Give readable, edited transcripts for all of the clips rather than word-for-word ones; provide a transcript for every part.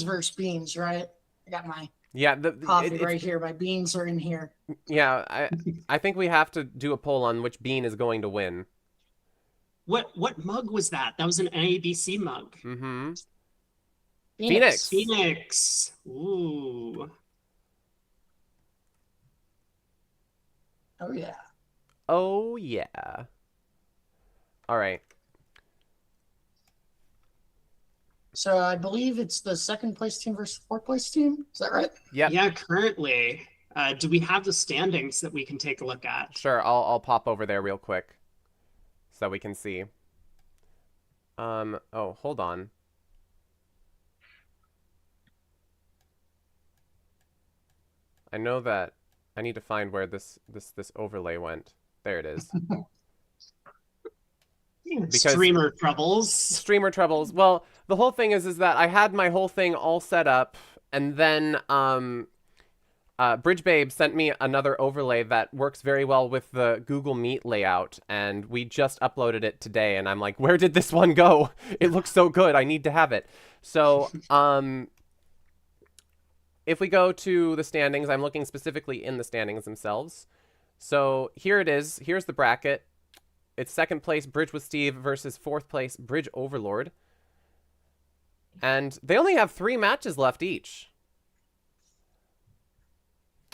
versus beans, right? I got my Yeah, coffee right here. My beans are in here. yeah. I think we have to do a poll on which bean is going to win. What mug was that? That was an NABC mug. Mm-hmm. Phoenix. Phoenix. Ooh. Oh yeah. Oh yeah. All right. So I believe it's the second place team versus the fourth place team. Is that right? Yep. Yeah, currently. Do we have the standings that we can take a look at? Sure. I'll pop over there real quick so we can see. Oh, hold on. I know that I need to find where this overlay went. There it is. Because streamer troubles. Streamer troubles. Well, the whole thing is that I had my whole thing all set up, and then Bridge Babe sent me another overlay that works very well with the Google Meet layout, and we just uploaded it today, and I'm like, where did this one go? It looks so good. I need to have it. So, if we go to the standings, I'm looking specifically in the standings themselves. So here it is. Here's the bracket. It's second place, Bridge with Steve versus fourth place, Bridge Overlord. And they only have 3 matches left each.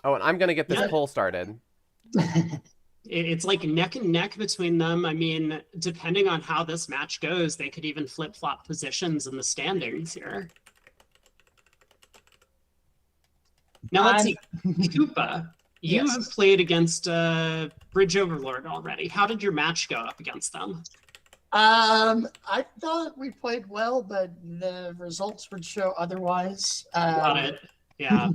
Oh, and I'm going to get this poll started. It's like neck and neck between them. I mean, depending on how this match goes, they could even flip-flop positions in the standings here. Now let's see. Koopa, you have played against Bridge Overlord already. How did your match go up against them? I thought we played well, but the results would show otherwise. Got it. Yeah.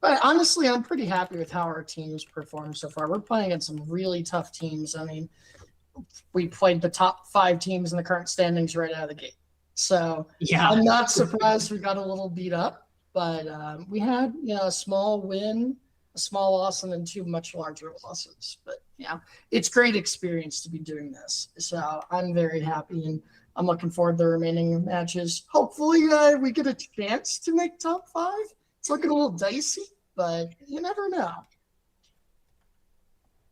But honestly, I'm pretty happy with how our teams performed so far. We're playing against some really tough teams. I mean, we played the top 5 teams in the current standings right out of the gate. So yeah, I'm not surprised we got a little beat up, but we had, a small win, a small loss, and then 2 much larger losses. But yeah, it's great experience to be doing this. So I'm very happy, and I'm looking forward to the remaining matches. Hopefully we get a chance to make top 5. It's looking a little dicey, but you never know.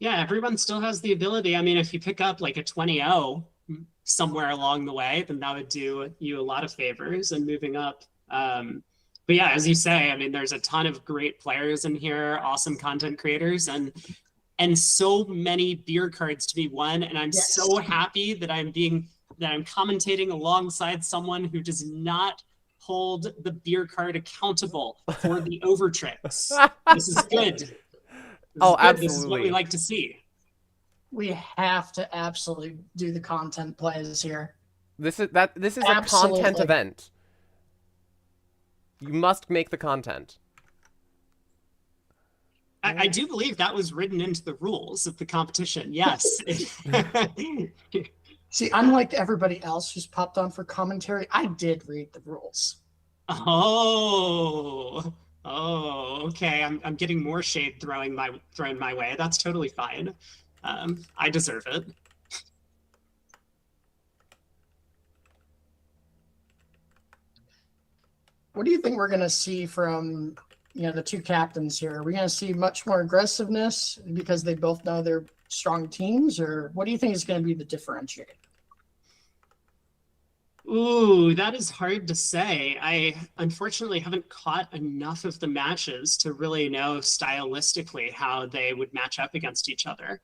Yeah, everyone still has the ability. I mean, if you pick up like a 20-0 somewhere along the way, then that would do you a lot of favors in moving up. But yeah, as you say, I mean, there's a ton of great players in here, awesome content creators, and so many beer cards to be won. And I'm so happy that I'm commentating alongside someone who does not hold the beer card accountable for the over tricks. This is good. Absolutely. This is what we like to see. We have to absolutely do the content plays here. This is a content event. You must make the content. I do believe that was written into the rules of the competition. Yes. See, unlike everybody else who's popped on for commentary, I did read the rules. Oh, okay. I'm getting more shade thrown my way. That's totally fine. I deserve it. What do you think we're going to see from the 2 captains here? Are we going to see much more aggressiveness because they both know they're strong teams, or what do you think is going to be the differentiator? Ooh, that is hard to say. I unfortunately haven't caught enough of the matches to really know stylistically how they would match up against each other.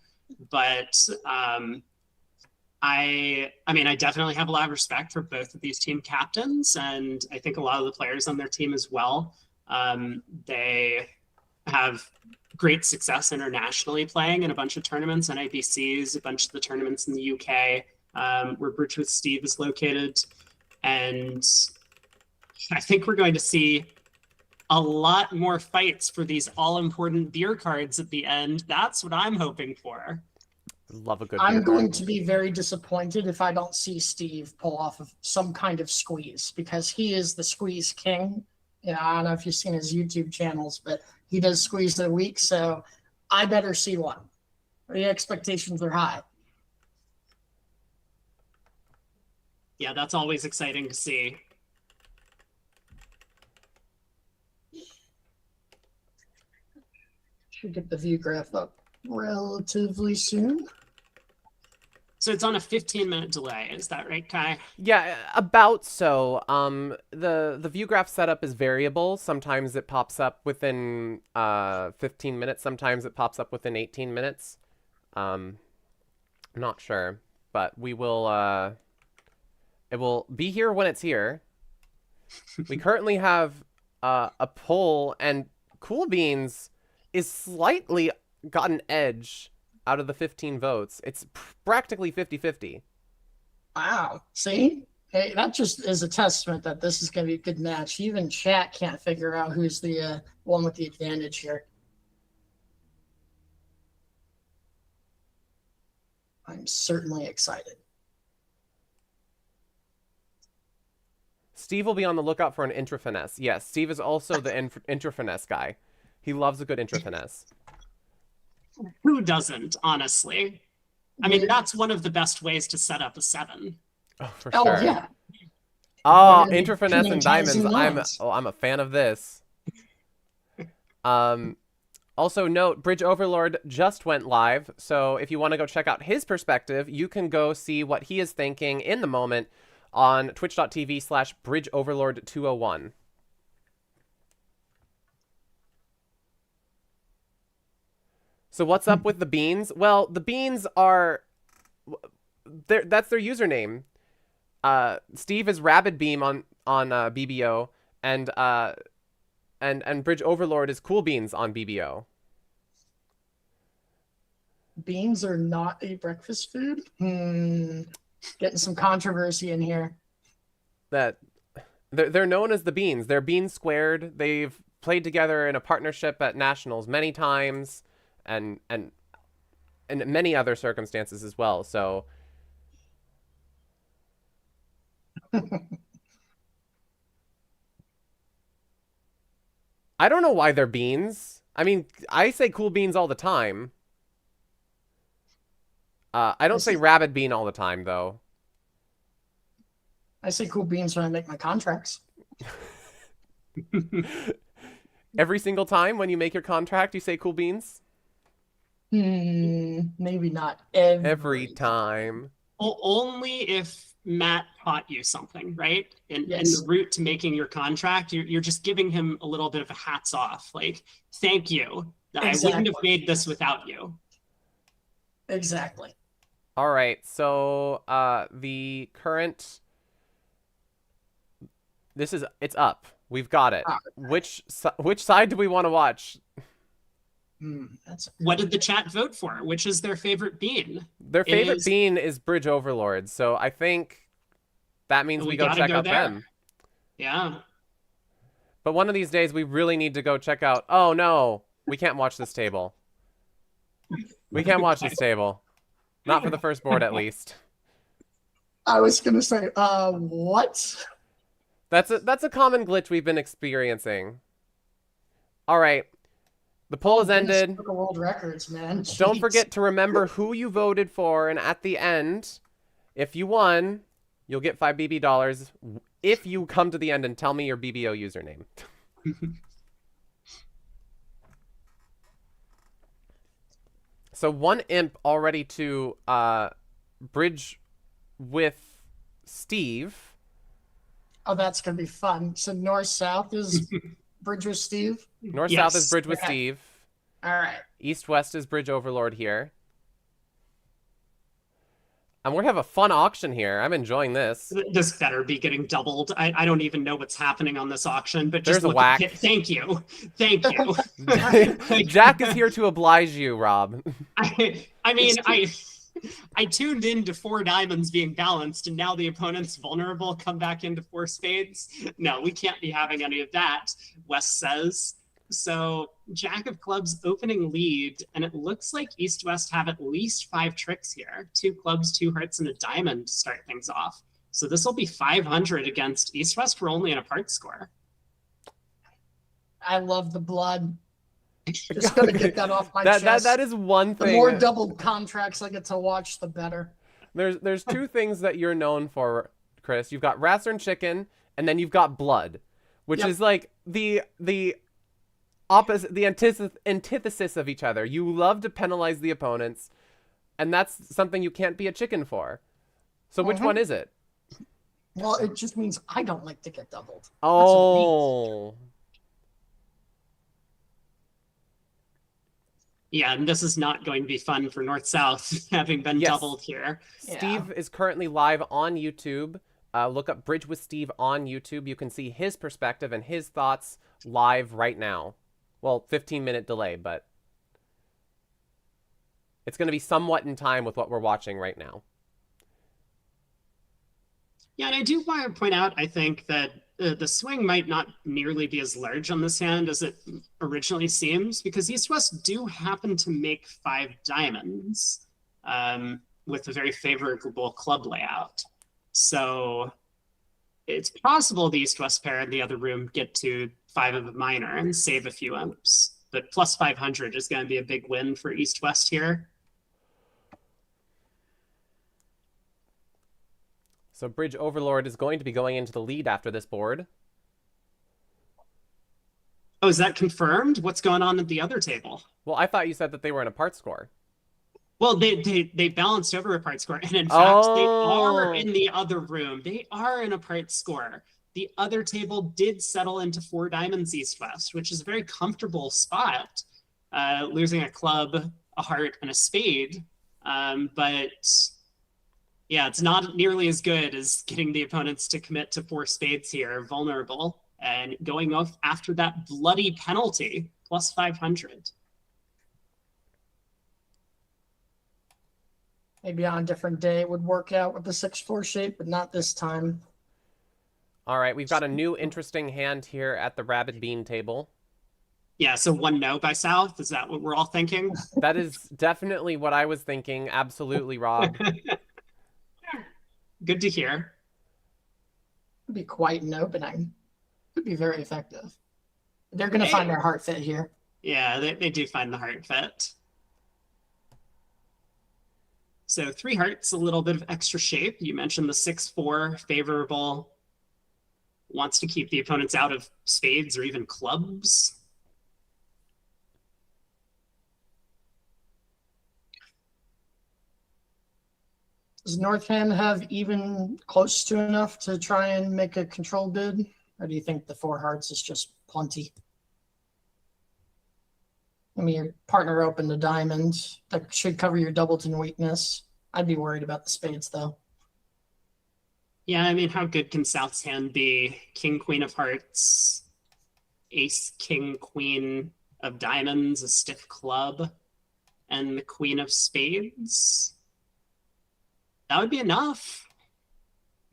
But I mean, I definitely have a lot of respect for both of these team captains, and I think a lot of the players on their team as well. They have great success internationally playing in a bunch of tournaments, NIBCs, a bunch of the tournaments in the UK, where Bridge with Steve is located. And I think we're going to see a lot more fights for these all-important beer cards at the end. That's what I'm hoping for. Love a good. I'm going to be very disappointed if I don't see Steve pull off of some kind of squeeze, because he is the squeeze king. I don't know if you've seen his YouTube channels, but he does squeeze of the week, so I better see one. The expectations are high. Yeah, that's always exciting to see. Should get the view graph up relatively soon. So it's on a 15-minute delay. Is that right, Kai? Yeah, about so. The view graph setup is variable. Sometimes it pops up within 15 minutes. Sometimes it pops up within 18 minutes. I'm not sure, but we will. It will be here when it's here. We currently have a poll, and Cool Beans is slightly got an edge out of the 15 votes. It's practically 50-50. Wow. See? Hey, that just is a testament that this is going to be a good match. Even chat can't figure out who's the one with the advantage here. I'm certainly excited. Steve will be on the lookout for an intra finesse. Yes, Steve is also the intra finesse guy. He loves a good intra finesse. Who doesn't, honestly? I mean, that's one of the best ways to set up a 7. Oh, for Oh, sure. yeah. Oh, We're gonna be intra finesse pinning and ties diamonds. and lines. I'm a fan of this. Also note, Bridge Overlord just went live, so if you want to go check out his perspective, you can go see what he is thinking in the moment on twitch.tv/bridgeoverlord201. So what's up with the beans? Well, the beans are that's their username. Steve is Rabid Beam on BBO, and Bridge Overlord is Cool Beans on BBO. Beans are not a breakfast food? Getting some controversy in here. That they're known as the Beans. They're Beans Squared. They've played together in a partnership at Nationals many times, and many other circumstances as well. So I don't know why they're Beans. I mean, I say Cool Beans all the time. I don't say Rabid Bean all the time, though. I say cool beans when I make my contracts. Every single time when you make your contract, you say Cool Beans? Maybe not Every time. Only if Matt taught you something, right? In the route to making your contract, you're just giving him a little bit of a hats off. Like, thank you. Exactly. I wouldn't have made this without you. Exactly. All right. So the current... It's up. We've got it. Which side do we want to watch? What did the chat vote for? Which is their favorite bean? Their favorite bean is Bridge Overlord, so I think that means we go check out them. Yeah. But one of these days, we really need to go check out... Oh, no. We can't watch this table. We can't watch this table. Not for the first board, at least. I was going to say, what? That's a common glitch we've been experiencing. All right. The poll has ended. World records, man. Jeez. Don't forget to remember who you voted for, and at the end, if you won, you'll get $5 BB if you come to the end and tell me your BBO username. So one imp already to bridge with Steve. Oh, that's going to be fun. So north-south is bridge with Steve? North-south is bridge with Steve. All right. East-west is Bridge Overlord here. And we're going to have a fun auction here. I'm enjoying this. This better be getting doubled. I don't even know what's happening on this auction, but just there's a whack. Thank you. Thank you. Jack is here to oblige you, Rob. I mean, I tuned into 4 diamonds being balanced, and now the opponent's vulnerable, come back into 4 spades. No, we can't be having any of that, Wes says. So Jack of clubs opening lead, and it looks like East-West have at least 5 tricks here. 2 clubs, 2 hearts, and a diamond to start things off. So this will be 500 against East-West. We're only in a part score. I love the blood. Just gonna get that off my chest. That is one thing. The more doubled contracts I get to watch, the better. There's 2 things that you're known for, Chris. You've got Wrestler and Chicken, and then you've got blood, which is like the opposite, the antithesis of each other. You love to penalize the opponents, and that's something you can't be a chicken for. So which one is it? Well, it just means I don't like to get doubled. Oh. Yeah, and this is not going to be fun for North-South, having been Yes. doubled here. Steve is currently live on YouTube. Look up Bridge with Steve on YouTube. You can see his perspective and his thoughts live right now. Well, 15-minute delay, but it's going to be somewhat in time with what we're watching right now. Yeah, and I do want to point out, I think that the swing might not nearly be as large on this hand as it originally seems, because East-West do happen to make 5 diamonds with a very favorable club layout. So it's possible the East-West pair in the other room get to 5 of a minor and save a few imps. But plus 500 is going to be a big win for East-West here. So Bridge Overlord is going to be going into the lead after this board. Oh, is that confirmed? What's going on at the other table? Well, I thought you said that they were in a part score. Well, they balanced over a part score, and in fact, they are in the other room. They are in a part score. The other table did settle into 4 diamonds East-West, which is a very comfortable spot, losing a club, a heart, and a spade. But yeah, it's not nearly as good as getting the opponents to commit to 4 spades here, vulnerable, and going off after that bloody penalty, plus 500. Maybe on a different day it would work out with the 6-4 shape, but not this time. All right, we've got a new interesting hand here at the Rabbit Bean table. Yeah, so 1 no by South. Is that what we're all thinking? That is definitely what I was thinking. Absolutely, Rob. Good to hear. Could be quite an opening. Could be very effective. They're going to find their heart fit here. Yeah, they do find the heart fit. So 3 hearts, a little bit of extra shape. You mentioned the 6-4 favorable. Wants to keep the opponents out of spades or even clubs. Does Northhand have even close to enough to try and make a control bid? Or do you think the 4 hearts is just plenty? I mean, your partner opened a diamond. That should cover your doubleton weakness. I'd be worried about the spades, though. Yeah, I mean, how good can South's hand be? King, Queen of Hearts, Ace, King, Queen of Diamonds, a stiff club, and the Queen of Spades. That would be enough.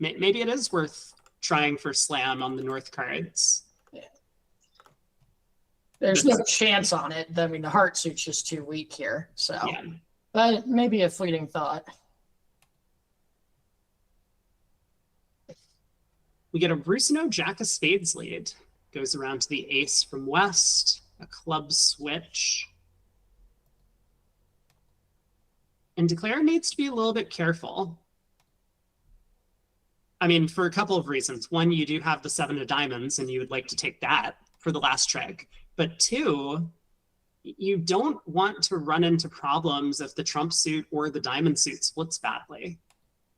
Maybe it is worth trying for slam on the North cards. Yeah. There's no chance on it. I mean, the heart suit's just too weak here. So, yeah. But maybe a fleeting thought. We get a Rusino Jack of Spades lead. Goes around to the ace from West, a club switch. And Declare needs to be a little bit careful. I mean, for a couple of reasons. One, you do have the 7 of diamonds, and you would like to take that for the last trick. But 2, you don't want to run into problems if the trump suit or the diamond suit splits badly.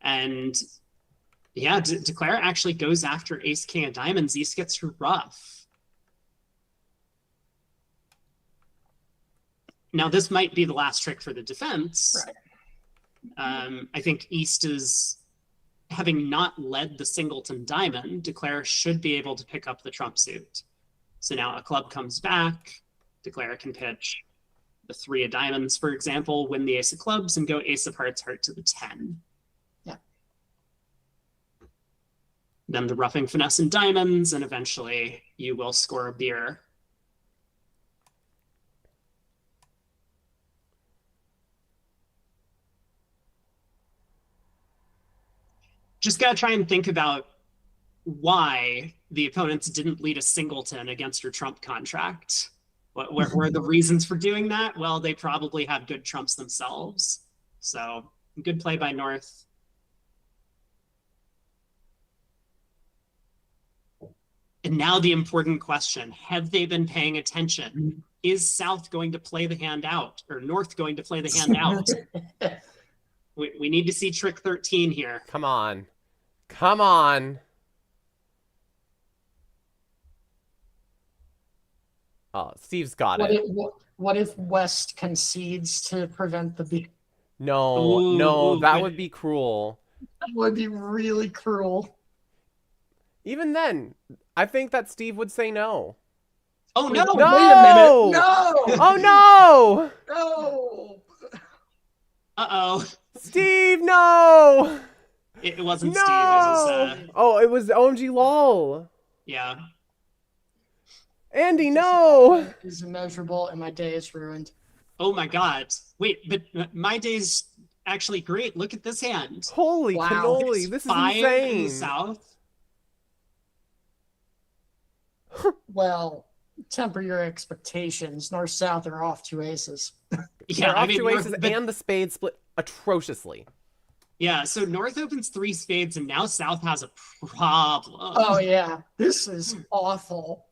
And yeah, Declare actually goes after Ace King of Diamonds. East gets her rough. Now, this might be the last trick for the defense. Right. I think East is, having not led the singleton diamond, Declare should be able to pick up the trump suit. So now a club comes back. Declare can pitch the 3 of diamonds, for example, win the ace of clubs, and go ace of hearts, heart to the 10. Yeah. Then the roughing, finesse, and diamonds, and eventually you will score a beer. Just got to try and think about why the opponents didn't lead a singleton against your trump contract. What were the reasons for doing that? Well, they probably have good trumps themselves. So good play by North. And now the important question, have they been paying attention? Is South going to play the hand out, or North going to play the hand out? We need to see trick 13 here. Come on. Come on. Oh, Steve's got it. What if West concedes to prevent the beat? No, Ooh, no, that good. would be cruel. That would be really cruel. Even then, I think that Steve would say no. Oh, no! No! Wait a minute. No! Oh, no! No! Uh-oh. Steve, no! It wasn't No! Steve. It was, Oh, it was OMG LOL. yeah. Andy, no! It's immeasurable, and my day is ruined. Oh, my God. Wait, but my day's actually great. Look at this hand. Holy Wow. cannoli, It's this is 5 in the insane. South. Well, temper your expectations. North-South are off 2 aces. Yeah, They're I off mean, 2 aces, North, but, and the spade split atrociously. yeah, so North opens 3 spades, and now South has a problem. Oh, yeah. This is awful.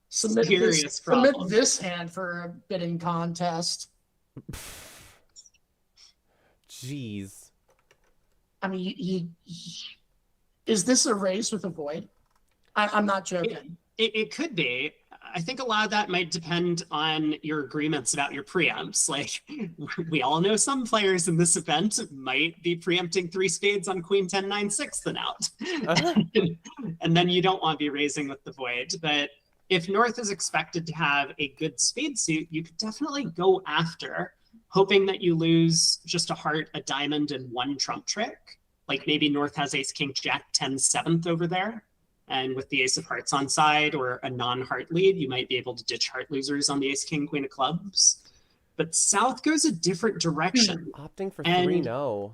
Serious problem. Submit this hand for a bidding contest. Jeez. I mean, is this a race with a void? I'm not joking. It could be. I think a lot of that might depend on your agreements about your preempts. Like, we all know some players in this event might be preempting 3 spades on Queen 10 9 6 and out. And then you don't want to be raising with the void. But if North is expected to have a good spade suit, you could definitely go after, hoping that you lose just a heart, a diamond, and 1 trump trick. Like maybe North has ace, king, jack, 10 7th over there. And with the ace of hearts on side or a non-heart lead, you might be able to ditch heart losers on the ace, king, queen of clubs. But South goes a different direction. Opting for And 3-0.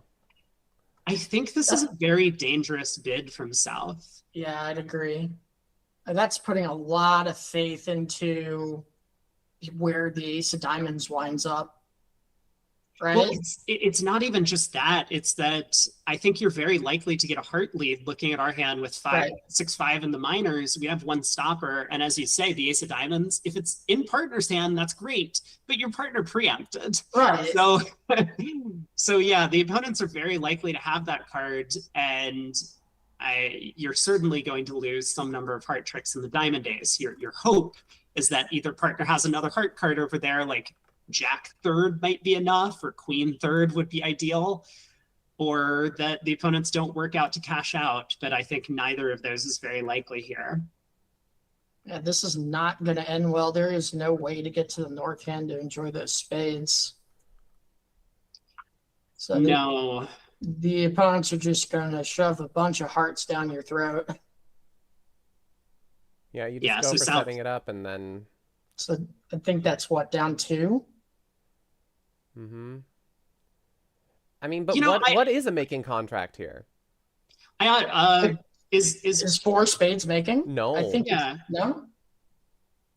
I think this is a very dangerous bid from South. Yeah, I'd agree. And that's putting a lot of faith into where the ace of diamonds winds up. Right? Well, it's not even just that. It's that I think you're very likely to get a heart lead looking at our hand with 6-5 in the minors. We have 1 stopper. And as you say, the ace of diamonds, if it's in partner's hand, that's great. But your partner preempted. Right. So yeah, the opponents are very likely to have that card. And you're certainly going to lose some number of heart tricks in the diamond ace. Your hope is that either partner has another heart card over there, like jack 3rd might be enough, or queen 3rd would be ideal, or that the opponents don't work out to cash out. But I think neither of those is very likely here. Yeah, this is not going to end well. There is no way to get to the north hand to enjoy those spades. So No. the opponents are just going to shove a bunch of hearts down your throat. Yeah, you just go so for South, setting it up and then... So I think that's what, down 2? Mm-hmm. I mean, but You know, what is a making contract here? Is 4 spades making? No. I think Yeah. no.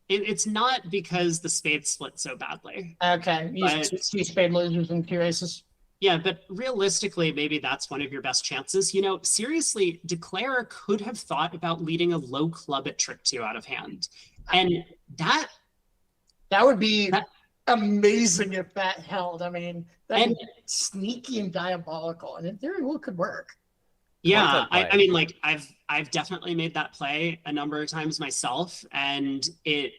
It's not because the spades split so badly. Okay, you But- 2 spade losers and 2 aces. Yeah, but realistically, maybe that's one of your best chances. You know, seriously, Declare could have thought about leading a low club at trick 2 out of hand. And that would be amazing if that held. I mean, that's and sneaky and diabolical, and it very well could work. yeah, Content play. I mean, like I've definitely made that play a number of times myself, and it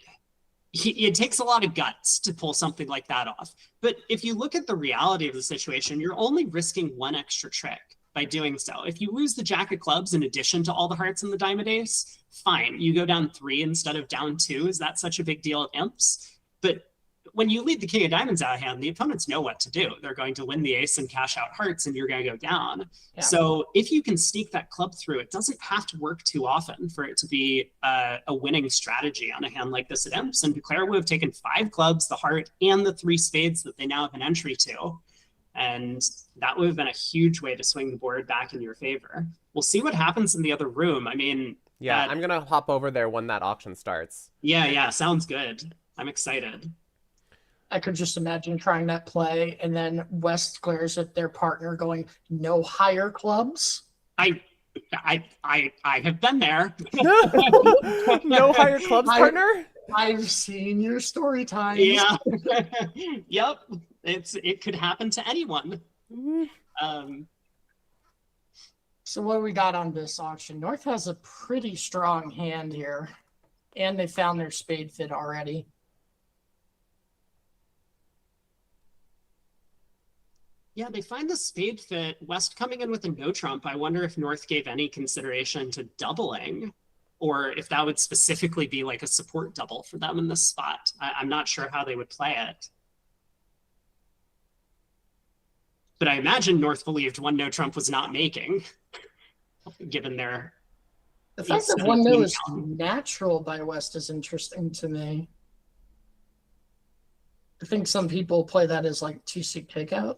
takes a lot of guts to pull something like that off. But if you look at the reality of the situation, you're only risking 1 extra trick by doing so. If you lose the jack of clubs in addition to all the hearts in the diamond ace, fine, you go down 3 instead of down 2. Is that such a big deal at imps? But when you lead the king of diamonds out of hand, the opponents know what to do. They're going to win the ace and cash out hearts, and you're going to go down. Yeah. So if you can sneak that club through, it doesn't have to work too often for it to be a winning strategy on a hand like this at imps. And Declare would have taken 5 clubs, the heart, and the 3 spades that they now have an entry to. And that would have been a huge way to swing the board back in your favor. We'll see what happens in the other room. I mean, Yeah, I'm going to hop over there when that auction starts. yeah, sounds good. I'm excited. I could just imagine trying that play, and then West glares at their partner going, no higher clubs. I I have been there. No higher clubs, partner? I've seen your story times. Yeah. Yep. It could happen to anyone. So what do we got on this auction? North has a pretty strong hand here, and they found their spade fit already. Yeah, they find the spade fit. West coming in with a no trump. I wonder if North gave any consideration to doubling, or if that would specifically be like a support double for them in this spot. I'm not sure how they would play it. But I imagine North believed one no trump was not making, given their... The fact that one no is natural by West is interesting to me. I think some people play that as like 2-seat takeout.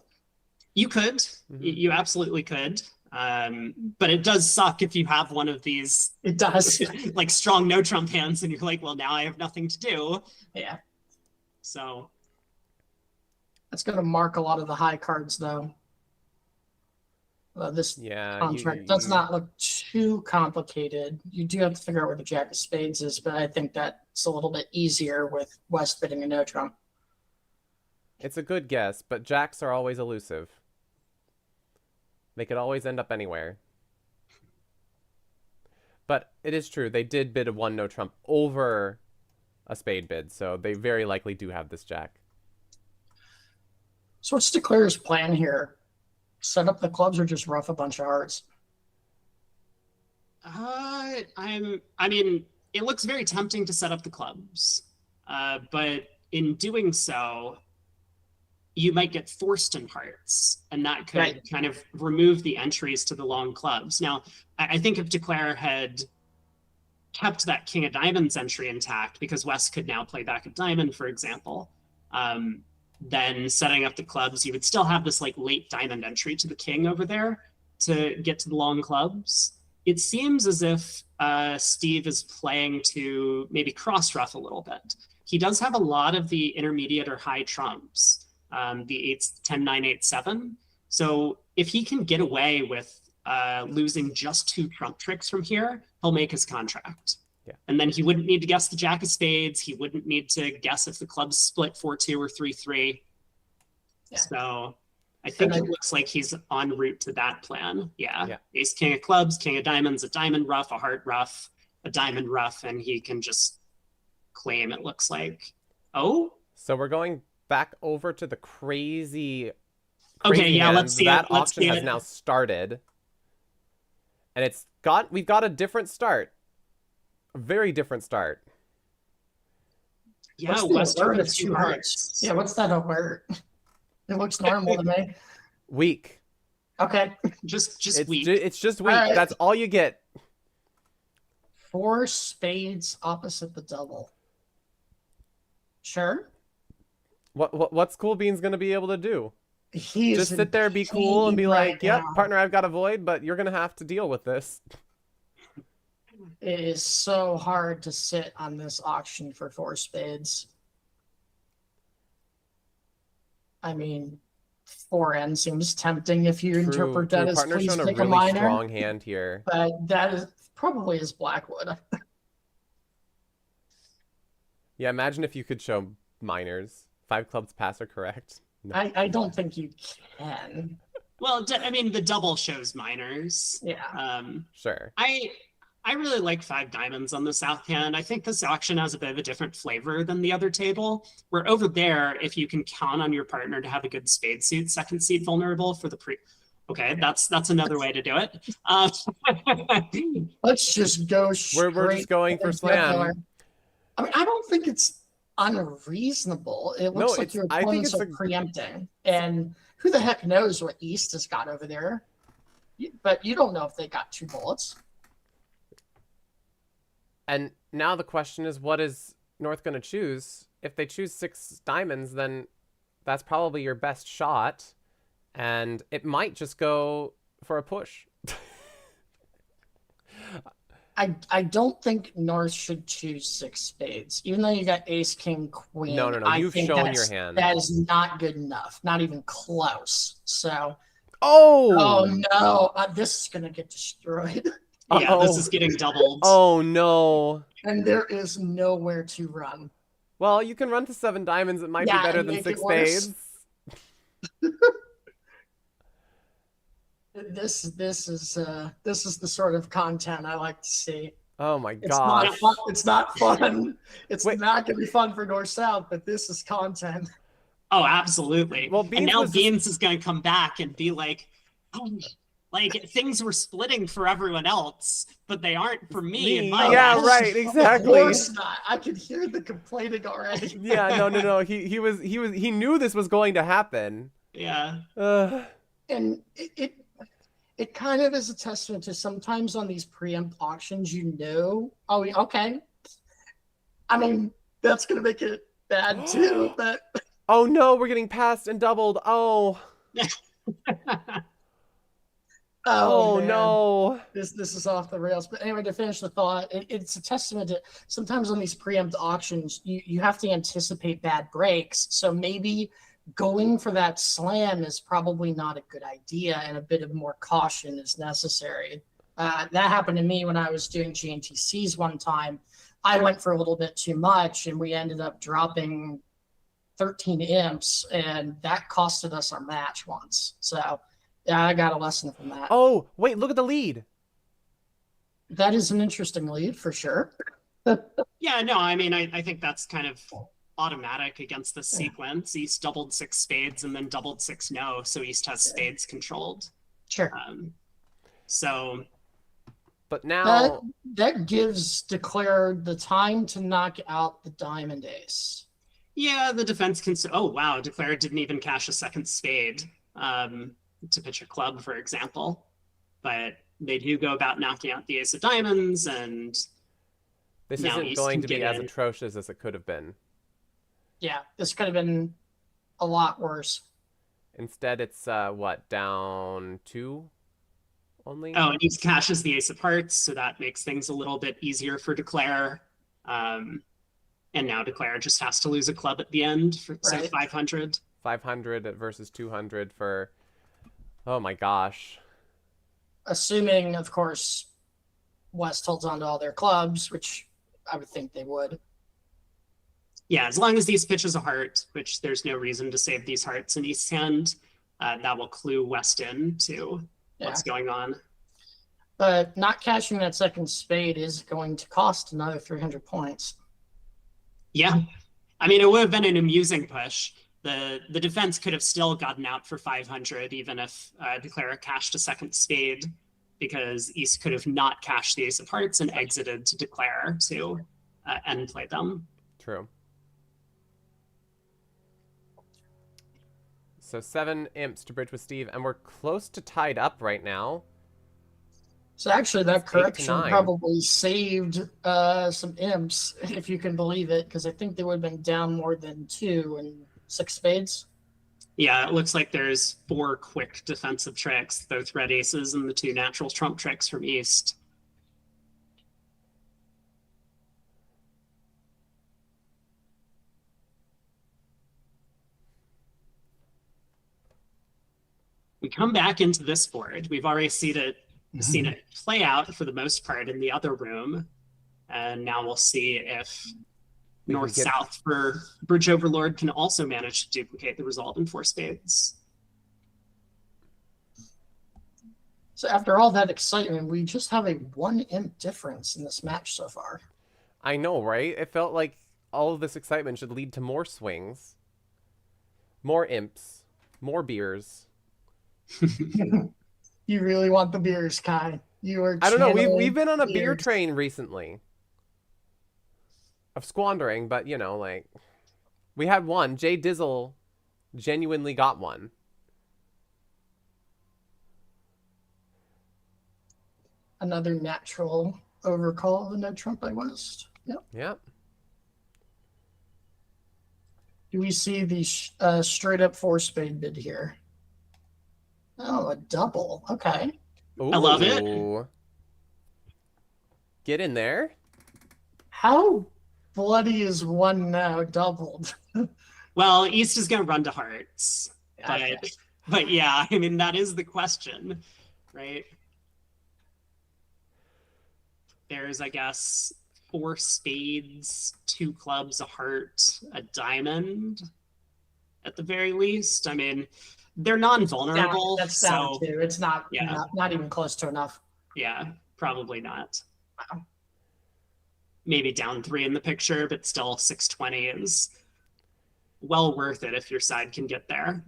You could. You absolutely could. But it does suck if you have one of these. It does. Like strong no trump hands, and you're like, well, now I have nothing to do. Yeah. So. That's going to mark a lot of the high cards, though. This contract does not look too complicated. You do have to figure out where the Jack of Spades is, but I think that's a little bit easier with West bidding a no trump. It's a good guess, but jacks are always elusive. They could always end up anywhere. But it is true, they did bid a one no trump over a spade bid, so they very likely do have this jack. So what's Declare's plan here? Set up the clubs or just rough a bunch of hearts? I mean, it looks very tempting to set up the clubs, but in doing so, you might get forced in hearts, and that could kind of remove the entries to the long clubs. Now, I think if Declare had kept that King of Diamonds entry intact, because West could now play back a diamond, for example, then setting up the clubs, you would still have this like late diamond entry to the king over there to get to the long clubs. It seems as if Steve is playing to maybe cross-ruff a little bit. He does have a lot of the intermediate or high trumps. The 8s, 10, 9, 8, 7. So if he can get away with losing just 2 trump tricks from here, he'll make his contract. Yeah. And then he wouldn't need to guess the Jack of Spades. He wouldn't need to guess if the club's split 4-2 or 3-3. Yeah. So I think it looks like he's en route to that plan. Yeah. Ace, King of Clubs, King of Diamonds, a diamond ruff, a heart ruff, a diamond ruff, and he can just claim, it looks like. Oh? So we're going back over to the crazy okay, yeah, hand. let's see that it. Let's auction see has it. now started, and we've got a different start, a very different start. Yeah, West with 2 hearts. Yeah, what's that alert? It looks normal to me. Weak. Okay. Just it's weak. It's just weak. Right. That's all you get. 4 spades opposite the double. Sure. What's Cool Beans gonna be able to do? He's just sit there, be cool, and be right like, "Yep, now. partner, I've got a void, but you're gonna have to deal with this." It is so hard to sit on this auction for 4 spades. I mean, 4N seems tempting if you interpret that as partner's please showing pick a really minor. strong hand here. But that is probably is Blackwood. Yeah, imagine if you could show minors. 5 clubs pass are correct. No. I don't think you can. Well, I mean, the double shows minors. Yeah. Sure. I really like 5 diamonds on the south hand. I think this auction has a bit of a different flavor than the other table. Where over there, if you can count on your partner to have a good spade suit, second seat vulnerable for the pre. Okay, that's another way to do it. Let's just go straight. We're just going for slam. I mean, I don't think it's unreasonable. It looks like your opponents are preempting. And who the heck knows what East has got over there? But you don't know if they got 2 bullets. And now the question is, what is North going to choose? If they choose 6 diamonds, then that's probably your best shot. And it might just go for a push. I don't think North should choose 6 spades. Even though you got ace, king, queen. No. You've shown your hand. That is not good enough. Not even close. So Oh Oh! no, this is gonna get destroyed. Yeah, this Uh-oh. is getting doubled. Oh, no. And there is nowhere to run. Well, you can run to 7 diamonds. It might be Yeah, better and than make 6 it worse. spades. This is the sort of content I like to see. Oh my It's not gosh. fun. It's not fun. It's Wait. not gonna be fun for North South, but this is content. Oh, absolutely. Well, And Beans now was just- Beans is going to come back and be like, oh, like things were splitting for everyone else, but they aren't for me. And my Yeah, life." right, Of exactly. course not. I could hear the complaining already. Yeah, no. He knew this was going to happen. Yeah. And it kind of is a testament to sometimes on these preempt auctions, oh, okay. I mean, that's gonna make it bad too, but Oh no, we're getting passed and doubled. Oh. Oh man. no. This is off the rails. But anyway, to finish the thought, it's a testament to sometimes on these preempt auctions, you have to anticipate bad breaks. So maybe going for that slam is probably not a good idea, and a bit of more caution is necessary. That happened to me when I was doing GNTCs one time. I went for a little bit too much, and we ended up dropping 13 imps, and that costed us our match once. So yeah, I got a lesson from that. Oh, wait, look at the lead. That is an interesting lead for sure. Yeah, no, I mean, I think that's kind of automatic against this sequence. East doubled 6 spades and then doubled 6 no, so East has spades controlled. Sure. So But now that gives Declare the time to knock out the diamond ace. yeah, the defense can. Oh wow, Declare didn't even cash a second spade to pitch a club, for example. But they do go about knocking out the ace of diamonds, and this now isn't East going can to be get as in. atrocious as it could have been. Yeah, this could have been a lot worse. Instead, it's what, down 2 only? Oh, and East cashes the ace of hearts, so that makes things a little bit easier for Declare. And now Declare just has to lose a club at the end, so Right. 500. 500 versus 200 for, oh my gosh. Assuming, of course, West holds on to all their clubs, which I would think they would. Yeah, as long as these pitches a heart, which there's no reason to save these hearts in East's hand, that will clue West in to what's going on. But not cashing that second spade is going to cost another 300 points. Yeah, I mean, it would have been an amusing push. The defense could have still gotten out for 500, even if Declare cashed a second spade, because East could have not cashed the ace of hearts and exited to Declare to end play them. True. So 7 imps to bridge with Steve, and we're close to tied up right now. So actually, that It's 8 to correction 9. probably saved some imps, if you can believe it, because I think they would have been down more than 2 and 6 spades. Yeah, it looks like there's 4 quick defensive tricks, both red aces and the 2 natural trump tricks from East. We come back into this board. We've already seen it play out for the most part in the other room. And now we'll see if We can North-South for Bridge Overlord can also manage to duplicate the result in 4 spades. So after all that excitement, we just have a 1 imp difference in this match so far. I know, right? It felt like all of this excitement should lead to more swings, more imps, more beers. You really want the beers, Kai. You are. I don't know. channeling We've been on a beer beers. train recently of squandering, but you know, like we had one. Jay Dizzle genuinely got one. Another natural overcall of the no trump by West. Yep. Yep. Do we see the straight up 4 spade bid here? Oh, a double. Okay. I love it. Ooh. Get in there. How bloody is 1 now doubled? Well, East is going to run to hearts. Okay. But But yeah, I mean, that is the question, right? There's, I guess, 4 spades, 2 clubs, a heart, a diamond at the very least. I mean, they're non-vulnerable, That's down so too. It's not, yeah, not even close to enough. yeah, probably not. Wow. Maybe down 3 in the picture, but still 620 is well worth it if your side can get there.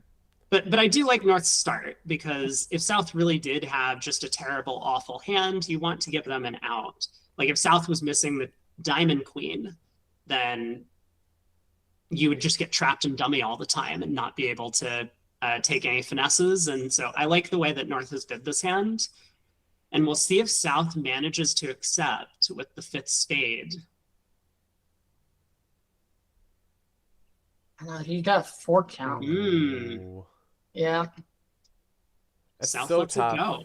But I do like North's start, because if South really did have just a terrible, awful hand, you want to give them an out. Like if South was missing the diamond queen, then you would just get trapped in dummy all the time and not be able to take any finesses. And so I like the way that North has bid this hand. And we'll see if South manages to accept with the 5th spade. He got a 4 count. Ooh. Yeah. That's South so lets tough. it go.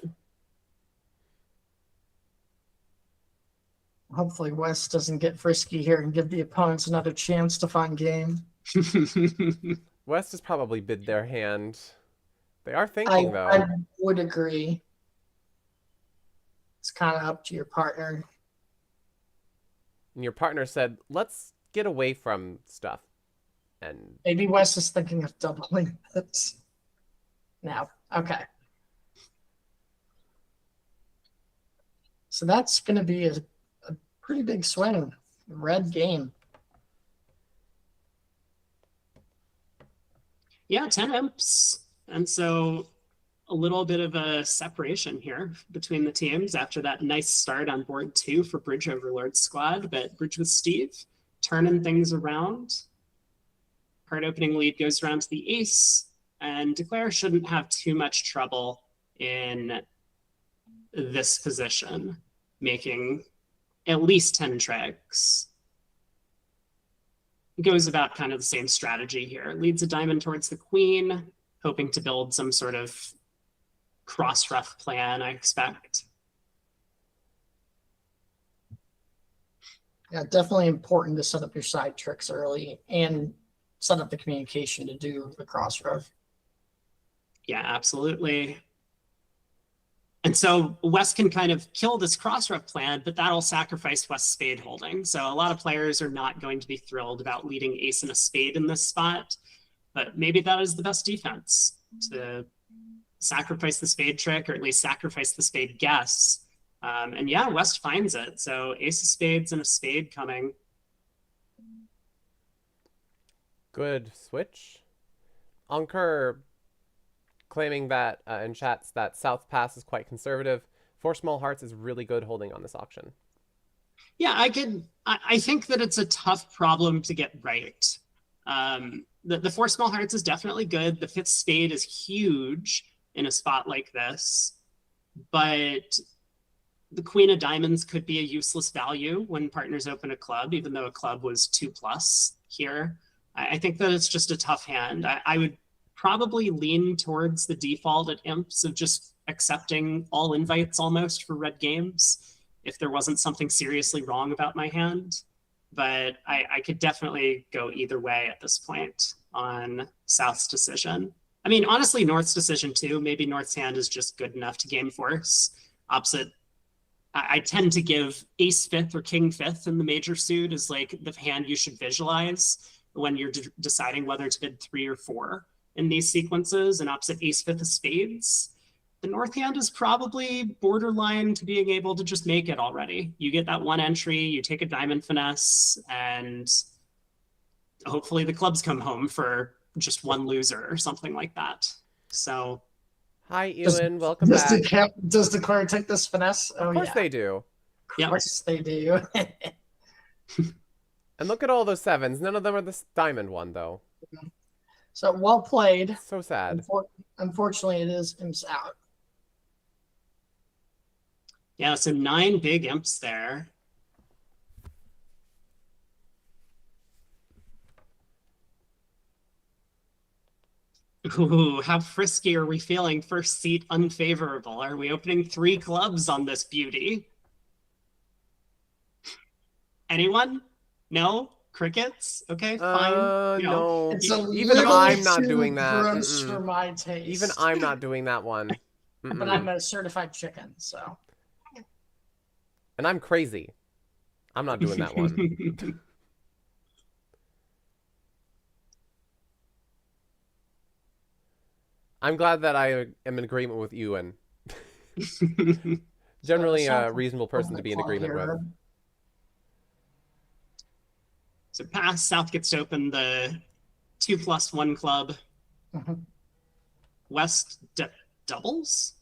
Hopefully West doesn't get frisky here and give the opponents another chance to find game. West has probably bid their hand. They are thinking, though. I would agree. It's kind of up to your partner. And your partner said, let's get away from stuff. And Maybe West is thinking of doubling this. No. Okay. So that's going to be a pretty big swing. Red game. Yeah, 10 imps. And so a little bit of a separation here between the teams after that nice start on board 2 for Bridge Overlord squad. But Bridge with Steve turning things around. Card opening lead goes around to the ace, and Declare shouldn't have too much trouble in this position, making at least 10 tricks. Goes about kind of the same strategy here. Leads a diamond towards the queen, hoping to build some sort of cross-rough plan, I expect. Yeah, definitely important to set up your side tricks early and set up the communication to do the cross-rough. Yeah, absolutely. And so West can kind of kill this cross-rough plan, but that'll sacrifice West's spade holding. So a lot of players are not going to be thrilled about leading ace and a spade in this spot, but maybe that is the best defense, to sacrifice the spade trick, or at least sacrifice the spade guess. And yeah, West finds it. So ace of spades and a spade coming. good switch. Ankur claiming that in chats that South Pass is quite conservative. 4 small hearts is really good holding on this auction. Yeah, I think that it's a tough problem to get right. The 4 small hearts is definitely good. The 5th spade is huge in a spot like this, but the queen of diamonds could be a useless value when partners open a club, even though a club was 2+ here. I think that it's just a tough hand. I would probably lean towards the default at imps of just accepting all invites almost for red games if there wasn't something seriously wrong about my hand. But I could definitely go either way at this point on South's decision. I mean, honestly, North's decision too. Maybe North's hand is just good enough to game force. Opposite, I tend to give ace 5th or king 5th in the major suit as like the hand you should visualize when you're deciding whether to bid 3 or 4 in these sequences. And opposite ace 5th of spades, the North hand is probably borderline to being able to just make it already. You get that 1 entry, you take a diamond finesse, and hopefully the clubs come home for just 1 loser or something like that. So, hi, Ewan. Welcome back. Does Declare take this finesse? Oh, of course they do. Of course they do. And look at all those 7s. None of them are this diamond one, though. So well played. So sad. Unfortunately, it is imps out. yeah, so 9 big imps there. Ooh, how frisky are we feeling? First seat unfavorable. Are we opening 3 clubs on this beauty? Anyone? No? crickets. Okay, fine. You know, No. It's a Even little I'm not too doing that. gross Mm-mm. for my taste. Even I'm not doing that one. But I'm a certified chicken, so. And I'm crazy. I'm not doing that one. I'm glad that I am in agreement with you and generally a reasonable person to be in agreement with. So pass, South gets to open the 2+1 club. West doubles?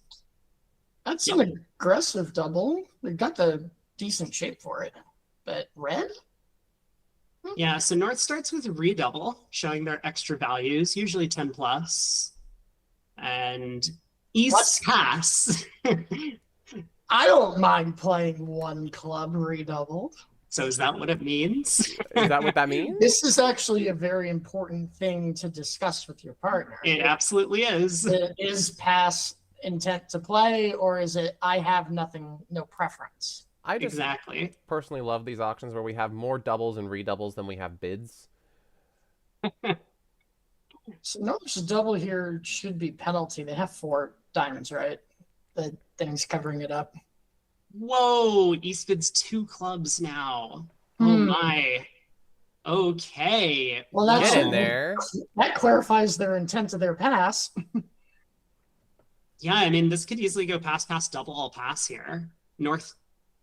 That's an aggressive double. They've got the decent shape for it. But red? Yeah, so North starts with redouble, showing their extra values, usually 10+. And East pass. I don't mind playing one club redoubled. So is that what it means? Is that what that means? This is actually a very important thing to discuss with your partner. It absolutely is. Is pass intent to play, or is it I have nothing, no preference? I just exactly personally love these auctions where we have more doubles and redoubles than we have bids. So notice the double here should be penalty. They have 4 diamonds, right? The thing's covering it up. Whoa, East bids 2 clubs now. Oh my. Okay. Well, that's Get in there. That clarifies their intent of their pass. Yeah, I mean, this could easily go pass, double, all pass here. North,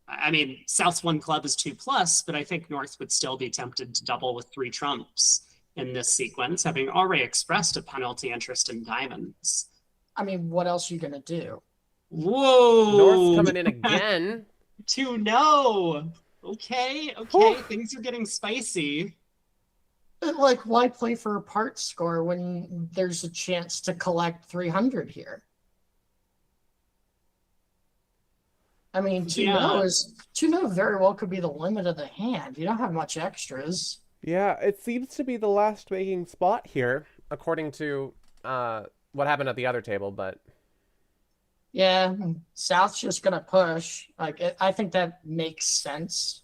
I mean, South's 1 club is 2+, but I think North would still be tempted to double with 3 trumps in this sequence, having already expressed a penalty interest in diamonds. I mean, what else are you going to do? Whoa! North's coming in again. 2-0. Okay, things are getting spicy. Like, why play for a part score when there's a chance to collect 300 here? I mean, 2-0 very well could be the limit of the hand. You don't have much extras. Yeah, it seems to be the last making spot here, according to what happened at the other table, but... Yeah, South's just going to push. Like, I think that makes sense,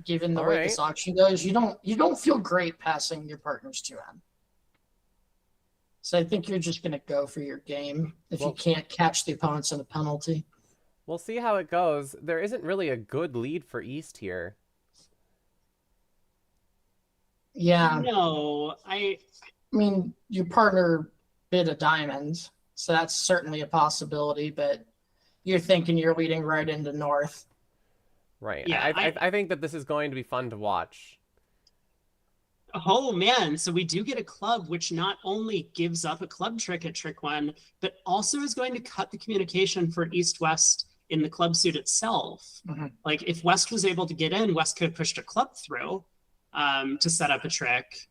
given the way this auction goes. You don't feel great passing your partner's 2M. So I think you're just going to go for your game if you can't catch the opponents in a penalty. We'll see how it goes. There isn't really a good lead for East here. Yeah. No, I mean, your partner bid a diamond, so that's certainly a possibility, but you're thinking you're leading right into North. Right. Yeah, I think that this is going to be fun to watch. Oh, man. So we do get a club which not only gives up a club trick at trick 1, but also is going to cut the communication for East-West in the club suit itself. Like, if West was able to get in, West could have pushed a club through to set up a trick.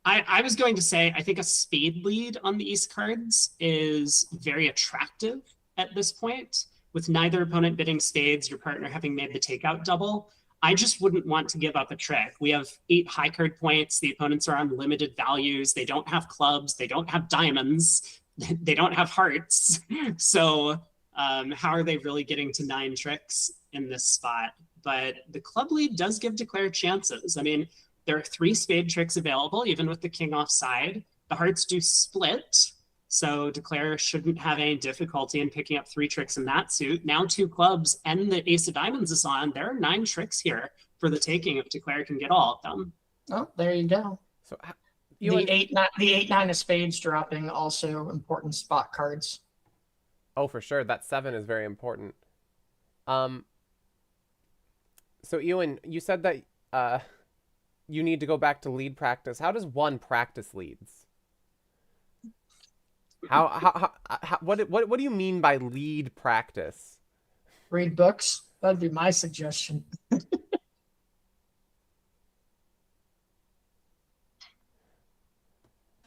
I was going to say, I think a spade lead on the East cards is very attractive at this point, with neither opponent bidding spades, your partner having made the takeout double. I just wouldn't want to give up a trick. We have 8 high card points. The opponents are on limited values. They don't have clubs. They don't have diamonds. They don't have hearts. So how are they really getting to 9 tricks in this spot? But the club lead does give Declare chances. I mean, there are 3 spade tricks available, even with the king offside. The hearts do split, so Declare shouldn't have any difficulty in picking up 3 tricks in that suit. Now 2 clubs and the ace of diamonds is on. There are 9 tricks here for the taking if Declare can get all of them. Oh, there you go. So the 8-9 of spades dropping, also important spot cards. Oh, for sure. That 7 is very important. So Ewan, you said that you need to go back to lead practice. How does one practice leads? What do you mean by lead practice? Read books. That'd be my suggestion.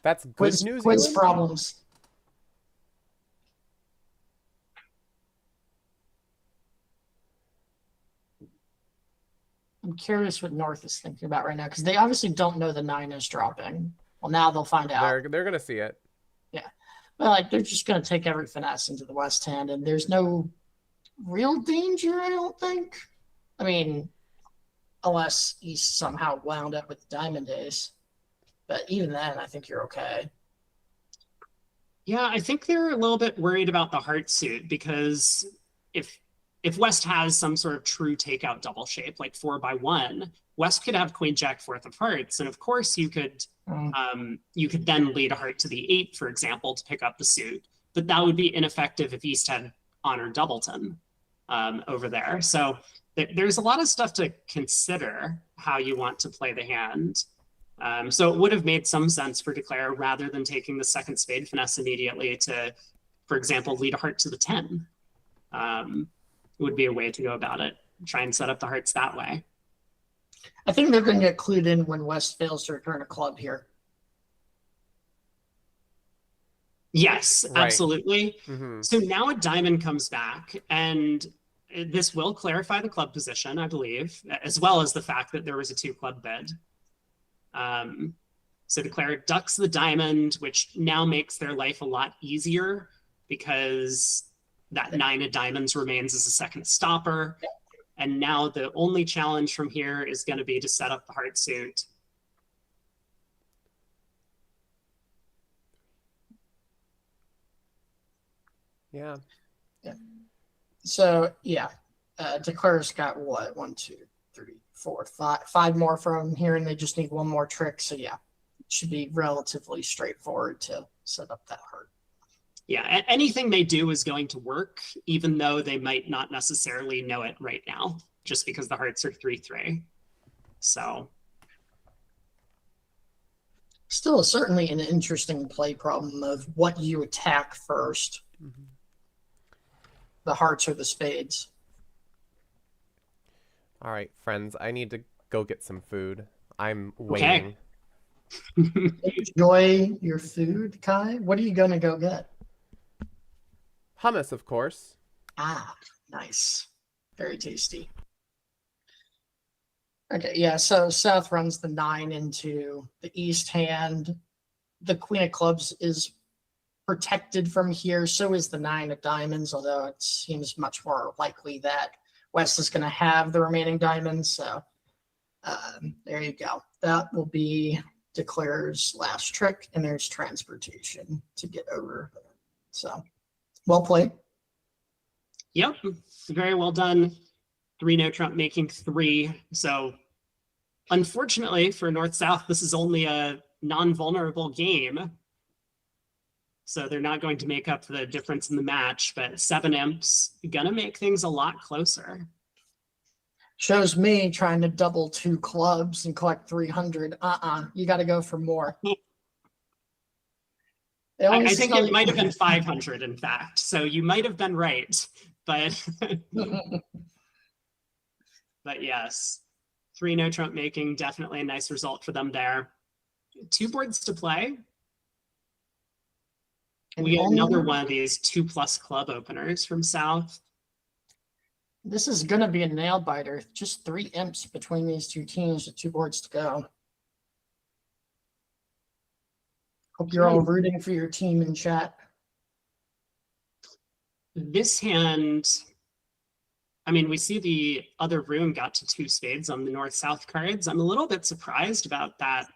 That's good news. Quiz problems. I'm curious what North is thinking about right now, because they obviously don't know the 9 is dropping. Well, now they'll find out. They're gonna see it. Yeah, but like they're just gonna take every finesse into the West hand, and there's no real danger, I don't think. I mean, unless East somehow wound up with Diamond Ace. But even then, I think you're okay. Yeah, I think they're a little bit worried about the heart suit because if West has some sort of true takeout double shape, like 4x1, West could have Queen Jack fourth of hearts, and of course you could then lead a heart to the 8, for example, to pick up the suit. But that would be ineffective if East had Honor Doubleton over there. So there's a lot of stuff to consider how you want to play the hand. So it would have made some sense for Declare, rather than taking the second spade finesse immediately, to, for example, lead a heart to the 10. Would be a way to go about it. Try and set up the hearts that way. I think they're going to get clued in when West fails to return a club here. Yes, Right. Absolutely. Mm-hmm. So now a diamond comes back, and this will clarify the club position, I believe, as well as the fact that there was a 2-club bid. So Declare ducks the diamond, which now makes their life a lot easier because that 9 of diamonds remains as a second stopper. And now the only challenge from here is going to be to set up the heart suit. Yeah. So, yeah, Declare's got what? 1, 2, 3, 4, 5 more from here, and they just need one more trick. So, yeah, it should be relatively straightforward to set up that heart. Yeah, anything they do is going to work, even though they might not necessarily know it right now, just because the hearts are 3-3. So Still, certainly an interesting play problem of what you attack first. Mm-hmm. The hearts or the spades. All right, friends, I need to go get some food. I'm waiting. Okay. Enjoy your food, Kai. What are you going to go get? Hummus, of course. Ah, nice. Very tasty. Okay, yeah, so South runs the 9 into the East hand. The Queen of Clubs is protected from here. So is the 9 of diamonds, although it seems much more likely that West is going to have the remaining diamonds. So there you go. That will be Declare's last trick, and there's transportation to get over. So well played. Yep, very well done. 3 no trump making 3. So unfortunately for North-South, this is only a non-vulnerable game. So they're not going to make up the difference in the match, but 7 imps gonna make things a lot closer. Shows me trying to double 2 clubs and collect 300. You got to go for more. I think it might have been 500, in fact. So you might have been right, but but yes, 3 no trump making, definitely a nice result for them there. 2 boards to play. We get another one of these 2+ club openers from South. This is going to be a nail biter. Just 3 imps between these 2 teams with 2 boards to go. Hope you're all rooting for your team in chat. This hand, I mean, we see the other room got to 2 spades on the North-South cards. I'm a little bit surprised about that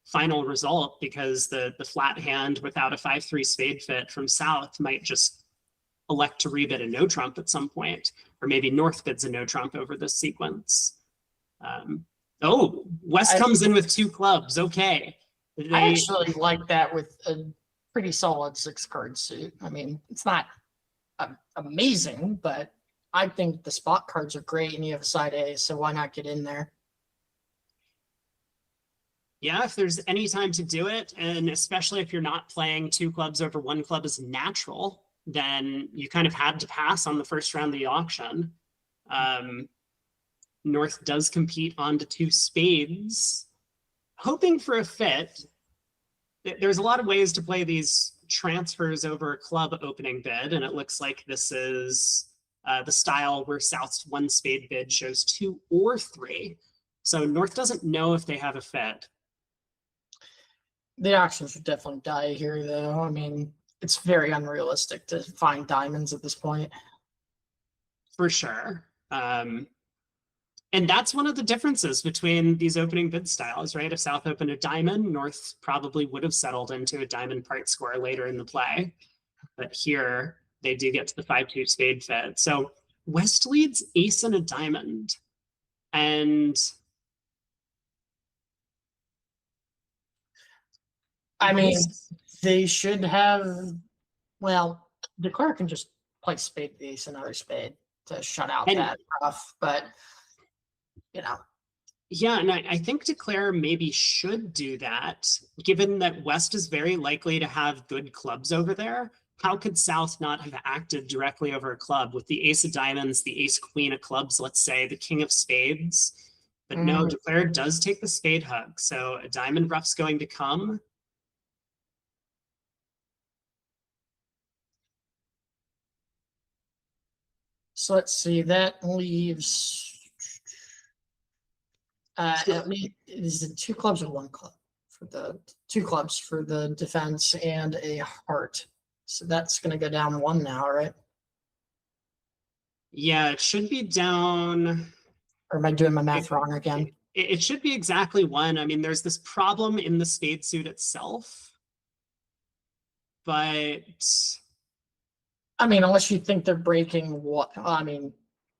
final result because the flat hand without a 5-3 spade fit from South might just elect to rebid a no trump at some point, or maybe North bids a no trump over this sequence. Oh, West comes in with 2 clubs. Okay. I actually like that with a pretty solid 6-card suit. I mean, it's not amazing, but I think the spot cards are great and you have a side A, so why not get in there? Yeah, if there's any time to do it, and especially if you're not playing 2 clubs over 1 club as natural, then you kind of had to pass on the first round of the auction. North does compete onto 2 spades, hoping for a fit. There's a lot of ways to play these transfers over a club opening bid, and it looks like this is the style where South's 1 spade bid shows 2 or 3. So North doesn't know if they have a fit. The auction should definitely die here, though. I mean, it's very unrealistic to find diamonds at this point. For sure. And And that's one of the differences between these opening bid styles, right? If South opened a diamond, North probably would have settled into a diamond part score later in the play. But here they do get to the 5-2 spade fed. So West leads ace and a diamond. And I mean, they should have, well, Declare can just play spade the ace, another spade to shut out that rough, but you know. Yeah, and I think Declare maybe should do that, given that West is very likely to have good clubs over there. How could South not have acted directly over a club with the ace of diamonds, the ace queen of clubs, let's say, the king of spades? But no, Declare does take the spade hug. So a diamond rough's going to come. So let's see, that leaves at least, is it 2 clubs or 1 club for the 2 clubs for the defense and a heart. So that's going to go down 1 now, right? Yeah, it should be down. Or am I doing my math wrong again? It should be exactly 1. I mean, there's this problem in the spade suit itself. But I mean, unless you think they're breaking what, I mean,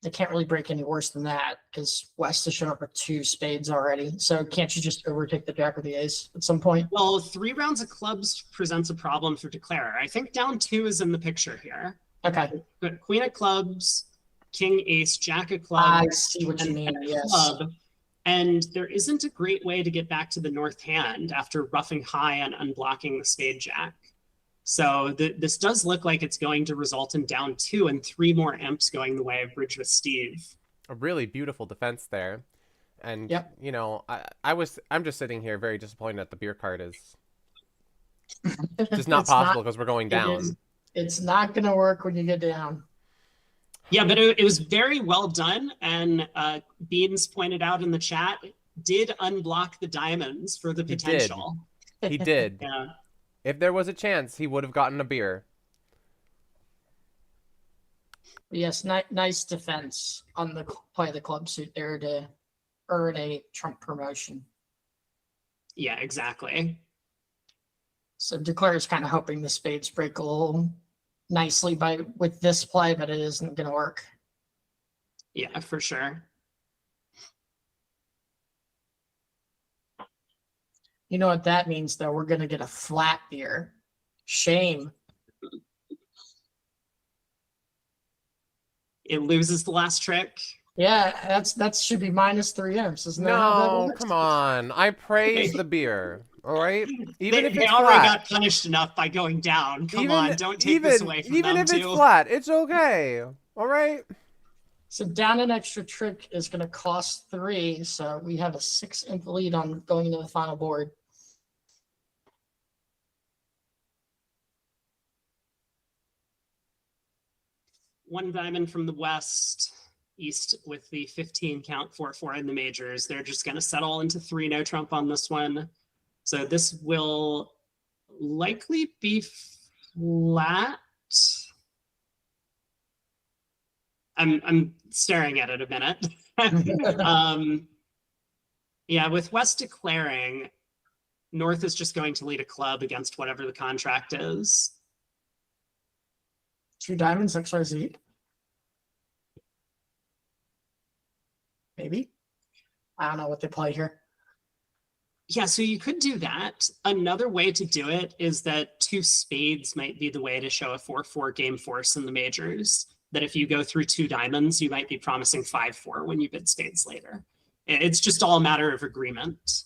they can't really break any worse than that because West has shown up with 2 spades already. So can't you just overtake the jack or the ace at some point? Well, 3 rounds of clubs presents a problem for Declare. I think down 2 is in the picture here. Okay. But queen of clubs, king, ace, jack of clubs. I see what you mean, yes. Club. And there isn't a great way to get back to the north hand after roughing high and unblocking the spade jack. So this does look like it's going to result in down 2 and 3 more imps going the way of Bridge with Steve. A really beautiful defense there. And, you know, I'm just sitting here very disappointed that the beer card is just not possible because we're going down. It's not going to work when you get down. Yeah, but it was very well done. And Beans pointed out in the chat, did unblock the diamonds for the potential. He did. Yeah. If there was a chance, he would have gotten a beer. Yes, nice defense on the play of the club suit there to earn a Trump promotion. Yeah, exactly. So Declare is kind of hoping the spades break a little nicely with this play, but it isn't going to work. Yeah, for sure. You know what that means, though? We're going to get a flat beer. Shame. It loses the last trick. Yeah, that should be -3 imps, isn't it? No, come on. I praise the beer. All right? Even if they it's already flat. got punished enough by going down. Come on, don't take this away from even them, if too. it's flat, it's okay. All right? So down an extra trick is going to cost 3, so we have a 6 imp lead on going into the final board. One diamond from the west, east with the 15 count 4-4 in the majors. They're just going to settle into 3 no trump on this one. So this will likely be flat. I'm staring at it a minute. Yeah, with West declaring, North is just going to lead a club against whatever the contract is. 2 diamonds, XYZ. Maybe. I don't know what they play here. Yeah, so you could do that. Another way to do it is that 2 spades might be the way to show a 4-4 game force in the majors. That if you go through 2 diamonds, you might be promising 5-4 when you bid spades later. It's just all a matter of agreement.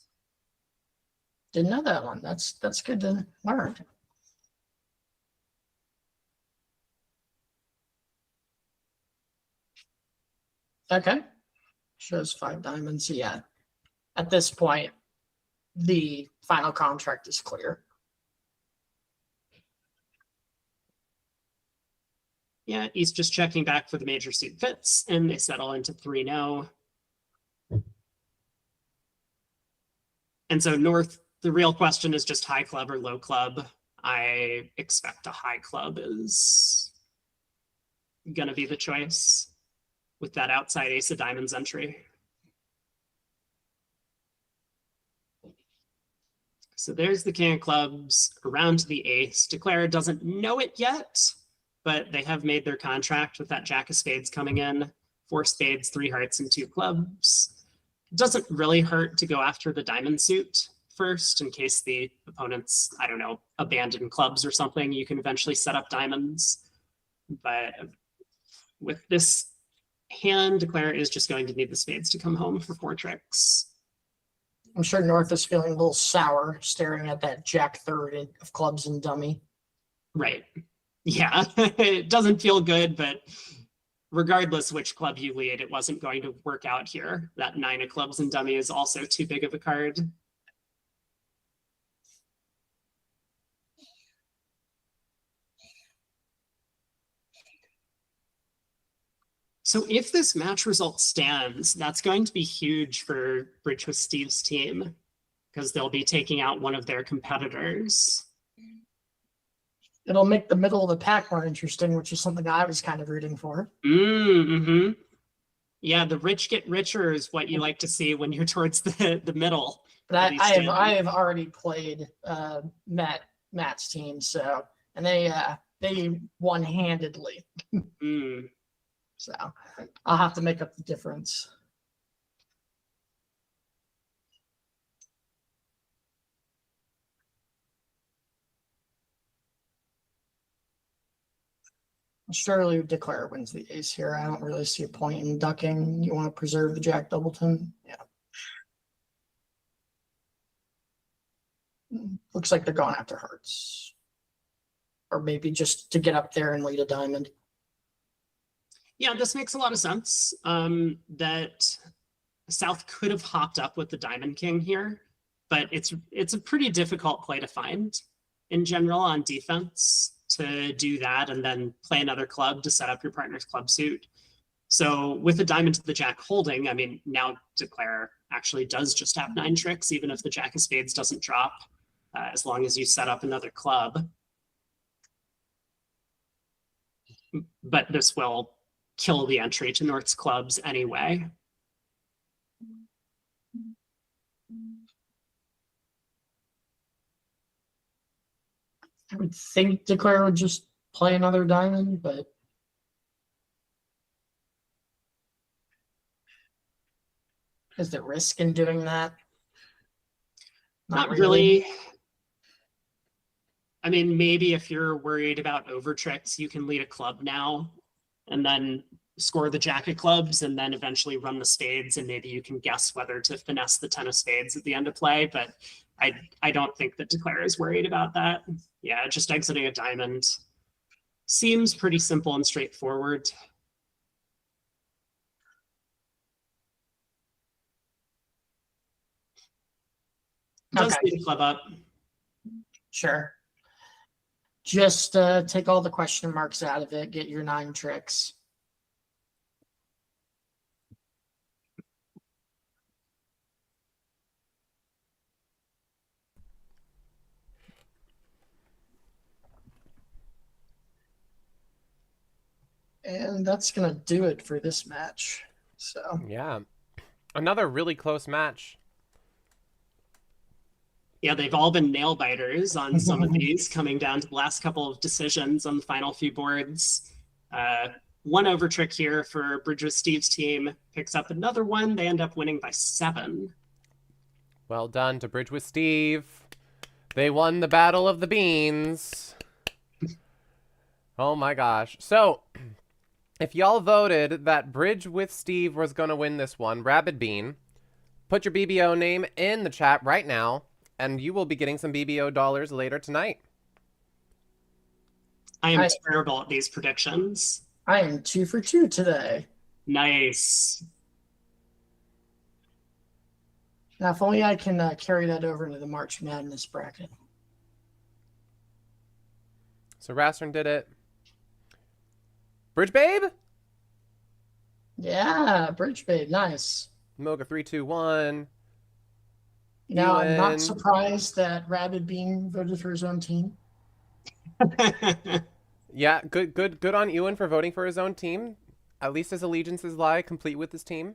Didn't know that one. That's good to learn. Okay. Shows 5 diamonds. Yeah. At this point, the final contract is clear. Yeah, he's just checking back for the major suit fits, and they settle into 3-0. And so North, the real question is just high club or low club. I expect a high club is going to be the choice with that outside ace of diamonds entry. So there's the king of clubs around to the ace. Declare doesn't know it yet, but they have made their contract with that jack of spades coming in. 4 spades, 3 hearts, and 2 clubs. It doesn't really hurt to go after the diamond suit first in case the opponents, I don't know, abandon clubs or something. You can eventually set up diamonds. But with this hand, Declare is just going to need the spades to come home for 4 tricks. I'm sure North is feeling a little sour staring at that jack third of clubs and dummy. Right. Yeah, it doesn't feel good, but regardless which club you lead, it wasn't going to work out here. That 9 of clubs and dummy is also too big of a card. So if this match result stands, that's going to be huge for Bridge with Steve's team because they'll be taking out one of their competitors. It'll make the middle of the pack more interesting, which is something I was kind of rooting for. Mm-hmm. Yeah, the rich get richer is what you like to see when you're towards the middle. But I have already played Matt's team, so and they won handedly. So I'll have to make up the difference. Surely Declare wins the ace here. I don't really see a point in ducking. You want to preserve the jack doubleton? Yeah. Looks like they're going after hearts. Or maybe just to get up there and lead a diamond. Yeah, this makes a lot of sense. That South could have hopped up with the Diamond King here, but it's a pretty difficult play to find in general on defense to do that and then play another club to set up your partner's club suit. So with the diamond to the jack holding, I mean, now Declare actually does just have 9 tricks, even if the jack of spades doesn't drop, as long as you set up another club. But this will kill the entry to North's clubs anyway. I would think Declare would just play another diamond, but is there risk in doing that? Not really. I mean, maybe if you're worried about over tricks, you can lead a club now and then score the jack of clubs and then eventually run the spades, and maybe you can guess whether to finesse the 10 of spades at the end of play. But I don't think that Declare is worried about that. Yeah, just exiting a diamond seems pretty simple and straightforward. Does lead a club up. Sure. Just take all the question marks out of it, get your 9 tricks. And that's going to do it for this match. So yeah, another really close match. Yeah, they've all been nail biters on some of these, coming down to the last couple of decisions on the final few boards. One over trick here for Bridge with Steve's team, picks up another one. They end up winning by 7. Well done to Bridge with Steve. They won the Battle of the Beans. Oh my gosh. So, if y'all voted that Bridge with Steve was going to win this one, Rabid Bean, put your BBO name in the chat right now, and you will be getting some BBO dollars later tonight. I am terrible at these predictions. I am 2 for 2 today. Nice. Now, if only I can carry that over into the March Madness bracket. So Rastern did it. Bridge Babe? Yeah, Bridge Babe, nice. Moga 321. Now, I'm not surprised that Rabid Bean voted for his own team. Yeah, good on Ewan for voting for his own team. At least his allegiances lie complete with his team.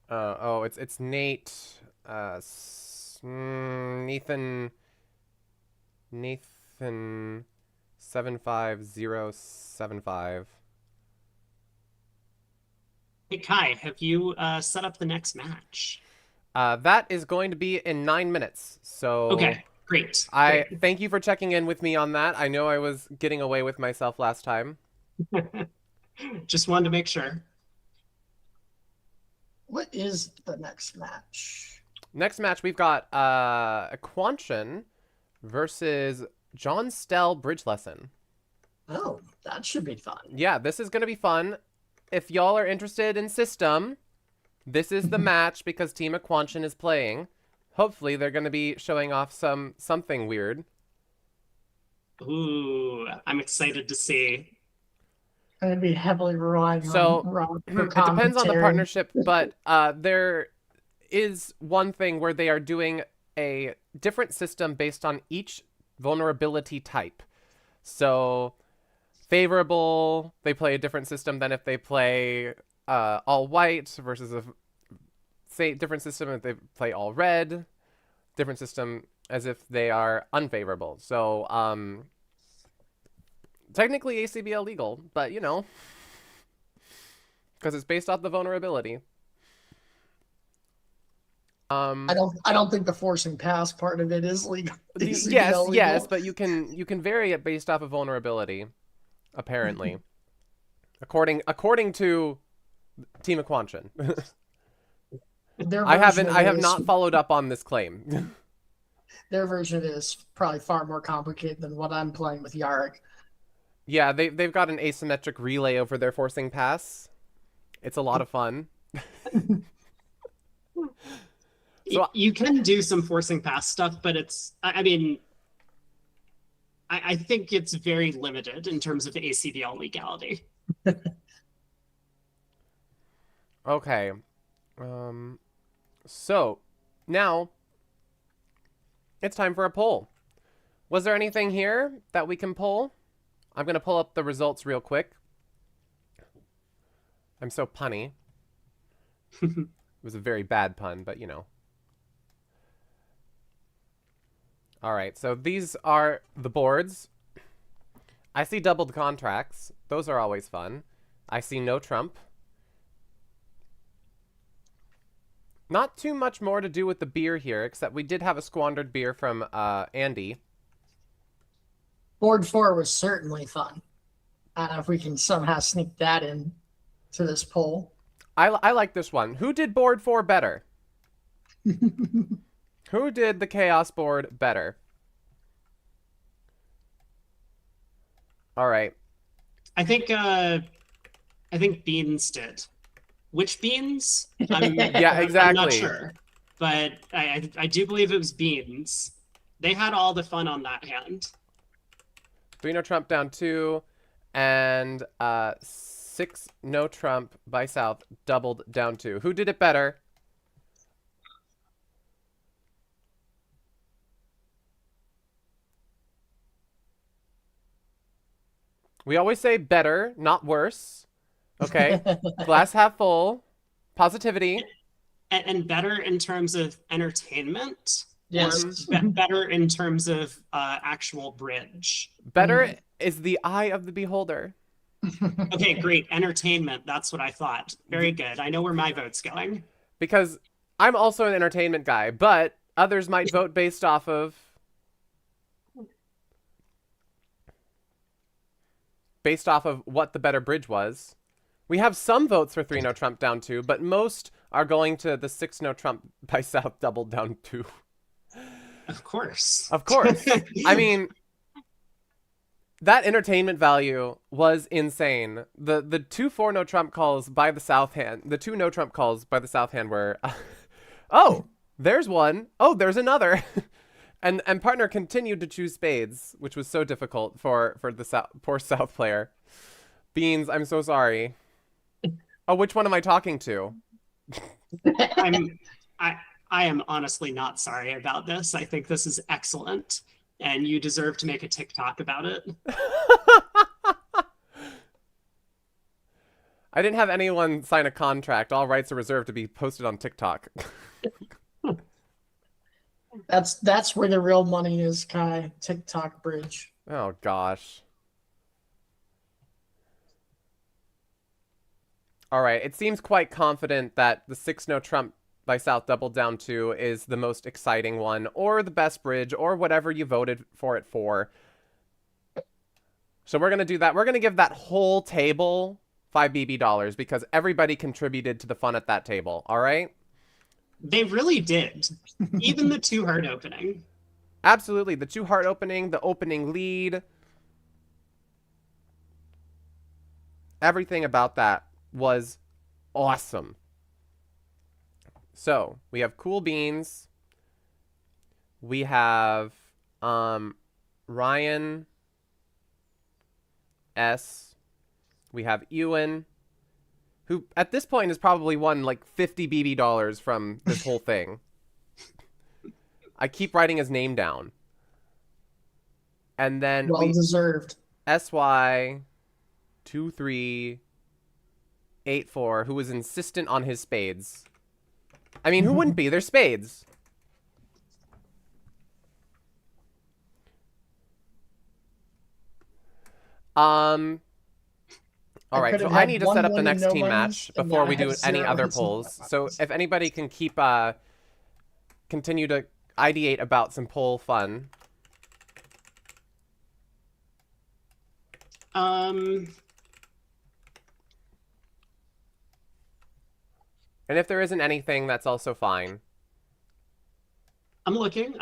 Oh, it's Nate Nathan 75075. Hey Kai, have you set up the next match? That is going to be in 9 minutes. So Okay, great. I thank you for checking in with me on that. I know I was getting away with myself last time. Just wanted to make sure. What is the next match? Next match, we've got Quanchin versus John Stell Bridge Lesson. Oh, that should be fun. Yeah, this is going to be fun. If y'all are interested in system, this is the match because Team Quanchin is playing. Hopefully, they're going to be showing off something weird. Ooh, I'm excited to see. I'm going to be heavily relying So, on Rob for it depends on the commentary. partnership, but there is one thing where they are doing a different system based on each vulnerability type. So, favorable, they play a different system than if they play all white versus a different system if they play all red, different system as if they are unfavorable. So, technically ACBL legal, but you know, because it's based off the vulnerability. I don't think the forcing pass part of it is legal. Yes, yes, but you can vary it based off of vulnerability, apparently, according to Team Quanchin. I have not followed up on this claim. Their version is probably far more complicated than what I'm playing with Yarrick. Yeah, they've got an asymmetric relay over their forcing pass. It's a lot of fun. So you can do some forcing pass stuff, but I mean, I think it's very limited in terms of ACBL legality. Okay. So now it's time for a poll. Was there anything here that we can pull? I'm going to pull up the results real quick. I'm so punny. It was a very bad pun, but you know. All right, so these are the boards. I see doubled contracts. Those are always fun. I see no Trump. Not too much more to do with the beer here, except we did have a squandered beer from Andy. Board 4 was certainly fun. I don't know if we can somehow sneak that in to this poll. I like this one. Who did board 4 better? Who did the chaos board better? All right. I think Beans did. Which Beans? Yeah, exactly. I'm not sure, but I do believe it was Beans. They had all the fun on that hand. 3 no Trump down 2, and 6 no Trump by South doubled down 2. Who did it better? We always say better, not worse. Okay. Glass half full. Positivity. And better in terms of entertainment. Yes. Or better in terms of actual bridge. Better is the eye of the beholder. Okay, great. Entertainment. That's what I thought. Very good. I know where my vote's going. Because I'm also an entertainment guy, but others might vote based off of what the better bridge was. We have some votes for 3 no Trump down 2, but most are going to the 6 no Trump by South doubled down 2. Of course. Of course. I mean, that entertainment value was insane. The 2 4 no Trump calls by the South hand, the 2 no Trump calls by the South hand were, oh, there's one. Oh, there's another. And partner continued to choose spades, which was so difficult for the poor South player. Beans, I'm so sorry. Oh, which one am I talking to? I am honestly not sorry about this. I think this is excellent, and you deserve to make a TikTok about it. I didn't have anyone sign a contract. All rights are reserved to be posted on TikTok. That's where the real money is, Kai. TikTok bridge. Oh gosh. All right, it seems quite confident that the 6 no trump by South Double Down 2 is the most exciting one, or the best bridge, or whatever you voted for it for. So we're going to do that. We're going to give that whole table 5 BB dollars because everybody contributed to the fun at that table, all right? They really did. Even the 2 heart opening. Absolutely. The 2 heart opening, the opening lead. Everything about that was awesome. So we have Cool Beans. We have Ryan S. We have Ewan, who at this point has probably won like 50 BB dollars from this whole thing. I keep writing his name down. And then Well deserved. SY2384, who was insistent on his spades. I mean, who wouldn't be? They're spades. All right, so I need to set up the next team match before we do any other polls. So if anybody can keep continue to ideate about some poll fun. And if there isn't anything, that's also fine. I'm looking.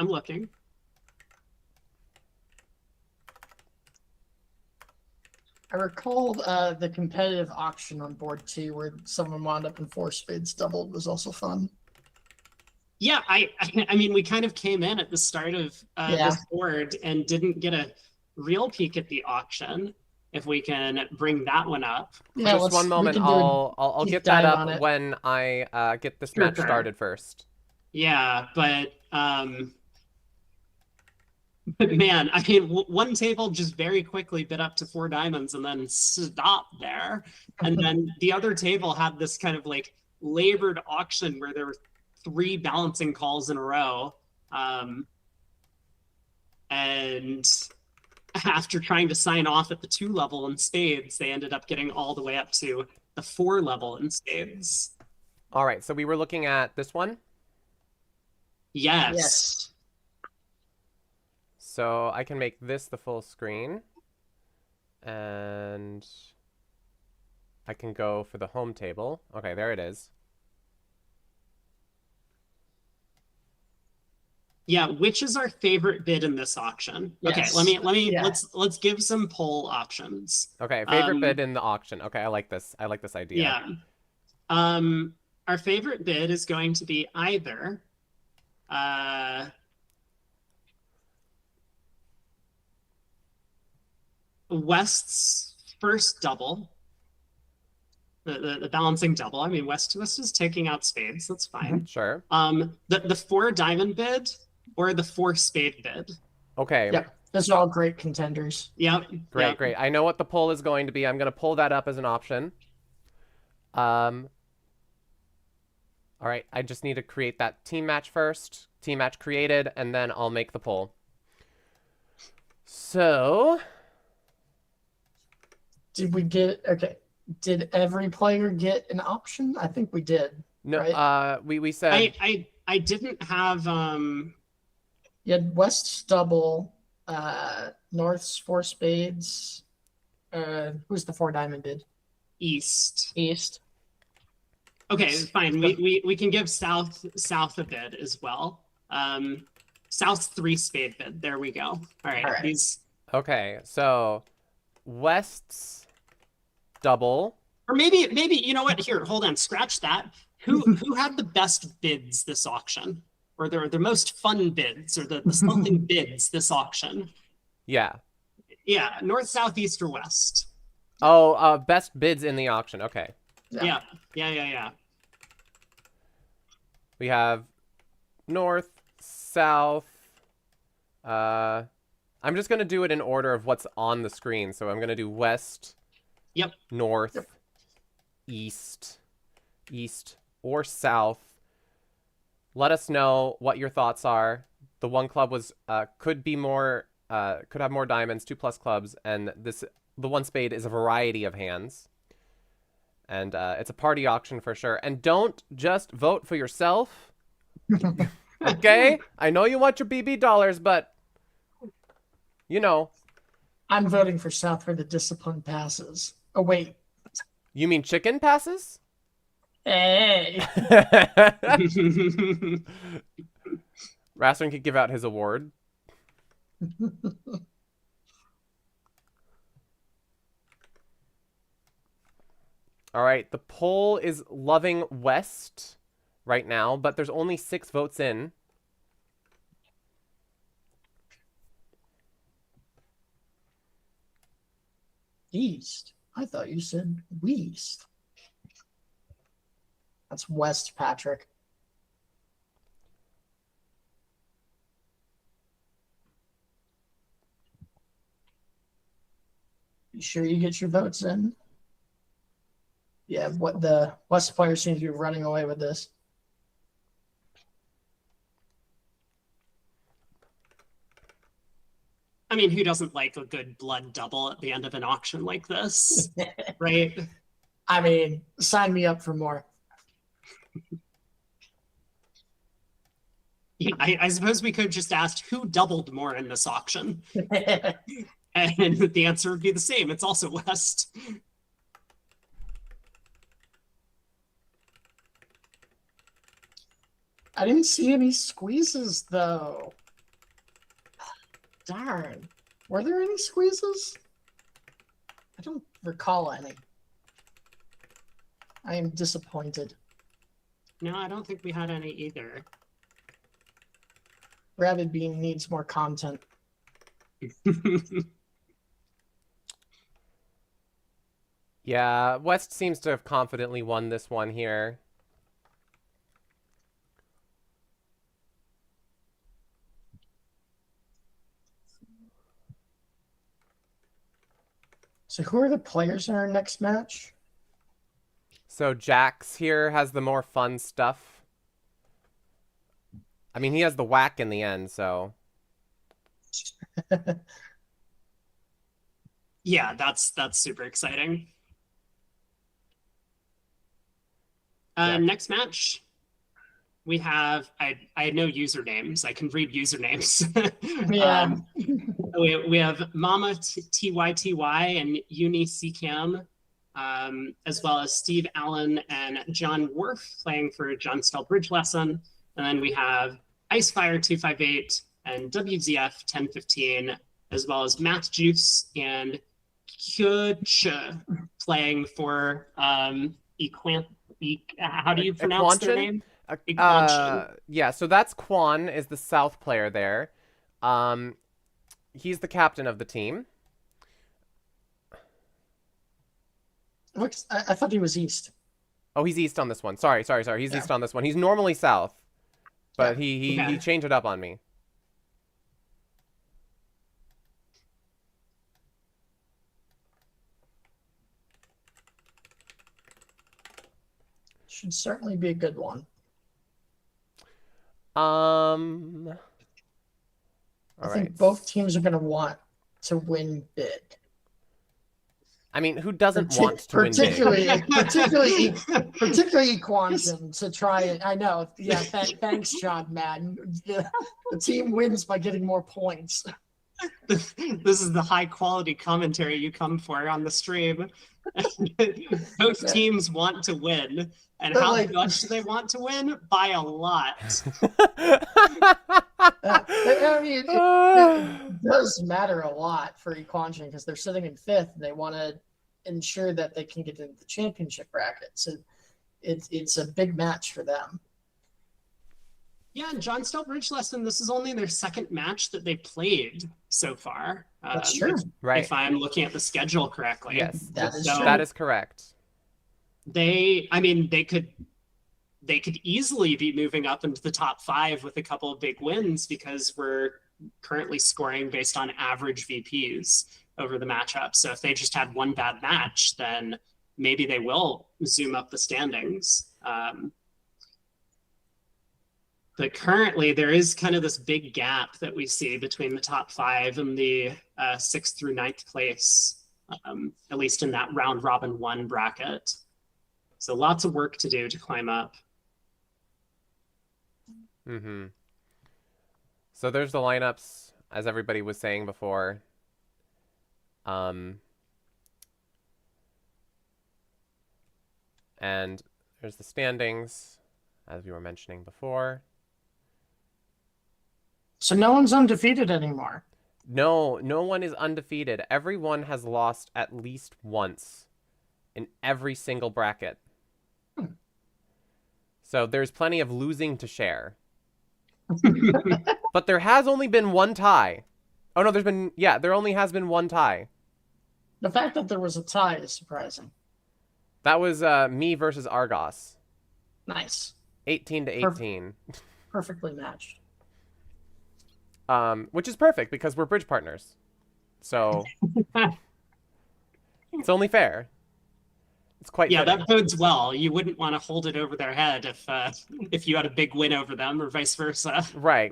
I recall the competitive auction on board 2 where someone wound up in 4 spades doubled was also fun. Yeah, I mean, we kind of came in at the start of this board and didn't get a real peek at the auction. If we can bring that one up. Yeah, just one moment. I'll get that up when I get this match started first. Yeah, but man, I mean, one table just very quickly bid up to 4 diamonds and then stopped there. And then the other table had this kind of like labored auction where there were 3 balancing calls in a row. And after trying to sign off at the 2 level in spades, they ended up getting all the way up to the 4 level in spades. All right, so we were looking at this one? Yes. So I can make this the full screen. And I can go for the home table. Okay, there it is. Yeah, which is our favorite bid in this auction? Yes. Okay, let's give some poll options. Okay, favorite bid in the auction. Okay, I like this. I like this idea. Yeah. Our favorite bid is going to be either West's first double, the balancing double. I mean, West is taking out spades. That's fine. Sure. The 4 diamond bid or the 4 spade bid. Okay. Yep. Those are all great contenders. Yep. Great. I know what the poll is going to be. I'm going to pull that up as an option. All right. I just need to create that team match first. Team match created, and then I'll make the poll. So. Did every player get an option? I think we did. No, right? We said I didn't have You had West's double, North's 4 spades. Who's the 4 diamond bid? East. Okay, fine. We can give South a bid as well. South's 3 spade bid. There we go. All right. Okay, so West's double. Or maybe you know what? Here, hold on. Scratch that. Who had the best bids this auction? Or the most fun bids, or the something bids this auction? Yeah. Yeah, north, south, east, or west. Oh, best bids in the auction. Okay. Yeah. We have north, south. I'm just gonna do it in order of what's on the screen. So I'm gonna do west. Yep. North. Yep. East, or south. Let us know what your thoughts are The one club was could be more could have more diamonds, 2+ clubs, and the one spade is a variety of hands. And it's a party auction for sure. And don't just vote for yourself. Okay? I know you want your BB dollars, but you know. I'm voting for South for the discipline passes. Oh, wait. You mean chicken passes? Hey. Rasmussen could give out his award. All right, the poll is loving West right now, but there's only 6 votes in. East. I thought you said West. That's West, Patrick. You sure you get your votes in? Yeah, what the West players seem to be running away with this. I mean, who doesn't like a good blood double at the end of an auction like this, right? I mean, sign me up for more. Yeah, I suppose we could have just asked who doubled more in this auction. And the answer would be the same. It's also West. I didn't see any squeezes, though. Darn. Were there any squeezes? I don't recall any. I am disappointed. No, I don't think we had any either. Rabid Bean needs more content. Yeah, West seems to have confidently won this one here. So who are the players in our next match? So Jax here has the more fun stuff. I mean, he has the whack in the end, so. Yeah, that's super exciting. Yeah. Next match, we have I know usernames. I can read usernames. Yeah. We have Mama TYTY and Uni CCam, as well as Steve Allen and John Worf playing for John Stell Bridge Lesson. And then we have Icefire 258 and WZF 1015, as well as Matt Juice and Kyocha playing for how do you pronounce their name? Yeah, so that's Quan is the South player there. He's the captain of the team. I thought he was East. Oh, he's East on this one. Sorry. He's East on this one. He's normally South, but he changed it up on me. Should certainly be a good one. All I right. think both teams are going to want to win big. I mean, who doesn't want to win big? particularly Quantum to try it. I know. Yeah, thanks, John, man. The team wins by getting more points. This is the high quality commentary you come for on the stream. Both teams want to win, and how much do they want to win? By a lot. I mean, it does matter a lot for Equantian because they're sitting in 5th and they want to ensure that they can get into the championship bracket. So it's a big match for them. Yeah, and John Stell Bridge Lesson, this is only their 2nd match that they played so far. That's true. Right. If I'm looking at the schedule correctly. Yes, that is that is correct. They could easily be moving up into the top 5 with a couple of big wins because we're currently scoring based on average VPs over the matchup. So if they just had one bad match, then maybe they will zoom up the standings. But currently, there is kind of this big gap that we see between the top 5 and the 6th through 9th place, at least in that round robin 1 bracket. So lots of work to do to climb up. Mm-hmm. So there's the lineups, as everybody was saying before. And there's the standings, as we were mentioning before. So no one's undefeated anymore. No one is undefeated. Everyone has lost at least once in every single bracket. So there's plenty of losing to share. But there has only been one tie. Oh no, there only has been one tie. The fact that there was a tie is surprising. That was me versus Argos. Nice. 18 to 18. Perfectly matched. Which is perfect because we're bridge partners. So it's only fair. It's quite yeah, fitting. that bodes well. You wouldn't want to hold it over their head if you had a big win over them or vice versa. Right.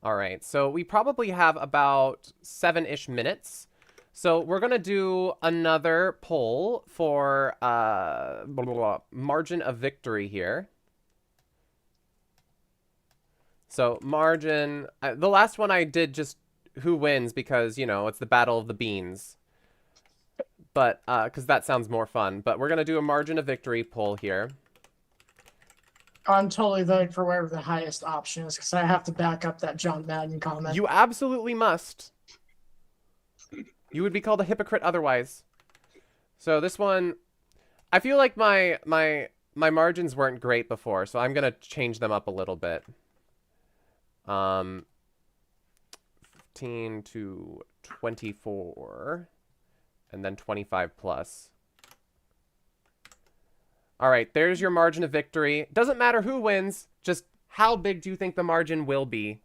All right, so we probably have about 7-ish minutes. So we're going to do another poll for margin of victory here. So margin, the last one I did just who wins because, you know, it's the battle of the beans. But, because that sounds more fun. But we're going to do a margin of victory poll here. I'm totally voting for whatever the highest option is because I have to back up that John Madden comment. You absolutely must. You would be called a hypocrite otherwise. So this one, I feel like my margins weren't great before, so I'm going to change them up a little bit. 15 to 24 and then 25 plus. All right, there's your margin of victory. Doesn't matter who wins, just how big do you think the margin will be?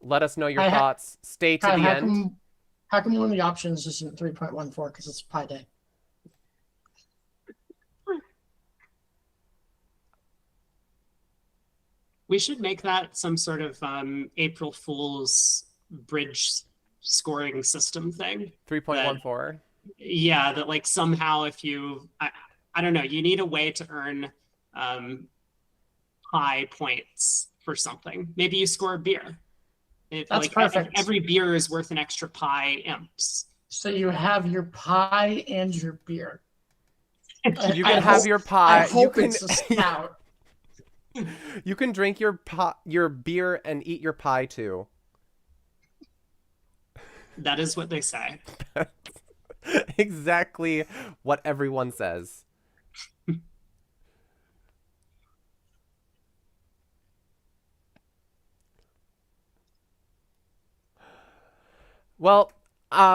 Let us know your thoughts. Stay to the end. How come one of the options isn't 3.14 because it's Pi Day? We should make that some sort of April Fool's bridge scoring system thing. 3.14. Yeah, that like somehow if you, I don't know, you need a way to earn high points for something. Maybe you score a beer. That's like perfect. Every beer is worth an extra pi imps. So you have your pie and your beer. You can have your pie. I hope it's a stout. You can drink your beer and eat your pie too. That is what they say. Exactly what everyone says. Well,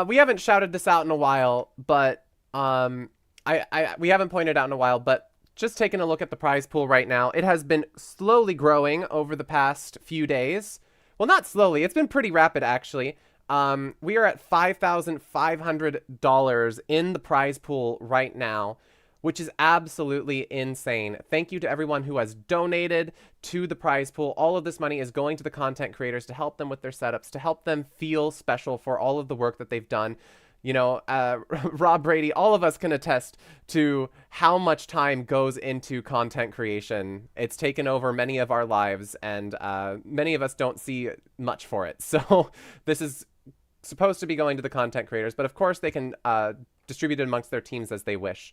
we haven't shouted this out in a while, but we haven't pointed out in a while, but just taking a look at the prize pool right now, it has been slowly growing over the past few days. Well, not slowly. It's been pretty rapid, actually. We are at $5,500 in the prize pool right now, which is absolutely insane. Thank you to everyone who has donated to the prize pool. All of this money is going to the content creators to help them with their setups, to help them feel special for all of the work that they've done. You know, Rob Brady, all of us can attest to how much time goes into content creation. It's taken over many of our lives, and many of us don't see much for it. So this is supposed to be going to the content creators, but of course they can distribute it amongst their teams as they wish.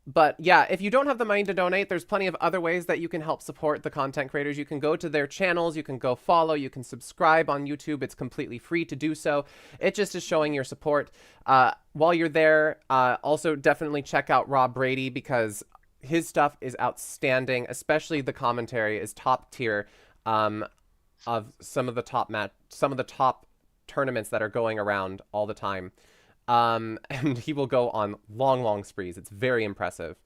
But yeah, if you don't have the money to donate, there's plenty of other ways that you can help support the content creators. You can go to their channels, you can go follow, you can subscribe on YouTube. It's completely free to do so. It just is showing your support. While you're there, also definitely check out Rob Brady because his stuff is outstanding, especially the commentary is top tier of some of the top tournaments that are going around all the time. And he will go on long sprees. It's very impressive.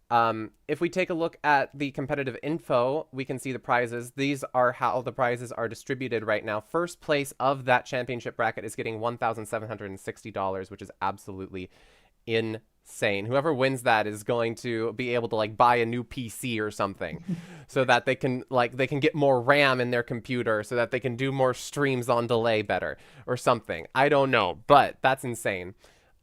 If we take a look at the competitive info, we can see the prizes. These are how the prizes are distributed right now. First place of that championship bracket is getting $1,760, which is absolutely insane. Whoever wins that is going to be able to like buy a new PC or something so that they can get more RAM in their computer so that they can do more streams on delay better or something. I don't know, but that's insane.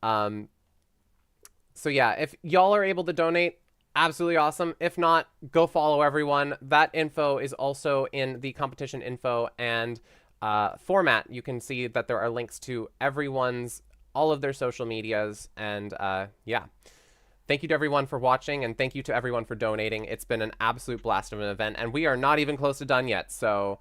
So yeah, if y'all are able to donate, absolutely awesome. If not, go follow everyone. That info is also in the competition info and format. You can see that there are links to all of their social medias. And yeah, thank you to everyone for watching, and thank you to everyone for donating. It's been an absolute blast of an event, and we are not even close to done yet. So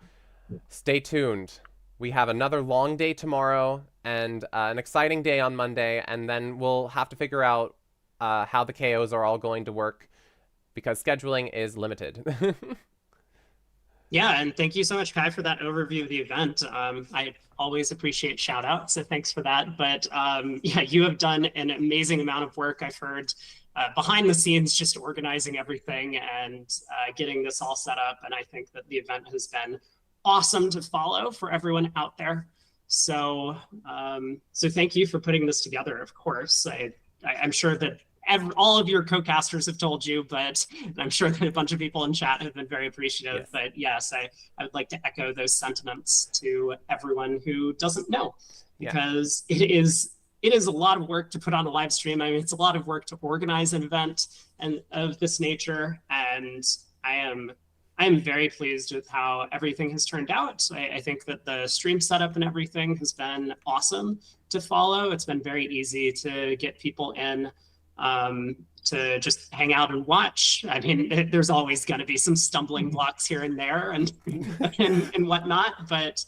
stay tuned. We have another long day tomorrow and an exciting day on Monday, and then we'll have to figure out how the KOs are all going to work because scheduling is limited. Yeah, and thank you so much, Kai, for that overview of the event. I always appreciate shout outs, so thanks for that. But yeah, you have done an amazing amount of work. I've heard behind the scenes, just organizing everything and getting this all set up. And I think that the event has been awesome to follow for everyone out there. So, so thank you for putting this together. Of course, I'm sure that all of your co-casters have told you, but I'm sure that a bunch of people in chat have been very appreciative. Yes. But yes, I would like to echo those sentiments to everyone who doesn't know, because it is a lot of work to put on a live stream. I mean, it's a lot of work to organize an event and of this nature, and I am very pleased with how everything has turned out. I think that the stream setup and everything has been awesome to follow. It's been very easy to get people in to just hang out and watch. I mean, there's always going to be some stumbling blocks here and there and whatnot, but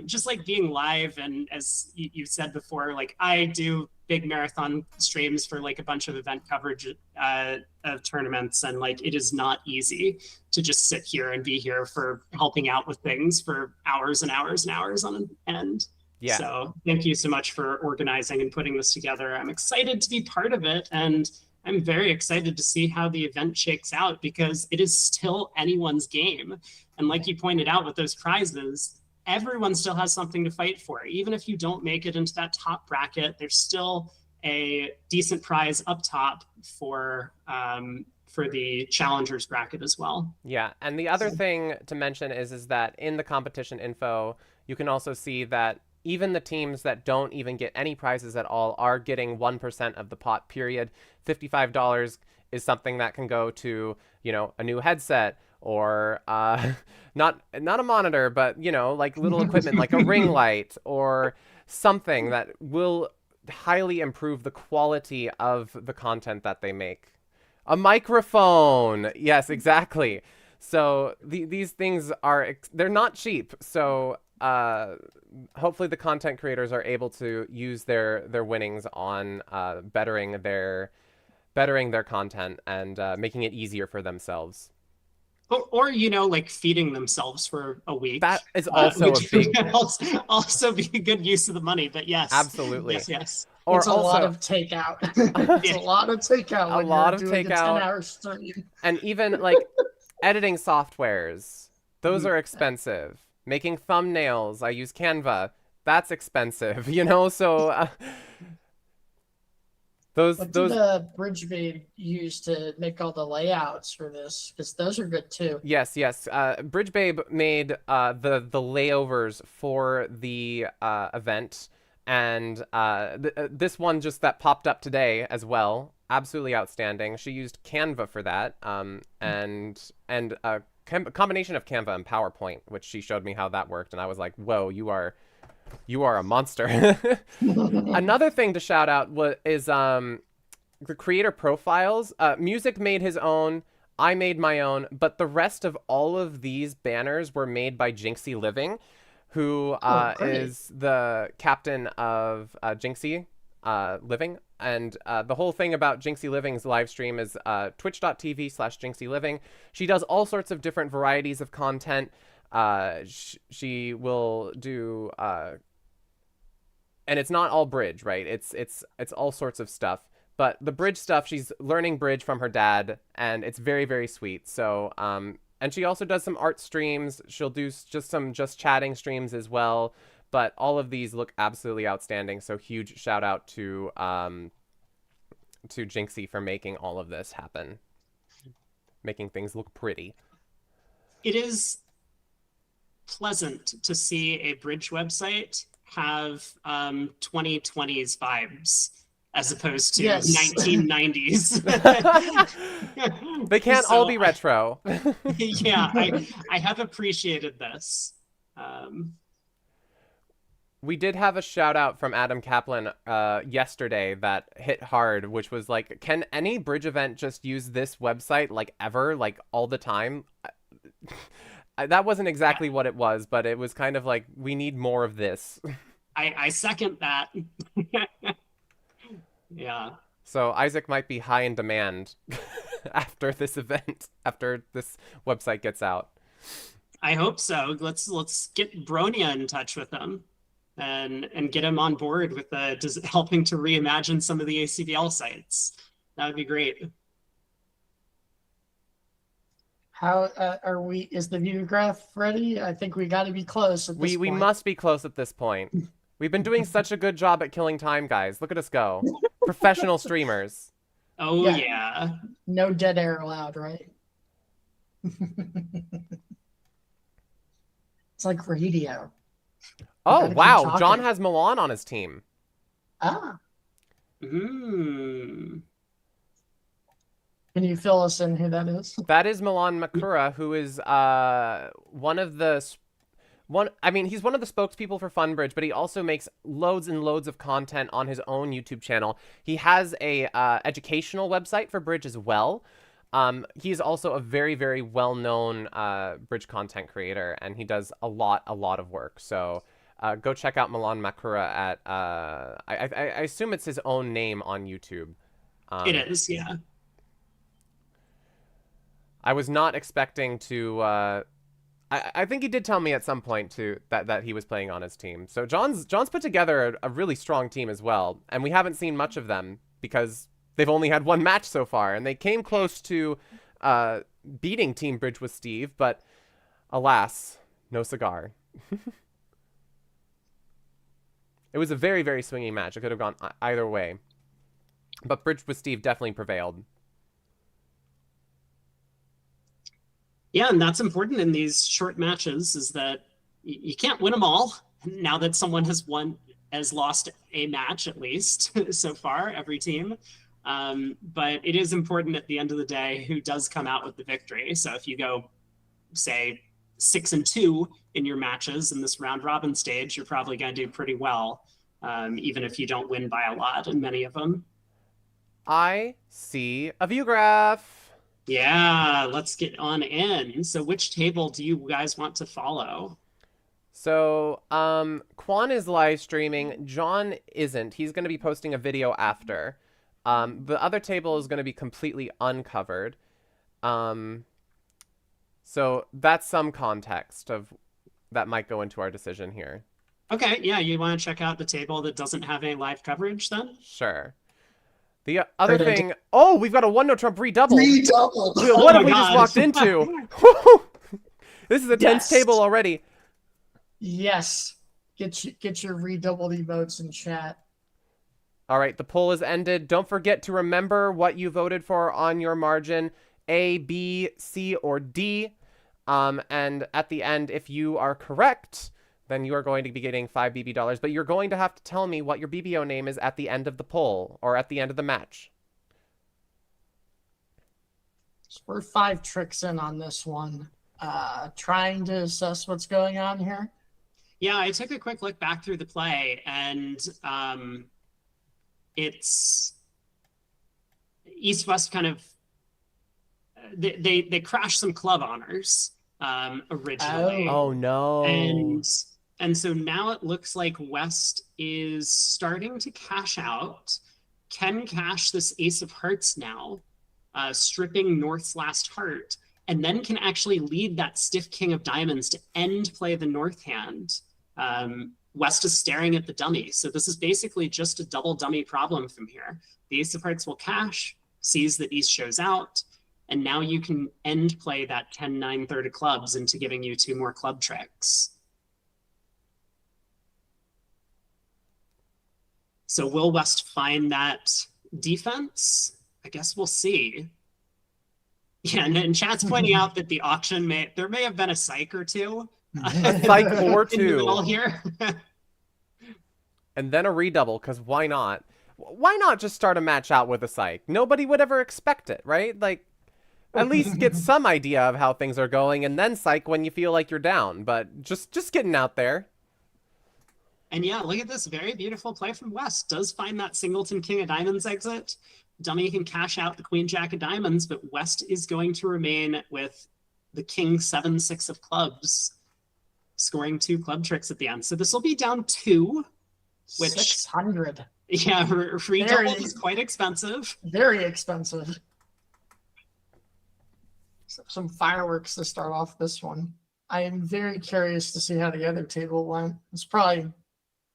just like being live, and as you said before, like I do big marathon streams for like a bunch of event coverage of tournaments, and like it is not easy to just sit here and be here for helping out with things for hours and hours and hours on end. Yeah. So thank you so much for organizing and putting this together. I'm excited to be part of it, and I'm very excited to see how the event shakes out, because it is still anyone's game. And like you pointed out with those prizes, everyone still has something to fight for. Even if you don't make it into that top bracket, there's still a decent prize up top for the challengers bracket as well. Yeah, and the other thing to mention is that in the competition info, you can also see that even the teams that don't even get any prizes at all are getting 1% of the pot, period. $55 is something that can go to, you know, a new headset, or not a monitor, but, you know, like little equipment like a ring light or something that will highly improve the quality of the content that they make. A microphone. Yes, exactly. So these things they're not cheap. So hopefully the content creators are able to use their winnings on bettering their content and making it easier for themselves. Or you know, like feeding themselves for a week. That is also a big also be a good use of the money. But yes, absolutely, yes. Or it's a lot of takeout. It's a lot of takeout. A lot of takeout. 10-hour stream. And even like editing softwares, those are expensive. Making thumbnails, I use Canva. That's expensive, you know. So what did Bridge Babe use to make all the layouts for this? Because those are good too. Yes. Bridge Babe made the layovers for the event, and this one just that popped up today as well. Absolutely outstanding. She used Canva for that, and a combination of Canva and PowerPoint, which she showed me how that worked, and I was like, whoa, you are a monster. Another thing to shout out is the creator profiles. Music made his own, I made my own, but the rest of all of these banners were made by Jinxie Living, who is the captain of Jinxie Living. And the whole thing about Jinxie Living's live stream is twitch.tv/Jinxie Living. She does all sorts of different varieties of content. She will do, and it's not all bridge, right? It's all sorts of stuff. But the bridge stuff, she's learning bridge from her dad, and it's very, very sweet. So, and she also does some art streams. She'll do some chatting streams as well. But all of these look absolutely outstanding. So huge shout out to to Jinxie for making all of this happen, making things look pretty. It is pleasant to see a bridge website have 2020s vibes as opposed to Yes. 1990s. They can't all be retro. Yeah, I have appreciated this. We did have a shout out from Adam Kaplan yesterday that hit hard, which was like, can any bridge event just use this website like ever, like all the time? That wasn't exactly what it was, but it was kind of like, we need more of this. I second that. Yeah. So Isaac might be high in demand after this event, after this website gets out. I hope so. Let's get Bronia in touch with him and get him on board with helping to reimagine some of the ACBL sites. That would be great. How are we? Is the view graph ready? I think we got to be close at this We point. must be close at this point. We've been doing such a good job at killing time, guys. Look at us go. Professional streamers. Oh, Yeah. yeah. No dead air allowed, right? It's like radio. Oh, gotta keep wow. talking. John has Milan on his team. Ah, Mm. can you fill us in who that is? That is Milan Makura, who is one of the... he's one of the spokespeople for Funbridge, but he also makes loads and loads of content on his own YouTube channel. He has a educational website for Bridge as well. He's also a very, very well-known Bridge content creator, and he does a lot of work. So go check out Milan Makura at, I assume it's his own name on YouTube. It is, yeah. I was not expecting to... I think he did tell me at some point too that he was playing on his team. So John's put together a really strong team as well, and we haven't seen much of them because they've only had one match so far, and they came close to beating Team Bridge with Steve, but alas, no cigar. It was a very, very swingy match. It could have gone either way, but Bridge with Steve definitely prevailed. Yeah, and that's important in these short matches is that you can't win them all now that someone has lost a match at least so far, every team. But it is important at the end of the day who does come out with the victory. So if you go, say, 6-2 in your matches in this round robin stage, you're probably going to do pretty well, even if you don't win by a lot in many of them. I see a view graph. Yeah, let's get on in. So which table do you guys want to follow? So, Quan is live streaming. John isn't. He's going to be posting a video after. The other table is going to be completely uncovered. So that's some context of that might go into our decision here. Okay, yeah, you want to check out the table that doesn't have any live coverage then? Sure. The other thing... Oh, we've got a 1-no-Trump redouble. Redoubled. What have my we just God. walked into? This is a tense table already. Yes. Get your redoubled emotes in chat. All right, the poll is ended. Don't forget to remember what you voted for on your margin, A, B, C, or D. And at the end, if you are correct, then you are going to be getting 5 BB dollars. But you're going to have to tell me what your BBO name is at the end of the poll or at the end of the match. So we're 5 tricks in on this one. Trying to assess what's going on here. Yeah, I took a quick look back through the play, and it's East-West kind of they crashed some club honors originally. Oh no. And so now it looks like West is starting to cash out, can cash this Ace of Hearts now, stripping North's last heart, and then can actually lead that stiff King of Diamonds to end play the North hand. West is staring at the dummy. So this is basically just a double dummy problem from here. The Ace of Hearts will cash, sees that East shows out, and now you can end play that 10-9 third of clubs into giving you 2 more club tricks. So will West find that defense, I guess we'll see. Yeah, and chat's pointing out that the auction there may have been a psych or two. Psych or in the middle two. here. And then a redouble, because why not? Why not just start a match out with a psych? Nobody would ever expect it, right? Like, at least get some idea of how things are going, and then psych when you feel like you're down. But just getting out there. And yeah, look at this very beautiful play from West. Does find that singleton king of diamonds exit. Dummy can cash out the queen jack of diamonds, but West is going to remain with the king 7-6 of clubs, scoring 2 club tricks at the end. So this will be down 2, which 600. Yeah, redouble is quite expensive. Very expensive. Some fireworks to start off this one. I am very curious to see how the other table went. It's probably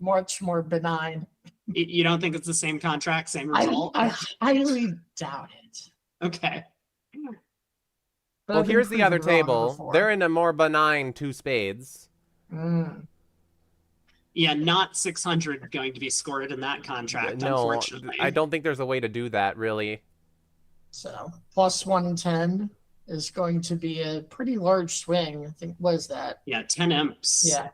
much more benign. You don't think it's the same contract, same result? I highly doubt it. Okay. But Well, I've been here's the other proven wrong table. before. They're in a more benign 2 spades. Yeah, not 600 going to be scored in that contract, No, unfortunately. I don't think there's a way to do that, really. So plus 110 is going to be a pretty large swing. I think, what is that? Yeah, 10 imps. Yeah.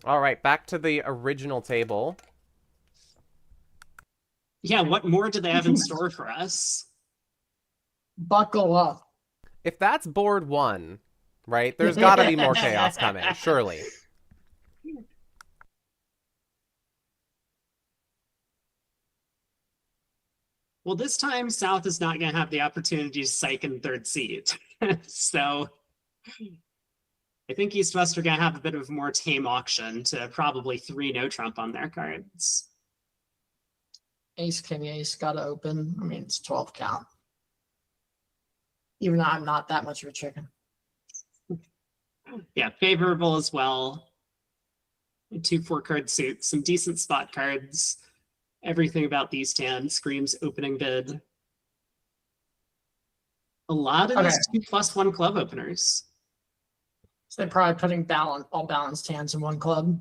All right, back to the original table. Yeah, what more do they have in store for us? Buckle up. If that's board 1, right, there's got to be more chaos coming, surely. Well, this time South is not going to have the opportunity to psych in 3rd seat. So I think East West are going to have a bit of a more tame auction to probably 3 no trump on their cards. Ace, king, ace, gotta open. I mean, it's 12 count. Even though I'm not that much of a chicken. Yeah, favorable as well. 2 4-card suits, some decent spot cards. Everything about these stands screams opening bid. A lot of these 2+1 club openers. So they're probably putting all balanced hands in one club.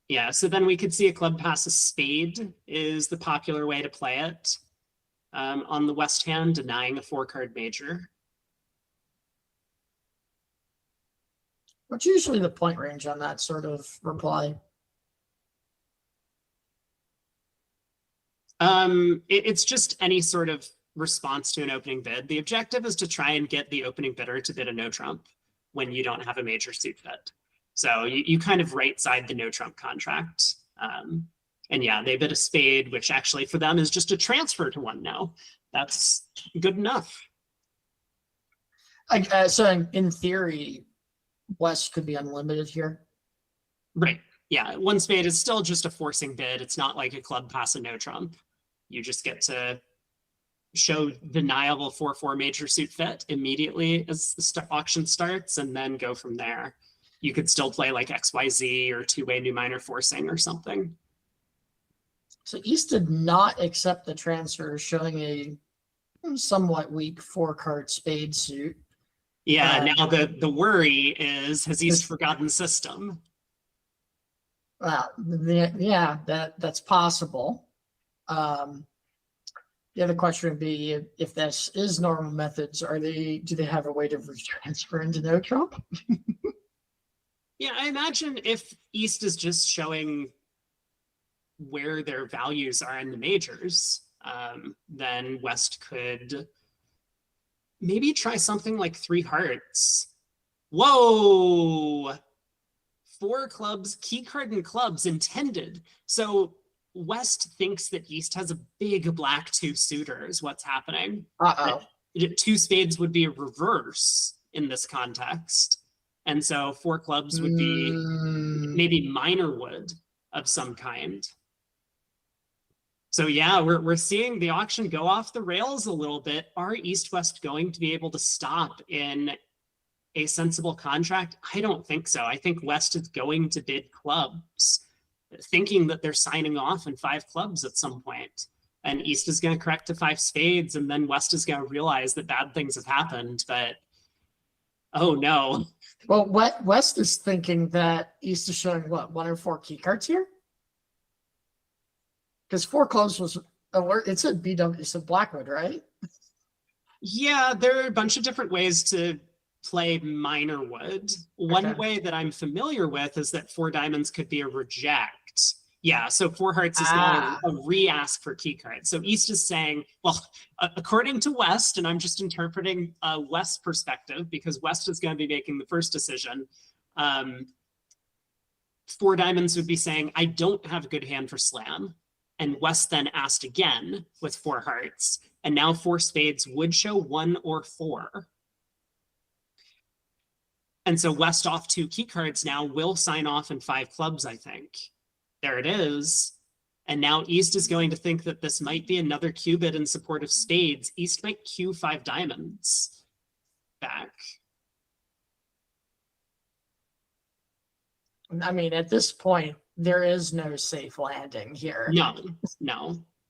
Yeah, so then we could see a club pass a spade is the popular way to play it. On the West hand, denying a 4-card major. What's usually the point range on that sort of reply? It's just any sort of response to an opening bid. The objective is to try and get the opening bidder to bid a no trump when you don't have a major suit fit. So you kind of right side the no trump contract. And yeah, they bid a spade, which actually for them is just a transfer to 1 no. That's good enough. So in theory, West could be unlimited here. Right. Yeah, 1 spade is still just a forcing bid. It's not like a club pass a no trump. You just get to show deniable 4-4 major suit fit immediately as the auction starts and then go from there. You could still play like XYZ or 2-way new minor forcing or something. So East did not accept the transfer, showing a somewhat weak 4-card spade suit. Yeah, now the worry is, has East forgotten system? Yeah, that's possible. The other question would be, if this is normal methods, do they have a way to retransfer into no trump? Yeah, I imagine if East is just showing where their values are in the majors, then West could maybe try something like 3 hearts. Whoa! 4 clubs, key card and clubs intended. So West thinks that East has a big black 2 suitor is what's happening. 2 spades would be a reverse in this context. And so 4 clubs would be maybe minor wood of some kind. So yeah, we're seeing the auction go off the rails a little bit. Are East West going to be able to stop in a sensible contract? I don't think so. I think West is going to bid clubs, thinking that they're signing off in 5 clubs at some point. And East is going to correct to 5 spades, and then West is going to realize that bad things have happened. But oh no, Well, West is thinking that East is showing what, 1 or 4 key cards here? Because 4 clubs was alert. It said BW, it said Blackwood, right? Yeah, there are a bunch of different ways to play minor wood. One Okay. way that I'm familiar with is that 4 diamonds could be a reject. Yeah, so 4 hearts is now a re-ask for key cards. So East is saying, well, according to West, and I'm just interpreting West's perspective because West is going to be making the first decision. 4 diamonds would be saying, I don't have a good hand for slam. And West then asked again with 4 hearts. And now 4 spades would show 1 or 4. And so West off 2 key cards now will sign off in 5 clubs, I think. There it is. And now East is going to think that this might be another cubit in support of spades. East might cue 5 diamonds back. I mean, at this point, there is no safe landing here. No.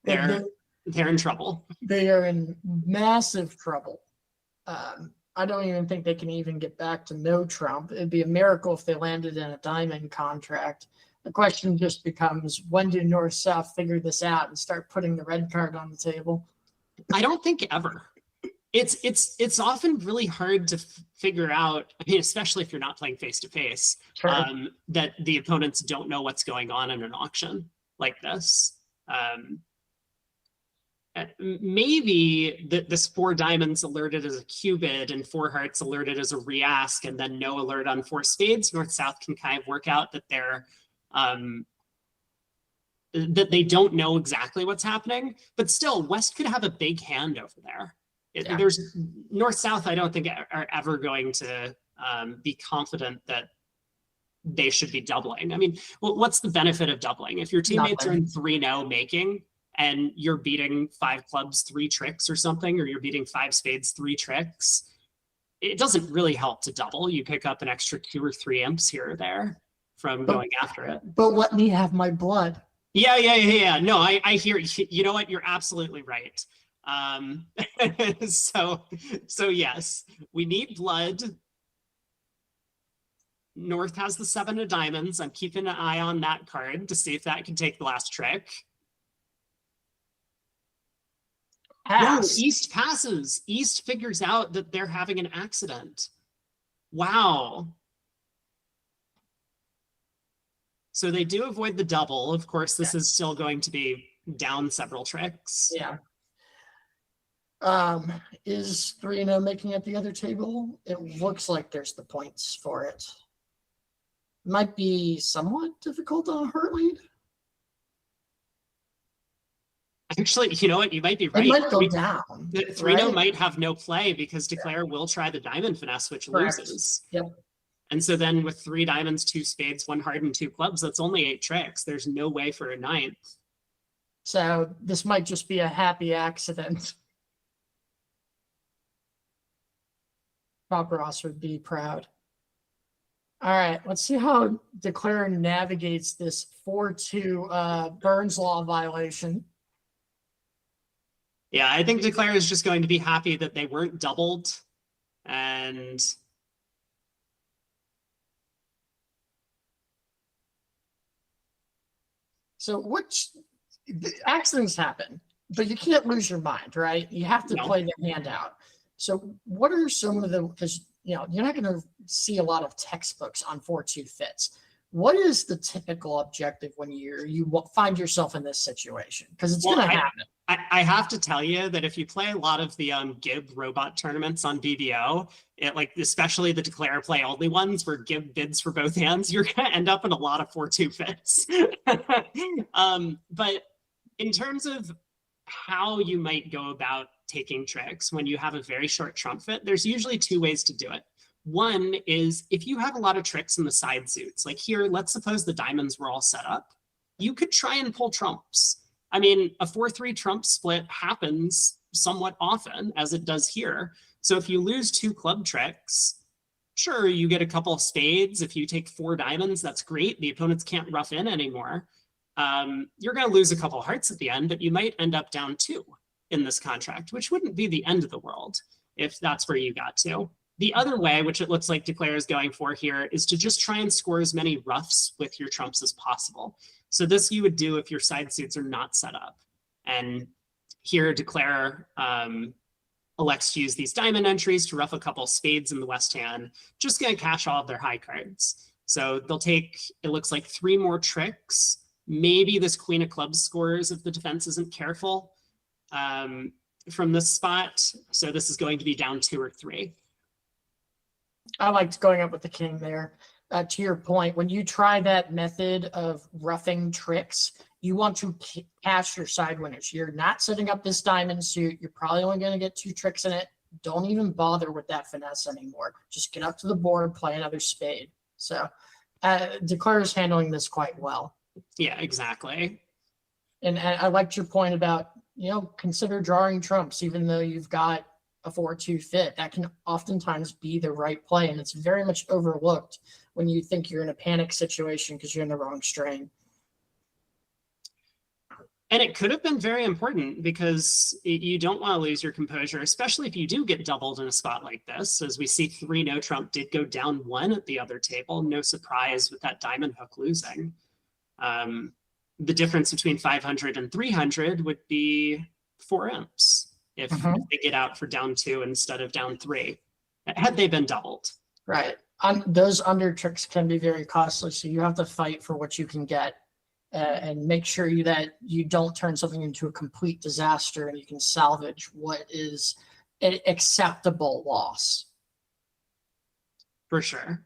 They're in trouble. They are in massive trouble. I don't even think they can even get back to no trump. It'd be a miracle if they landed in a diamond contract. The question just becomes, when do North-South figure this out and start putting the red card on the table? I don't think ever. It's often really hard to figure out, I mean, especially if you're not playing face-to-face, that the opponents don't know what's going on in an auction like this. Maybe this 4 diamonds alerted as a cubit and 4 hearts alerted as a re-ask, and then no alert on 4 spades. North-South can kind of work out that they're that they don't know exactly what's happening, but still West could have a big hand over there. There's North-South, I don't think are ever going to be confident that they should be doubling. I mean, what's the benefit of doubling? If your teammates are in 3-0 making and you're beating 5 clubs 3 tricks or something, or you're beating 5 spades 3 tricks, it doesn't really help to double. You pick up an extra 2 or 3 imps here or there from going after it. But let me have my blood. Yeah. No, I hear you know what? You're absolutely right. So yes, we need blood. North has the 7 of diamonds. I'm keeping an eye on that card to see if that can take the last trick. No, East passes. East figures out that they're having an accident. Wow. So they do avoid the double. Of course, this is still going to be down several tricks. Yeah. Is 3-0 making at the other table? It looks like there's the points for it. Might be somewhat difficult on a hurt lead. Actually, you know what? You might be right. It might go down. 3-0 might have no play because Declare will try the diamond finesse, which loses. Yep. And so then with 3 diamonds, 2 spades, 1 heart, and 2 clubs, that's only 8 tricks. There's no way for a 9th. So this might just be a happy accident. Bob Ross would be proud. All right, let's see how Declare navigates this 4-2 Burns Law violation. Yeah, I think Declare is just going to be happy that they weren't doubled. And so accidents happen, but you can't lose your mind, right? You have to play the hand out. So what are some of the, because you're not going to see a lot of textbooks on 4-2 fits. What is the typical objective when you find yourself in this situation? Because it's going to happen. I have to tell you that if you play a lot of the Gib robot tournaments on BBO, especially the Declare play only ones where Gib bids for both hands, you're going to end up in a lot of 4-2 fits. But in terms of how you might go about taking tricks when you have a very short trump fit, there's usually 2 ways to do it. One is if you have a lot of tricks in the side suits, like here, let's suppose the diamonds were all set up, you could try and pull trumps. I mean, a 4-3 trump split happens somewhat often, as it does here. So if you lose 2 club tricks, sure, you get a couple of spades. If you take 4 diamonds, that's great. The opponents can't rough in anymore. You're going to lose a couple of hearts at the end, but you might end up down 2 in this contract, which wouldn't be the end of the world if that's where you got to. The other way, which it looks like Declare is going for here, is to just try and score as many roughs with your trumps as possible. So this you would do if your side suits are not set up. And here Declare elects to use these diamond entries to ruff a couple spades in the west hand, just going to cash all of their high cards. So they'll take, it looks like 3 more tricks. Maybe this queen of clubs scores if the defense isn't careful from this spot. So this is going to be down 2 or 3. I liked going up with the king there. To your point, when you try that method of roughing tricks, you want to cash your side winners. You're not setting up this diamond suit. You're probably only going to get 2 tricks in it. Don't even bother with that finesse anymore. Just get up to the board, play another spade. So Declare is handling this quite well. Yeah, exactly. And I liked your point about, consider drawing trumps, even though you've got a 4-2 fit. That can oftentimes be the right play, and it's very much overlooked when you think you're in a panic situation because you're in the wrong strain. And it could have been very important because you don't want to lose your composure, especially if you do get doubled in a spot like this. As we see, 3 no trump did go down 1 at the other table. No surprise with that diamond hook losing. The difference between 500 and 300 would be 4 imps if they get out for down 2 instead of down 3, had they been doubled. Right. Those under tricks can be very costly, so you have to fight for what you can get and make sure that you don't turn something into a complete disaster and you can salvage what is an acceptable loss. For sure.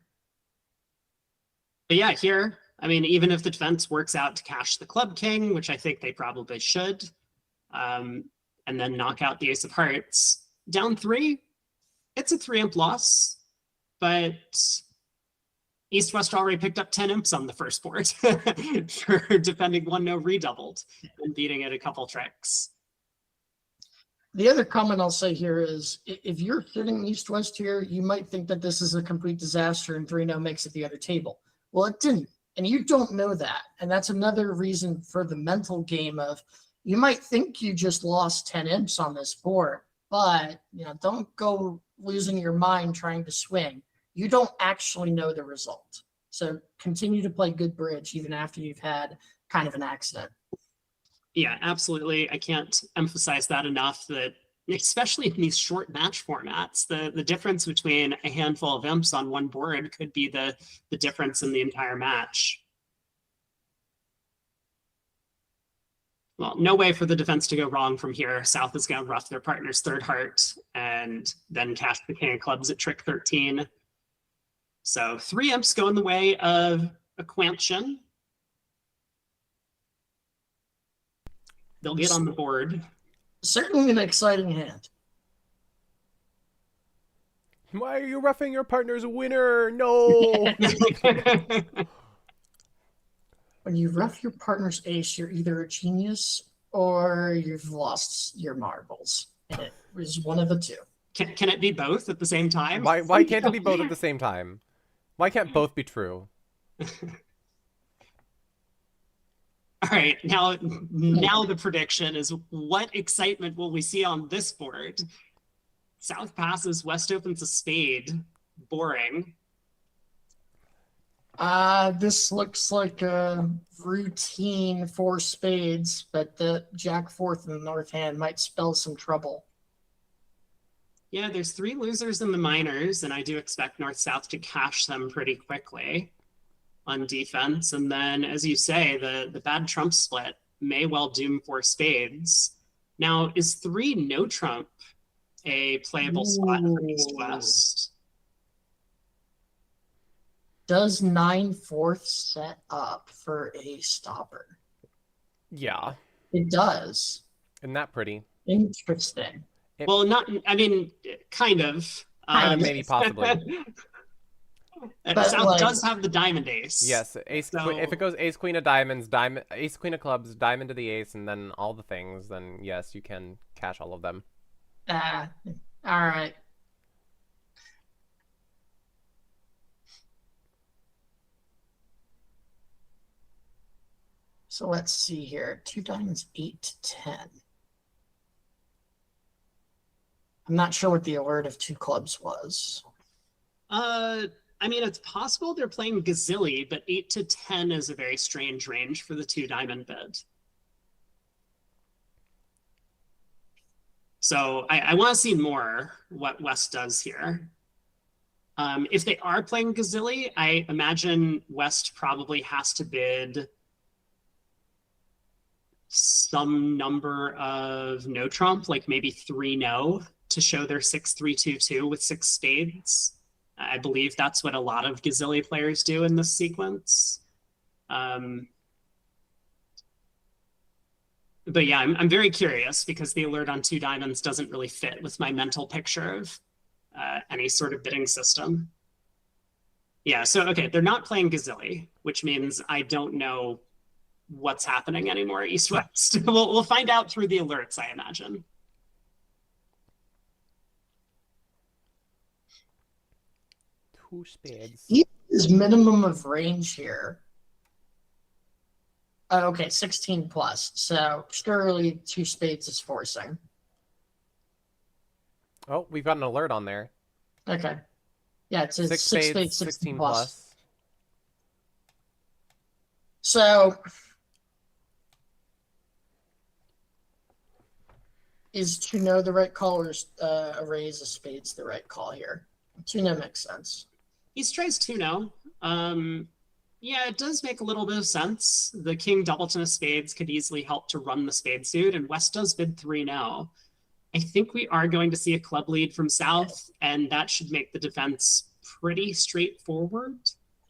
But yeah, here, I mean, even if the defense works out to cash the club king, which I think they probably should, and then knock out the ace of hearts, down 3, it's a 3 imp loss, but East-West already picked up 10 imps on the first board for defending 1 no redoubled and beating it a couple tricks. The other comment I'll say here is if you're sitting East-West here, you might think that this is a complete disaster and 3 no makes it the other table. Well, it didn't. And you don't know that. And that's another reason for the mental game of you might think you just lost 10 imps on this board, but don't go losing your mind trying to swing. You don't actually know the result. So continue to play good bridge even after you've had kind of an accident. Yeah, absolutely. I can't emphasize that enough, that especially in these short match formats, the difference between a handful of imps on one board could be the difference in the entire match. Well, no way for the defense to go wrong from here. South is going to rough their partner's third heart and then cash the king of clubs at trick 13. So 3 imps go in the way of a Quamption. They'll get on the board. Certainly an exciting hand. Why are you roughing your partner's winner? No! When you rough your partner's ace, you're either a genius or you've lost your marbles. And it was one of the two. Can it be both at the same time? Why can't it be both at the same time? Why can't both be true? All right, now the prediction is, what excitement will we see on this board? South passes, West opens a spade. Boring. This looks like a routine 4 spades, but the Jack 4th in the north hand might spell some trouble. Yeah, there's 3 losers in the minors, and I do expect North-South to cash them pretty quickly on defense. And then, as you say, the bad trump split may well doom 4 spades. Now, is 3 no trump a playable spot for East-West? Does 9/4 set up for a stopper? Yeah. It does. Isn't that pretty? Interesting. Well, not, I mean, kind of. Maybe, possibly. South like, does have the diamond ace. Yes, ace. So, if it goes ace queen of diamonds, diamond, ace queen of clubs, diamond to the ace, and then all the things, then yes, you can cash all of them. All right. So let's see here. 2 diamonds, 8 to 10. I'm not sure what the alert of 2 clubs was. I mean, it's possible they're playing Gazilli, but 8 to 10 is a very strange range for the 2 diamond bid. So I want to see more what West does here. If they are playing Gazilli, I imagine West probably has to bid some number of no trump, like maybe 3 no, to show their 6-3-2-2 with 6 spades. I believe that's what a lot of Gazilli players do in this sequence. But yeah, I'm very curious because the alert on 2 diamonds doesn't really fit with my mental picture of any sort of bidding system. Yeah, so okay, they're not playing Gazilli, which means I don't know what's happening anymore east-west. We'll find out through the alerts, I imagine. Two spades. Is minimum of range here. Okay, 16 plus. So surely 2 spades is forcing. Oh, we've got an alert on there. Okay. Yeah, it's 6 spades, 16 plus. plus. So is to know the right call or a raise of spades the right call here? To know makes sense. East tries 2 no. Yeah, it does make a little bit of sense. The king doubleton of spades could easily help to run the spade suit, and West does bid 3 no. I think we are going to see a club lead from South, and that should make the defense pretty straightforward.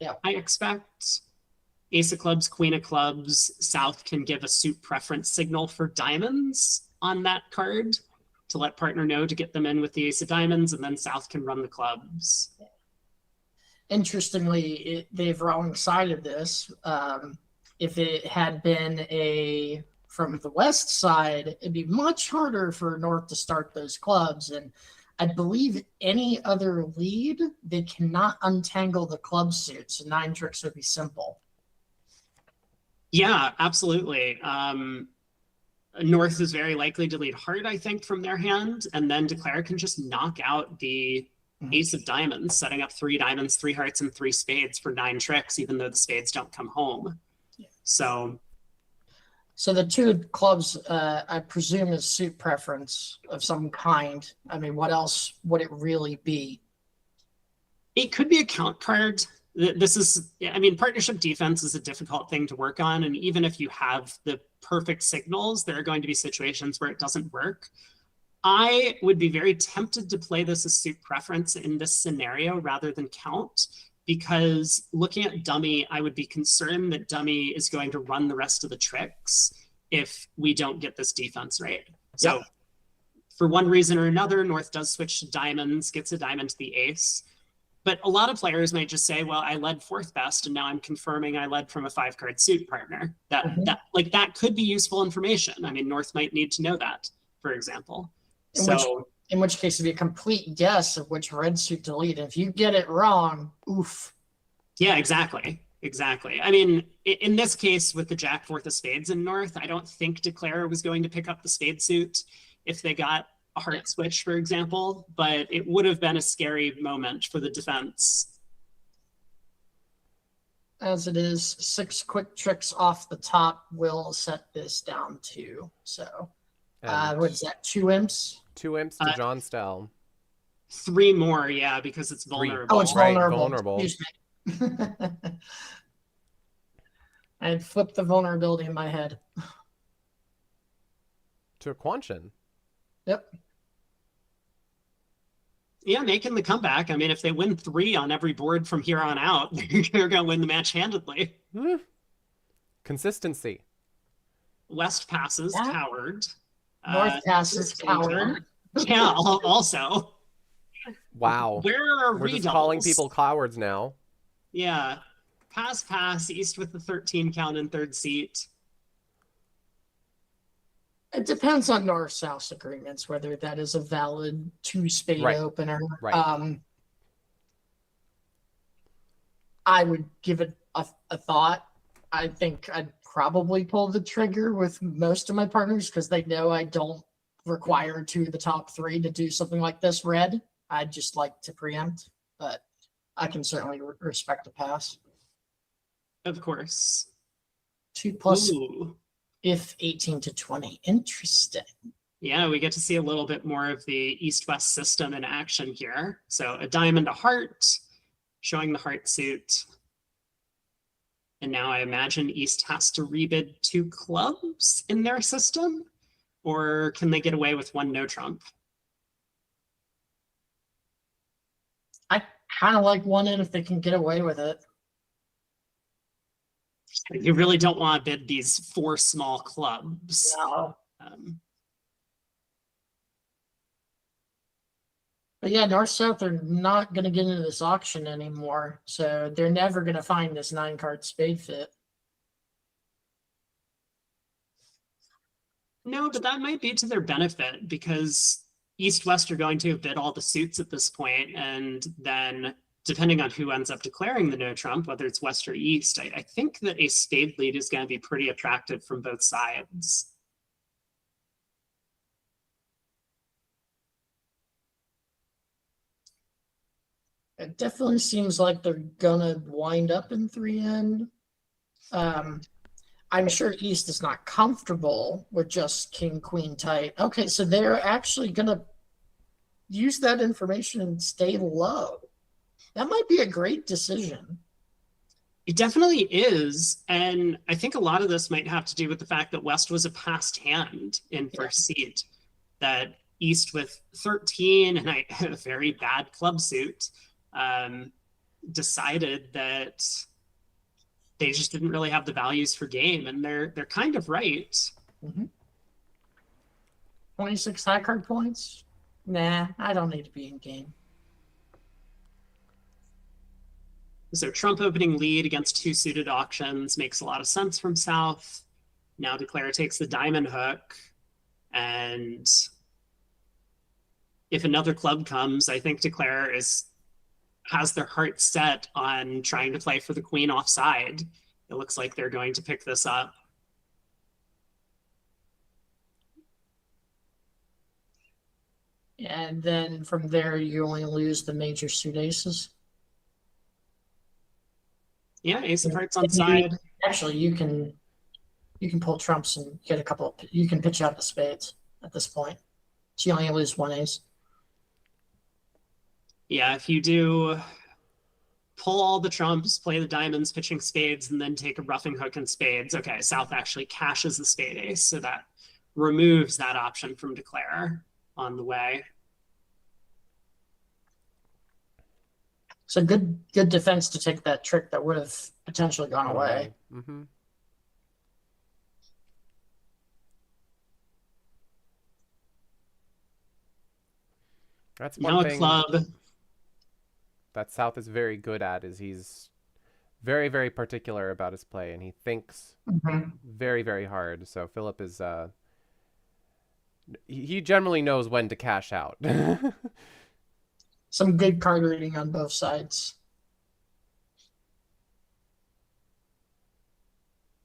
Yeah, I expect. Ace of clubs, queen of clubs, South can give a suit preference signal for diamonds on that card to let partner know to get them in with the ace of diamonds, and then South can run the clubs. Interestingly, they've wrong-sided this. If it had been from the West side, it'd be much harder for North to start those clubs. And I believe any other lead, they cannot untangle the club suit. So 9 tricks would be simple. Yeah, absolutely. North is very likely to lead hard, I think, from their hand, and then Declare can just knock out the ace of diamonds, setting up 3 diamonds, 3 hearts, and 3 spades for 9 tricks, even though the spades don't come home. Yeah. So the 2 clubs, I presume, is suit preference of some kind. I mean, what else would it really be? it could be a count card. This is, I mean, partnership defense is a difficult thing to work on. And even if you have the perfect signals, there are going to be situations where it doesn't work. I would be very tempted to play this as suit preference in this scenario rather than count, because looking at dummy, I would be concerned that dummy is going to run the rest of the tricks if we don't get this defense right. So Yep. For one reason or another, North does switch to diamonds, gets a diamond to the ace. But a lot of players might just say, well, I led 4th best, and now I'm confirming I led from a 5-card suit partner. That could be useful information. I mean, North might need to know that, for example. In which case it'd be a complete guess of which red suit to lead. If you get it wrong, oof. Yeah, exactly. I mean, in this case with the Jack 4th of spades in North, I don't think Declare was going to pick up the spade suit if they got a heart switch, for example, but it would have been a scary moment for the defense. As it is, 6 quick tricks off the top will set this down to. So, what is that, 2 imps? 2 imps to John Stell. 3 more, yeah, because it's vulnerable. Oh, it's Right, vulnerable. vulnerable. Excuse me. I had flipped the vulnerability in my head. To a Quanchin. Yep. Yeah, making the comeback. I mean, if they win 3 on every board from here on out, they're going to win the match handedly. Consistency. West passes, Yeah. coward. North passes, coward. Yeah, also. Wow. Where are We're just redoubles? calling people cowards now. Yeah. Pass, East with the 13 count in 3rd seat. It depends on North-South agreements, whether that is a valid 2-spade Right. opener. Right. I would give it a thought. I think I'd probably pull the trigger with most of my partners because they know I don't require 2 of the top 3 to do something like this red. I'd just like to preempt, but I can certainly respect the pass. Of course. 2 plus Ooh. if 18 to 20. Interesting. Yeah, we get to see a little bit more of the East-West system in action here. So a diamond, a heart, showing the heart suit. And now I imagine East has to rebid 2 clubs in their system, or can they get away with 1 no trump? I kind of like 1 in if they can get away with it. You really don't want to bid these 4 small clubs. No. But yeah, North-South are not going to get into this auction anymore. So they're never going to find this 9-card spade fit. No, but that might be to their benefit because East-West are going to bid all the suits at this point, and then depending on who ends up declaring the no trump, whether it's West or East, I think that a spade lead is going to be pretty attractive from both sides. It definitely seems like they're gonna wind up in 3N. I'm sure East is not comfortable with just king, queen tight. Okay, so they're actually gonna use that information and stay low. That might be a great decision. It definitely is. And I think a lot of this might have to do with the fact that West was a passed hand in first seat, that East with 13 and a very bad club suit decided that they just didn't really have the values for game, and they're kind of right. 26 high card points? Nah, I don't need to be in game. So Trump opening lead against 2 suited auctions makes a lot of sense from South. Now Declare takes the diamond hook, and if another club comes, I think Declare has their heart set on trying to play for the queen offside. It looks like they're going to pick this up. And then from there, you only lose the major suit aces. Yeah, ace of hearts on side. Actually, you can pull trumps and get a couple. You can pitch out the spades at this point. So you only lose 1 ace. Yeah, if you do pull all the trumps, play the diamonds, pitching spades, and then take a roughing hook and spades, okay, South actually cashes the spade ace, so that removes that option from Declare on the way. So good defense to take that trick that would have potentially gone away. Mm-hmm. That's one Now thing a club. that South is very good at, is he's very, very particular about his play, and he thinks very, very hard. So Philip is he generally knows when to cash out. Some good card reading on both sides.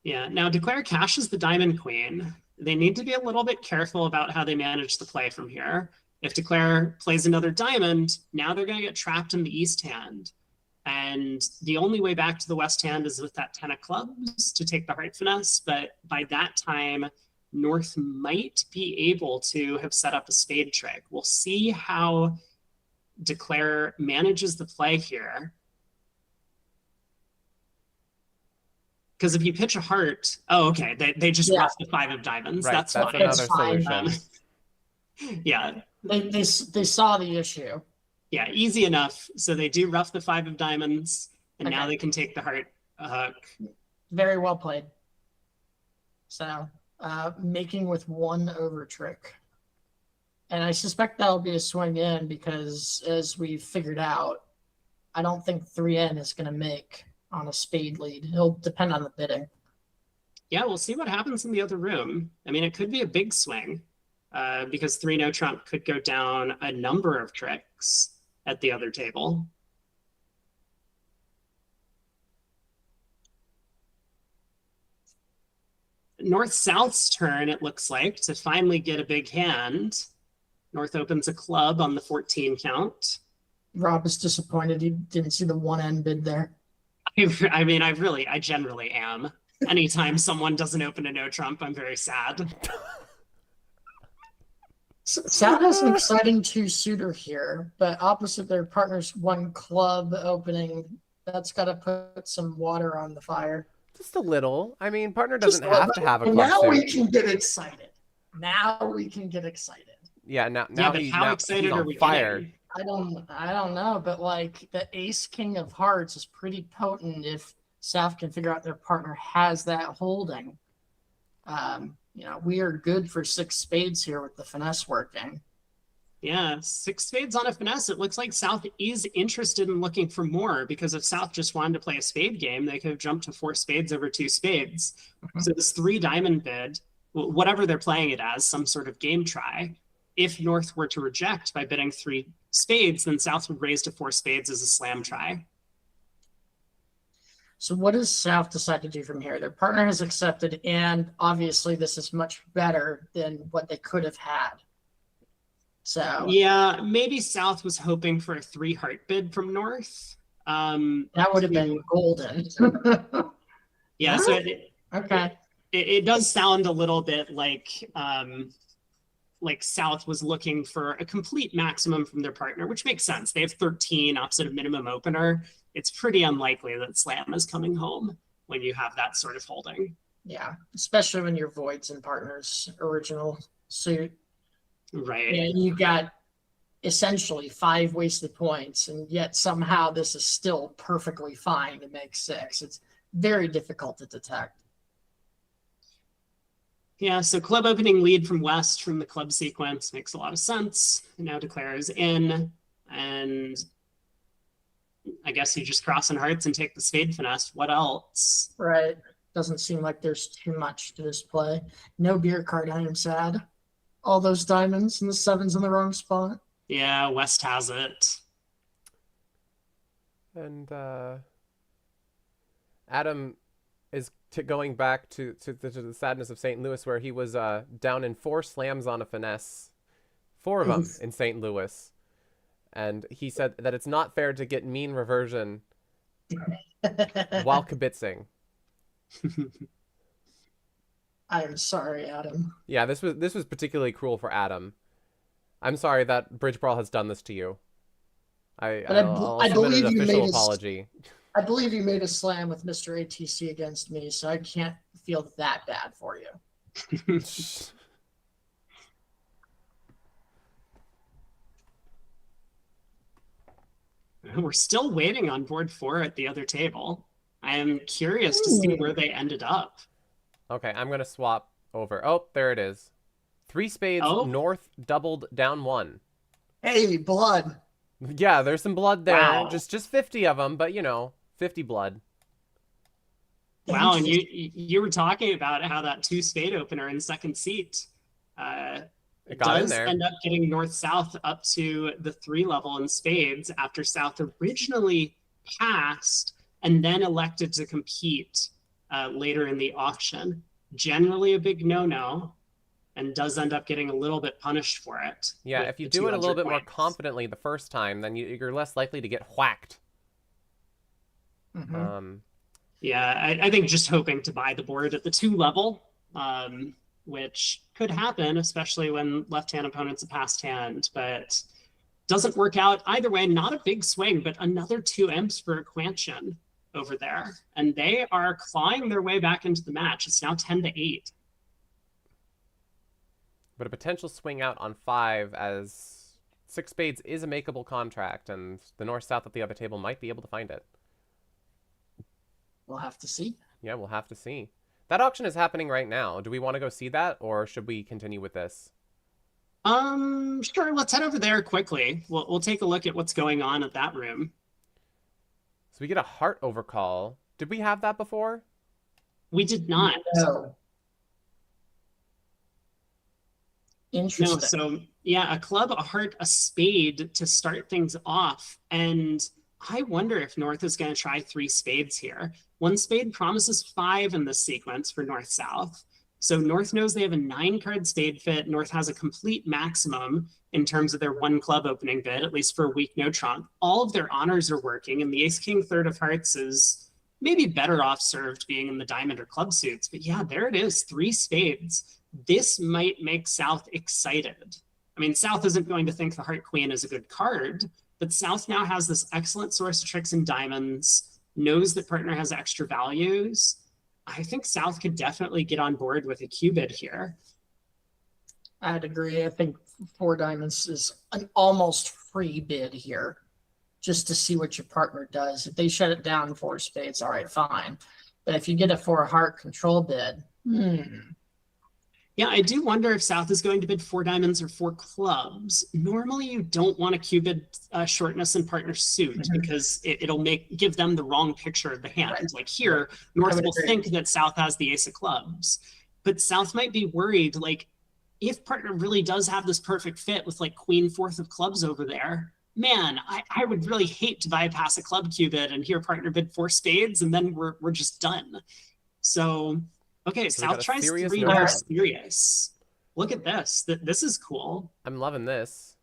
Yeah, now Declare cashes the diamond queen. They need to be a little bit careful about how they manage the play from here. If Declare plays another diamond, now they're going to get trapped in the East hand. And the only way back to the West hand is with that 10 of clubs to take the heart finesse. But by that time, North might be able to have set up a spade trick. We'll see how Declare manages the play here. Because if you pitch a heart, oh, okay, they just rough the 5 of diamonds. Right, that's fine. another solution. Yeah. They saw the issue. Yeah, easy enough. So they do rough the 5 of diamonds, and now they can take the heart hook. Very well played. So making with 1 over trick. And I suspect that'll be a swing in because, as we figured out, I don't think 3N is going to make on a spade lead. It'll depend on the bidding. Yeah, we'll see what happens in the other room. I mean, it could be a big swing because 3 no trump could go down a number of tricks at the other table. North-South's turn, it looks like, to finally get a big hand. North opens a club on the 14 count. Rob is disappointed he didn't see the 1N bid there. I mean, I generally am. Anytime someone doesn't open a no trump, I'm very sad. South has an exciting 2-suiter here, but opposite their partner's 1 club opening, that's got to put some water on the fire. Just a little. I mean, partner doesn't Just a have to little. have a And club now suit. we can get excited. Now we can get excited. Yeah, now But he's, how now excited he's are on we fire. getting? I don't know, but like the ace king of hearts is pretty potent if South can figure out their partner has that holding. We are good for 6 spades here with the finesse working. Yeah, 6 spades on a finesse. It looks like South is interested in looking for more, because if South just wanted to play a spade game, they could have jumped to 4 spades over 2 spades. So this 3 diamond bid, whatever they're playing it as, some sort of game try. If North were to reject by bidding 3 spades, then South would raise to 4 spades as a slam try. So what does South decide to do from here? Their partner has accepted, and obviously this is much better than what they could have had. So yeah, maybe South was hoping for a 3 heart bid from North. That would have been golden. Yeah, so okay. It does sound a little bit like South was looking for a complete maximum from their partner, which makes sense. They have 13 opposite of minimum opener. It's pretty unlikely that slam is coming home when you have that sort of holding. Yeah, especially when your void's in partner's original suit. Right. And you got essentially 5 wasted points, and yet somehow this is still perfectly fine to make 6. It's very difficult to detect. Yeah, so club opening lead from West from the club sequence makes a lot of sense. It now declares in, and I guess you just cross in hearts and take the spade finesse. What else? Right. Doesn't seem like there's too much to this play. No beer card, I am sad. All those diamonds and the 7s in the wrong spot. Yeah, West has it. And Adam is going back to the sadness of St. Louis, where he was down in 4 slams on a finesse, 4 of them in St. Louis. And he said that it's not fair to get mean reversion while kibitzing. I am sorry, Adam. Yeah, this was particularly cruel for Adam. I'm sorry that Bridge Brawl has done this to you. I'll I submit believe an you official made apology. I believe you made a slam with Mr. ATC against me, so I can't feel that bad for you. We're still waiting on board 4 at the other table. I am curious to see where they ended up. Okay, I'm going to swap over. Oh, there it is. 3 spades, North doubled down 1. Hey, blood. Yeah, there's some blood there. Wow. Just 50 of them, but 50 blood. Wow, and you were talking about how that 2 spade opener in second seat It got in does there. end up getting North-South up to the 3 level in spades after South originally passed and then elected to compete later in the auction. Generally a big no-no, and does end up getting a little bit punished for it. Yeah, if you do it a little bit more confidently the first time, then you're less likely to get whacked. Mm-hmm. Yeah, I think just hoping to buy the board at the 2 level, which could happen, especially when left-hand opponent's a passed hand, but doesn't work out either way. Not a big swing, but another 2 imps for Quanchin over there, and they are clawing their way back into the match. It's now 10-8. But a potential swing out on 5, as 6 spades is a makeable contract, and the North-South at the other table might be able to find it. We'll have to see. Yeah, we'll have to see. That auction is happening right now. Do we want to go see that, or should we continue with this? Sure, let's head over there quickly. We'll take a look at what's going on at that room. So we get a heart overcall. Did we have that before? We did not. No. Interesting. No, so yeah, a club, a heart, a spade to start things off. And I wonder if North is going to try 3 spades here. 1 spade promises 5 in this sequence for North-South. So North knows they have a 9-card spade fit. North has a complete maximum in terms of their 1 club opening bid, at least for a weak no trump. All of their honors are working, and the ace king third of hearts is maybe better off served being in the diamond or club suits. But yeah, there it is, 3 spades. This might make South excited. I mean, South isn't going to think the heart queen is a good card, but South now has this excellent source of tricks and diamonds, knows that partner has extra values. I think South could definitely get on board with a Q bid here. I'd agree. I think 4 diamonds is an almost free bid here, just to see what your partner does. If they shut it down 4 spades, all right, fine. But if you get a 4 heart control bid, Yeah, I do wonder if South is going to bid 4 diamonds or 4 clubs. Normally, you don't want to Q bid shortness and partner suit because it'll give them the wrong picture of the hand. Right. Like here, North will think that South has the ace of clubs, but South might be worried, like, if partner really does have this perfect fit with like queen 4th of clubs over there, man, I would really hate to bypass a club Q bid and hear partner bid 4 spades and then we're just done. So, okay, So South tries 3 no trump. serious. Look at this. This is cool. I'm loving this.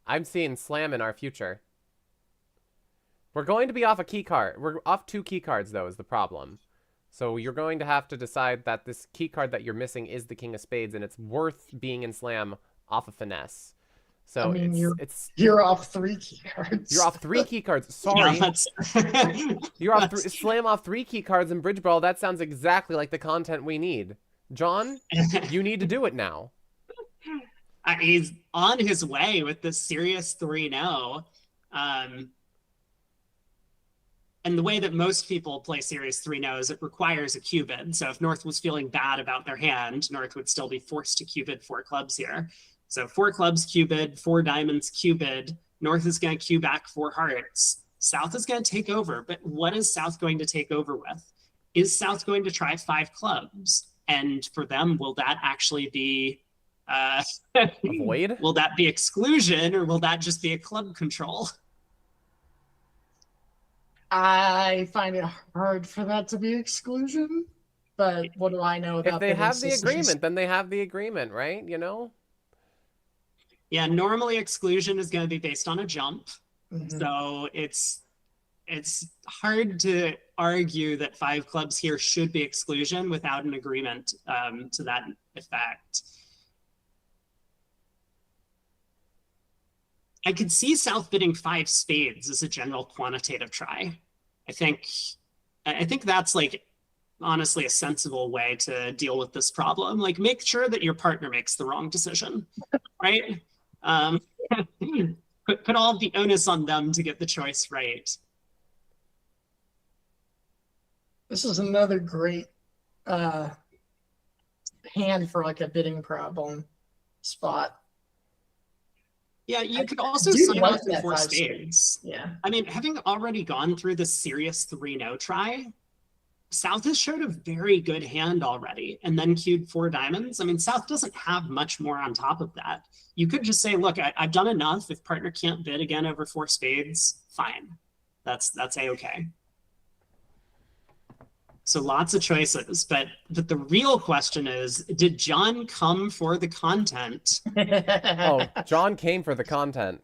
I'm seeing slam in our future. We're going to be off a key card. We're off 2 key cards, though, is the problem. So you're going to have to decide that this key card that you're missing is the king of spades, and it's worth being in slam off of finesse. So I mean, it's you're off 3 key cards. you're off 3 key cards. Sorry. Yeah, You're off slam off 3 key cards in Bridge Brawl. That sounds exactly like the content we need. John, you need to do it now. he's on his way with this serious 3-0. And the way that most people play serious 3-0 is it requires a Q bid. So if North was feeling bad about their hand, North would still be forced to Q bid 4 clubs here. So 4 clubs Q bid, 4 diamonds Q bid. North is going to Q back 4 hearts. South is going to take over, but what is South going to take over with? Is South going to try 5 clubs? And for them, will that actually be Avoid? will that be exclusion, or will that just be a club control? I find it hard for that to be exclusion, but what do I know about If they have the decisions? agreement, then they have the agreement, right? You know? Yeah, normally exclusion is going to be based on a jump. Mhm. So it's hard to argue that 5 clubs here should be exclusion without an agreement to that effect. I could see South bidding 5 spades as a general quantitative try. I think that's like honestly a sensible way to deal with this problem. Like, make sure that your partner makes the wrong decision, right? Put all of the onus on them to get the choice right. This is another great hand for like a bidding problem spot. Yeah, you I could also do sign like off with that 4 5 spades. Yeah. I mean, having already gone through the serious 3-0 try, South has showed a very good hand already and then queued 4 diamonds. I mean, South doesn't have much more on top of that. You could just say, look, I've done enough. If partner can't bid again over 4 spades, fine. That's a-okay. So lots of choices, but the real question is, did John come for the content? Oh, John came for the content.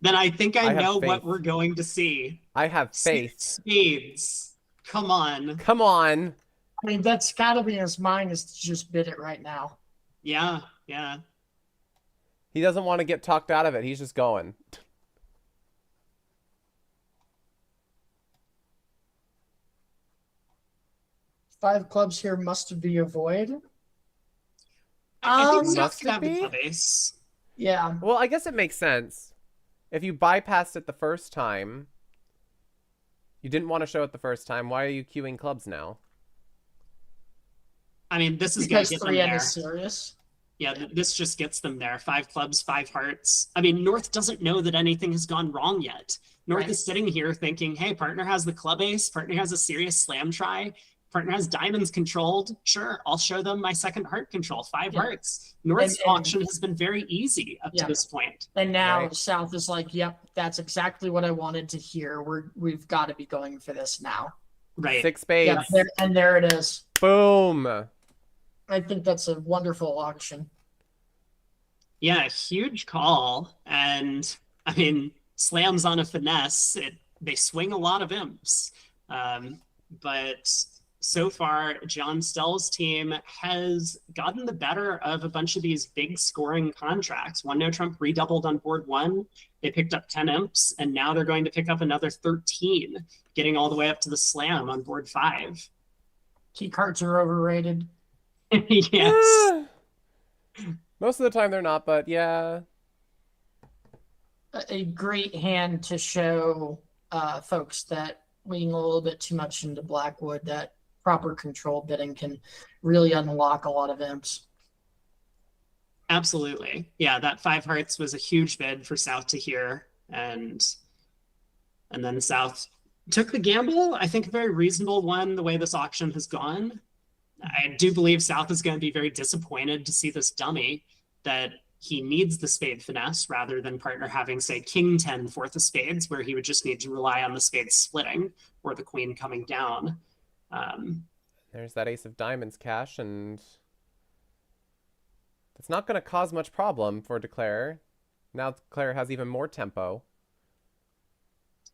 Then I think I I have know faith. what we're going to see. I have faith. Spades. Come on. Come on. I mean, that's gotta be in his mind is to just bid it right now. Yeah, yeah. He doesn't want to get talked out of it. He's just going. Five clubs here must be a void. I think South Must could it have the be? club ace. Yeah. Well, I guess it makes sense. If you bypassed it the first time, you didn't want to show it the first time, why are you queuing clubs now? I mean, this is going Because to get them 3N there. is serious. Yeah, this just gets them there. 5 clubs, 5 hearts. I mean, North doesn't know that anything has gone wrong yet. North Right. is sitting here thinking, hey, partner has the club ace. Partner has a serious slam try. Partner has diamonds controlled. Sure, I'll show them my second heart control, 5 Yeah. hearts. North's And- auction has been very easy up Yeah. to this point. And now Right. South is like, yep, that's exactly what I wanted to hear. We've got to be going for this now. Right. 6 spades. Yeah, and there it is. Boom. I think that's a wonderful auction. Yeah, huge call. And I mean, slams on a finesse. They swing a lot of imps. Um, but so far, John Stell's team has gotten the better of a bunch of these big scoring contracts. One No Trump redoubled on board one. They picked up 10 imps, and now they're going to pick up another 13, getting all the way up to the slam on board 5. Key cards are overrated. Yes. Most of the time they're not, but yeah. A great hand to show folks that leaning a little bit too much into Blackwood, that proper control bidding can really unlock a lot of imps. Absolutely. Yeah, that 5 hearts was a huge bid for South to hear. And then South took the gamble. I think a very reasonable one, the way this auction has gone. I do believe South is going to be very disappointed to see this dummy, that he needs the spade finesse rather than partner having, say, King 10 fourth of spades, where he would just need to rely on the spades splitting or the queen coming down. There's that ace of diamonds cash, and it's not going to cause much problem for Declare. Now Declare has even more tempo.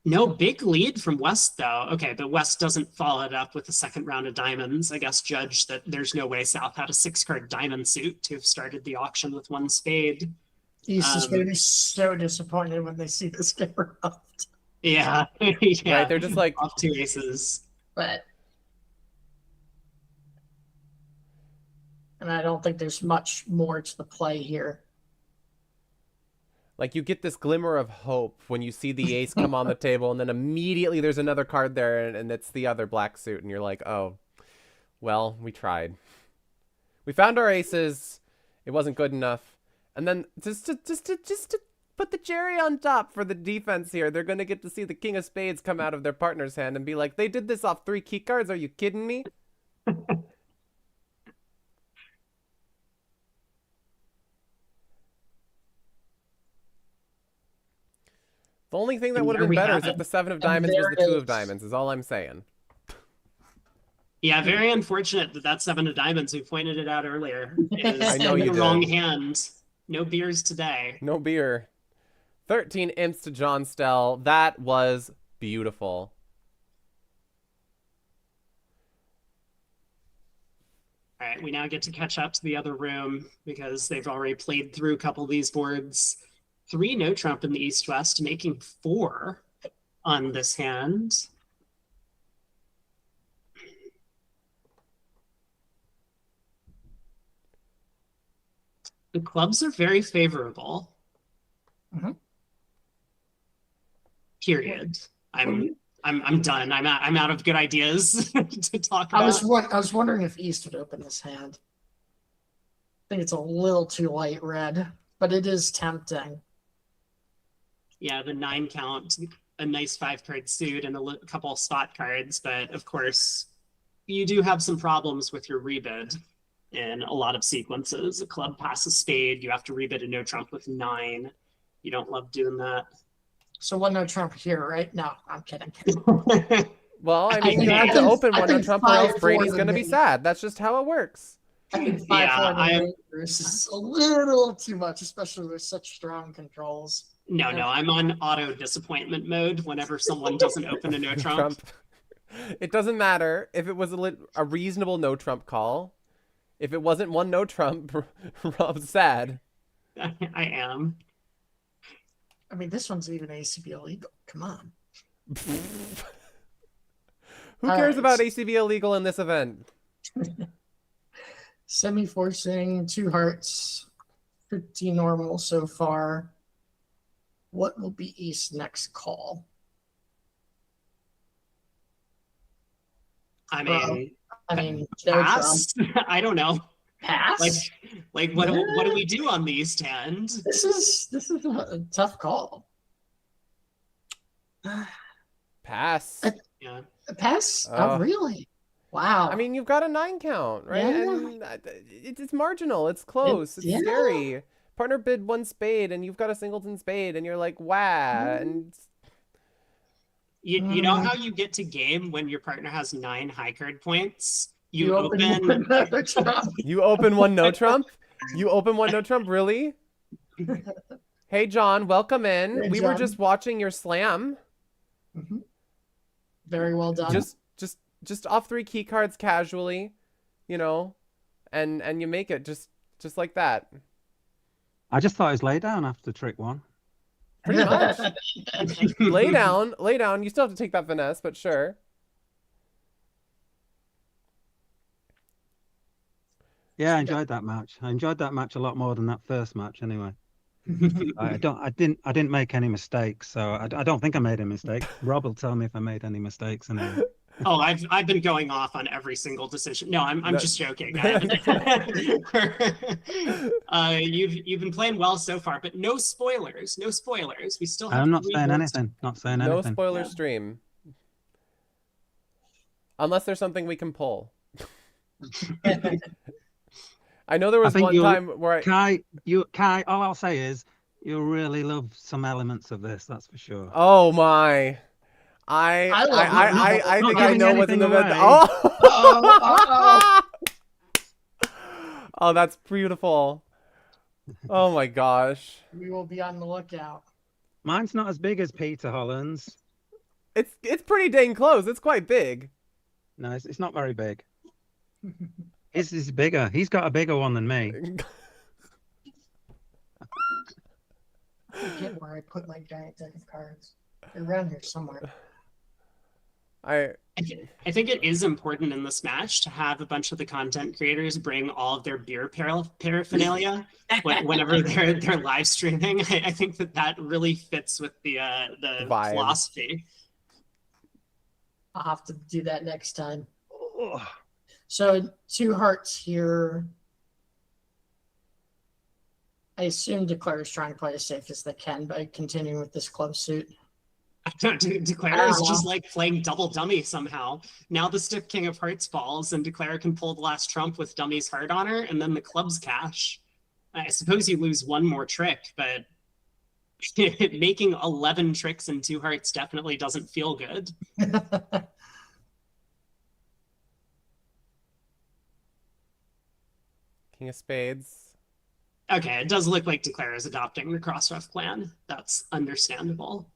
No big lead from West, though. Okay, but West doesn't follow it up with the second round of diamonds. I guess judge that there's no way South had a 6-card diamond suit to have started the auction with 1 spade. East is going to be so disappointed when they see this get rubbed. Yeah. Yeah. Right, they're just like off 2 aces. But and I don't think there's much more to the play here. Like, you get this glimmer of hope when you see the ace come on the table, and then immediately there's another card there, and it's the other black suit, and you're like, oh, well, we tried. We found our aces. It wasn't good enough. And then just to put the cherry on top for the defense here, they're going to get to see the king of spades come out of their partner's hand and be like, they did this off 3 key cards? Are you kidding me? The only thing that would have been better is if the 7 of diamonds was the 2 of diamonds, is all I'm saying. Yeah, very unfortunate that 7 of diamonds, we pointed it out earlier, is I know in you the did. wrong hand. No beers today. No beer. 13 imps to John Stell. That was beautiful. All right, we now get to catch up to the other room because they've already played through a couple of these boards. 3 no trump in the east-west, making 4 on this hand. The clubs are very favorable. Mhm. Period. I'm done. I'm out of good ideas to talk about. I was wondering if East would open this hand. I think it's a little too light red, but it is tempting. Yeah, the 9 count, a nice 5-card suit and a couple of spot cards, but of course, you do have some problems with your rebid in a lot of sequences. A club passes spade, you have to rebid a no trump with 9. You don't love doing that. So 1 no trump here, right? No, I'm kidding. Well, I mean, you I have to think- open I 1 on think Trump or else 5-4 Brady's the going to be main. sad. That's just how it works. I think 5-4 Yeah, is a little too much, especially with such strong controls. No, I'm on auto disappointment mode whenever someone doesn't open a no trump. It doesn't matter if it was a reasonable no trump call. If it wasn't 1 no trump, Rob's sad. I am. I mean, this one's even ACB illegal. Come on. Who cares about ACB illegal in this event? Semi-forcing, 2 hearts, pretty normal so far. What will be East's next call? I mean, No pass? I don't know. pass. Like what do we do on the east hand? This is a tough call. Pass. Yeah. A pass? Oh, really? Wow. I mean, you've got a 9 count, right? Yeah. And it's marginal. It's close. It's yeah. scary. Partner bid 1 spade, and you've got a singleton spade, and you're like, wow. And You know how you get to game when your partner has 9 high card points You open another trump. You open one no trump? You open one no trump? Really? Hey, John, welcome in. Hey, we were John. just watching your slam. Very well done. Just off 3 key cards casually, you know, and you make it just like that. I just thought it was lay down after trick 1. Pretty much. lay down. You still have to take that finesse, but sure. Yeah, I enjoyed that match. I enjoyed that match a lot more than that first match anyway. I didn't make any mistakes, so I don't think I made a mistake. Rob will tell me if I made any mistakes anyway. Oh, I've been going off on every single decision. No, I'm just joking. You've been playing well so far, but no spoilers. No spoilers. We still have I'm not 3 saying votes. anything. Not saying No anything. spoiler Yeah. stream. Unless there's something we can pull. I know there was think one you'll- time where Kai, all I'll say is you'll really love some elements of this, that's for sure. Oh my. I I'm think not I giving know what's in the anything bed. away. Oh. Oh, that's beautiful. Oh my gosh. We will be on the lookout. Mine's not as big as Peter Holland's. It's pretty dang close. It's quite big. No, it's not very big. His is bigger. He's got a bigger one than me. I forget where I put my giant deck of cards. They're around here somewhere. I I think it is important in this match to have a bunch of the content creators bring all of their beer paraphernalia whenever they're live streaming. I think that really fits with the Vibe. philosophy. I'll have to do that next time. So 2 hearts here. I assume Declare is trying to play as safe as they can by continuing with this close suit. Declare is just like playing double dummy somehow. Now the stiff king of hearts falls, and Declare can pull the last trump with dummy's heart on her, and then the clubs cash. I suppose you lose one more trick, but making 11 tricks in 2 hearts definitely doesn't feel good. King of Spades. Okay, it does look like Declare is adopting the cross-ruff plan. That's understandable.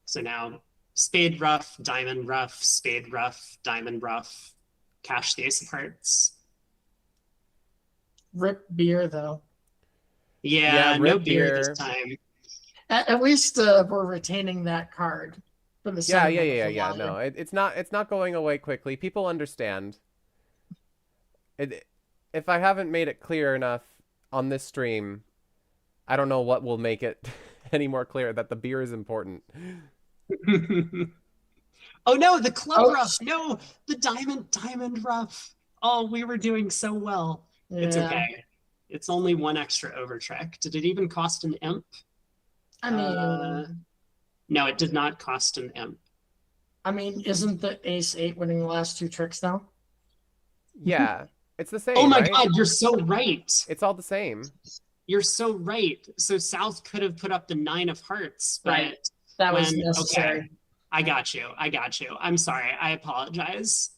So now spade ruff, diamond ruff, spade ruff, diamond ruff, cash the ace of hearts. Rip beer, though. Yeah, no rip beer beer. this time. At least we're retaining that card. For the Yeah. sentiment of the line. No, it's not going away quickly. People understand. If I haven't made it clear enough on this stream, I don't know what will make it any more clear that the beer is important. Oh no, the club Oh. ruff. No, the diamond ruff. Oh, we were doing so well. It's Yeah. okay. It's only 1 extra over trick. Did it even cost an imp? I mean, No, it did not cost an imp. isn't the ace-8 winning the last 2 tricks now? Yeah, it's the same. Oh my right? god, you're so right. It's all the same. You're so right. So South could have put up the 9 of hearts, but Right. That was when- necessary. okay. I got you. I'm sorry. I apologize.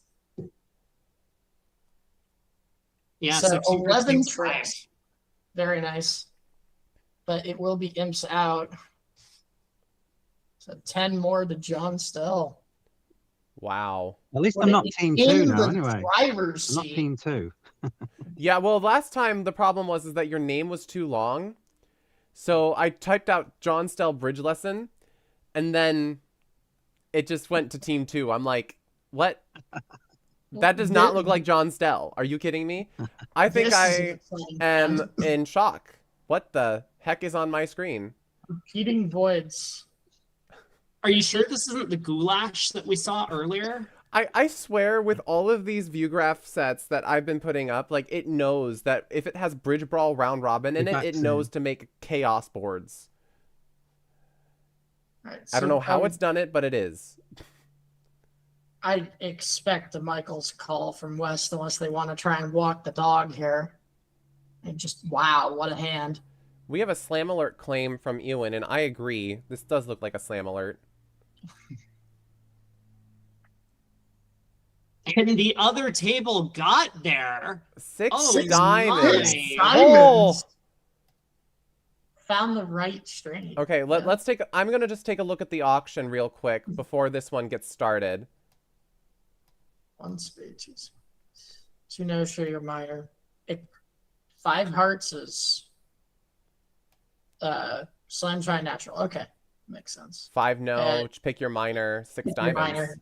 Yeah, So 2 11 6, 5. tricks. Very nice. But it will be imps out. So 10 more to John still. Wow. At least When I'm not it's team in 2 now, the anyway. driver's I'm not seat. team 2. Yeah, well, last time the problem was that your name was too long. So I typed out John Stell Bridge Lesson, and then it just went to Team 2. I'm like, what? That does not look like John Stell. Are you kidding me? I think This is I exciting. am in shock. What the heck is on my screen? Repeating voids. Are you sure this isn't the goulash that we saw earlier? I swear with all of these view graph sets that I've been putting up, like it knows that if it has Bridge Brawl Round Robin in it, it Exactly. knows to make chaos boards. All right, I don't so know how it's done it, but it is. I expect a Michael's call from West unless they want to try and walk the dog here. And just, wow, what a hand. We have a slam alert claim from Ewan, and I agree. This does look like a slam alert. And the other table got there. Six Oh, diamonds. my. Oh. Found the right strain. Okay, Yeah. let's take. I'm gonna just take a look at the auction real quick before this one gets started. 1 spade, 2 spades. 2 no, show your minor. 5 hearts is slam try natural. Okay, makes sense. 5 no, pick your minor. 6 Pick your diamonds. minor.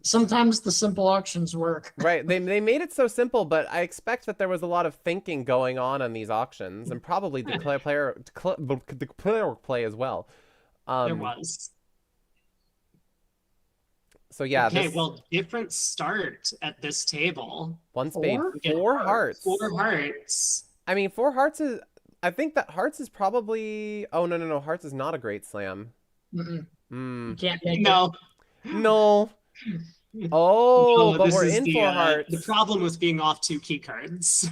Sometimes the simple auctions work. Right, they made it so simple, but I expect that there was a lot of thinking going on these auctions, and probably the player play as well. There was. So yeah. Okay, well, different start at this table. 1 spade, 4? 4 hearts. 4 hearts. I mean, 4 hearts is. I think that hearts is probably. Oh no, hearts is not a great slam. You Mm. can't make No. No. Oh, No, but this we're is in 4 hearts. The problem with being off 2 key cards.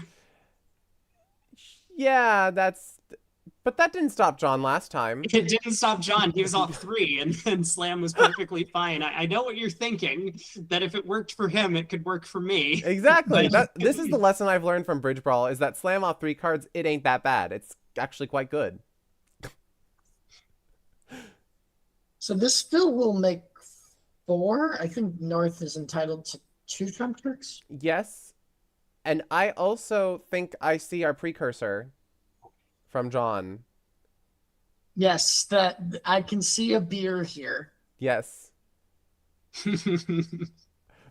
Yeah, but that didn't stop John last time. It didn't stop John. He was off 3, and then Slam was perfectly fine. I know what you're thinking, that if it worked for him, it could work for me. Exactly. This is the lesson I've learned from Bridge Brawl, is that slam off 3 cards, it ain't that bad. It's actually quite good. So this still will make 4. I think North is entitled to 2 trump tricks. Yes. And I also think I see our precursor from John. Yes, that I can see a beer here. Yes.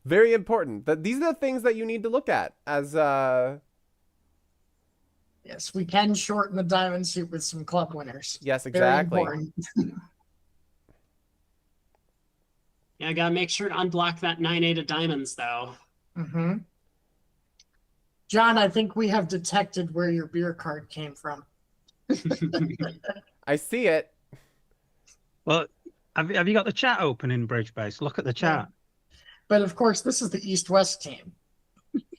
Very important. These are the things that you need to look at as Yes, we can shorten the diamond suit with some club winners. Yes, Very exactly. important. Yeah, I gotta make sure to unblock that 9-8 of diamonds, though. Mm-hmm. John, I think we have detected where your beer card came from. I see it. Well, have you got the chat open in Bridge Base? Look at the chat. But of course, this is the East-West team.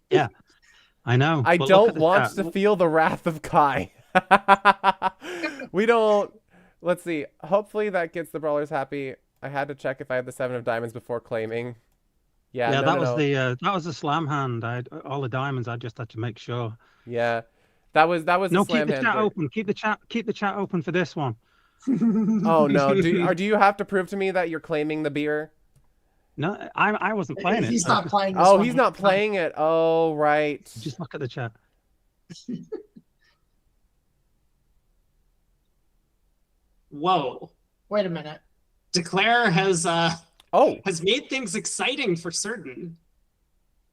Yeah, I know. I but look don't at the want chat. to feel the wrath of Kai. We don't. Let's see. Hopefully that gets the brawlers happy. I had to check if I had the 7 of diamonds before claiming. Yeah, Yeah, no. that was the slam hand. I had all the diamonds. I just had to make sure. Yeah, that was No, the keep slam the hand. chat But... open. Keep the chat open for this one. Oh no! Do you have to prove to me that you're claiming the beer? No, I wasn't playing it. He's not playing this Oh, one. he's not playing it. Oh, right. Just look at the chat. Whoa. Wait a minute. Declare has Oh, made things exciting for certain.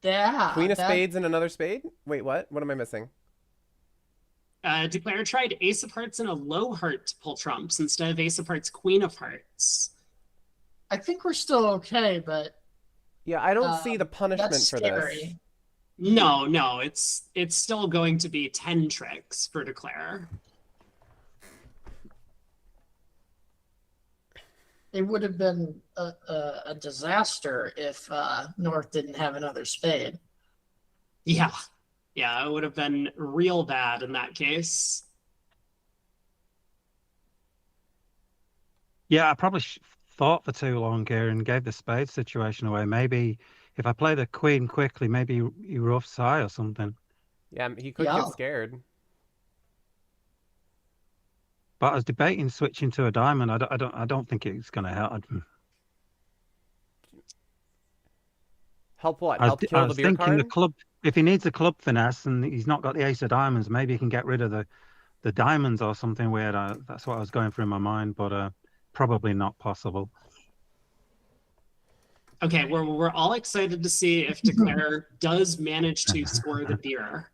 Yeah. Queen of Spades and another spade? Wait, what? What am I missing? Declare tried Ace of Hearts and a low heart to pull trumps instead of Ace of Hearts, Queen of Hearts. I think we're still okay, but Yeah, I don't see the punishment that's for scary. this. No, it's still going to be 10 tricks for Declare. It would have been a disaster if North didn't have another spade. Yeah, it would have been real bad in that case. Yeah, I probably thought for too long here and gave the spade situation away. Maybe if I play the queen quickly, maybe you roughs high or something. Yeah, he could get scared. But I was debating switching to a diamond. I don't think it's going to help. Help what? I Help kill the was beer thinking card? the club. If he needs a club finesse and he's not got the ace of diamonds, maybe he can get rid of the diamonds or something weird. That's what I was going through in my mind, but probably not possible. Okay, we're all excited to see if Declare does manage to score the beer.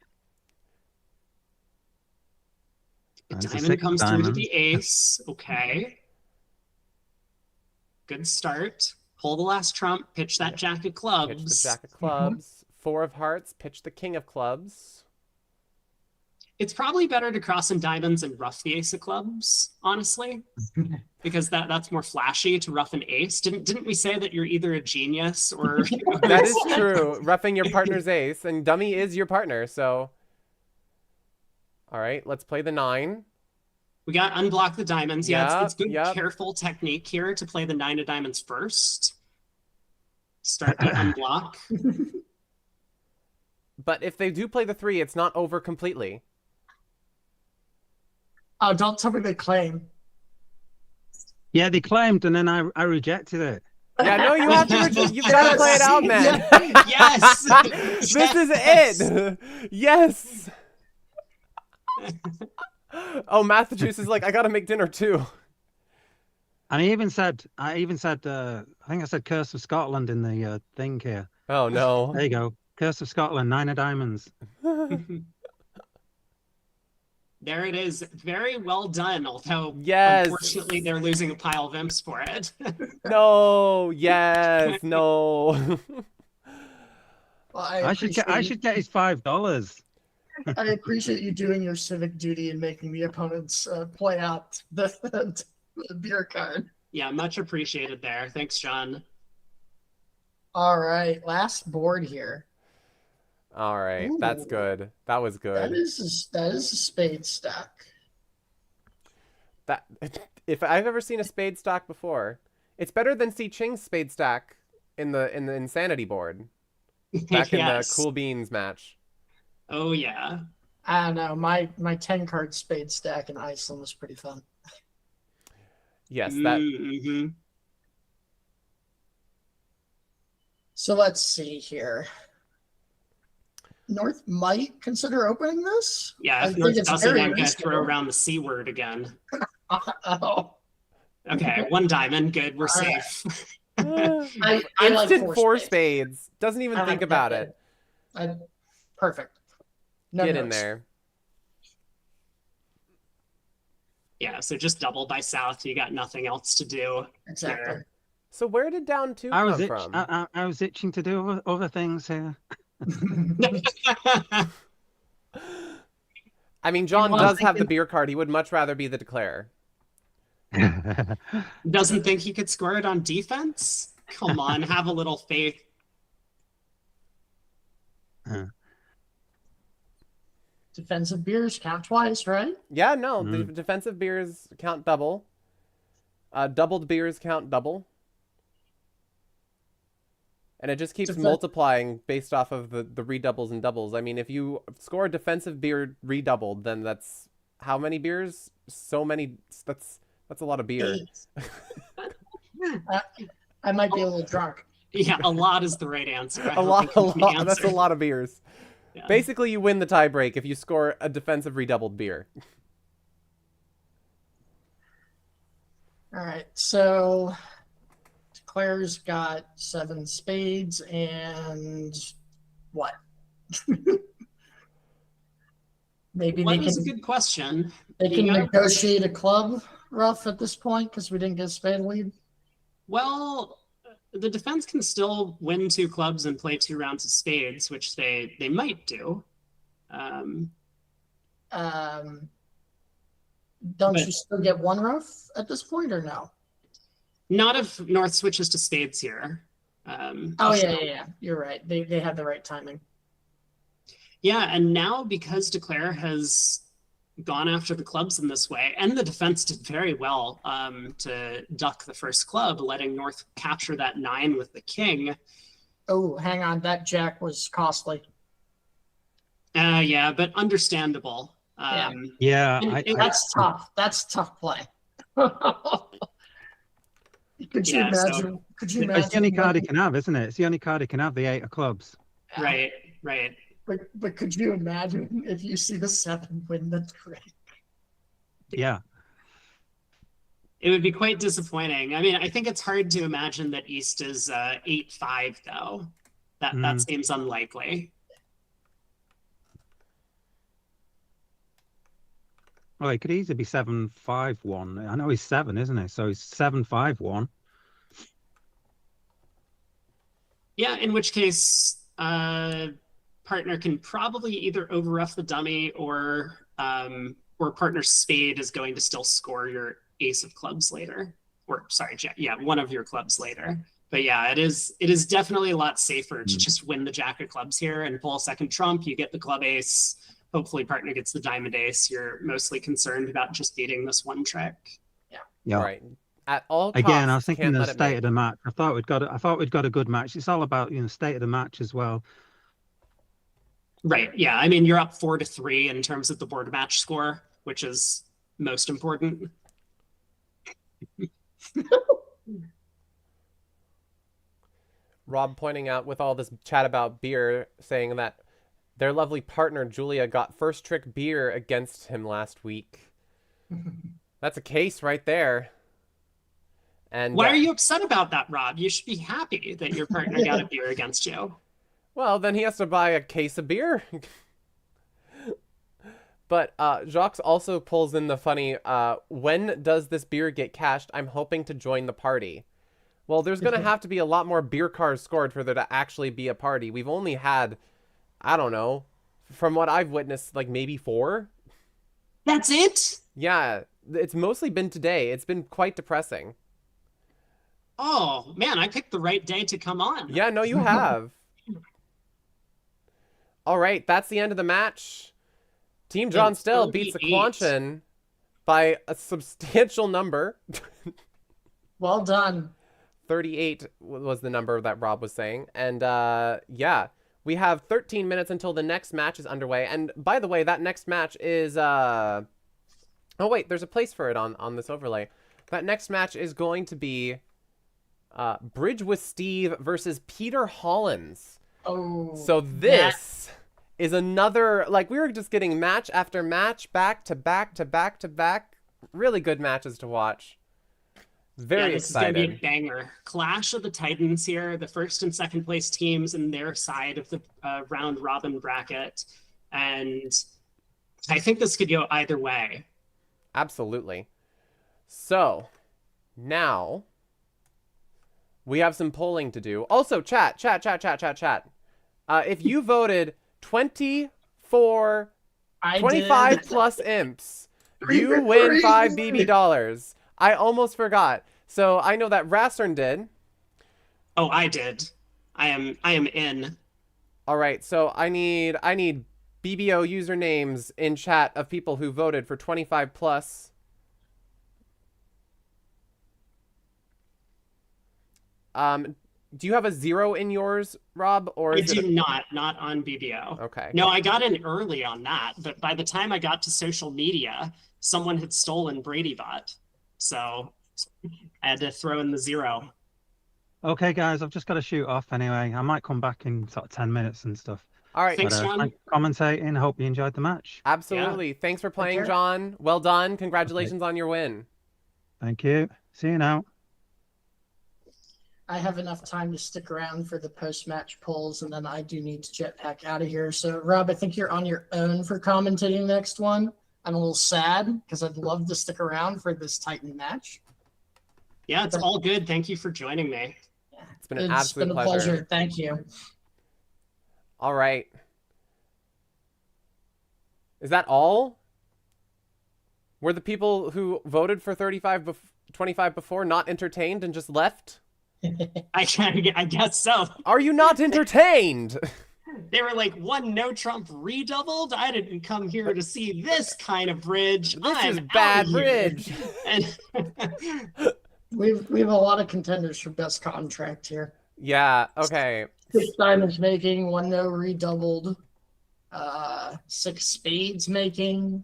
The That's a diamond 6 comes through to diamond. the ace. Okay. Good start. Pull the last trump, pitch that jack of clubs. Pitch the jack of clubs. 4 of hearts. Pitch the king of clubs. It's probably better to cross in diamonds and rough the ace of clubs, honestly, because that's more flashy to rough an ace. Didn't we say that you're either a genius or? That is true. Roughing your partner's ace, and dummy is your partner. So, all right, let's play the 9. We got unblock the diamonds. Yeah, it's good Yep. careful technique here to play the 9 of diamonds first. start to unblock. But if they do play the 3, it's not over completely. Oh, don't tell me they claim. Yeah, they claimed, and then I rejected it. Yeah, no, you have to. You've got to play it out, man. Yes. This is it. Yes. Oh, Math the Juice is like, I gotta make dinner too. And I even said, I think I said Curse of Scotland in the thing here. Oh no. There you go. Curse of Scotland, 9 of diamonds. There it is. Very well done, although Yes. unfortunately they're losing a pile of imps for it. No. Yes. No. Well, I should get his $5. I appreciate you doing your civic duty and making the opponents play out the beer card. Yeah, much appreciated there. Thanks, John. All right, last board here. All right, Ooh. that's good. That was That good. is a spade stack. That if I've ever seen a spade stack before, it's better than C Ching's spade stack in the insanity board back in the Yes. Cool Beans match. Oh yeah. I don't know. My 10 card spade stack in Iceland was pretty fun. Yes, that. Mm-hmm. So let's see here. North might consider opening this. Yeah, I if think North it's doesn't, very I'm gonna reasonable. throw around the C word again. Oh, Okay, 1 diamond, good, we're All right. safe. I like Instant 4 spades. Doesn't even I think like about that. it. Perfect. No Get in notes. there. Yeah, so just double by south, you got nothing else to do. Exactly. So where did down 2 I was come from? I was itching to do other things here. I mean, John Well, does have the beer card. He would much rather be the declare. Doesn't think he could score it on defense? Come on, have a little faith. Defensive beers count twice, right? Yeah, no, the defensive beers count double. Doubled beers count double. And it just keeps multiplying based off of the redoubles and doubles. I mean, if you score a defensive beer redoubled, then that's how many beers? So many. That's a lot of beer. I might be a little drunk. Yeah, a lot is the right answer. I A don't lot. think it's the That's a answer. lot of beers. Yeah. Basically, you win the tie break if you score a defensive redoubled beer. All right, so Claire's got 7 spades and what? Maybe What they is a can good question. they can You know- negotiate a club rough at this point because we didn't get a spade lead. Well, the defense can still win 2 clubs and play 2 rounds of spades, which they might do. Don't But- you still get 1 rough at this point or no? Not if North switches to spades here. Oh yeah. You're right. They have the right timing. Yeah, and now because Declare has gone after the clubs in this way, and the defense did very well to duck the first club, letting North capture that 9 with the king. Oh, hang on. That jack was costly. Yeah, but understandable. Yeah, And That's tough. That's tough play. Could you Yeah, so- imagine? Could you it's imagine? the only card he can have, isn't it? It's the only card he can have, the 8 of clubs. Right. But could you imagine if you see the 7 win the trick? Yeah. It would be quite disappointing. I mean, I think it's hard to imagine that East is 8-5, though. That seems unlikely. Well, it could easily be 7-5-1. I know he's 7, isn't he? So he's 7-5-1. Yeah, in which case, partner can probably either overruff the dummy or partner's spade is going to still score your ace of clubs later. Or sorry, jack. Yeah, one of your clubs later. But yeah, it is definitely a lot safer to just win the jack of clubs here and pull a second trump. You get the club ace. Hopefully partner gets the diamond ace. You're mostly concerned about just beating this one trick. Yeah. Right. At all costs, Again, I was thinking can't of let the it state make. of the match. I thought we'd got a good match. It's all about, state of the match as well. Right. Yeah. I mean, you're up 4-3 in terms of the board match score, which is most important. Rob pointing out with all this chat about beer, saying that their lovely partner Julia got first trick beer against him last week. That's a case right there. And Why are you upset about that, Rob? You should be happy that your partner got a beer against you. well, then he has to buy a case of beer. But Jacques also pulls in the funny, when does this beer get cashed? I'm hoping to join the party. Well, there's going to have to be a lot more beer cars scored for there to actually be a party. We've only had, I don't know, from what I've witnessed, like maybe 4. That's it? Yeah, it's mostly been today. It's been quite depressing. Oh, man, I picked the right day to come on. Yeah, no, you have. All right, that's the end of the match. Team John Still beats the 38. Quanchin by a substantial number. Well done. 38 was the number that Rob was saying. And yeah, we have 13 minutes until the next match is underway. And by the way, that next match is... Oh, wait, there's a place for it on this overlay. That next match is going to be Bridge with Steve versus Peter Hollins. Oh. So this is another... Like, we were just getting match after match, back to back to back to back. Really good matches to watch. Very this excited. is going to be a banger. Clash of the Titans here, the first and second place teams in their side of the round robin bracket. And I think this could go either way. Absolutely. So, now we have some polling to do. Also, chat. If you voted 25 plus imps, you win 5 BB dollars. I almost forgot. So I know that Rassern did. Oh, I did. I am in. All right. So I need BBO usernames in chat of people who voted for 25 plus. Do you have a 0 in yours, Rob? Or I is do it not on BBO. Okay. No, I got in early on that, but by the time I got to social media, someone had stolen BradyBot. So I had to throw in the 0. Okay, guys, I've just got to shoot off anyway. I might come back in sort of 10 minutes and stuff. All right. Thanks, John. Thanks for commentating. Hope you enjoyed the match. Absolutely. Thanks for playing, care. John. Well done. Congratulations on your win. Thank you. See you now. I have enough time to stick around for the post-match polls, and then I do need to jetpack out of here. So, Rob, I think you're on your own for commentating the next one. I'm a little sad because I'd love to stick around for this Titan match. Yeah, it's all good. Thank you for joining me. It's been an absolute been a pleasure. Thank you. All right. Is that all? Were the people who voted for 25 before not entertained and just left? I guess so. Are you not entertained? They were like, one no Trump redoubled. I didn't come here to see this kind of bridge. This is I'm bad out here." bridge. And We have a lot of contenders for best contract here. Yeah, okay. 6 diamonds making, 1 no redoubled, 6 spades making.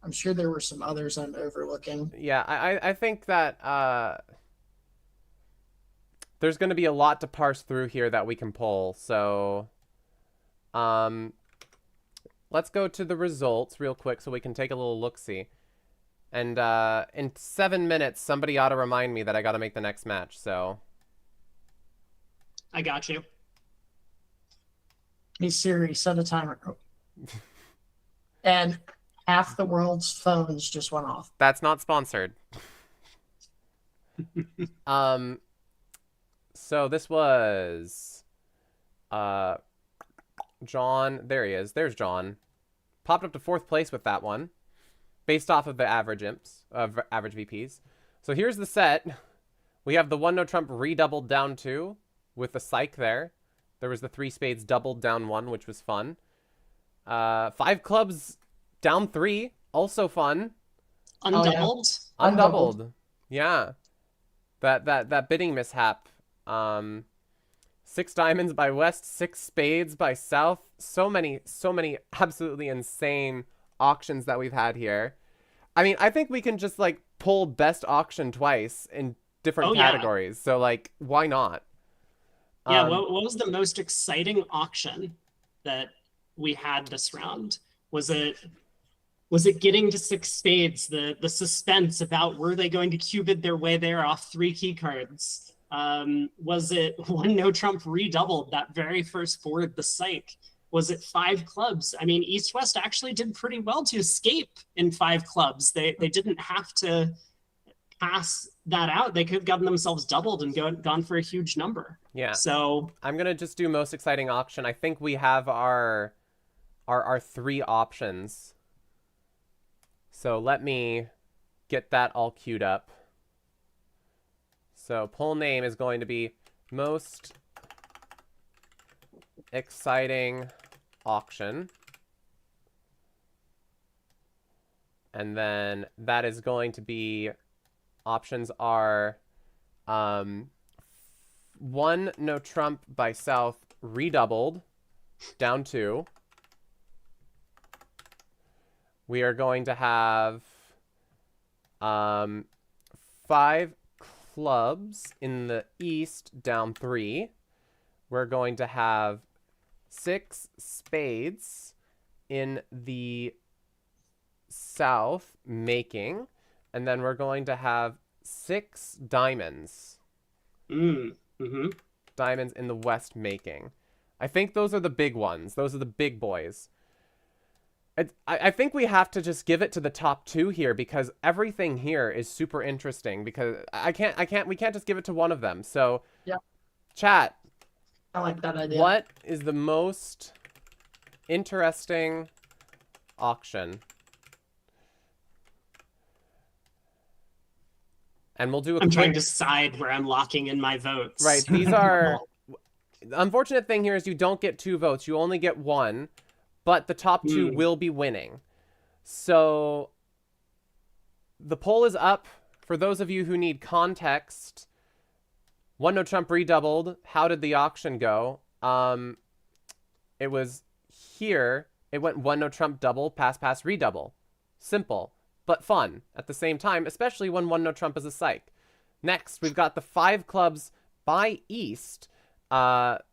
I'm sure there were some others I'm overlooking. Yeah, I think that there's going to be a lot to parse through here that we can pull. So let's go to the results real quick so we can take a little look-see. And in 7 minutes, somebody ought to remind me that I got to make the next match. So I got you. Hey Siri, set a timer. And half the world's phones just went off. that's not sponsored. So this was John. There he is. There's John. Popped up to 4th place with that one, based off of the average imps, average VPs. So here's the set. We have the 1 no Trump redoubled down 2 with the psych there. There was the 3 spades doubled down 1, which was fun. 5 clubs down 3, also fun. Undoubled. Undoubled. Yeah. That bidding mishap. 6 diamonds by west, 6 spades by south. So many absolutely insane auctions that we've had here. I mean, I think we can just like pull best auction twice in different Oh, yeah. categories. So like, why not? Yeah, what was the most exciting auction that we had this round? Was it getting to 6 spades? The suspense about were they going to cubid their way there off 3 key cards? Was it one no trump redoubled that very first board, the psych? Was it 5 clubs? I mean, East West actually did pretty well to escape in 5 clubs. They didn't have to pass that out. They could have gotten themselves doubled and gone for a huge number. Yeah. So I'm gonna just do most exciting auction. I think we have our 3 options. So let me get that all queued up. So poll name is going to be most exciting auction. And then that is going to be, options are 1 no trump by south redoubled down 2. We are going to have 5 clubs in the east down 3. We're going to have 6 spades in the south making, and then we're going to have 6 diamonds. Diamonds in the west making. I think those are the big ones. Those are the big boys. I think we have to just give it to the top 2 here, because everything here is super interesting, because we can't just give it to one of them. So yeah, chat, I like that idea. what is the most interesting auction? And we'll do a I'm trying to decide where I'm locking in my votes. Right, these are... The unfortunate thing here is you don't get 2 votes. You only get 1. But the top 2 will be winning. So the poll is up. For those of you who need context, 1 no trump redoubled. How did the auction go? It was here. It went 1 no trump double, pass, pass, redouble. Simple, but fun at the same time, especially when 1 no trump is a psych. Next, we've got the 5 clubs by East,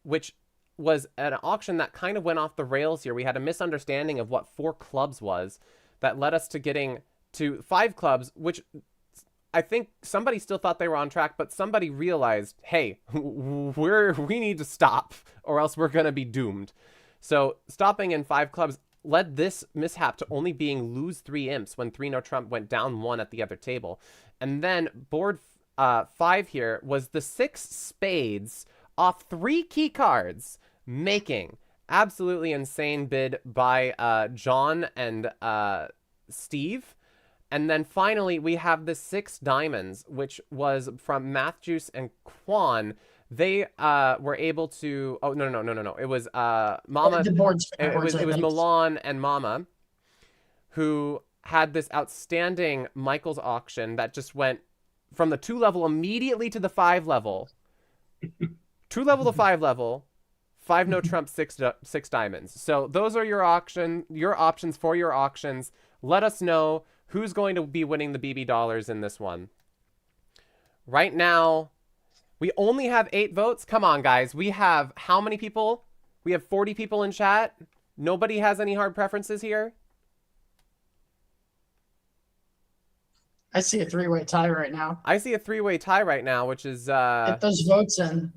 which was an auction that kind of went off the rails here. We had a misunderstanding of what 4 clubs was that led us to getting to 5 clubs, which I think somebody still thought they were on track, but somebody realized, hey, we need to stop or else we're going to be doomed. So stopping in 5 clubs led this mishap to only being lose 3 imps when 3 no trump went down 1 at the other table. And then board 5 here was the 6 spades off 3 key cards, making absolutely insane bid by John and Steve. And then finally we have the 6 diamonds, which was from Math Juice and Quan. They were able to... Oh, no. It was Mama... It was Milan and Mama who had this outstanding Michael's auction that just went from the 2 level immediately to the 5 level. 2 level to 5 level. 5 no trump, 6 diamonds. So those are your options for your auctions. Let us know who's going to be winning the BB dollars in this one. Right now, we only have 8 votes. Come on, guys. We have how many people? We have 40 people in chat. Nobody has any hard preferences here. I see a 3-way tie right now. I see a 3-way tie right now, which is... Get those votes in.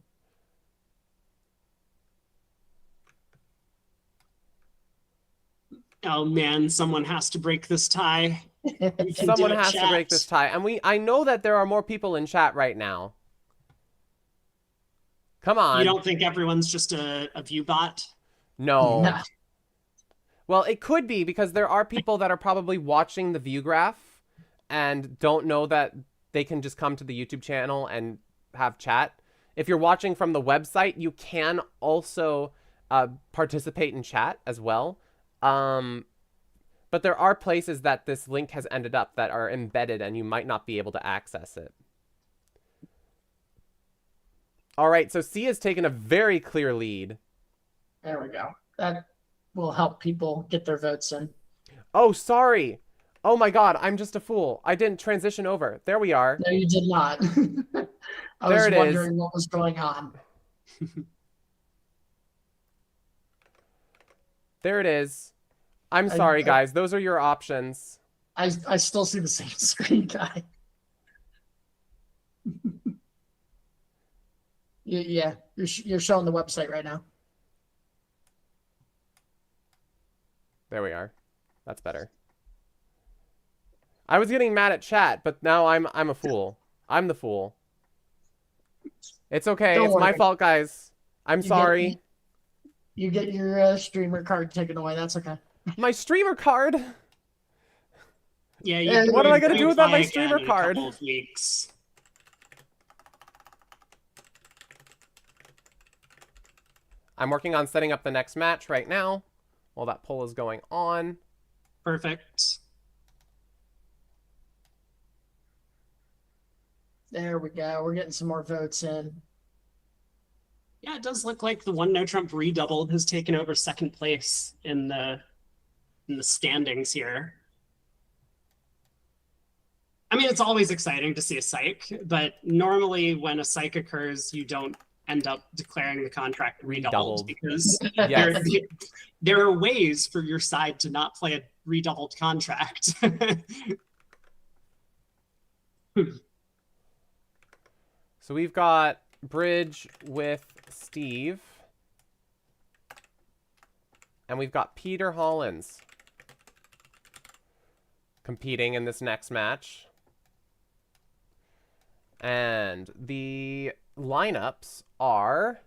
Oh man, someone has to break this tie. Someone has to break this tie. And I know that there are more people in chat right now. Come on. You don't think everyone's just a view bot? No. No. Well, it could be, because there are people that are probably watching the view graph and don't know that they can just come to the YouTube channel and have chat. If you're watching from the website, you can also participate in chat as well. But But there are places that this link has ended up that are embedded and you might not be able to access it. All right, so C has taken a very clear lead. There we go. That will help people get their votes in. Oh, sorry. Oh my God, I'm just a fool. I didn't transition over. There we are. No, you did not. I There was it is. wondering what was going on. There it is. I'm sorry, guys. Those are your options. I still see the same screen, guy. Yeah, you're showing the website right now. There we are. That's better. I was getting mad at chat, but now I'm a fool. I'm the fool. It's okay. Don't It's my worry. fault, guys. I'm sorry. You get your streamer card taken away. That's okay. My streamer card. Yeah, And you what am I gonna can do without my apply streamer again in a card? couple of weeks. I'm working on setting up the next match right now while that poll is going on. Perfect. There we go. We're getting some more votes in. Yeah, it does look like the one No Trump redoubled has taken over second place in the standings here. I mean, it's always exciting to see a psych, but normally when a psych occurs, you don't end up declaring the contract redoubled because Yes. there are ways for your side to not play a redoubled contract. So we've got Bridge with Steve. And we've got Peter Hollins competing in this next match. And the lineups are...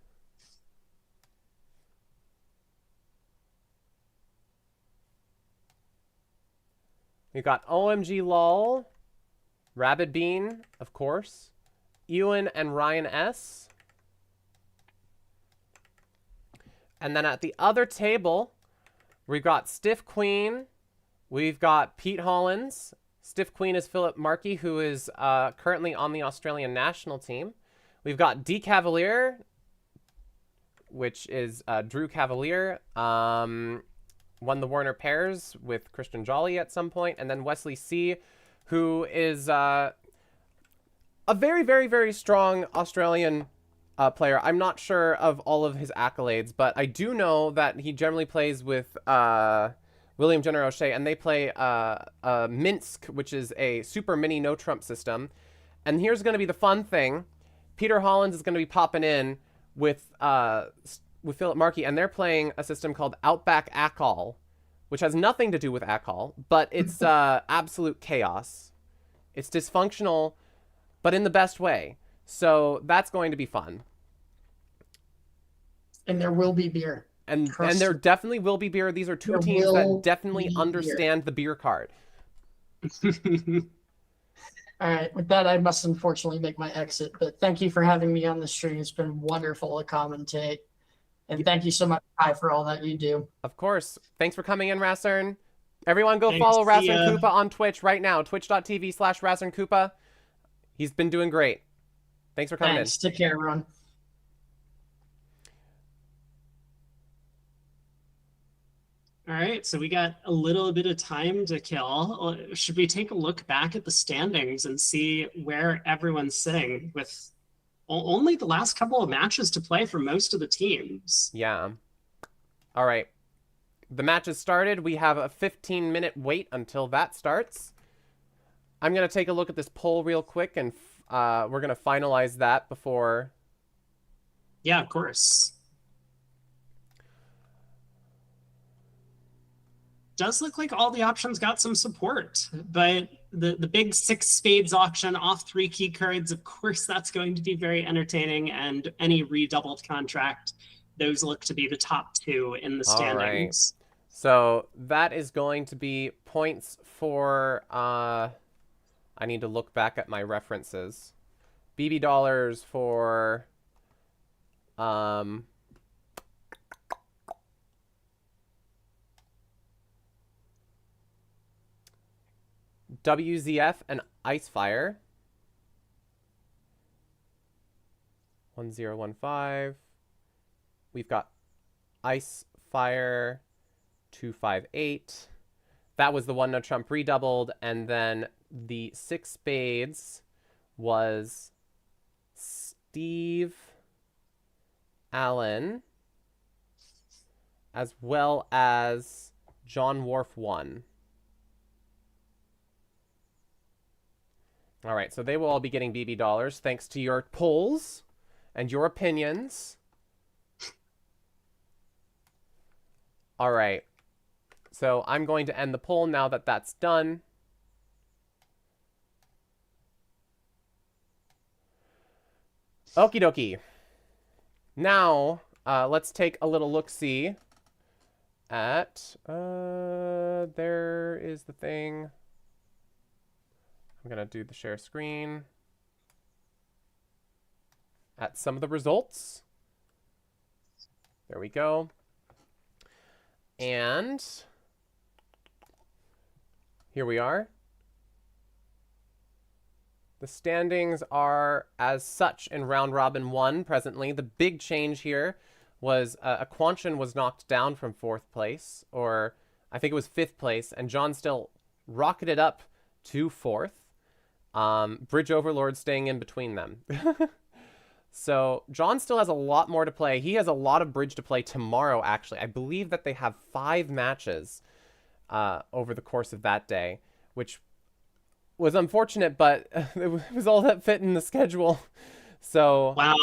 We've got OMG LOL, Rabid Bean, of course, Ewan and Ryan S. And then at the other table, we've got Stiff Queen, we've got Pete Hollins. Stiff Queen is Philip Markey, who is currently on the Australian national team. We've got D Cavalier, which is Drew Cavalier. Won the Warner Pairs with Christian Jolly at some point. And then Wesley C., who is a very, very, very strong Australian player. I'm not sure of all of his accolades, but I do know that he generally plays with William Jenner O'Shea, and they play Minsk, which is a super mini no-trump system. And here's going to be the fun thing. Peter Hollins is going to be popping in with Philip Markey, and they're playing a system called Outback Acol, which has nothing to do with Acol, but it's absolute chaos. It's dysfunctional, but in the best way. So that's going to be fun. And there will be beer. And Trust there me. definitely will be beer. These are two There teams will that definitely be understand the beer card. All right. With that, I must unfortunately make my exit. But thank you for having me on the stream. It's been wonderful to commentate. And thank you so much, Kai, for all that you do. Of course. Thanks for coming in, Rasern. Everyone go Thanks, follow see Rasern ya. Koopa on Twitch right now. Twitch.tv/Rasern Koopa. He's been doing great. Thanks for coming Thanks. Take care, everyone. All right, so we got a little bit of time to kill. Should we take a look back at the standings and see where everyone's sitting with only the last couple of matches to play for most of the teams? in. Yeah. All right. The match has started. We have a 15-minute wait until that starts. I'm going to take a look at this poll real quick, and we're going to finalize that before... Yeah, of course. Does look like all the options got some support, but the big 6 spades auction off 3 key cards, of course, that's going to be very entertaining, and any redoubled contract, those look to be the top 2 in the standings. So that is going to be points for... I need to look back at my references. BB dollars for... WZF and Icefire. 1015. We've got Icefire 258. That was the one no Trump redoubled, and then the 6 spades was Steve Allen, as well as John Wharf 1. All right, so they will all be getting BB dollars thanks to your polls and your opinions. All right, so I'm going to end the poll now that that's done. Okie dokie. Now, let's take a little look-see at, there is the thing. I'm going to do the share screen. At some of the results. There we go. And here we are. The standings are as such in round robin 1 presently. The big change here was Aquanchin was knocked down from 4th place, or I think it was 5th place, and John still rocketed up to 4th. Bridge Overlord staying in between them. So John still has a lot more to play. He has a lot of bridge to play tomorrow, actually. I believe that they have 5 matches over the course of that day, which was unfortunate, but it was all that fit in the schedule. So wow,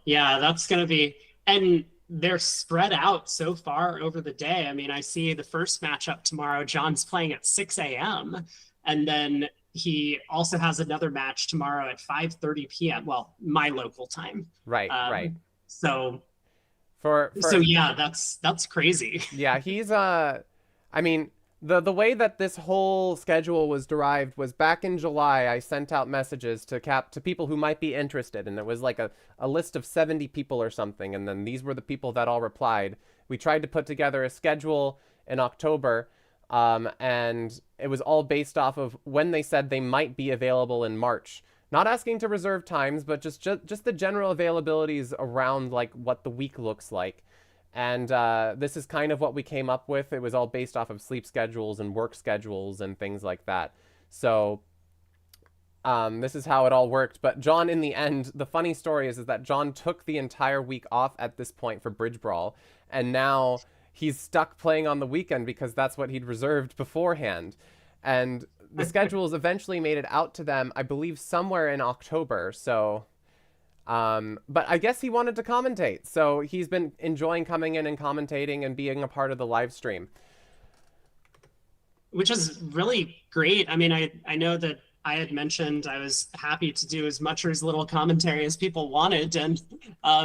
yeah, that's gonna be, and they're spread out so far over the day. I mean, I see the first matchup tomorrow, John's playing at 6 a.m. and then he also has another match tomorrow at 5:30 p.m. Well, my local time. Right, right. So for yeah, that's crazy. Yeah, he's I mean, the way that this whole schedule was derived was back in July. I sent out messages to people who might be interested, and it was like a list of 70 people or something, and then these were the people that all replied. We tried to put together a schedule in October, and it was all based off of when they said they might be available in March. Not asking to reserve times, but just the general availabilities around like what the week looks like. And this is kind of what we came up with. It was all based off of sleep schedules and work schedules and things like that. So this is how it all worked. But John, in the end, the funny story is that John took the entire week off at this point for Bridge Brawl. And now he's stuck playing on the weekend because that's what he'd reserved beforehand. And the schedules eventually made it out to them, I believe, somewhere in October. So... but I guess he wanted to commentate, so he's been enjoying coming in and commentating and being a part of the live stream. Which is really great. I mean, I know that I had mentioned I was happy to do as much or as little commentary as people wanted, and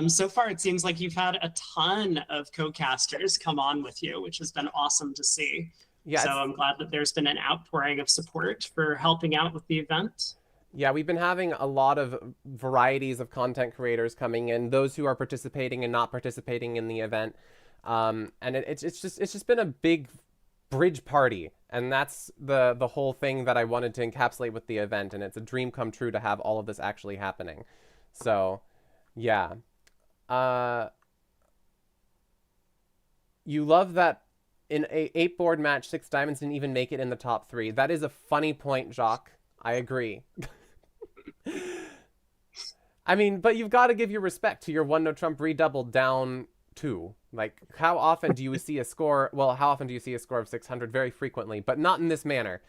so far it seems like you've had a ton of co-casters come on with you, which has been awesome to see. Yeah, so I'm glad that there's been an outpouring of support for helping out with the event. Yeah, we've been having a lot of varieties of content creators coming in, those who are participating and not participating in the event. And it's just been a big bridge party. And that's the whole thing that I wanted to encapsulate with the event. And it's a dream come true to have all of this actually happening. So, yeah. You love that in a 8-board match, 6 diamonds didn't even make it in the top 3. That is a funny point, Jacques. I agree. I mean, but you've got to give your respect to your 1 no Trump redoubled down 2. Like, how often do you see a score? Well, how often do you see a score of 600? Very frequently, but not in this manner.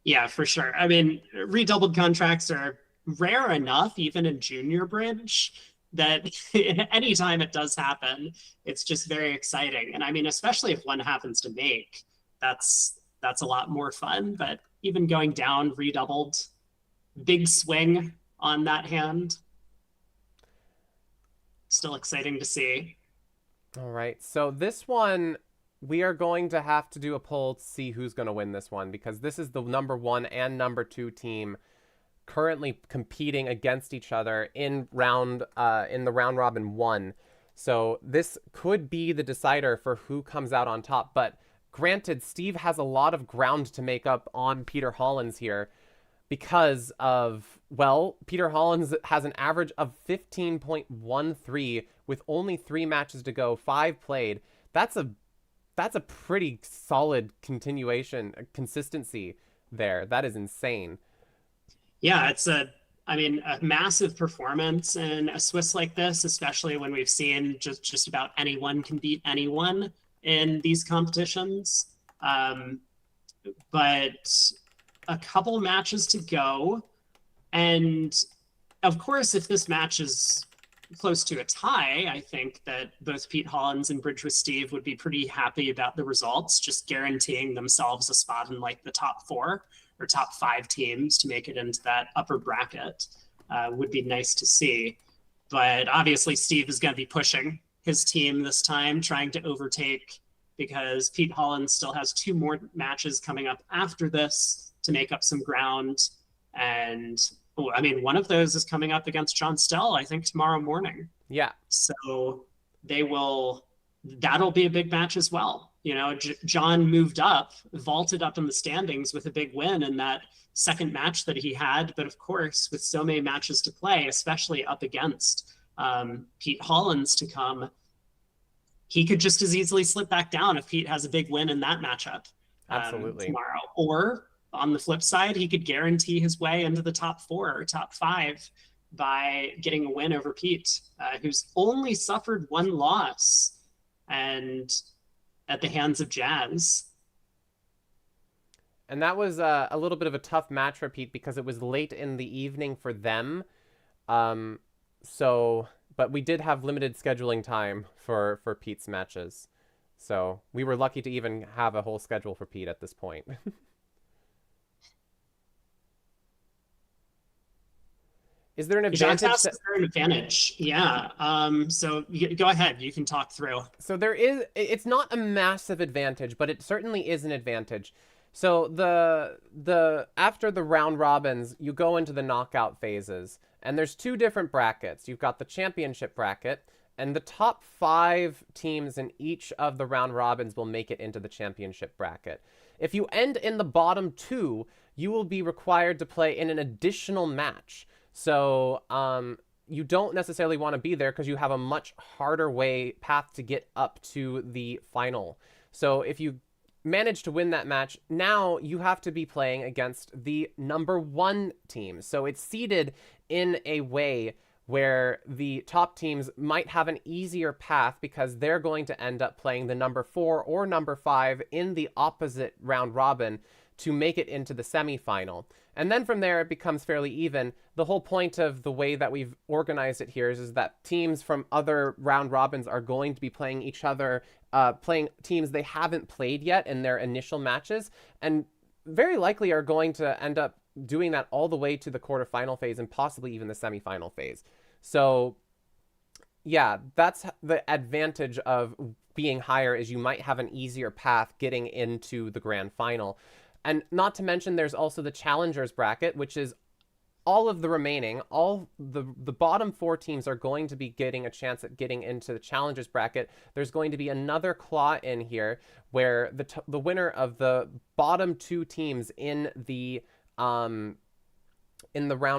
Yeah, for sure. I mean, redoubled contracts are rare enough, even in junior bridge, that anytime it does happen, it's just very exciting. And I mean, especially if one happens to make, that's a lot more fun. But even going down redoubled, big swing on that hand, still exciting to see. All right, so this one, we are going to have to do a poll to see who's going to win this one, because this is the number 1 and number 2 team currently competing against each other in the round robin 1. So this could be the decider for who comes out on top. But granted, Steve has a lot of ground to make up on Peter Hollins here because of, well, Peter Hollins has an average of 15.13 with only 3 matches to go, 5 played. That's a pretty solid consistency there. That is insane. Yeah, it's a massive performance in a Swiss like this, especially when we've seen just about anyone can beat anyone in these competitions. But a couple matches to go. And of course, if this match is close to a tie, I think that both Pete Hollins and Bridge with Steve would be pretty happy about the results, just guaranteeing themselves a spot in like the top 4 or top 5 teams to make it into that upper bracket. Would be nice to see. But obviously, Steve is going to be pushing his team this time, trying to overtake, because Pete Hollins still has 2 more matches coming up after this to make up some ground. And one of those is coming up against John Stell, I think, tomorrow morning. Yeah. So that'll be a big match as well. John moved up, vaulted up in the standings with a big win in that second match that he had. But of course, with so many matches to play, especially up against Pete Hollins to come, he could just as easily slip back down if Pete has a big win in that matchup tomorrow. Or on the flip side, he could guarantee his way into the top 4 or top 5 by getting a win over Pete, who's only suffered 1 loss and at the hands of Jazz. And that was a little bit of a tough match for Pete because it was late in the evening for them. But we did have limited scheduling time for Pete's matches. So we were lucky to even have a whole schedule for Pete at this point. Is there an advantage? Is there an advantage? Yeah. So go ahead. You can talk through. So it's not a massive advantage, but it certainly is an advantage. So after the round robins, you go into the knockout phases, and there's 2 different brackets. You've got the championship bracket, and the top 5 teams in each of the round robins will make it into the championship bracket. If you end in the bottom 2, you will be required to play in an additional match. So you don't necessarily want to be there because you have a much harder path to get up to the final. So if you manage to win that match, now you have to be playing against the number 1 team. So it's seeded in a way where the top teams might have an easier path because they're going to end up playing the number 4 or number 5 in the opposite round robin to make it into the semifinal. And then from there, it becomes fairly even. The whole point of the way that we've organized it here is that teams from other round robins are going to be playing each other, playing teams they haven't played yet in their initial matches, and very likely are going to end up doing that all the way to the quarterfinal phase and possibly even the semifinal phase. So yeah, that's the advantage of being higher, is you might have an easier path getting into the grand final. And not to mention, there's also the challengers bracket, which is all of the remaining, all the bottom 4 teams are going to be getting a chance at getting into the challengers bracket. There's going to be another claw in here where the winner of the bottom 2 teams in the round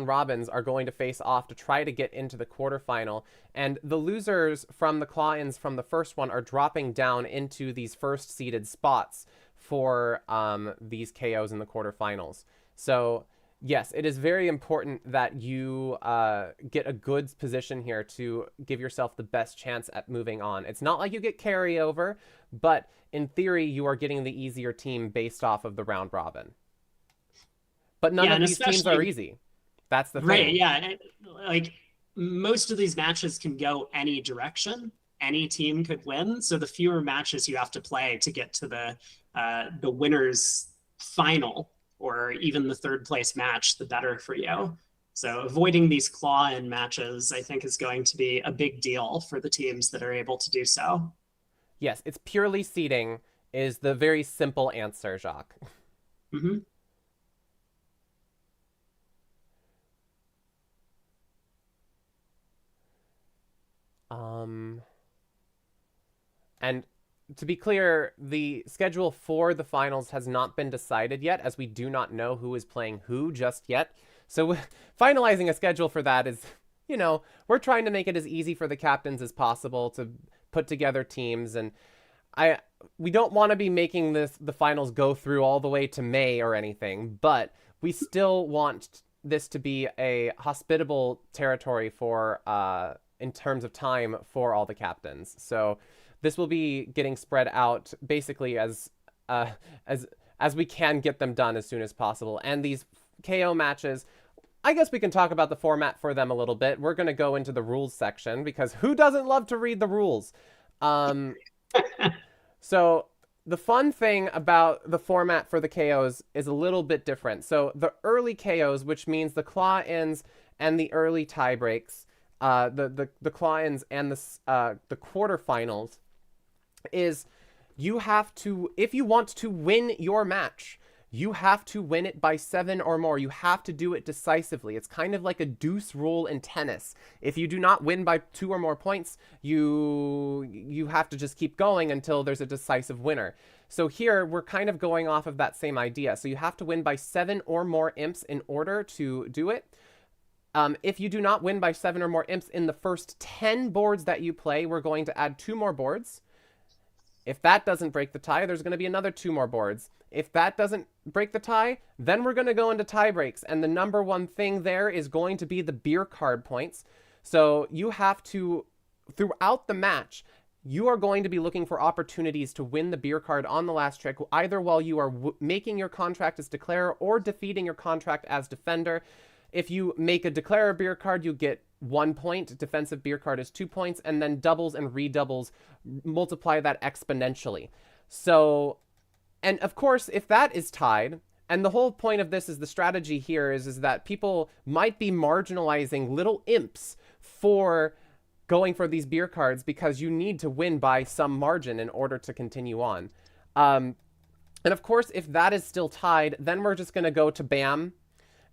robins are going to face off to try to get into the quarterfinal. And the losers from the claw-ins from the first one are dropping down into these first seeded spots for these KOs in the quarterfinals. So yes, it is very important that you get a good position here to give yourself the best chance at moving on. It's not like you get carryover, but in theory, you are getting the easier team based off of the round robin. But none of these teams are easy. That's the thing. Right, yeah. Like, most of these matches can go any direction. Any team could win. So the fewer matches you have to play to get to the winner's final, or even the 3rd place match, the better for you. So avoiding these claw-in matches, I think, is going to be a big deal for the teams that are able to do so. Yes, it's purely seeding is the very simple answer, Jacques. Mm-hmm. And to be clear, the schedule for the finals has not been decided yet, as we do not know who is playing who just yet. So finalizing a schedule for that is, you know, we're trying to make it as easy for the captains as possible to put together teams. And we don't want to be making the finals go through all the way to May or anything, but we still want this to be a hospitable territory for in terms of time for all the captains. So this will be getting spread out basically as we can get them done as soon as possible. And these KO matches, I guess we can talk about the format for them a little bit. We're going to go into the rules section because who doesn't love to read the rules? So the fun thing about the format for the KOs is a little bit different. So the early KOs, which means the claw-ins and the early tie breaks, the claw-ins and the quarterfinals, is you have to, if you want to win your match, you have to win it by 7 or more. You have to do it decisively. It's kind of like a deuce rule in tennis. If you do not win by 2 or more points, you have to just keep going until there's a decisive winner. So here we're kind of going off of that same idea. So you have to win by 7 or more imps in order to do it. If you do not win by 7 or more imps in the first 10 boards that you play, we're going to add 2 more boards. If that doesn't break the tie, there's going to be another 2 more boards. If that doesn't break the tie, then we're going to go into tie breaks. And the number one thing there is going to be the beer card points. So you have to, throughout the match, you are going to be looking for opportunities to win the beer card on the last trick, either while you are making your contract as declarer or defeating your contract as defender. If you make a declarer beer card, you get 1 point. Defensive beer card is 2 points, and then doubles and redoubles multiply that exponentially. So, and of course, if that is tied, and the whole point of this is the strategy here is that people might be marginalizing little imps for going for these beer cards because you need to win by some margin in order to continue on. And of course, if that is still tied, then we're just going to go to BAM.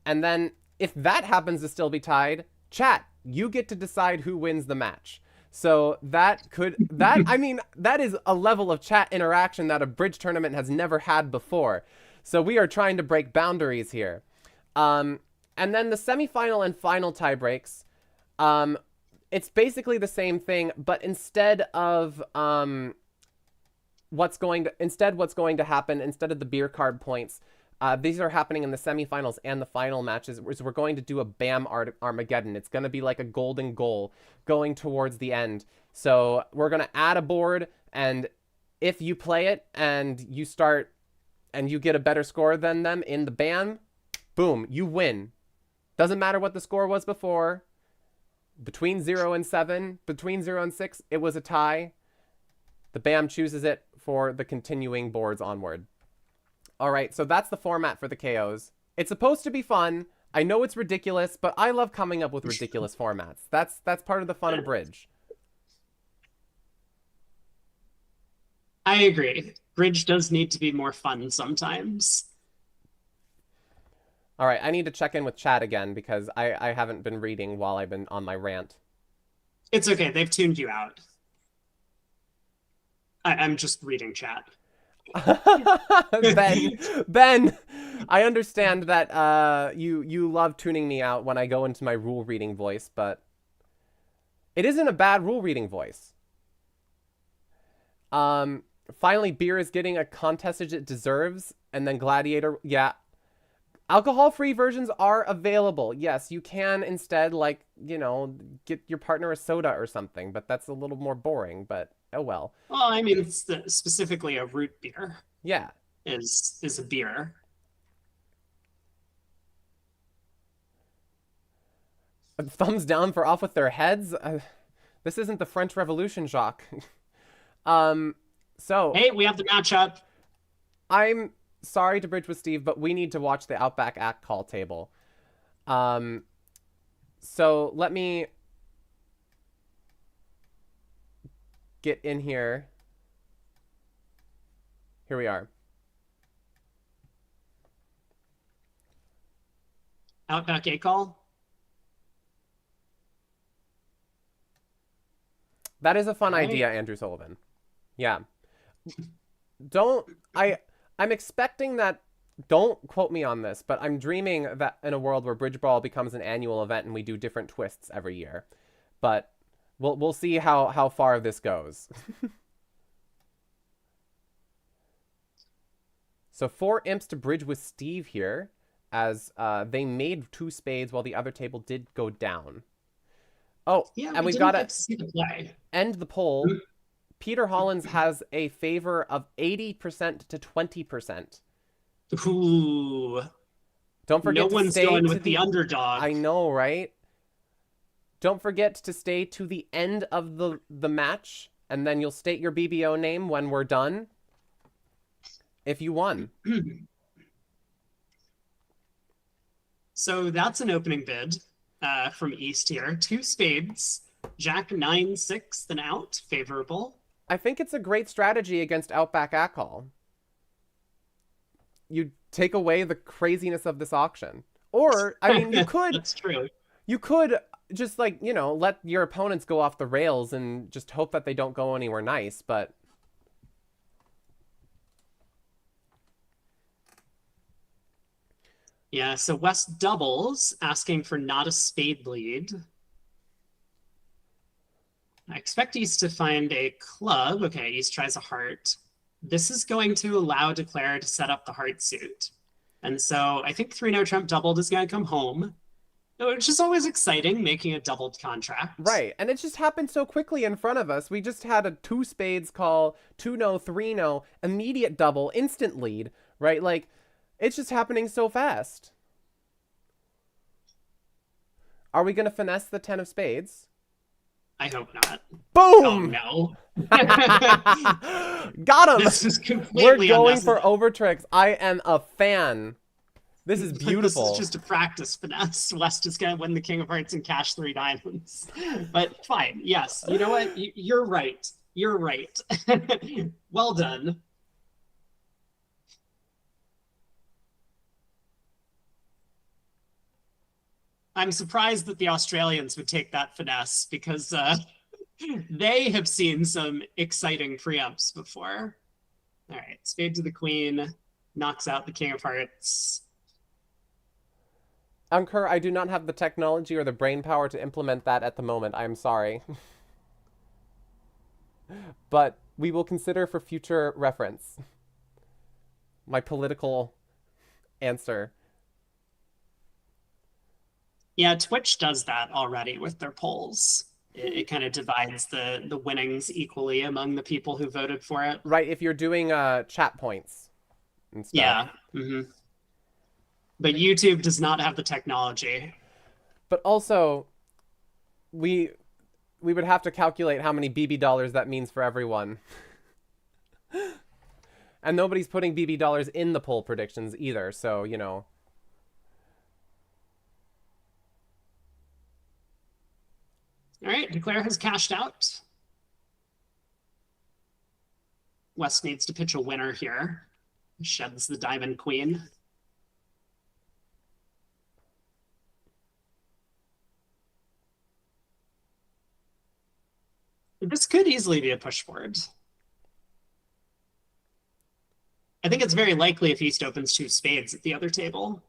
And then if that happens to still be tied, chat, you get to decide who wins the match. So I mean, that is a level of chat interaction that a bridge tournament has never had before. So we are trying to break boundaries here. And then the semifinal and final tie breaks, it's basically the same thing, but instead of what's going to happen, instead of the beer card points, these are happening in the semifinals and the final matches. So we're going to do a BAM Armageddon. It's going to be like a golden goal going towards the end. So we're going to add a board, and if you play it and you start and you get a better score than them in the BAM, boom, you win. Doesn't matter what the score was before. Between 0 and 7, between 0 and 6, it was a tie. The BAM chooses it for the continuing boards onward. All right, so that's the format for the KOs. It's supposed to be fun. I know it's ridiculous, but I love coming up with ridiculous formats. That's part of the fun of Bridge. I agree. Bridge does need to be more fun sometimes. All right, I need to check in with chat again because I haven't been reading while I've been on my rant. It's okay. They've tuned you out. I'm just reading chat. Ben, I understand that you love tuning me out when I go into my rule reading voice, but it isn't a bad rule reading voice. Finally, beer is getting a contestage it deserves, and then Gladiator, yeah. Alcohol-free versions are available. Yes, you can instead, like, you know, get your partner a soda or something, but that's a little more boring, but oh well. Well, I mean, it's specifically a root beer. Yeah. Is a beer. Thumbs down for off with their heads? This isn't the French Revolution, Jacques. So... Hey, we have the matchup. I'm sorry to bridge with Steve, but we need to watch the Outback Act call table. So let me get in here. Here we are. Outback A call. That is a fun Right. idea, Andrew Sullivan. Yeah. I'm expecting that. Don't quote me on this, but I'm dreaming that in a world where Bridge Brawl becomes an annual event and we do different twists every year. But we'll see how far this goes. So 4 imps to bridge with Steve here, as they made 2 spades while the other table did go down. Oh, Yeah, and we we've didn't got get to to see the play. end the poll. Peter Hollins has a favor of 80% to 20%. Ooh. Don't forget No to one's stay going to with the underdog. I know, right? Don't forget to stay to the end of the match, and then you'll state your BBO name when we're done. If you won. So that's an opening bid from East here. 2 spades, Jack 9, 6, then out, favorable. I think it's a great strategy against Outback Atoll. You take away the craziness of this auction. Or, I mean, you could... That's true. You could just, like, you know, let your opponents go off the rails and just hope that they don't go anywhere nice, but... Yeah, so West doubles, asking for not a spade lead. I expect East to find a club. Okay, East tries a heart. This is going to allow Declare to set up the heart suit. And so I think 3-no trump doubled is going to come home, which is always exciting, making a doubled contract. Right, and it just happened so quickly in front of us. We just had a 2 spades call, 2-no, 3-no, immediate double, instant lead, right? Like, it's just happening so fast. Are we going to finesse the 10 of spades? I hope not. Boom! Oh, no. Got him! This is completely We're going for unnecessary. over tricks. I am a fan. This is beautiful. This is just a practice finesse. West is going to win the King of Hearts and cash 3 diamonds. But fine. Yes. You know what? You're right. You're right. Well done. I'm surprised that the Australians would take that finesse because they have seen some exciting preempts before. All right. Spade to the queen. Knocks out the King of Hearts. Ankur, I do not have the technology or the brain power to implement that at the moment. I'm sorry. But we will consider for future reference my political answer. Yeah, Twitch does that already with their polls. It kind of divides the winnings equally among the people who voted for it. Right, if you're doing chat points and stuff. Yeah. Mm-hmm. But YouTube does not have the technology. But also, we would have to calculate how many BB dollars that means for everyone. And nobody's putting BB dollars in the poll predictions either, so, you know. All right, Declare has cashed out. West needs to pitch a winner here. Sheds the Diamond Queen. This could easily be a push forward. I think it's very likely if East opens 2 spades at the other table,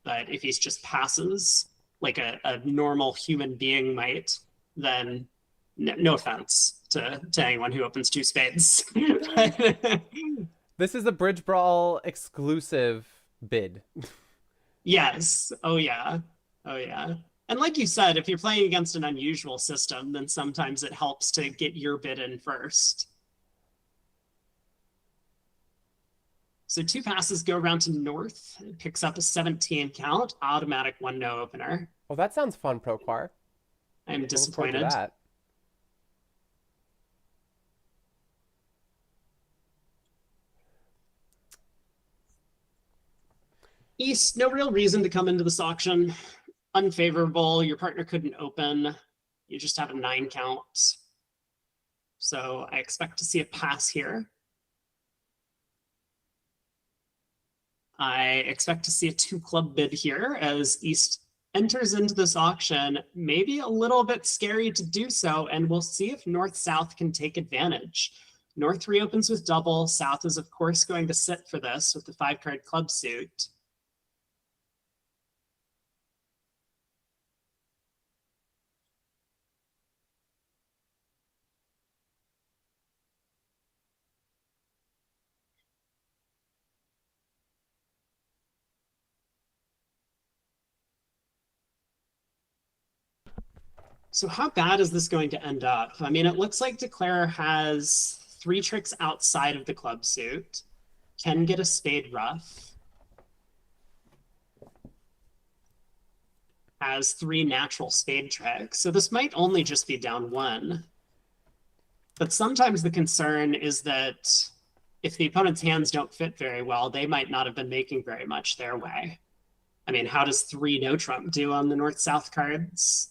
but if East just passes like a normal human being might, then no offense to anyone who opens 2 spades. This is a Bridge Brawl exclusive bid. Yes. Oh, yeah. Oh, yeah. And like you said, if you're playing against an unusual system, then sometimes it helps to get your bid in first. So 2 passes go around to North. It picks up a 17 count, automatic 1-no opener. Oh, that sounds fun, Proquar. I'm Look forward to disappointed. that. East, no real reason to come into this auction. Unfavorable. Your partner couldn't open. You just have a 9 count. So I expect to see a pass here. I expect to see a 2-club bid here as East enters into this auction, maybe a little bit scary to do so, and we'll see if North-South can take advantage. North reopens with double. South is, of course, going to sit for this with the 5-card club suit. So how bad is this going to end up? I mean, it looks like Declare has 3 tricks outside of the club suit, can get a spade ruff, has 3 natural spade tricks. So this might only just be down 1. But sometimes the concern is that if the opponent's hands don't fit very well, they might not have been making very much their way. I mean, how does 3 no trump do on the north-south cards?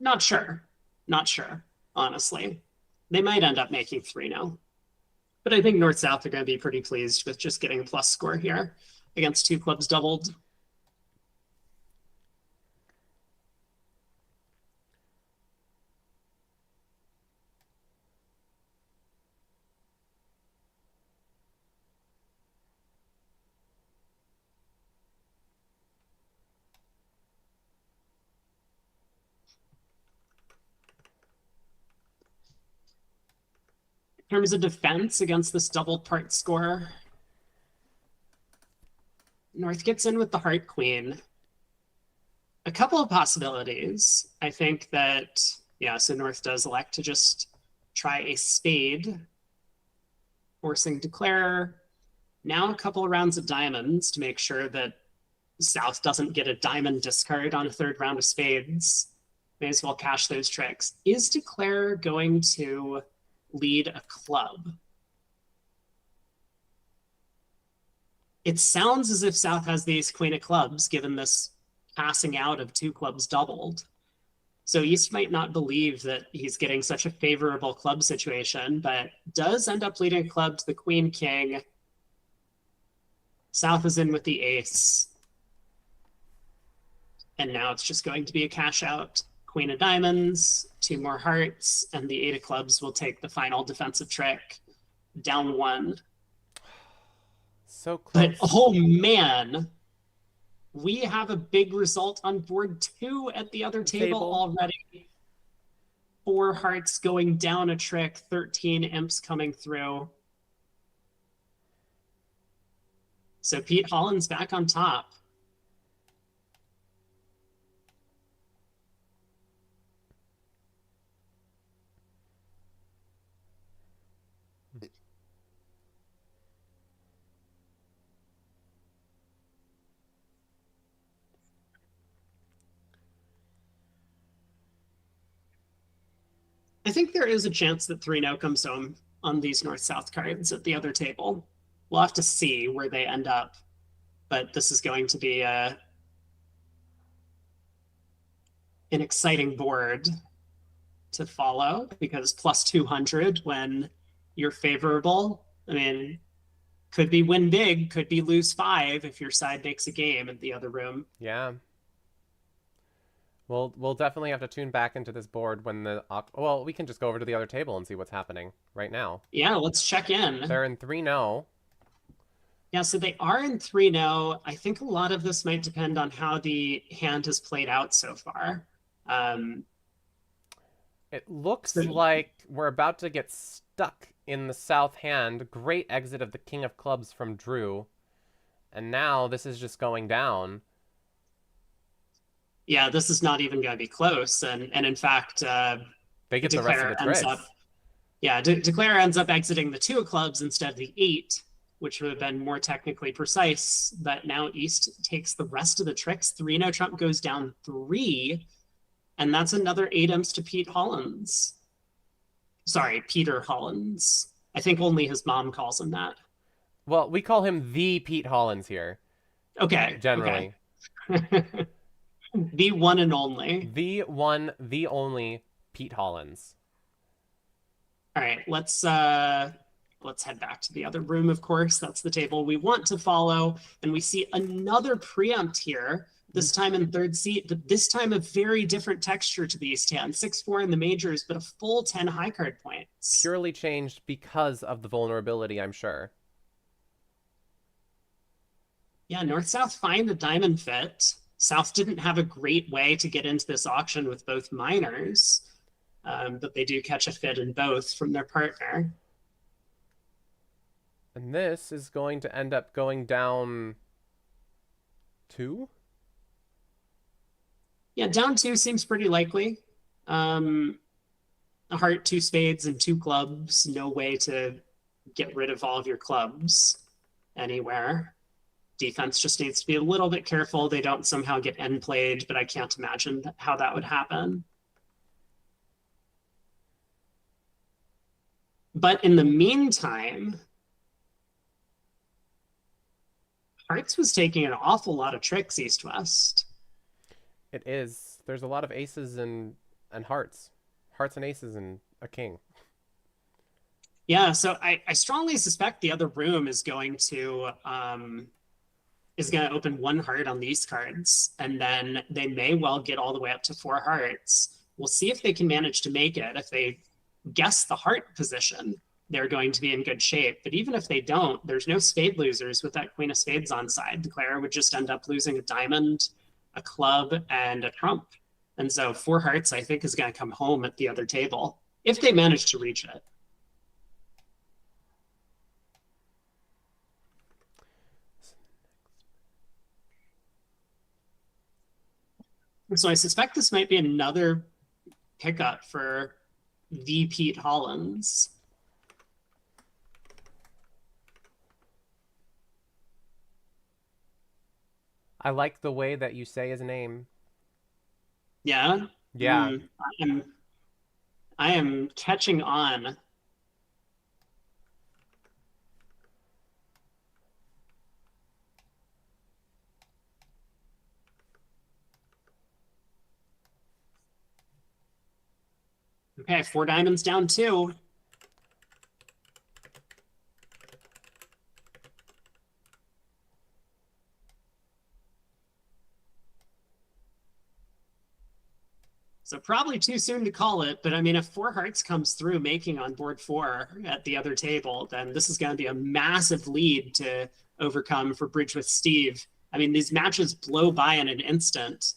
Not sure. Not sure, honestly. They might end up making 3 now. But I think North-South are going to be pretty pleased with just getting a plus score here against 2 clubs doubled. In terms of defense against this doubled part score, North gets in with the Heart Queen. A couple of possibilities. I think that, yeah, so North does elect to just try a spade, forcing Declare. Now a couple of rounds of diamonds to make sure that South doesn't get a diamond discard on a 3rd round of spades. May as well cash those tricks. Is Declare going to lead a club? It sounds as if South has the ace queen of clubs, given this passing out of 2 clubs doubled. So East might not believe that he's getting such a favorable club situation, but does end up leading a club to the queen king. South is in with the ace. And now it's just going to be a cash out. Queen of diamonds, 2 more hearts, and the 8 of clubs will take the final defensive trick. Down 1. So close. But, oh man, we have a big result on board 2 at the other table already. 4 hearts going down a trick, 13 imps coming through. So Pete Holland's back on top. I think there is a chance that 3-0 comes home on these north-south cards at the other table. We'll have to see where they end up, but this is going to be an exciting board to follow, because plus 200 when you're favorable, I mean, could be win big, could be lose 5 if your side makes a game in the other room. Yeah. We'll definitely have to tune back into this board when the... Well, we can just go over to the other table and see what's happening right now. Yeah, let's check in. They're in 3-0. Yeah, so they are in 3-0. I think a lot of this might depend on how the hand has played out so far. It looks like we're about to get stuck in the south hand. Great exit of the King of Clubs from Drew. And now this is just going down. Yeah, this is not even going to be close. And in fact, they get the rest of the tricks. Declare ends up exiting the 2 of clubs instead of the 8, which would have been more technically precise. But now East takes the rest of the tricks. 3 no trump goes down 3. And that's another 8 imps to Pete Hollins. Sorry, Peter Hollins. I think only his mom calls him that. Well, we call him the Pete Hollins here. Okay. Generally. Okay. The one and only. The one, the only Pete Hollins. All right, let's let's head back to the other room, of course. That's the table we want to follow. And we see another preempt here, this time in third seat, but this time a very different texture to these hands. 6-4 in the majors, but a full 10 high card points. Purely changed because of the vulnerability, I'm sure. Yeah, North-South find a diamond fit. South didn't have a great way to get into this auction with both minors, but they do catch a fit in both from their partner. And this is going to end up going down 2? Yeah, down 2 seems pretty likely. A heart, 2 spades, and 2 clubs. No way to get rid of all of your clubs anywhere. Defense just needs to be a little bit careful they don't somehow get end played, but I can't imagine how that would happen. But in the meantime, Hearts was taking an awful lot of tricks east-west. It is. There's a lot of aces and hearts. Hearts and aces and a king. Yeah, so I strongly suspect the other room is going to open 1 heart on these cards, and then they may well get all the way up to 4 hearts. We'll see if they can manage to make it. If they guess the heart position, they're going to be in good shape. But even if they don't, there's no spade losers with that queen of spades on side. The Declare would just end up losing a diamond, a club, and a trump. And so 4 hearts, I think, is going to come home at the other table, if they manage to reach it. So I suspect this might be another pickup for the Pete Hollins. I like the way that you say his name. Yeah? Yeah. I am catching on. Okay, 4 diamonds down 2. So probably too soon to call it, but I mean, if 4 hearts comes through making on board 4 at the other table, then this is going to be a massive lead to overcome for Bridge with Steve. I mean, these matches blow by in an instant.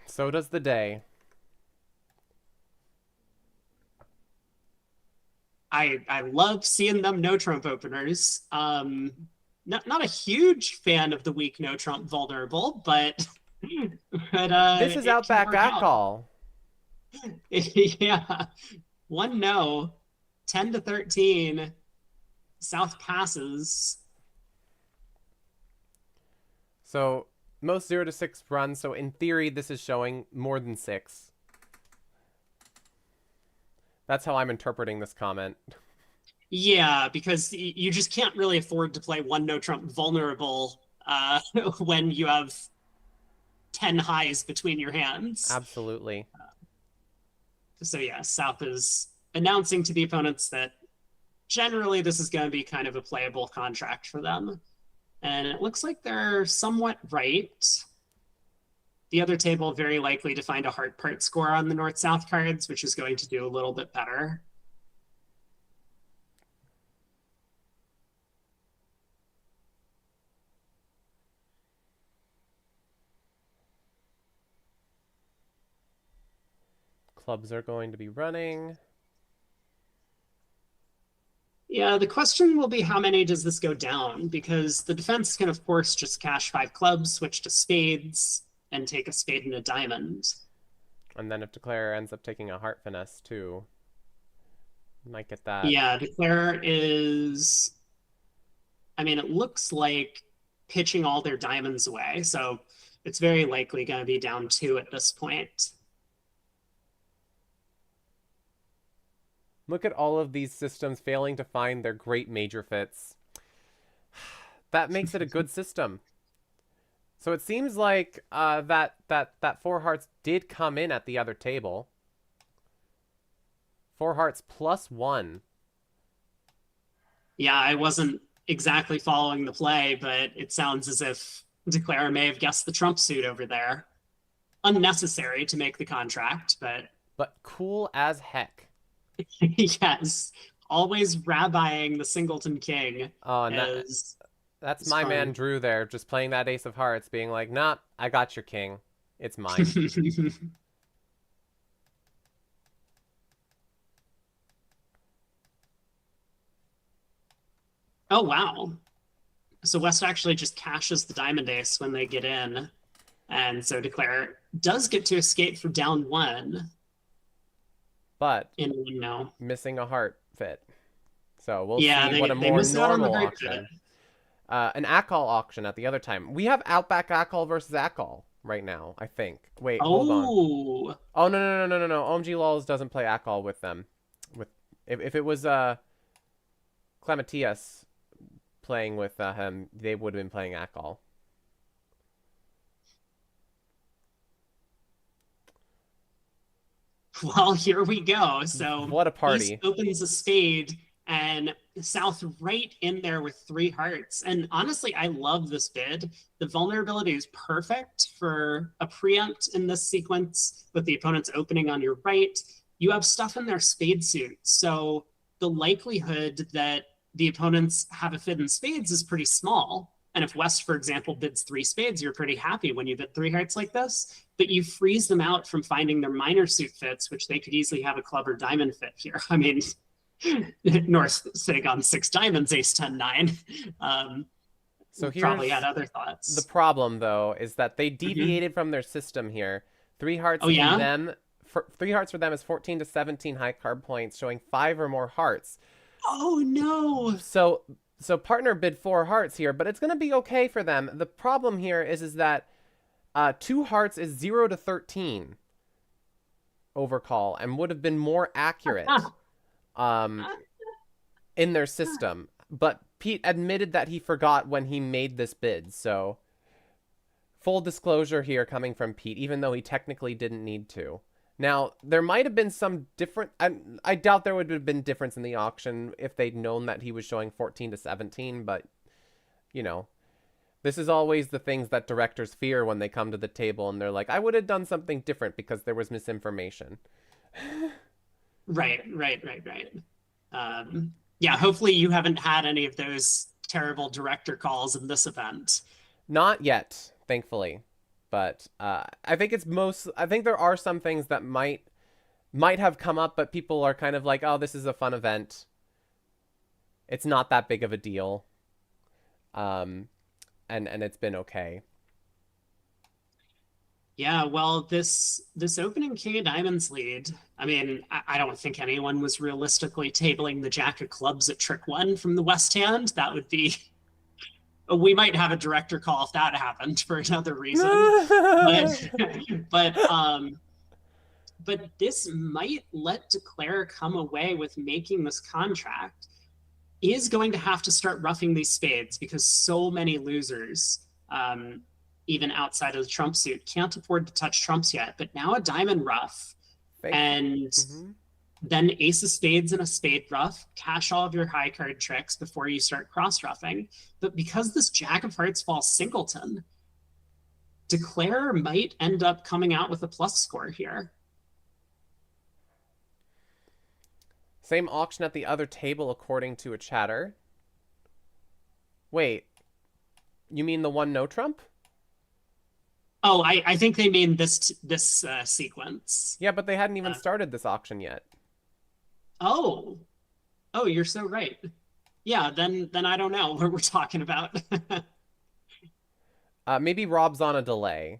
So does the day. I love seeing them no Trump openers. Not a huge fan of the weak no Trump vulnerable, but this is Outback Atcall. Yeah, 1 no, 10-13. South passes. So most 0 to 6 runs. So in theory, this is showing more than 6. That's how I'm interpreting this comment. Yeah, because you just can't really afford to play 1 no Trump vulnerable when you have 10 highs between your hands. Absolutely. So yeah, South is announcing to the opponents that generally this is going to be kind of a playable contract for them. And it looks like they're somewhat right. The other table very likely to find a heart part score on the North-South cards, which is going to do a little bit better. Clubs are going to be running. Yeah, the question will be how many does this go down? Because the defense can, of course, just cash 5 clubs, switch to spades, and take a spade and a diamond. And then if Declare ends up taking a heart finesse too, might get that. Yeah, Declare is... I mean, it looks like pitching all their diamonds away, so it's very likely going to be down 2 at this point. Look at all of these systems failing to find their great major fits. That makes it a good system. So it seems like that 4 hearts did come in at the other table. 4 hearts +1. Yeah, I wasn't exactly following the play, but it sounds as if Declare may have guessed the Trump suit over there. Unnecessary to make the contract, but But cool as heck. yes, always rabbiing the Singleton King Oh, and that's is my man fun. Drew there, just playing that ace of hearts, being like, nah, I got your king. It's mine. Oh, wow. So West actually just cashes the diamond ace when they get in. And so Declare does get to escape for down 1 But in no. missing a heart fit. So we'll Yeah, see what a they more miss out on the normal heart fit. auction. An Akal auction at the other time. We have Outback Akal versus Akal right now, I think. Wait, hold on. Oh, Oh, no. OMG Lols doesn't play Akal with them. If it was Clematius playing with him, they would have been playing Akal. well, here we go. So What a party. East opens a spade and South right in there with 3 hearts. And honestly, I love this bid. The vulnerability is perfect for a preempt in this sequence with the opponent's opening on your right. You have stuff in their spade suit. So the likelihood that the opponents have a fit in spades is pretty small. And if West, for example, bids 3 spades, you're pretty happy when you bid 3 hearts like this. But you freeze them out from finding their minor suit fits, which they could easily have a club or diamond fit here. I mean, North Sig on 6 diamonds, ace 10 9. So Probably here's had other thoughts. the problem, though, is that they deviated from their system here. 3 hearts Oh, yeah? for them. 3 hearts for them is 14 to 17 high card points, showing 5 or more hearts. Oh no! So partner bid 4 hearts here, but it's gonna be okay for them. The problem here is that 2 hearts is 0 to 13 overcall and would have been more accurate in their system. But Pete admitted that he forgot when he made this bid, so full disclosure here coming from Pete, even though he technically didn't need to. Now, there might have been some different... I doubt there would have been difference in the auction if they'd known that he was showing 14 to 17, but, you know, this is always the things that directors fear when they come to the table and they're like, I would have done something different because there was misinformation. Right. Yeah, hopefully you haven't had any of those terrible director calls in this event. Not yet, thankfully. But I think there are some things that might have come up, but people are kind of like, oh, this is a fun event. It's not that big of a deal. And it's been okay. Yeah, well, this opening King of Diamonds lead, I mean, I don't think anyone was realistically tabling the Jack of Clubs at trick 1 from the West hand. That would be... We might have a director call if that happened for another reason. But this might let Declare come away with making this contract. Is going to have to start roughing these spades because so many losers, even outside of the Trump suit, can't afford to touch Trumps yet. But now a diamond rough and then ace of spades and a spade rough, cash all of your high card tricks before you start cross roughing. But because this Jack of Hearts falls singleton, Declare might end up coming out with a plus score here. Same auction at the other table, according to a chatter. Wait, you mean the one no Trump? Oh, I think they mean this sequence. Yeah, but they hadn't even started this auction yet. Oh, you're so right. Yeah, then I don't know what we're talking about. Maybe Rob's on a delay.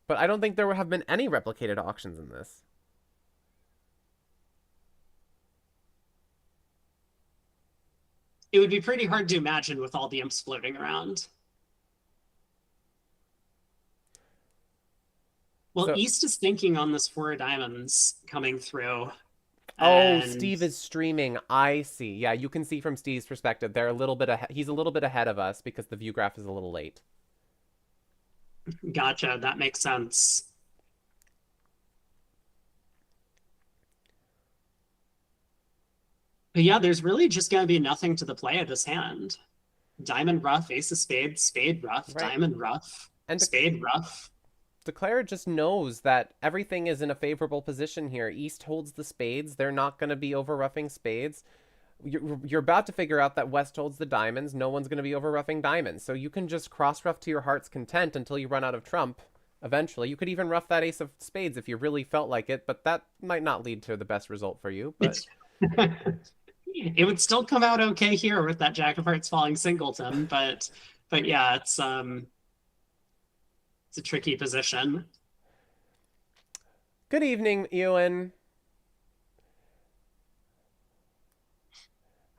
But I don't think there have been any replicated auctions in this. It would be pretty hard to imagine with all the imps floating around. Well, So, East is thinking on this 4 of diamonds coming through. oh, Steve is streaming. I see. Yeah, you can see from Steve's perspective. They're a little bit he's a little bit ahead of us because the view graph is a little late. Gotcha. That makes sense. But yeah, there's really just going to be nothing to the play of this hand. Diamond ruff, ace of spades, spade ruff, Right. diamond ruff, And spade ruff. Declare just knows that everything is in a favorable position here. East holds the spades. They're not going to be over-roughing spades. You're about to figure out that West holds the diamonds. No one's going to be over-roughing diamonds. So you can just cross-ruff to your heart's content until you run out of trump. Eventually, you could even ruff that ace of spades if you really felt like it, but that might not lead to the best result for you. But It would still come out okay here with that Jack of Hearts falling singleton, but yeah, it's a tricky position. good evening, Ewan.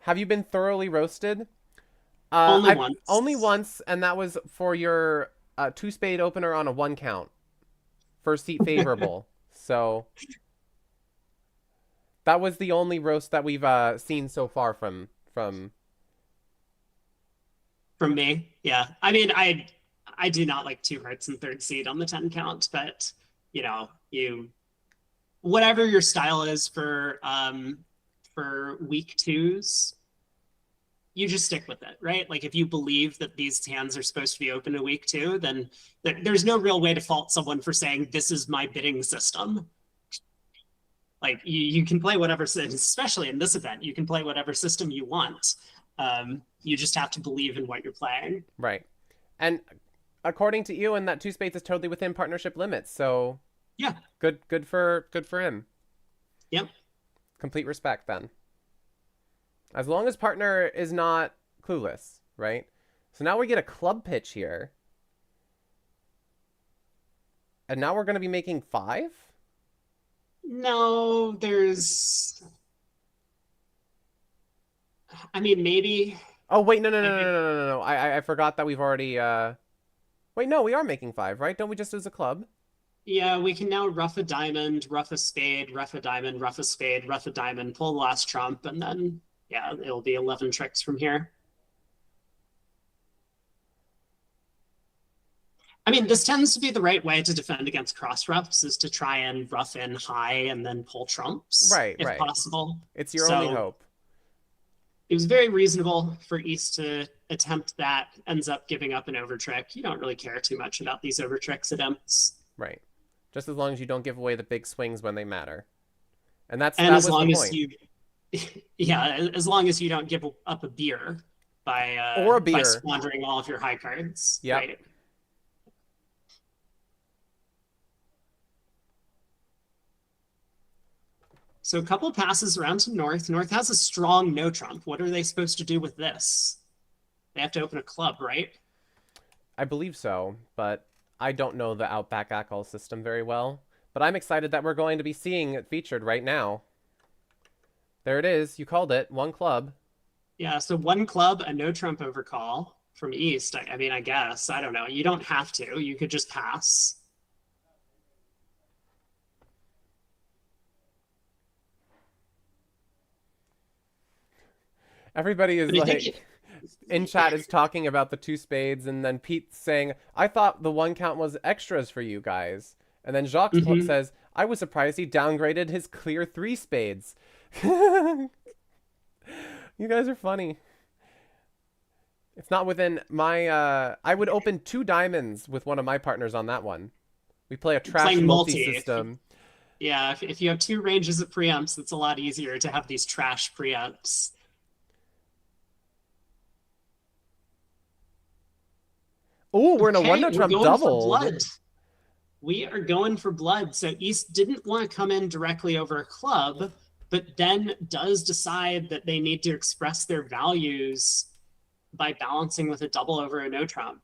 Have you been thoroughly roasted? Only once. Only once, and that was for your two-spade opener on a 1 count. First seat favorable. So that was the only roast that we've seen so far from me. Yeah. I mean, I do not like 2 hearts and 3rd seed on the 10 count, but you know, whatever your style is for week 2s, you just stick with it, right? Like if you believe that these hands are supposed to be open in week 2, then there's no real way to fault someone for saying this is my bidding system. Like you can play whatever, especially in this event, you can play whatever system you want. You just have to believe in what you're playing. Right. And according to Ewan, that 2 spades is totally within partnership limits. So yeah, good for him. Yep. Complete respect then. As long as partner is not clueless, right? So now we get a club pitch here. And now we're going to be making 5? No, I mean, maybe. Oh, wait, no. I forgot that we've already, Wait, no, we are making 5, right? Don't we just as a club? Yeah, we can now ruff a diamond, ruff a spade, ruff a diamond, ruff a spade, ruff a diamond, pull the last trump, and then, yeah, it'll be 11 tricks from here. I mean, this tends to be the right way to defend against cross ruffs, is to try and ruff in high and then pull trumps, if possible. It's your only hope. It was very reasonable for East to attempt that, ends up giving up an over trick. You don't really care too much about these over tricks attempts. Right. Just as long as you don't give away the big swings when they matter. And that as was long the as point. you yeah, as long as you don't give up a beer by by squandering all of your high cards. Yep. Right. So a couple passes around to North. North has a strong no trump. What are they supposed to do with this? They have to open a club, right? I believe so, but I don't know the Outback Ackle system very well. But I'm excited that we're going to be seeing it featured right now. There it is. You called it. 1 club. Yeah, so 1 club, a no trump overcall from East. I mean, I guess. I don't know. You don't have to. You could just pass. Everybody is like, in chat is talking about the 2 spades, and then Pete's saying, I thought the 1 count was extras for you guys. And then Jacques says, I was surprised he downgraded his clear 3 spades. You guys are funny. It's not within my, I would open 2 diamonds with one of my partners on that one. We play a trash multi-system. Yeah, if you have 2 ranges of preempts, it's a lot easier to have these trash preempts. Oh, we're in a 1 no trump double. We are going for blood. So East didn't want to come in directly over a club, but then does decide that they need to express their values by balancing with a double over a no trump.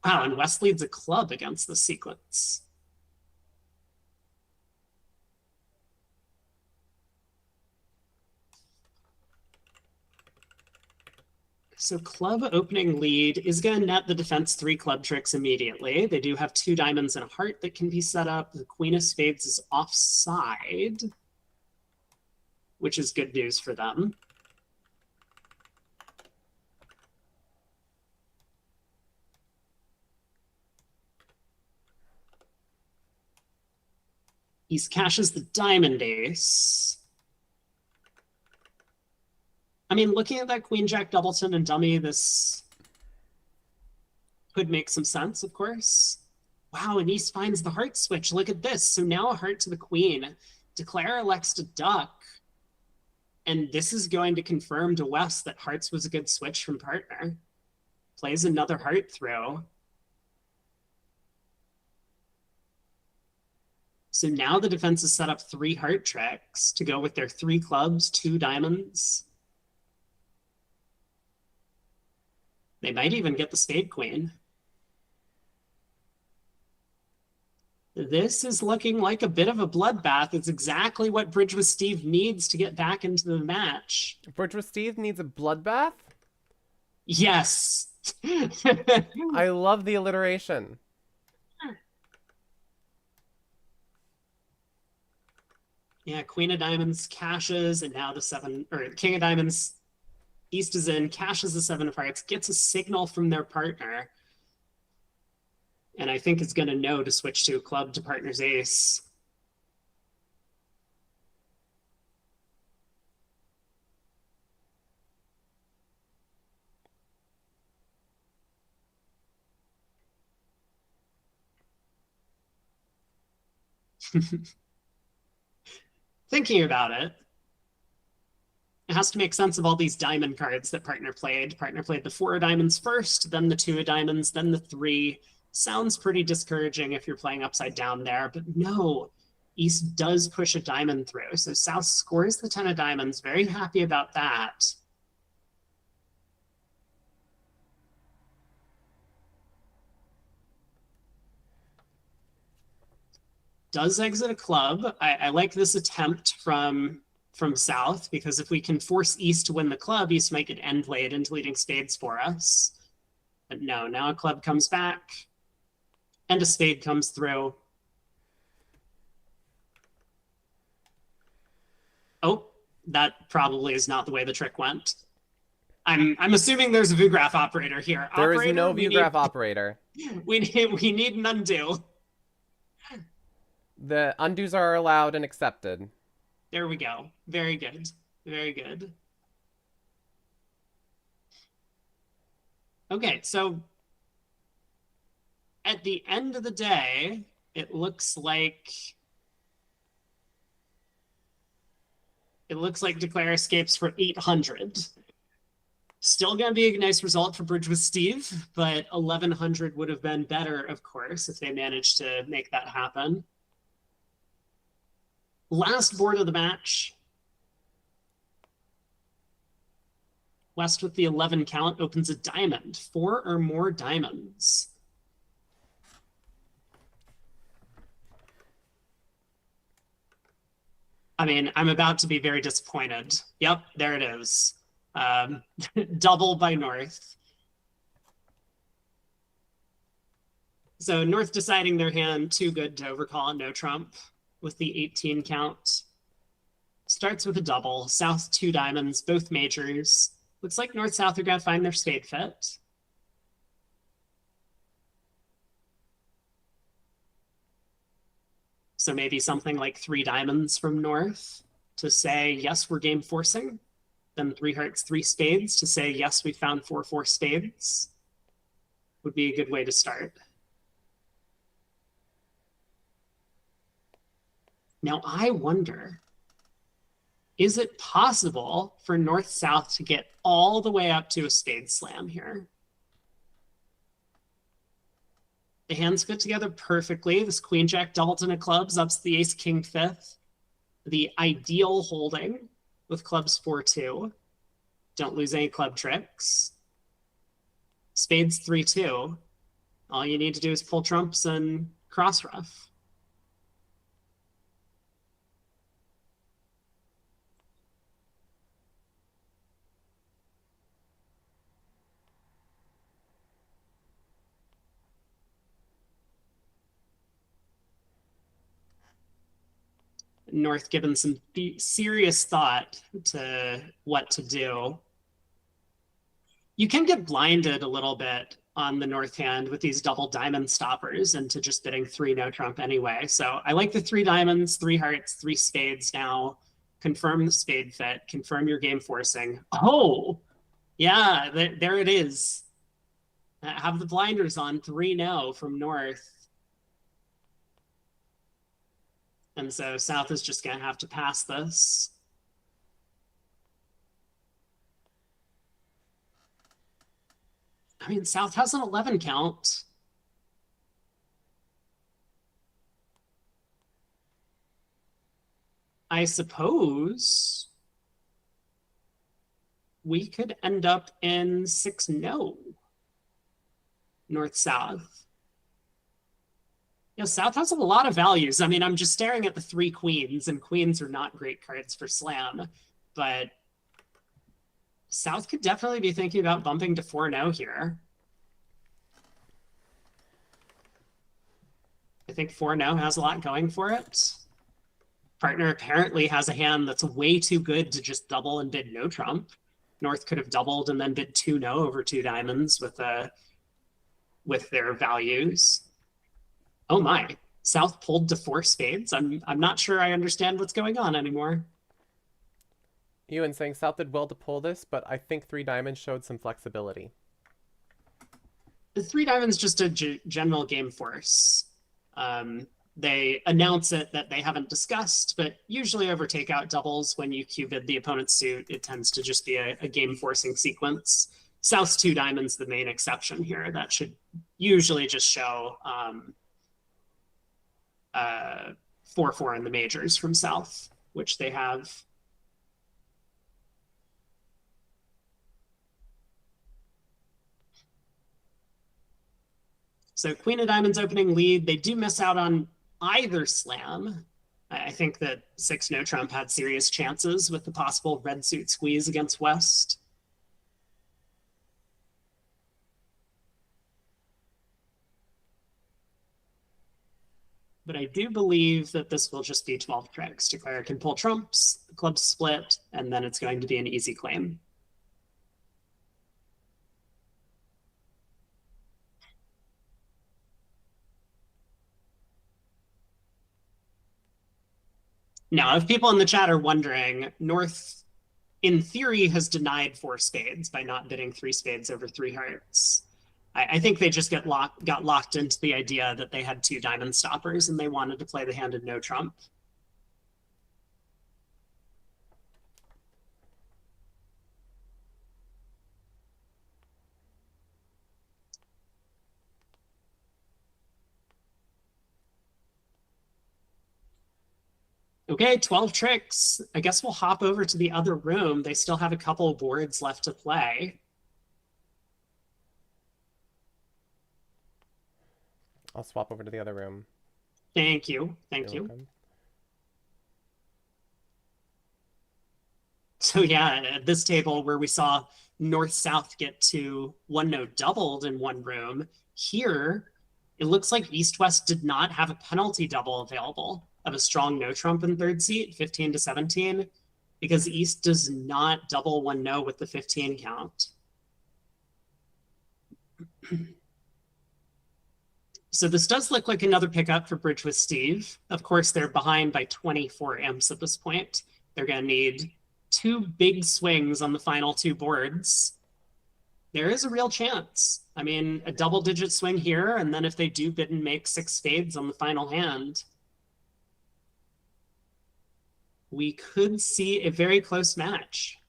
Wow, and West leads a club against the sequence. So club opening lead is going to net the defense 3 club tricks immediately. They do have 2 diamonds and a heart that can be set up. The queen of spades is offside, which is good news for them. East cashes the diamond ace. I mean, looking at that Queen Jack Doubleton and dummy, this could make some sense, of course. Wow, and East finds the heart switch. Look at this. So now a heart to the queen. Declare elects to duck. And this is going to confirm to West that hearts was a good switch from partner. Plays another heart through. So now the defense has set up 3 heart tricks to go with their 3 clubs, 2 diamonds. They might even get the spade queen. This is looking like a bit of a bloodbath. It's exactly what Bridge with Steve needs to get back into the match. Bridge with Steve needs a bloodbath? Yes. I love the alliteration. Yeah, Queen of Diamonds cashes, and now the 7, or King of Diamonds, East is in, cashes the 7 of Hearts, gets a signal from their partner. And I think it's going to know to switch to a club to partner's ace. Thinking about it, it has to make sense of all these diamond cards that partner played. Partner played the 4 of diamonds first, then the 2 of diamonds, then the 3. Sounds pretty discouraging if you're playing upside down there, but no, East does push a diamond through. So South scores the 10 of diamonds, very happy about that. Does exit a club. I like this attempt from South, because if we can force East to win the club, East might get end played into leading spades for us. But no, now a club comes back. And a spade comes through. Oh, that probably is not the way the trick went. I'm assuming there's a VuGraph operator here. There Operator, is no VuGraph operator. We need an undo. The undos are allowed and accepted. There we go. Very good. Very good. Okay, so at the end of the day, it looks like Declare escapes for 800. Still going to be a nice result for Bridge with Steve, but 1100 would have been better, of course, if they managed to make that happen. Last board of the match. West with the 11 count opens a diamond. 4 or more diamonds. I mean, I'm about to be very disappointed. Yep, there it is. Double by North. So North deciding their hand too good to overcall and no trump with the 18 count. Starts with a double. South 2 diamonds, both majors. Looks like North-South are going to find their spade fit. So maybe something like 3 diamonds from North to say, yes, we're game forcing. Then 3 hearts, 3 spades to say, yes, we found 4-4 spades. Would be a good way to start. Now, I wonder, is it possible for North-South to get all the way up to a spade slam here? The hands fit together perfectly. This Queen Jack Doubleton of clubs ups the Ace King 5th. The ideal holding with clubs 4-2. Don't lose any club tricks. Spades 3-2. All you need to do is pull trumps and cross rough. North given some serious thought to what to do. You can get blinded a little bit on the north hand with these double diamond stoppers into just bidding 3 no trump anyway. So I like the 3 diamonds, 3 hearts, 3 spades now. Confirm the spade fit, confirm your game forcing. Oh, yeah, there it is. Have the blinders on, 3 no from north. And so south is just going to have to pass this. I mean, south has an 11 count. I suppose we could end up in 6 no. North-south. South has a lot of values. I mean, I'm just staring at the 3 queens, and queens are not great cards for slam, but south could definitely be thinking about bumping to 4 no here. I think 4 no has a lot going for it. Partner apparently has a hand that's way too good to just double and bid no trump. North could have doubled and then bid 2 no over 2 diamonds with their values. Oh my, south pulled to 4 spades. I'm not sure I understand what's going on anymore. Ewan saying south did well to pull this, but I think 3 diamonds showed some flexibility. The 3 diamonds just a general game force. They announce it that they haven't discussed, but usually over takeout doubles, when you Q-bid the opponent's suit, it tends to just be a game forcing sequence. South's 2 diamonds the main exception here. That should usually just show 4-4 in the majors from south, which they have. So Queen of Diamonds opening lead. They do miss out on either slam. I think that 6 no trump had serious chances with the possible red suit squeeze against West. But I do believe that this will just be 12 tricks. Declare can pull trumps, the clubs split, and then it's going to be an easy claim. Now, if people in the chat are wondering, North, in theory, has denied 4 spades by not bidding 3 spades over 3 hearts. I think they just got locked into the idea that they had 2 diamond stoppers and they wanted to play the hand of no trump. Okay, 12 tricks. I guess we'll hop over to the other room. They still have a couple of boards left to play. I'll swap over to the other room. Thank you. Thank you. Welcome. So yeah, at this table where we saw north-south get to 1 no doubled in one room, here it looks like east-west did not have a penalty double available of a strong no trump in third seat, 15 to 17, because east does not double 1 no with the 15 count. So this does look like another pickup for Bridge with Steve. Of course, they're behind by 24 imps at this point. They're going to need 2 big swings on the final 2 boards. There is a real chance. I mean, a double-digit swing here, and then if they do bid and make 6 spades on the final hand, we could see a very close match.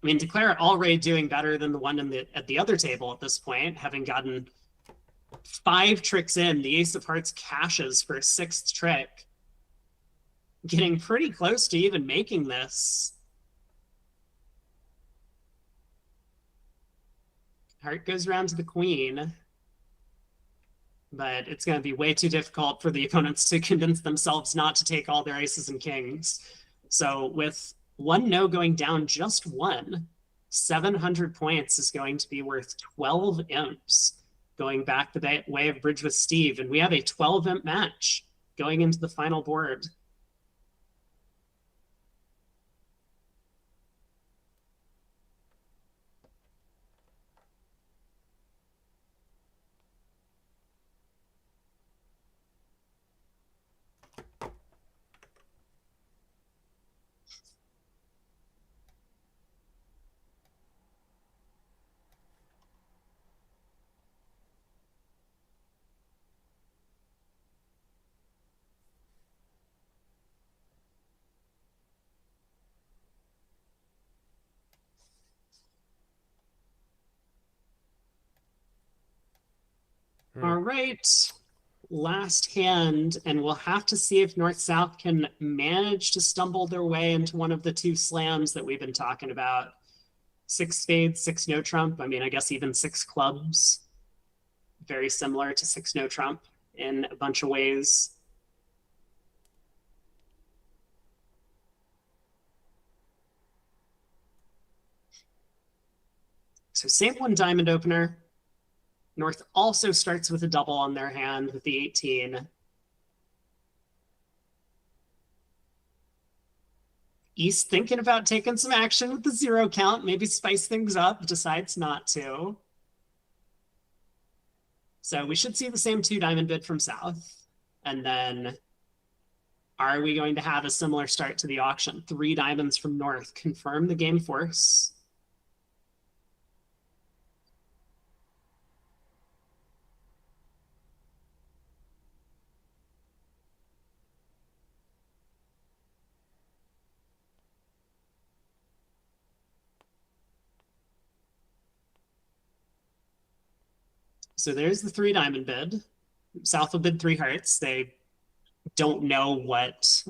I mean, Declare already doing better than the one at the other table at this point, having gotten 5 tricks in. The Ace of Hearts cashes for a 6th trick. Getting pretty close to even making this. Heart goes around to the queen. But it's going to be way too difficult for the opponents to convince themselves not to take all their aces and kings. So with 1 no going down just 1, 700 points is going to be worth 12 imps, going back the way of Bridge with Steve. And we have a 12 imp match. going into the final board. All right, last hand, and we'll have to see if North-South can manage to stumble their way into one of the two slams that we've been talking about. 6 spades, 6 no trump. I mean, I guess even 6 clubs. Very similar to 6 no trump in a bunch of ways. So same one diamond opener. North also starts with a double on their hand with the 18. East thinking about taking some action with the 0 count, maybe spice things up, decides not to. So we should see the same 2 diamond bid from South. And then are we going to have a similar start to the auction? 3 diamonds from North, confirm the game force. So there's the 3 diamond bid. South will bid 3 hearts. They don't know what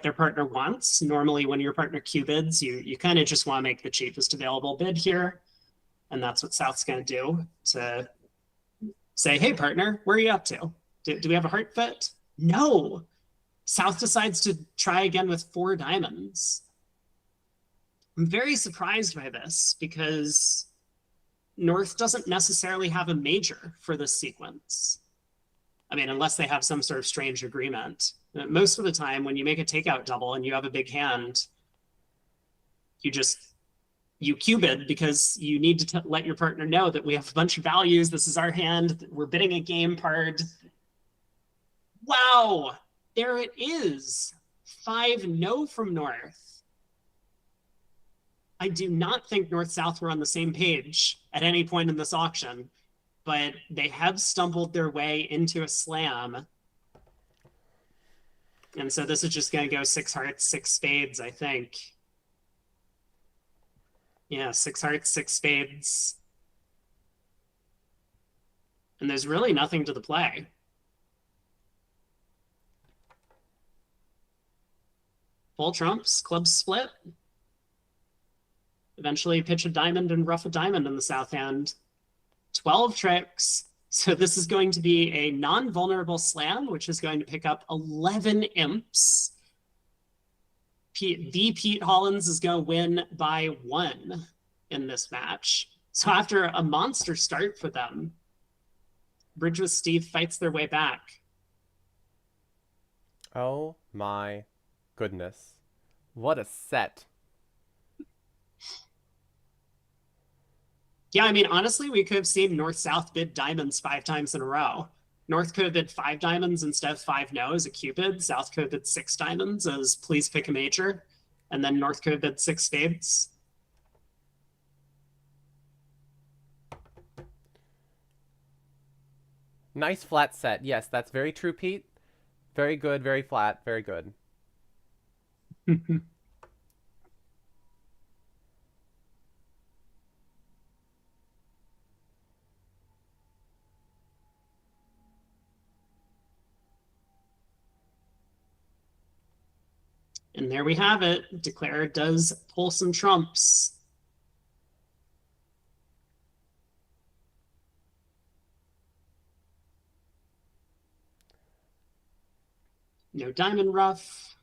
their partner wants. Normally, when your partner Q bids, you kind of just want to make the cheapest available bid here, and that's what South's going to do to say, "Hey, partner, where are you up to? Do we have a heart fit?" No. South decides to try again with 4 diamonds. I'm very surprised by this because North doesn't necessarily have a major for this sequence. I mean, unless they have some sort of strange agreement. Most of the time, when you make a takeout double and you have a big hand, you Q bid because you need to let your partner know that we have a bunch of values. This is our hand. We're bidding a game card. Wow, there it is. 5 no from North. I do not think North-South were on the same page at any point in this auction, but they have stumbled their way into a slam. And so this is just going to go 6 hearts, 6 spades, I think. Yeah, 6 hearts, 6 spades. And there's really nothing to the play. Full trumps, clubs split. Eventually pitch a diamond and rough a diamond in the South hand. 12 tricks. So this is going to be a non-vulnerable slam, which is going to pick up 11 imps. The Pete Hollins is going to win by 1 in this match. So after a monster start for them, Bridge with Steve fights their way back. Oh my goodness. What a set. Yeah, I mean, honestly, we could have seen North-South bid diamonds 5 times in a row. North could have bid 5 diamonds instead of 5 no as a Cupid. South could have bid 6 diamonds as please pick a major. And then North could have bid 6 spades. Nice flat set. Yes, that's very true, Pete. Very good, very flat, very good. And there we have it. Declare does pull some trumps. No diamond rough.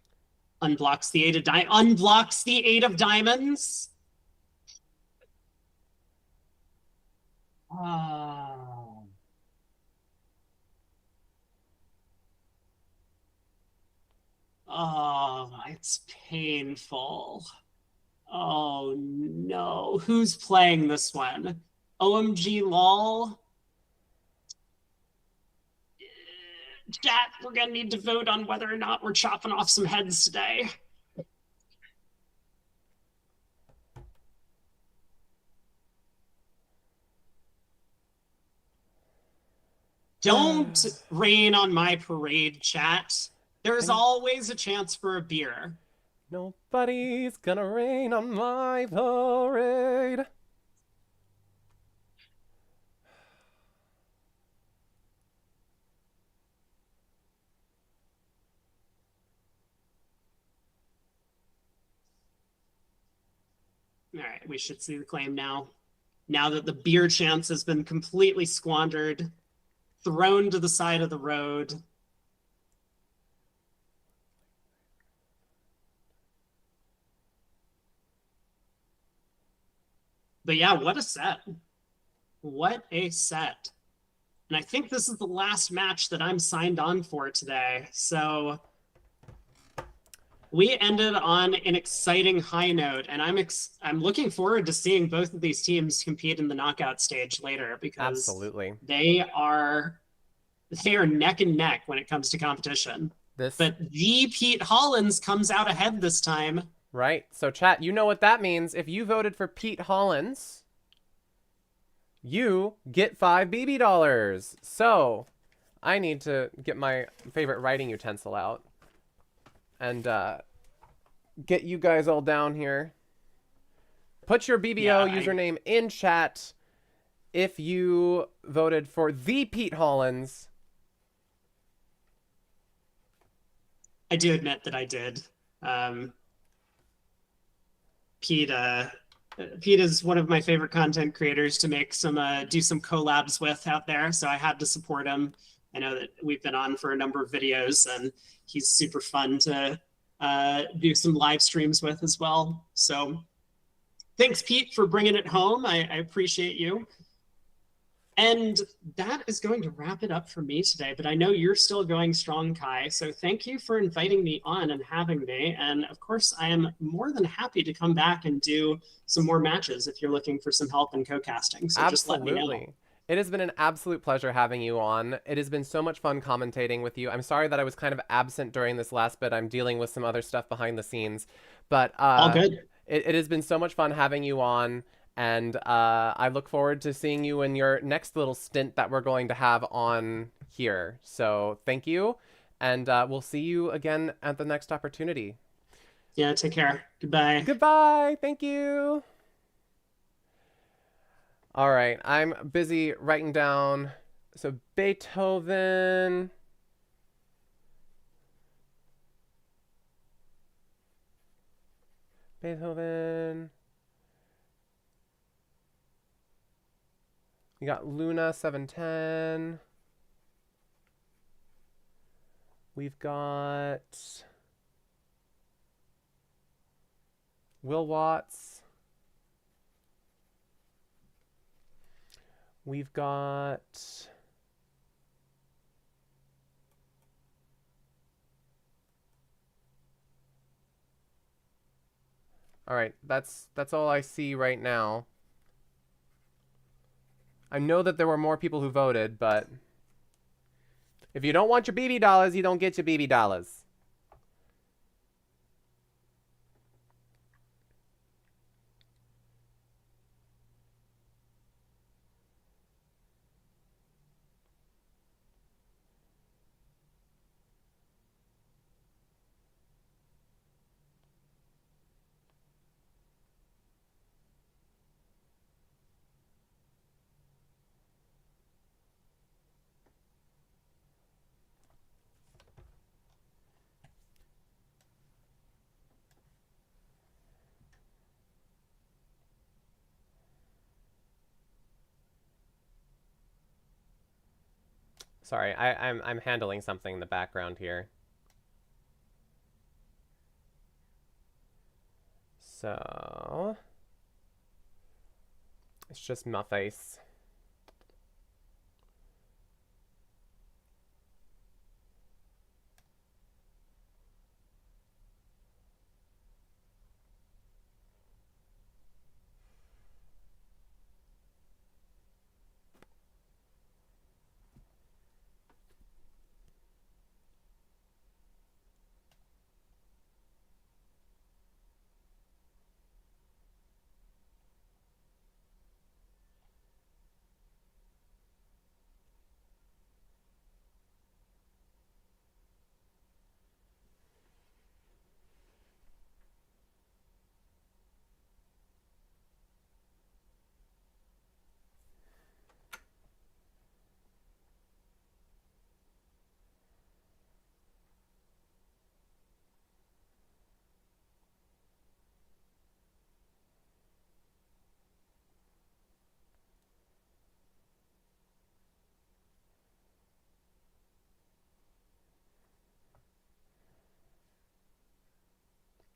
Unblocks the 8 of unblocks the 8 of diamonds. Oh. Oh, it's painful. Oh no. Who's playing this one? OMG lol. Chat, we're gonna need to vote on whether or not we're chopping off some heads today. Don't rain on my parade, chat. There's always a chance for a beer. Nobody's gonna rain on my parade. All right, we should see the claim now. Now that the beer chance has been completely squandered, thrown to the side of the road. But yeah, what a set. What a set. And I think this is the last match that I'm signed on for today. So we ended on an exciting high note, and I'm looking forward to seeing both of these teams compete in the knockout stage later, because Absolutely. they are neck and neck when it comes to competition. But the Pete Hollins comes out ahead this time. Right. So chat, you know what that means. If you voted for Pete Hollins, you get 5 BB dollars. So I need to get my favorite writing utensil out and get you guys all down here. Put your BBO username in chat if you voted for the Pete Hollins. I do admit that I did. Pete is one of my favorite content creators to make some do some collabs with out there, so I had to support him. I know that we've been on for a number of videos, and he's super fun to do some live streams with as well. So thanks, Pete, for bringing it home. I appreciate you. And that is going to wrap it up for me today, but I know you're still going strong, Kai. So thank you for inviting me on and having me. And of course, I am more than happy to come back and do some more matches if you're looking for some help in co-casting. So just let me know. It has been an absolute pleasure having you on. It has been so much fun commentating with you. I'm sorry that I was kind of absent during this last bit. I'm dealing with some other stuff behind the scenes. But all good. It has been so much fun having you on. And I look forward to seeing you in your next little stint that we're going to have on here. So thank you. And we'll see you again at the next opportunity. Yeah, take care. Goodbye. Goodbye. Thank you. All right. I'm busy writing down. So Beethoven. We got Luna 710. We've got Will Watts. We've got all right, that's all I see right now. I know that there were more people who voted, but if you don't want your BB dollars, you don't get your BB dollars. Sorry, I'm handling something in the background here. So it's just my face.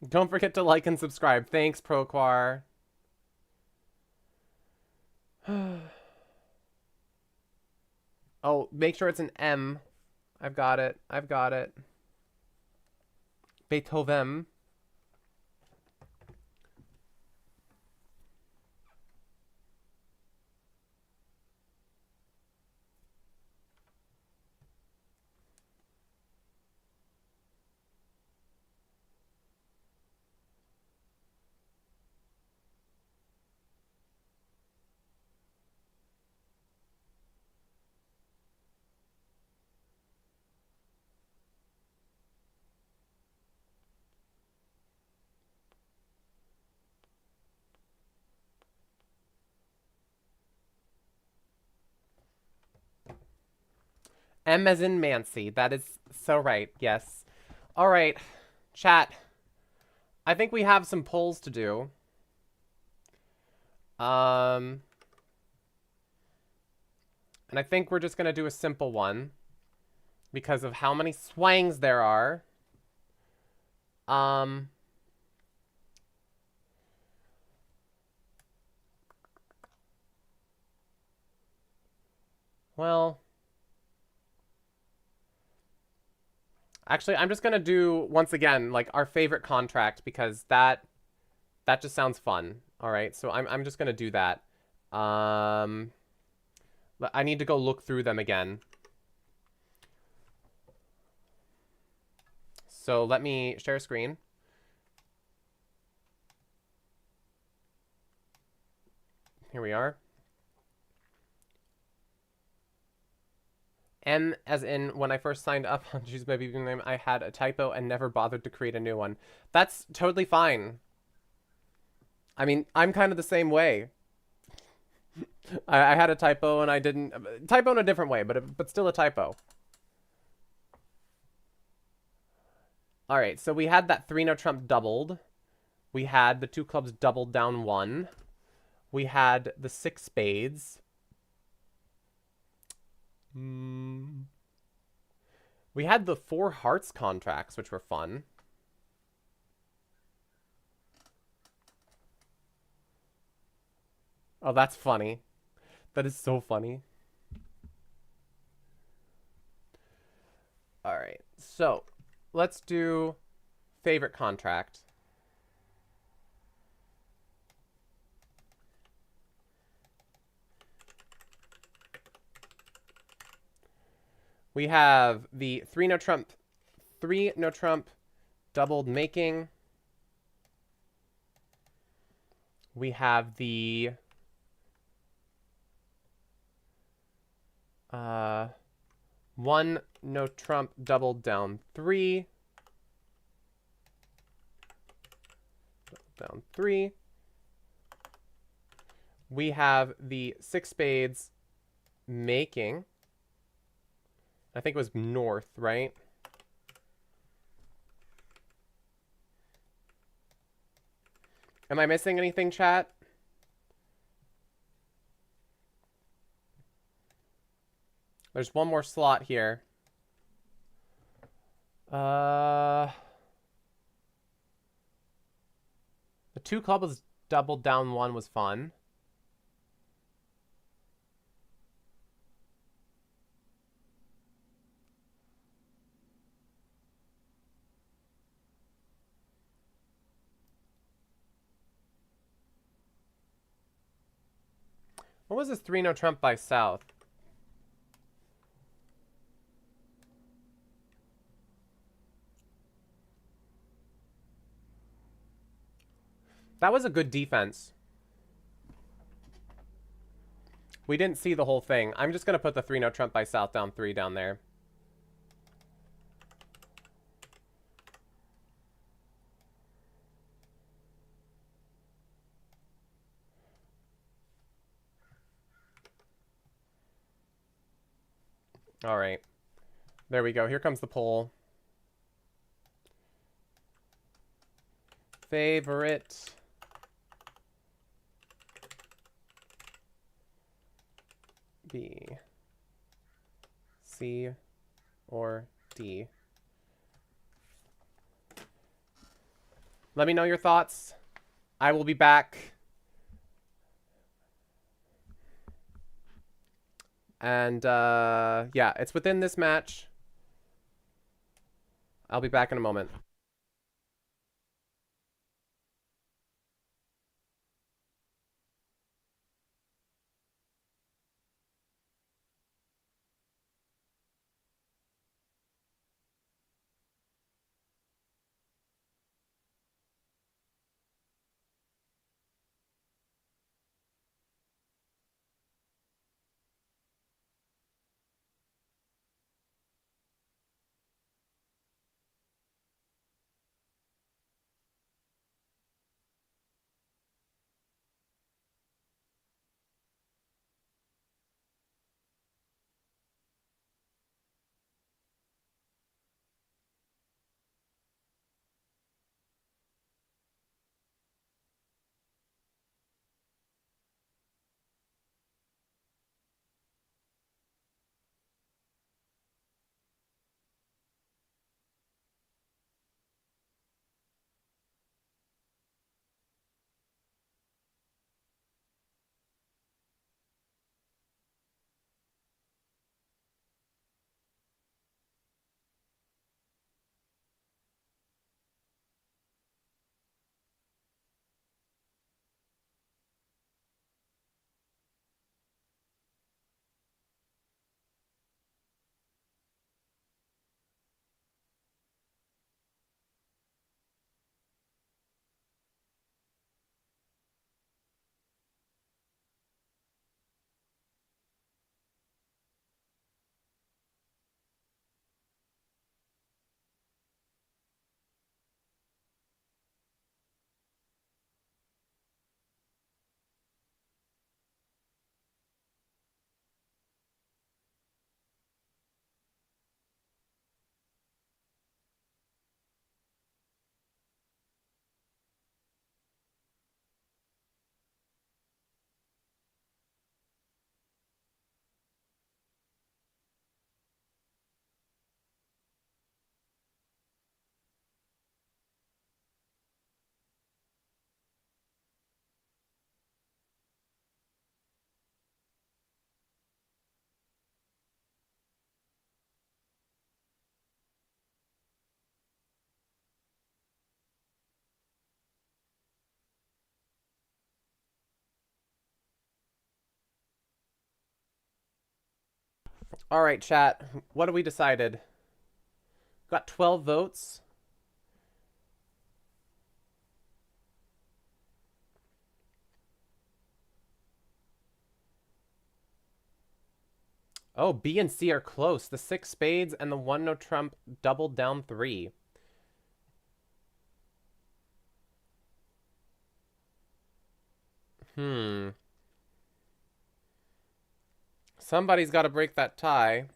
Don't forget to like and subscribe. Thanks, Proquar. Oh, make sure it's an M. I've got it. I've got it. Beethoven. M as in Mancy. That is so right. Yes. All right. Chat. I think we have some polls to do. And I think we're just going to do a simple one because of how many swangs there are. Well, actually, I'm just going to do, once again, like our favorite contract because that just sounds fun. All right, so I'm just going to do that. I need to go look through them again. So let me share screen. Here we are. M as in when I first signed up on Choose My BB Name, I had a typo and never bothered to create a new one. That's totally fine. I mean, I'm kind of the same way. I had a typo and I didn't... Typo in a different way, but still a typo. All right, so we had that 3 no trump doubled. We had the 2 clubs doubled down 1. We had the 6 spades. We had the 4 hearts contracts, which were fun. Oh, that's funny. That is so funny. All right, so let's do favorite contract. We have the 3 no trump doubled making. We have the 1 no trump doubled down 3. Down 3. We have the 6 spades making. I think it was north, right? Am I missing anything, chat? There's one more slot here. The 2 clubs doubled down 1 was fun. What was this 3 no trump by South? That was a good defense. We didn't see the whole thing. I'm just going to put the 3 no trump by South down 3 down there. All right. There we go. Here comes the poll. Favorite B, C, or D. Let me know your thoughts. I will be back. And yeah, it's within this match. I'll be back in a moment. All right, chat. What have we decided? Got 12 votes. Oh, B and C are close. The 6 spades and the 1 no trump doubled down 3. Somebody's got to break that tie.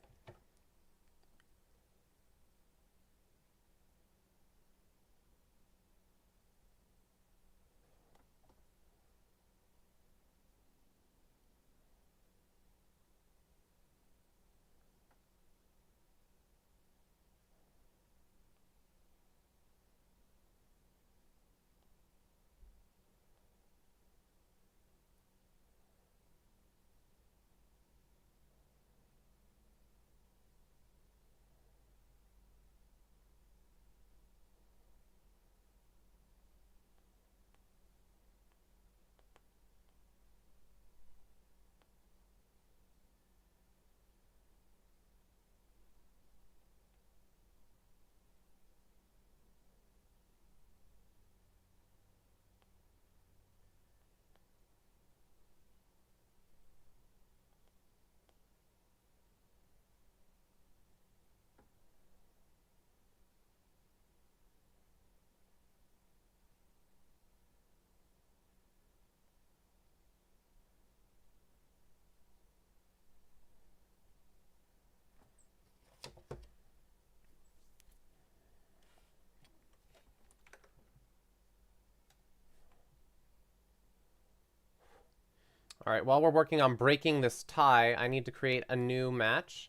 All right, while we're working on breaking this tie, I need to create a new match.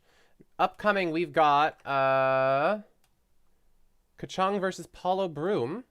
Upcoming, we've got Kachung versus Paulo Broom.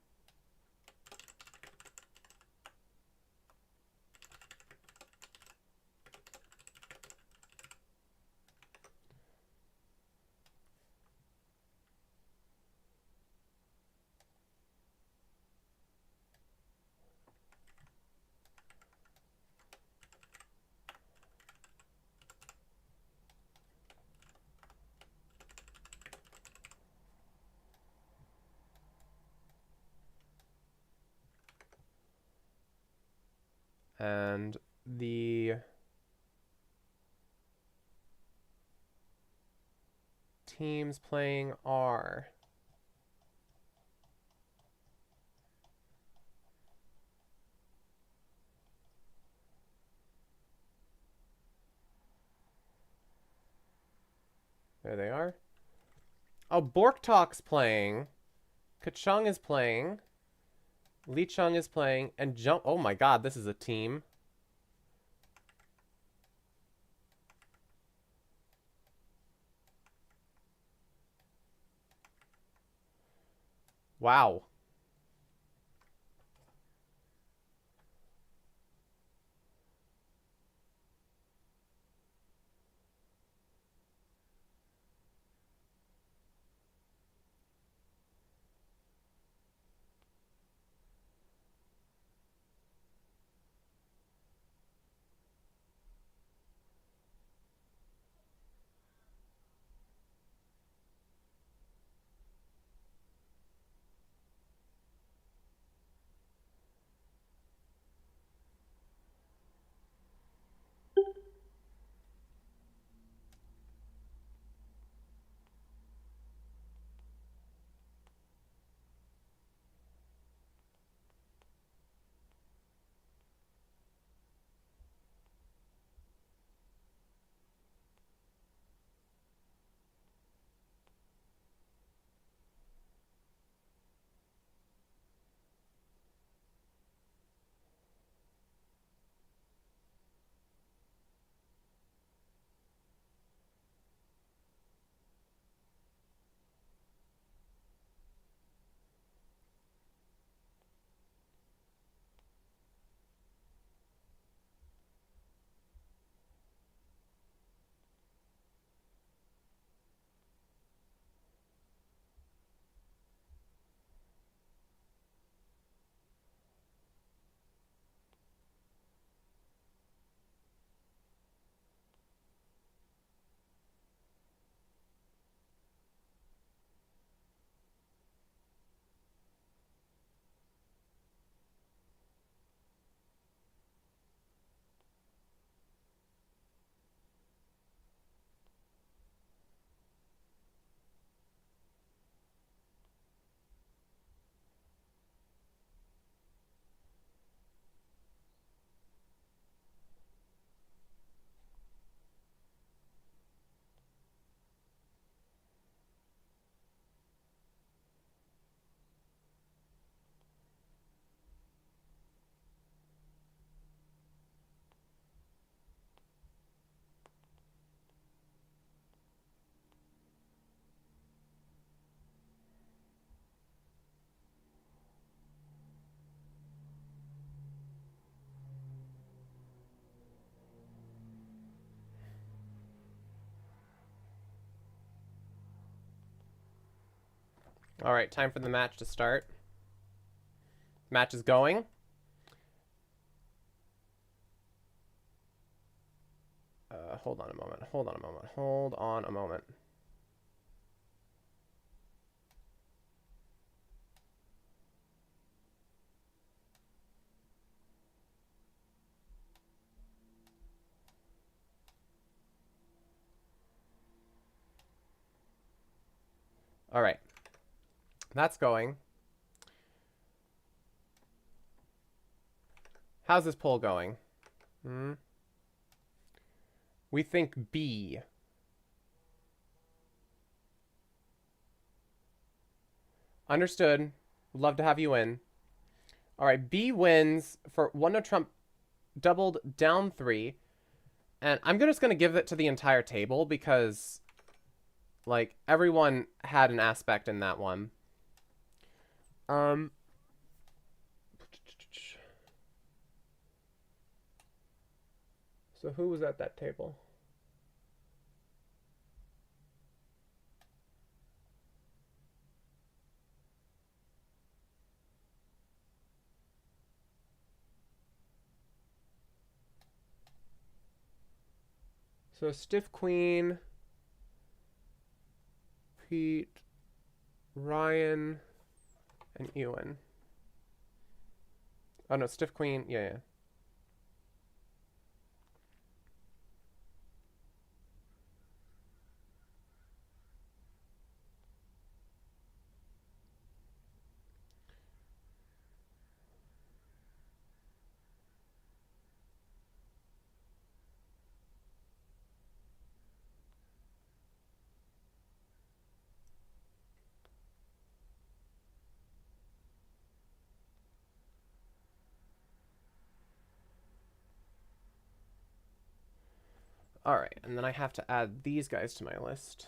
And the teams playing are there they are. Oh, Borktalk's playing. Kachung is playing. Lee Chung is playing. And Jump. Oh my god, this is a team. Wow. All right, time for the match to start. Match is going. Hold on a moment. Hold on a moment. Hold on a moment. All right. That's going. How's this poll going? We think B. Understood. Would love to have you in. All right, B wins for 1 no Trump doubled down 3. And I'm just going to give it to the entire table because, like, everyone had an aspect in that one. So who was at that table? So Stiff Queen, Pete, Ryan, and Ewan. Oh no, Stiff Queen, yeah. All right, and then I have to add these guys to my list.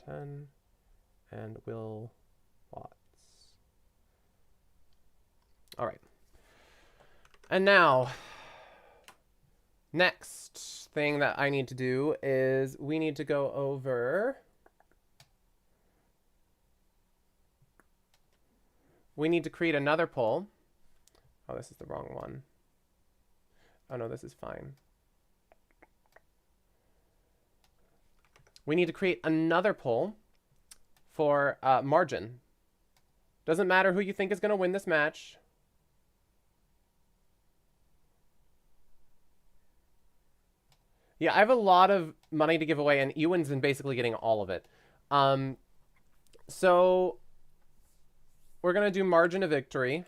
$710 and Will Watts. All right. And now, next thing that I need to do is we need to go over. We need to create another poll. Oh, this is the wrong one. Oh no, this is fine. We need to create another poll for margin. Doesn't matter who you think is going to win this match. Yeah, I have a lot of money to give away, and Ewan's been basically getting all of it. So we're going to do margin of victory.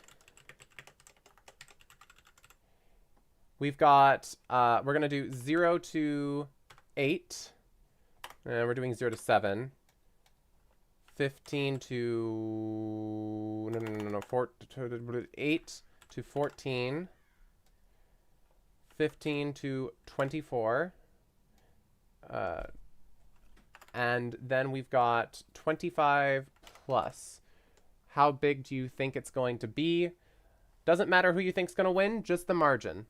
We've got, we're going to do 0 to 8. And we're doing 0 to 7. 15 to... No, 8 to 14. 15 to 24. And then we've got 25 plus. How big do you think it's going to be? Doesn't matter who you think's going to win, just the margin.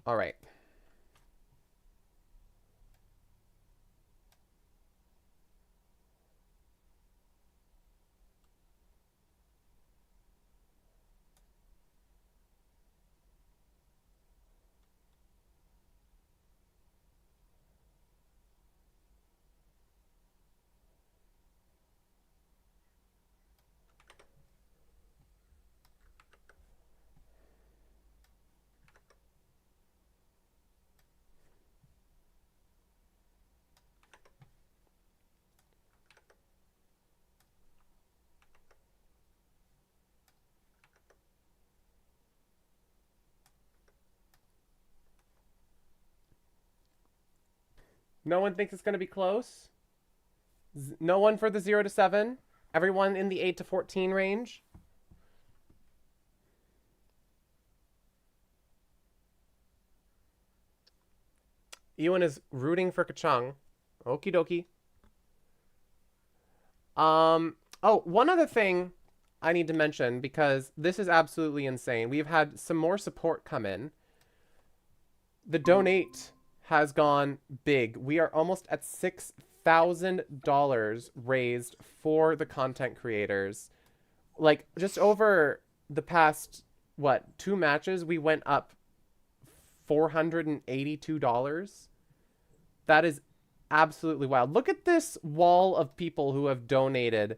All right. No one thinks it's going to be close? No one for the 0 to 7? Everyone in the 8 to 14 range? Ewan is rooting for Kachung. Okie dokie. Oh, one other thing I need to mention, because this is absolutely insane. We've had some more support come in. The donate has gone big. We are almost at $6,000 raised for the content creators. Like, just over the past, what, 2 matches, we went up $482. That is absolutely wild. Look at this wall of people who have donated.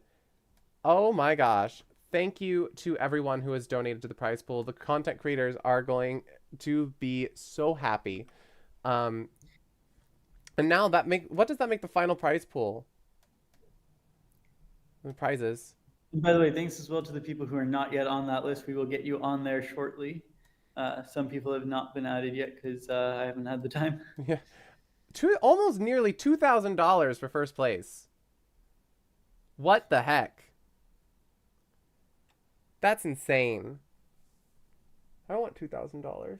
Oh my gosh. Thank you to everyone who has donated to the prize pool. The content creators are going to be so happy. And now what does that make the final prize pool? The prizes. And by the way, thanks as well to the people who are not yet on that list. We will get you on there shortly. Some people have not been added yet because I haven't had the time. Yeah. Almost nearly $2,000 for first place. What the heck? That's insane. I don't want $2,000.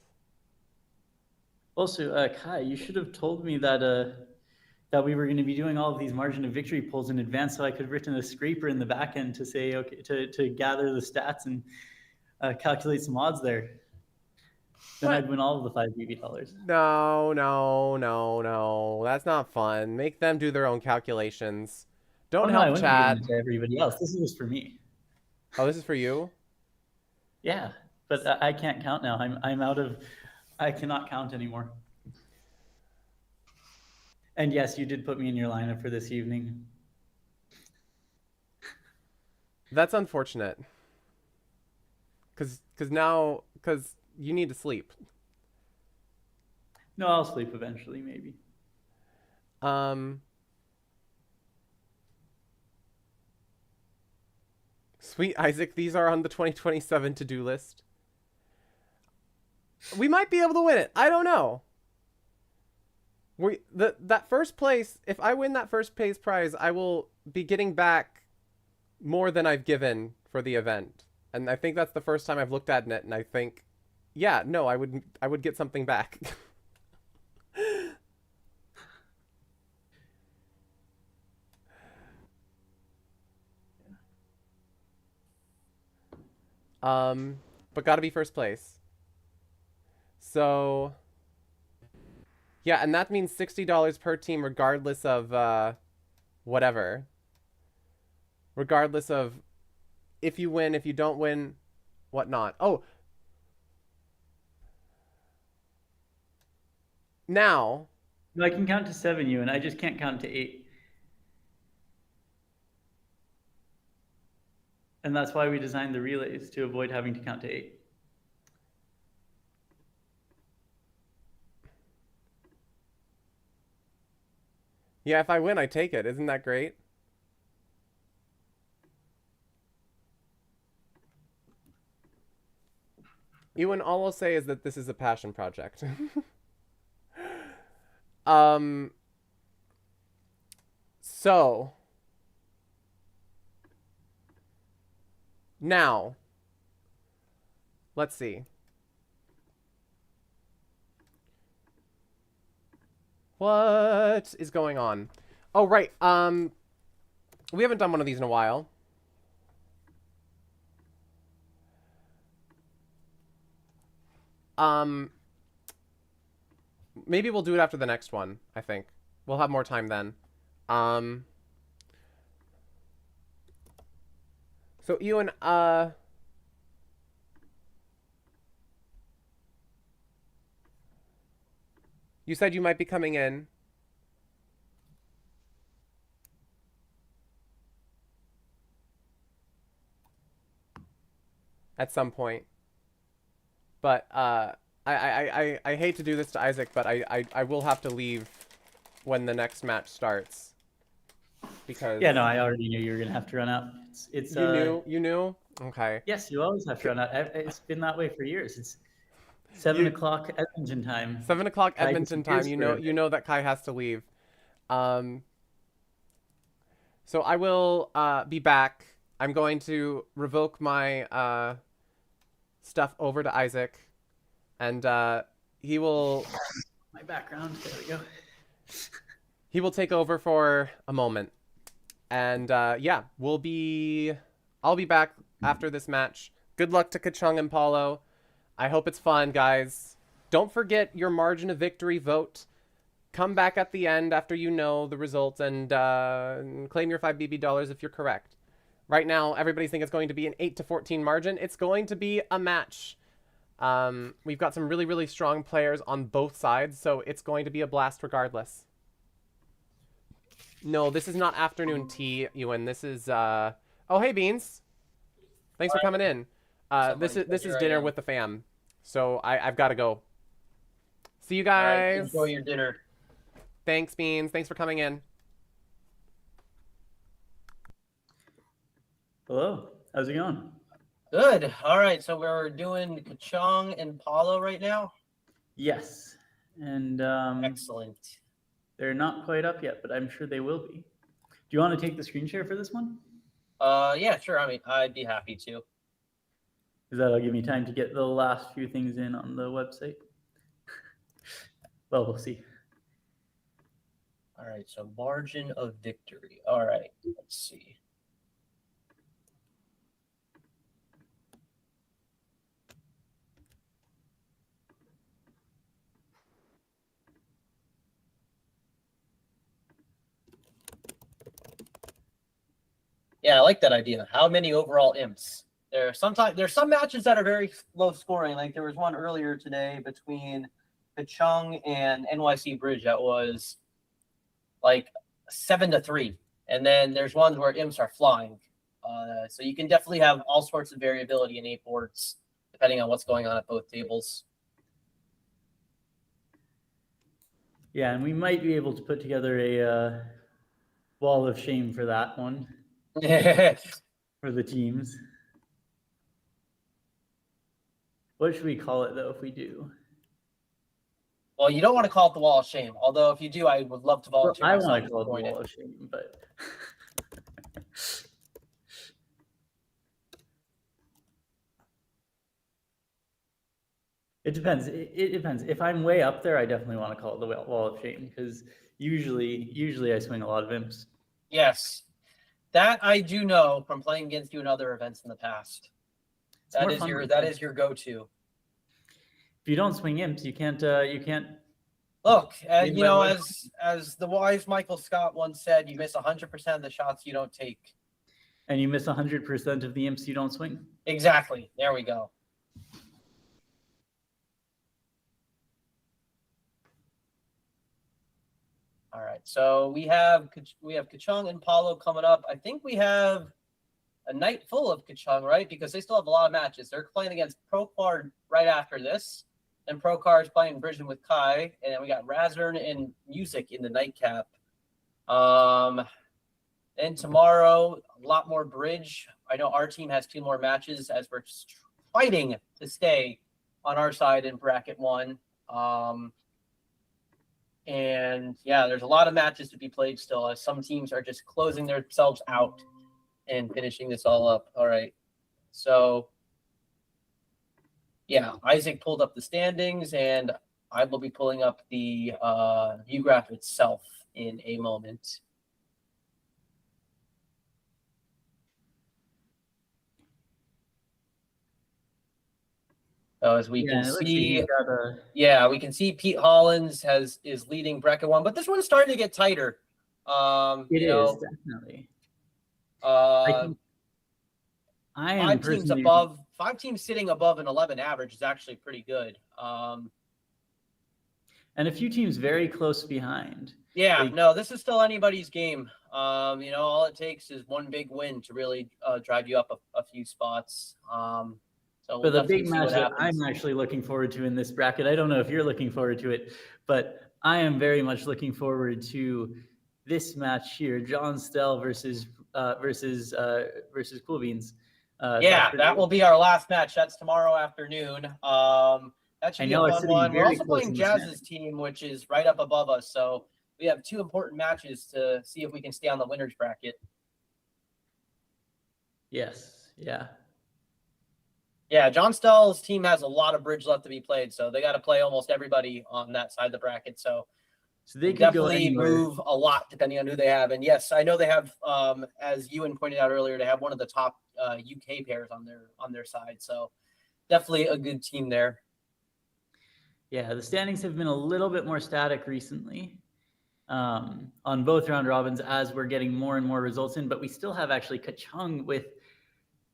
Also, Kai, you should have told me that that we were going to be doing all of these margin of victory polls in advance, so I could have written a scraper in the back end to say, okay, to gather the stats and calculate some odds there. Then I'd win all of the $5 BB. No. That's not fun. Make them do their own calculations. Don't I help wouldn't be Chad. giving it to everybody else. This is just for me. Oh, this is for you? Yeah, but I can't count now. I'm out of. I cannot count anymore. And yes, you did put me in your lineup for this evening. That's unfortunate. Because you need to sleep. No, I'll sleep eventually, maybe. Sweet Isaac, these are on the 2027 to-do list. We might be able to win it. I don't know. That first place, if I win that first place prize, I will be getting back more than I've given for the event. And I think that's the first time I've looked at it, and I think, yeah, no, I would get something back. But gotta be first place. So, yeah, and that means $60 per team regardless of, whatever. Regardless of if you win, if you don't win, whatnot. Oh! Now... No, I can count to 7, you, and I just can't count to 8. And that's why we designed the relays, to avoid having to count to 8. Yeah, if I win, I take it. Isn't that great? Ewan, all I'll say is that this is a passion project. So... Now... Let's see. What is going on? Oh, right. We haven't done one of these in a while. Maybe we'll do it after the next one, I think. We'll have more time then. So, Ewan, you said you might be coming in. At some point. But, I hate to do this to Isaac, but I will have to leave when the next match starts. Because... Yeah, no, I already knew you were going to have to run out. It's You knew? Okay. Yes, you always have to run out. It's been that way for years. It's 7 o'clock Edmonton time. 7 o'clock Kai Edmonton time. disappears You know that Kai has to leave. So I will be back. I'm going to revoke my stuff over to Isaac, and he will... My background. There we go. He will take over for a moment. And yeah, I'll be back after this match. Good luck to Kachung and Paulo. I hope it's fun, guys. Don't forget your margin of victory vote. Come back at the end after you know the results and claim your 5 BB dollars if you're correct. Right now, everybody thinks it's going to be an 8-14 margin. It's going to be a match. We've got some really, really strong players on both sides, so it's going to be a blast regardless. No, this is not afternoon tea, Ewan. This is, oh, hey, Beans. Thanks for coming in. This is dinner with the fam. So I've got to go. See you guys. Right, enjoy your dinner. Thanks, Beans. Thanks for coming in. Hello. How's it going? Good. All right. So we're doing Kachung and Paulo right now. Yes. And Excellent. they're not quite up yet, but I'm sure they will be. Do you want to take the screen share for this one? Yeah, sure. I mean, I'd be happy to. Because that'll give me time to get the last few things in on the website. Well, we'll see. All right. So margin of victory. All right. Let's see. Yeah, I like that idea. How many overall imps? There's some matches that are very low scoring. Like there was one earlier today between Kachung and NYC Bridge that was like 7-3, and then there's ones where imps are flying. So you can definitely have all sorts of variability in 8 boards depending on what's going on at both tables. Yeah, and we might be able to put together a wall of shame for that one for the teams. What should we call it though if we do? Well, you don't want to call it the wall of shame. Although if you do, I would love to Well, volunteer I myself want to to call it the join it. wall of shame, but it depends. It depends. If I'm way up there, I definitely want to call it the wall of shame because usually I swing a lot of imps. Yes, that I do know from playing against you in other events in the past. That is your go-to. If you don't swing imps, you can't. Look, Lead you by know, what? as the wise Michael Scott once said, you miss 100% of the shots you don't take. And you miss 100% of the imps you don't swing. Exactly. There we go. All right. So we have Kachung and Paulo coming up. I think we have a night full of Kachung, right? Because they still have a lot of matches. They're playing against Procard right after this. And Procard is playing Bridgeton with Kai. And then we got Razern and Music in the nightcap. Then tomorrow, a lot more bridge. I know our team has 2 more matches as we're fighting to stay on our side in bracket 1. And yeah, there's a lot of matches to be played still, as some teams are just closing themselves out and finishing this all up. All right. So yeah, Isaac pulled up the standings, and I will be pulling up the view graph itself in a moment. So as we can see, we can see Pete Hollins is leading bracket 1, but this one's starting to get tighter. It is definitely. I am 5 teams sitting above an 11 average is actually pretty good. And a few teams very close behind. Yeah, no, this is still anybody's game. You know, all it takes is one big win to really drive you up a few spots. So but the big match that I'm actually looking forward to in this bracket, I don't know if you're looking forward to it, but I am very much looking forward to this match here: John Stell versus Cool Beans. Yeah, that will be our last match. That's tomorrow afternoon. That should be a fun one. We're also playing Jazz's team, which is right up above us. So we have 2 important matches to see if we can stay on the winners bracket. Yes. Yeah. Yeah, John Stell's team has a lot of bridge left to be played, so they got to play almost everybody on that side of the bracket. So they could definitely move a lot depending on who they have. And yes, I know they have, as Ewan pointed out earlier, they have one of the top UK pairs on their side. So definitely a good team there. Yeah, the standings have been a little bit more static recently on both round robins as we're getting more and more results in, but we still have actually Kachung with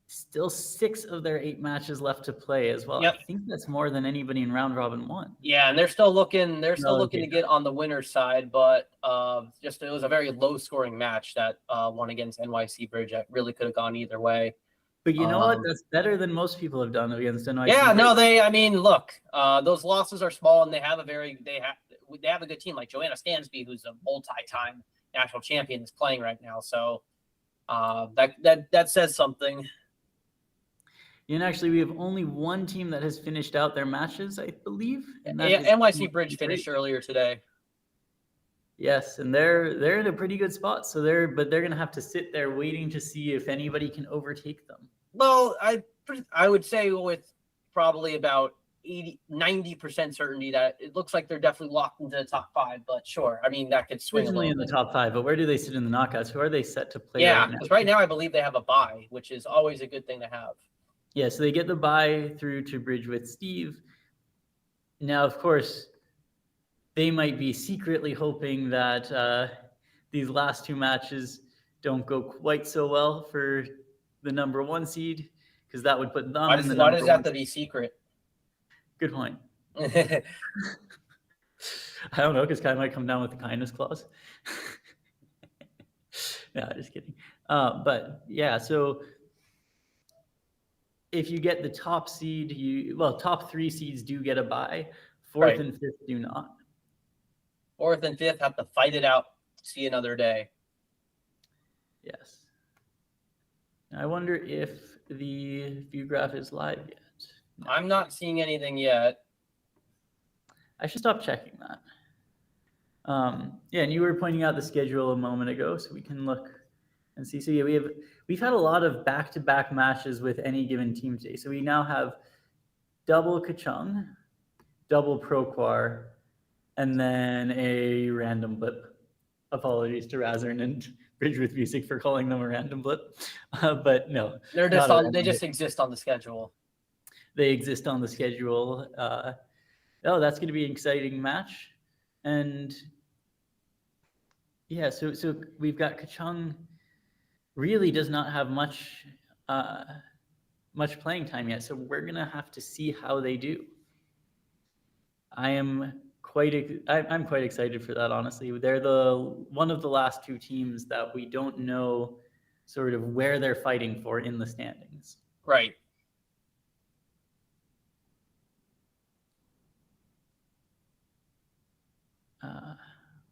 still 6 of their 8 matches left to play as well. Yep. I think that's more than anybody in round robin 1. Yeah, and they're still looking to get on the winner's side, but it was a very low scoring match that won against NYC Bridge. That really could have gone either way. But you know what? That's better than most people have done against NYC. Yeah, no, look, those losses are small, and they have a good team like Joanna Stansby, who's a multi-time national champion, is playing right now. So that says something. And actually, we have only one team that has finished out their matches, I believe. And NYC Bridge finished earlier today. Yes, and they're in a pretty good spot. So they're going to have to sit there waiting to see if anybody can overtake them. Well, I would say with probably about 90% certainty that it looks like they're definitely locked into the top 5. But sure, I mean that could swing. Originally in the top 5, but where do they sit in the knockouts? Who are they set to play? Yeah, because right now I believe they have a bye, which is always a good thing to have. Yeah, so they get the bye through to Bridge with Steve. Now, of course, they might be secretly hoping that these last 2 matches don't go quite so well for the number 1 seed, because that would put them in the number 1. Why does that have to be secret? Good point. I don't know, because Kai might come down with the kindness clause. No, just kidding. But yeah, so if you get the top seed, top 3 seeds do get a bye. 4th and 5th do not. Fourth and fifth have to fight it out to see another day. Yes. I wonder if the view graph is live yet. No. I'm not seeing anything yet. I should stop checking that. Yeah, and you were pointing out the schedule a moment ago, so we can look and see. So yeah, we've had a lot of back-to-back matches with any given team today. So we now have double Kachung, double Proquar, and then a random blip. Apologies to Razern and Bridge with Music for calling them a random blip, but no, They're just on. They just exist on the schedule. They exist on the schedule. Oh, that's going to be an exciting match, and yeah, so we've got Kachung. Really does not have much playing time yet, so we're gonna have to see how they do. I'm quite excited for that, honestly. They're one of the last two teams that we don't know sort of where they're fighting for in the standings. Right.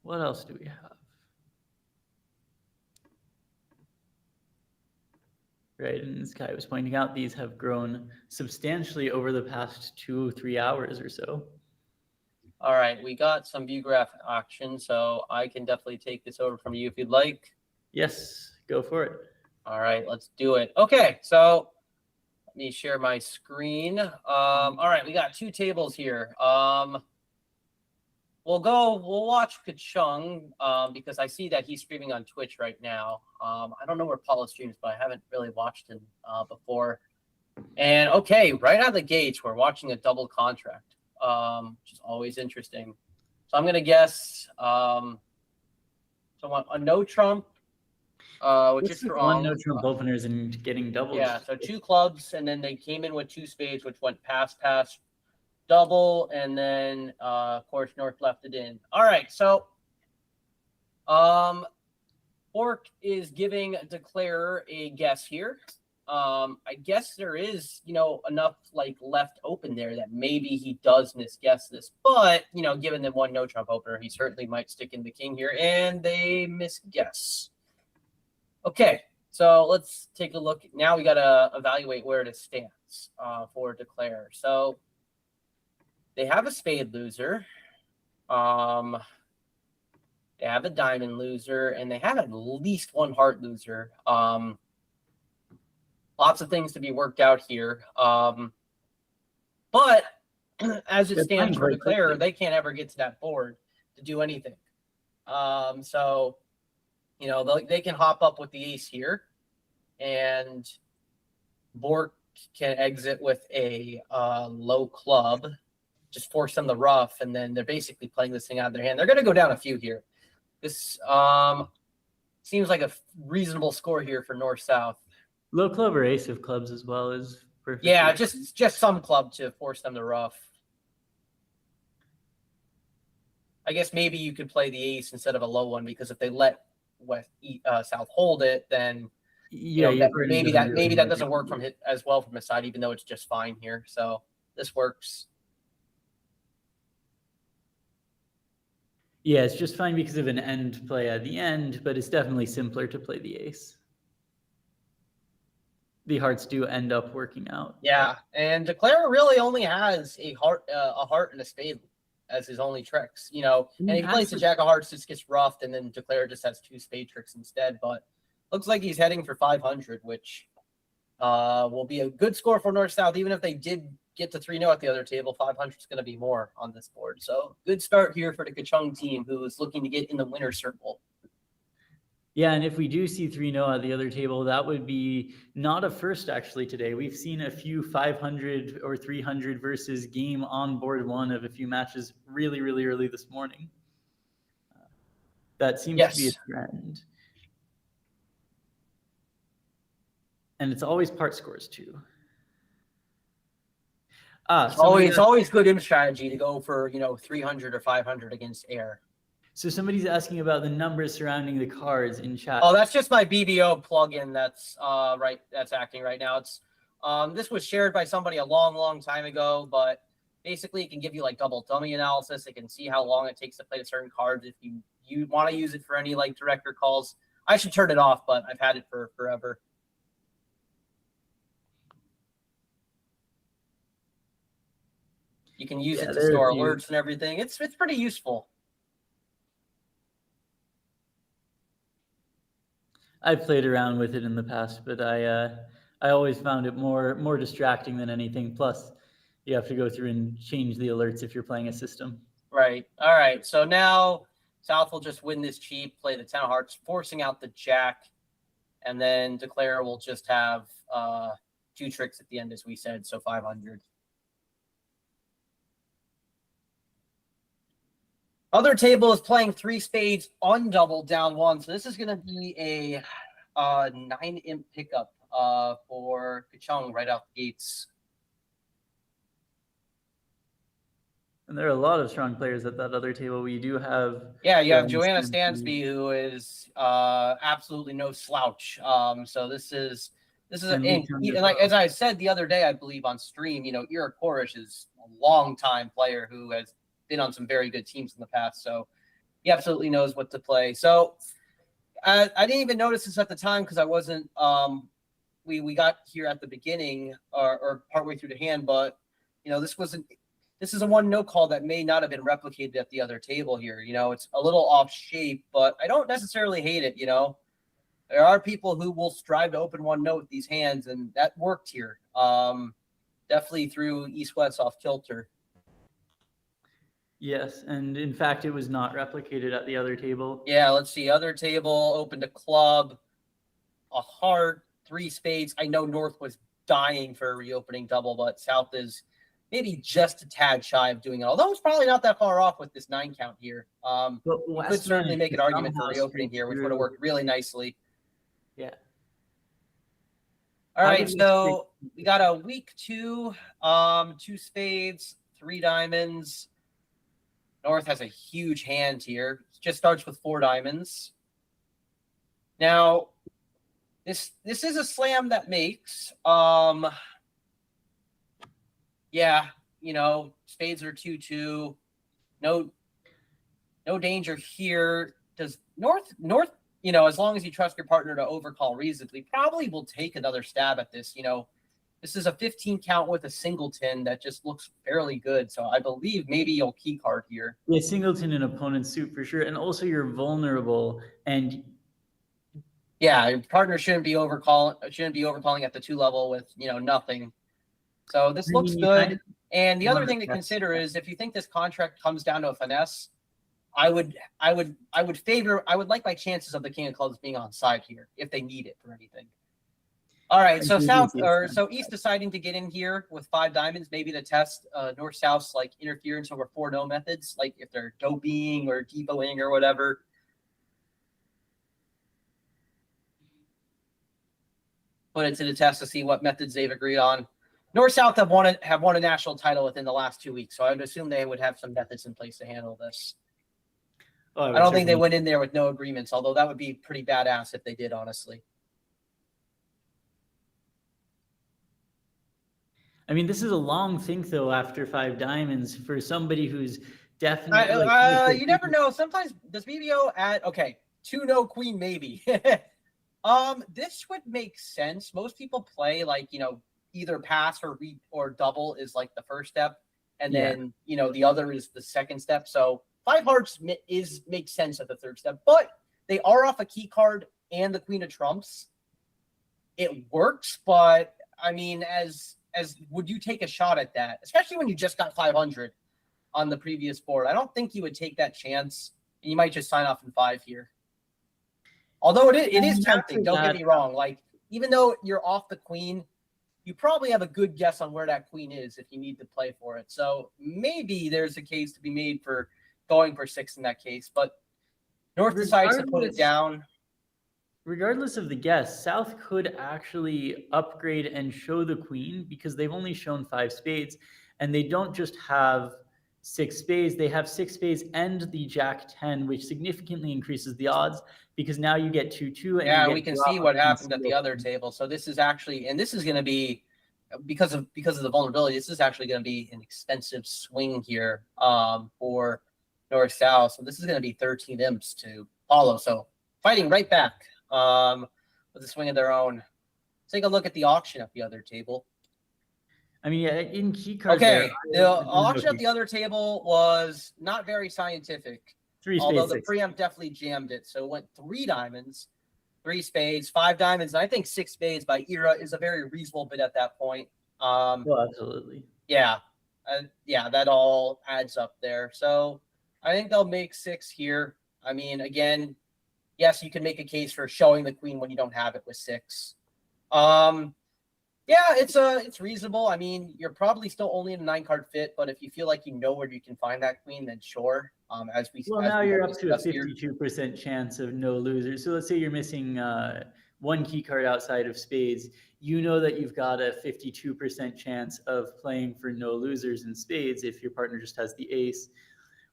What else do we have? Right, and as Kai was pointing out, these have grown substantially over the past 2 or 3 hours or so. All right, we got some view graph action, so I can definitely take this over from you if you'd like. Yes, go for it. All right, let's do it. Okay, so let me share my screen. All right, we got two tables here. We'll watch Kachung because I see that he's streaming on Twitch right now. I don't know where Paula streams, but I haven't really watched him before. And okay, right out of the gates, we're watching a double contract, which is always interesting. So I'm gonna guess a no trump, which is strong. One no trump openers and getting doubles. Yeah, so two clubs, and then they came in with two spades, which went pass, double, and then of course North left it in. All right, so Bork is giving Declare a guess here. I guess there is, enough like left open there that maybe he does misguess this, but given the one no trump opener, he certainly might stick in the king here, and they misguess. Okay, so let's take a look. Now we got to evaluate where it stands for Declare. So they have a spade loser. They have a diamond loser, and they have at least one heart loser. Lots of things to be worked out here. But as it stands for Declare, they can't ever get to that board to do anything. So, they can hop up with the ace here, and Bork can exit with a low club. Just force them the rough, and then they're basically playing this thing out of their hand. They're going to go down a few here. This seems like a reasonable score here for North-South. Low club or ace of clubs as well is perfect. Yeah, just some club to force them to rough. I guess maybe you could play the ace instead of a low one, because if they let South hold it, then maybe that doesn't work as well from his side, even though it's just fine here. So this works. Yeah, it's just fine because of an end play at the end, but it's definitely simpler to play the ace. The hearts do end up working out. Yeah, and Declare really only has a heart and a spade as his only tricks, and he plays the jack of hearts, just gets roughed, and then Declare just has two spade tricks instead. But looks like he's heading for 500, which will be a good score for North-South. Even if they did get to 3-0 at the other table, 500 is going to be more on this board. So good start here for the Kachung team, who is looking to get in the winner's circle. Yeah, and if we do see 3-0 at the other table, that would be not a first actually today. We've seen a few 500 or 300 versus game on board one of a few matches really, really early this morning. That seems to be a trend. And it's always part scores too. It's always good in strategy to go for 300 or 500 against air. So somebody's asking about the numbers surrounding the cards in chat. Oh, that's just my BBO plugin that's acting right now. It's this was shared by somebody a long time ago, but Basically, it can give you like double dummy analysis. It can see how long it takes to play certain cards if you want to use it for any like director calls. I should turn it off, but I've had it for forever. You can use it to store alerts and everything. It's pretty useful. I've played around with it in the past, but I always found it more distracting than anything. Plus, you have to go through and change the alerts if you're playing a system. Right. All right. So now South will just win this cheap, play the 10 of hearts, forcing out the jack, and then Declare will just have 2 tricks at the end, as we said, so 500. Other table is playing 3 spades undoubled down 1, so this is going to be a 9 imp pickup for Kachung right out the gates. And there are a lot of strong players at that other table. We do have... Yeah, you have Joanna Stansby, who is absolutely no slouch. So this is and like as I said the other day, I believe on stream, Ira Korish is a long-time player who has been on some very good teams in the past. So he absolutely knows what to play. So I didn't even notice this at the time because I wasn't we got here at the beginning or partway through the hand, but this is a 1-no call that may not have been replicated at the other table here. It's a little off shape, but I don't necessarily hate it. There are people who will strive to open 1-no with these hands, and that worked here. Definitely through East-West off kilter. Yes, and in fact, it was not replicated at the other table. Yeah, let's see. Other table opened a club, a heart, 3 spades. I know North was dying for a reopening double, but South is maybe just a tad shy of doing it. Although it's probably not that far off with this 9 count here. You could certainly make an argument for reopening here, which would have worked really nicely. Yeah. All right, so we got a week 2, 2 spades, 3 diamonds. North has a huge hand here. It just starts with 4 diamonds. Now, this is a slam that makes. Yeah, spades are 2-2. No danger here. Does North, as long as you trust your partner to overcall reasonably, probably will take another stab at this. This is a 15 count with a singleton that just looks fairly good. So I believe maybe you'll key card here. Yeah, singleton in opponent's suit for sure. And also you're vulnerable. And yeah, your partner shouldn't be overcalling at the 2 level with, nothing. So this looks good. And the other thing to consider is if you think this contract comes down to a finesse, I would like my chances of the king of clubs being on side here if they need it for anything. All right, so East deciding to get in here with 5 diamonds, maybe to test North-South's like interference over 4-no methods, like if they're doping or depoting or whatever. Put it to the test to see what methods they've agreed on. North-South have won a national title within the last 2 weeks, so I would assume they would have some methods in place to handle this. I don't think they went in there with no agreements, although that would be pretty badass if they did, honestly. I mean, this is a long think, though, after 5 diamonds for somebody who's definitely... you never know. Sometimes, does BBO add... Okay, 2-no queen, maybe. This would make sense. Most people play, like, either pass or double is, like, the first step. And then, the other is the second step. So 5 hearts makes sense at the third step. But they are off a key card and the queen of trumps. It works, but, I mean, as would you take a shot at that, especially when you just got 500 on the previous board? I don't think you would take that chance, and you might just sign off in 5 here. Although it is tempting, don't get me wrong. Like, even though you're off the queen, you probably have a good guess on where that queen is if you need to play for it. So maybe there's a case to be made for going for 6 in that case. But North decides to put it down. Regardless of the guess, South could actually upgrade and show the queen because they've only shown 5 spades, and they don't just have 6 spades, they have 6 spades and the jack 10, which significantly increases the odds because now you get 2-2. Yeah, we can see what happened at the other table. So this is actually, and this is going to be because of the vulnerability, this is actually going to be an expensive swing here for North South. So this is going to be 13 imps to follow. So fighting right back with a swing of their own. Take a look at the auction at the other table. I mean, yeah, in key cards. Okay, the auction at the other table was not very scientific. 3 spades, although the 6. preamp definitely jammed it. So it went 3 diamonds, 3 spades, 5 diamonds, and I think 6 spades by era is a very reasonable bid at that point. Well, absolutely. Yeah, yeah, that all adds up there. So I think they'll make 6 here. I mean, again, yes, you can make a case for showing the queen when you don't have it with 6. Yeah, it's reasonable. I mean, you're probably still only in a 9-card fit, but if you feel like you know where you can find that queen, then sure. Now you're up to a 52% chance of no losers. So let's say you're missing 1 key card outside of spades. You know that you've got a 52% chance of playing for no losers in spades if your partner just has the ace.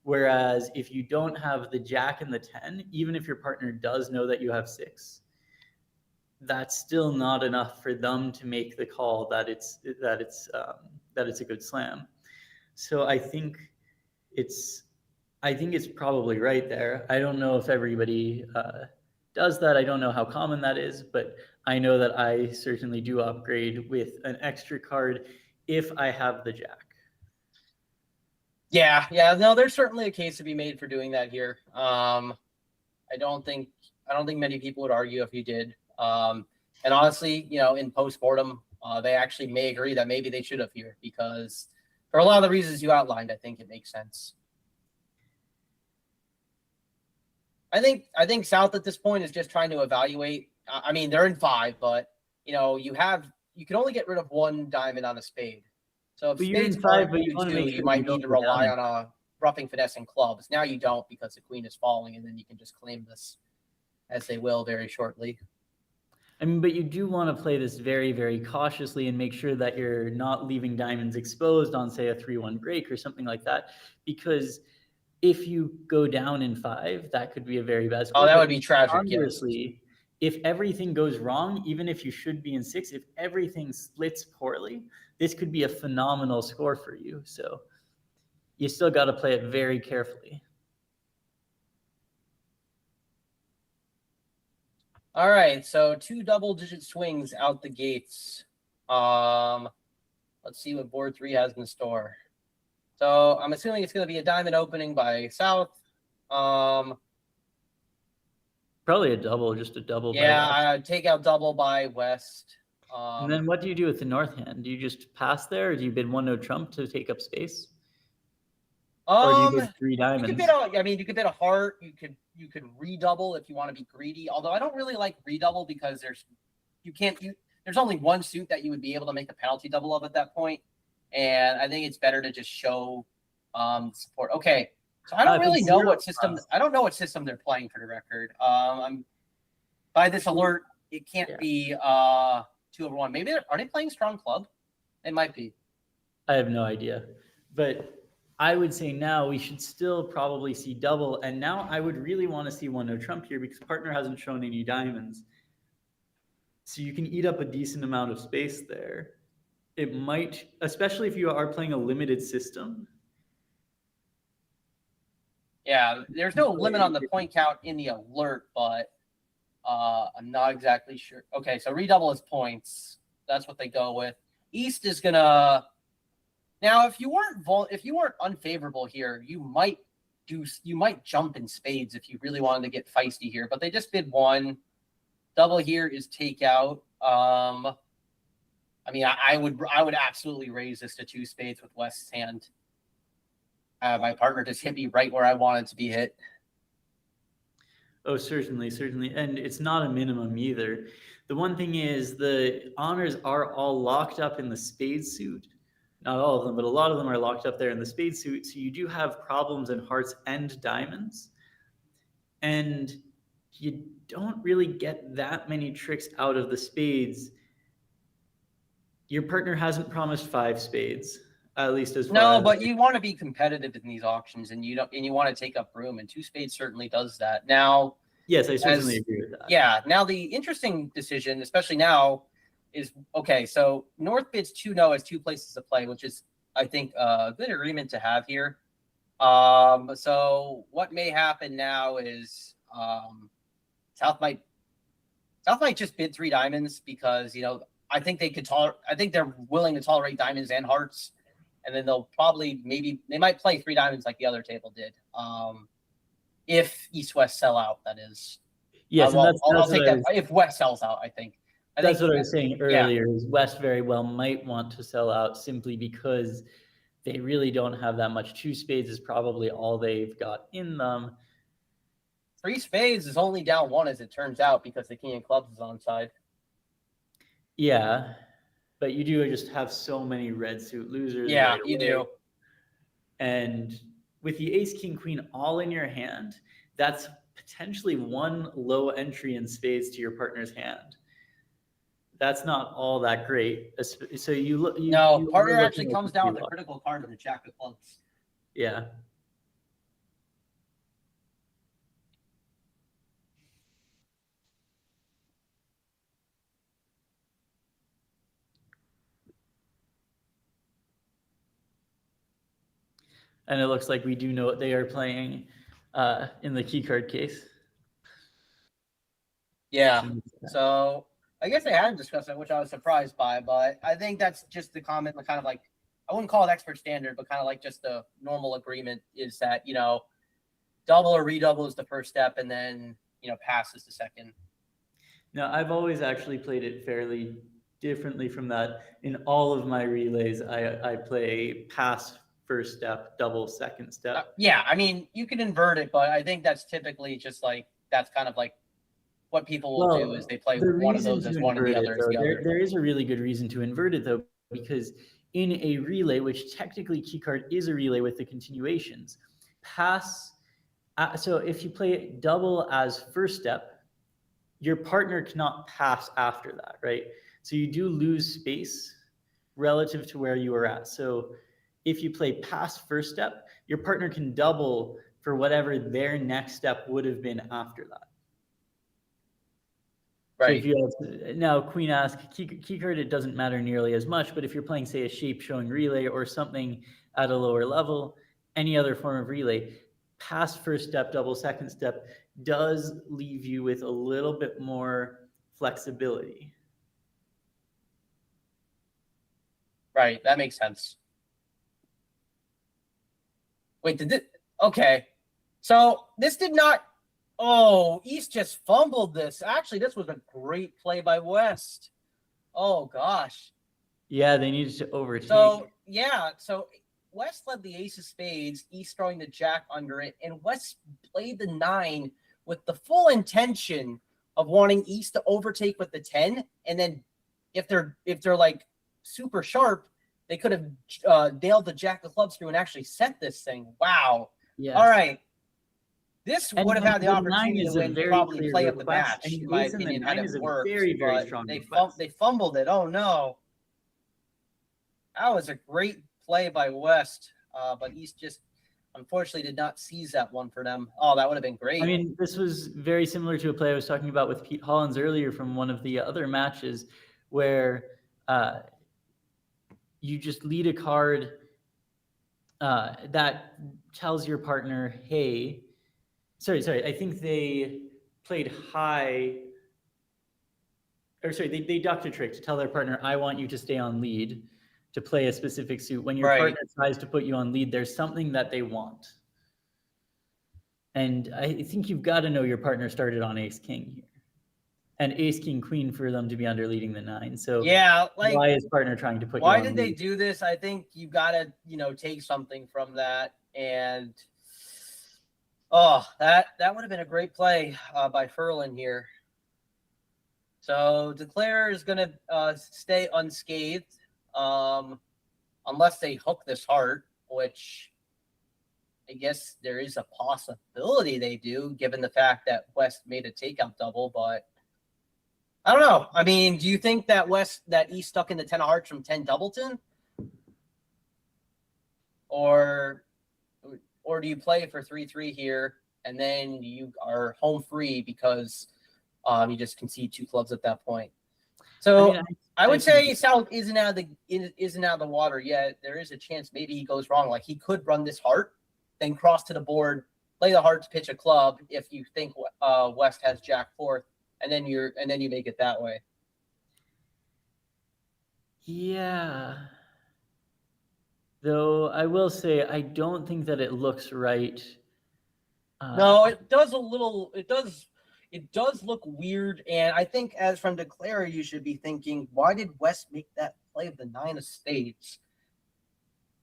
Whereas if you don't have the jack and the 10, even if your partner does know that you have 6, that's still not enough for them to make the call that it's a good slam. So I think it's probably right there. I don't know if everybody does that. I don't know how common that is, but I know that I certainly do upgrade with an extra card if I have the jack. Yeah, no, there's certainly a case to be made for doing that here. I don't think many people would argue if you did. And honestly, in postmortem, they actually may agree that maybe they should have here because for a lot of the reasons you outlined, I think it makes sense. I think South at this point is just trying to evaluate. I mean, they're in 5, but you can only get rid of 1 diamond on a spade. So if spades 5, but you might need to rely on a roughing, finessing clubs. Now you don't because the queen is falling, and then you can just claim this as they will very shortly. I mean, but you do want to play this very, very cautiously and make sure that you're not leaving diamonds exposed on, say, a 3-1 break or something like that, because if you go down in 5, that could be a very bad score. Oh, that would be tragic. Honestly, if everything goes wrong, even if you should be in 6, if everything splits poorly, this could be a phenomenal score for you. So you still got to play it very carefully. All right, so 2 double-digit swings out the gates. Let's see what board 3 has in store. So I'm assuming it's going to be a diamond opening by South. Probably a double, just a double. Yeah, I take out double by West. And then what do you do with the north hand? Do you just pass there, or do you bid 1 no trump to take up space? Or do you bid 3 diamonds? You could bid a heart. You could redouble if you want to be greedy. Although I don't really like redouble because there's only 1 suit that you would be able to make a penalty double of at that point. And I think it's better to just show support. Okay, so I don't really know what system. I don't know what system they're playing for the record. By this alert, it can't be 2-over-1. Maybe are they playing strong club? They might be. I have no idea, but I would say now we should still probably see double. And now I would really want to see 1 no trump here because partner hasn't shown any diamonds, so you can eat up a decent amount of space there. It might, especially if you are playing a limited system. Yeah, there's no limit on the point count in the alert, but I'm not exactly sure. Okay, so redouble is points. That's what they go with. East is gonna. Now, if you weren't unfavorable here, you might jump in spades if you really wanted to get feisty here. But they just bid 1. Double here is takeout. I mean, I would absolutely raise this to 2 spades with West's hand. My partner just hit me right where I wanted to be hit. Oh, certainly. And it's not a minimum either. The one thing is the honors are all locked up in the spade suit. Not all of them, but a lot of them are locked up there in the spade suit. So you do have problems in hearts and diamonds. And you don't really get that many tricks out of the spades. Your partner hasn't promised 5 spades, at least as far as... No, but you want to be competitive in these auctions, and you want to take up room, and 2 spades certainly does that. Now, yes, I certainly agree with that. Yeah. Now the interesting decision, especially now, is okay. So North bids 2-0 as 2 places to play, which is, I think, a good agreement to have here. So what may happen now is South might just bid 3 diamonds because, you know, I think they could I think they're willing to tolerate diamonds and hearts, and then they'll probably they might play 3 diamonds like the other table did. If East West sell out, that is. Yes, and I'll take that. If West sells out, I think. That's what I was saying earlier. Is West very well might want to sell out simply because they really don't have that much. 2 spades is probably all they've got in them. 3 spades is only down 1 as it turns out because the king of clubs is on side. Yeah, but you do just have so many red suit losers. Yeah, right you away. do. And with the ace, king, queen all in your hand, that's potentially 1 low entry in spades to your partner's hand. That's not all that great. So you look. No, partner actually comes down with a critical card of the jack of clubs. Yeah. And it looks like we do know what they are playing in the key card case. Yeah. So I guess they hadn't discussed it, which I was surprised by, but I think that's just the comment, kind of like, I wouldn't call it expert standard, but kind of like just the normal agreement is that, you know, double or redouble is the first step, and then, you know, pass is the second. Now, I've always actually played it fairly differently from that. In all of my relays, I play pass first step, double second step. Yeah, I mean, you can invert it, but I think that's typically just like, that's kind of like what people will do is they play one of those as one and the other as the other. There is a really good reason to invert it, though, because in a relay, which technically keycard is a relay with the continuations, pass. So if you play it double as first step, your partner cannot pass after that, right? So you do lose space relative to where you are at. So if you play pass first step, your partner can double for whatever their next step would have been after that. Right. So if you have, now Queen asks, key card, it doesn't matter nearly as much, but if you're playing, say, a shape showing relay or something at a lower level, any other form of relay, pass first step, double second step does leave you with a little bit more flexibility. Right, that makes sense. Wait, okay. So this did not, East just fumbled this. Actually, this was a great play by West. Oh, gosh. Yeah, they needed to overtake. So, yeah, so West led the ace of spades, East throwing the jack under it, and West played the 9 with the full intention of wanting East to overtake with the 10, and then if they're like super sharp, they could have nailed the jack of clubs through and actually set this thing. Wow. Yes. All right. This And would have had the opportunity to win, probably clear play of the request, match, and in my ace in the opinion, 9 had is it a worked. very, very but strong they request. they fumbled it. Oh, no. That was a great play by West, but East just unfortunately did not seize that one for them. Oh, that would have been great. I mean, this was very similar to a play I was talking about with Pete Hollins earlier from one of the other matches where you just lead a card that tells your partner, hey, sorry, I think they played high, or sorry, they ducked a trick to tell their partner, I want you to stay on lead to play a specific suit. When your partner tries to put you on lead, there's something that they want. And I think you've got to know your partner started on ace king here. And ace king queen for them to be under leading the 9. So yeah, like, why is partner trying to put you on why did they lead? do this? I think you gotta, take something from that. And that would have been a great play by Furlan here. So Declare is gonna stay unscathed. Unless they hook this heart, which I guess there is a possibility they do, given the fact that West made a takeout double, but I don't know. I mean, do you think that East stuck in the 10 of hearts from 10 Doubleton? Or do you play for 3-3 here and then you are home free because you just concede 2 clubs at that point? So mean, I would think- say South isn't out of the water yet. There is a chance maybe he goes wrong. Like he could run this heart, then cross to the board, play the heart to pitch a club if you think West has Jack fourth, and then you make it that way. Yeah. Though I will say I don't think that it looks right. No, it does a little. It does look weird, and I think as from Declare, you should be thinking, why did West make that play of the 9 of spades?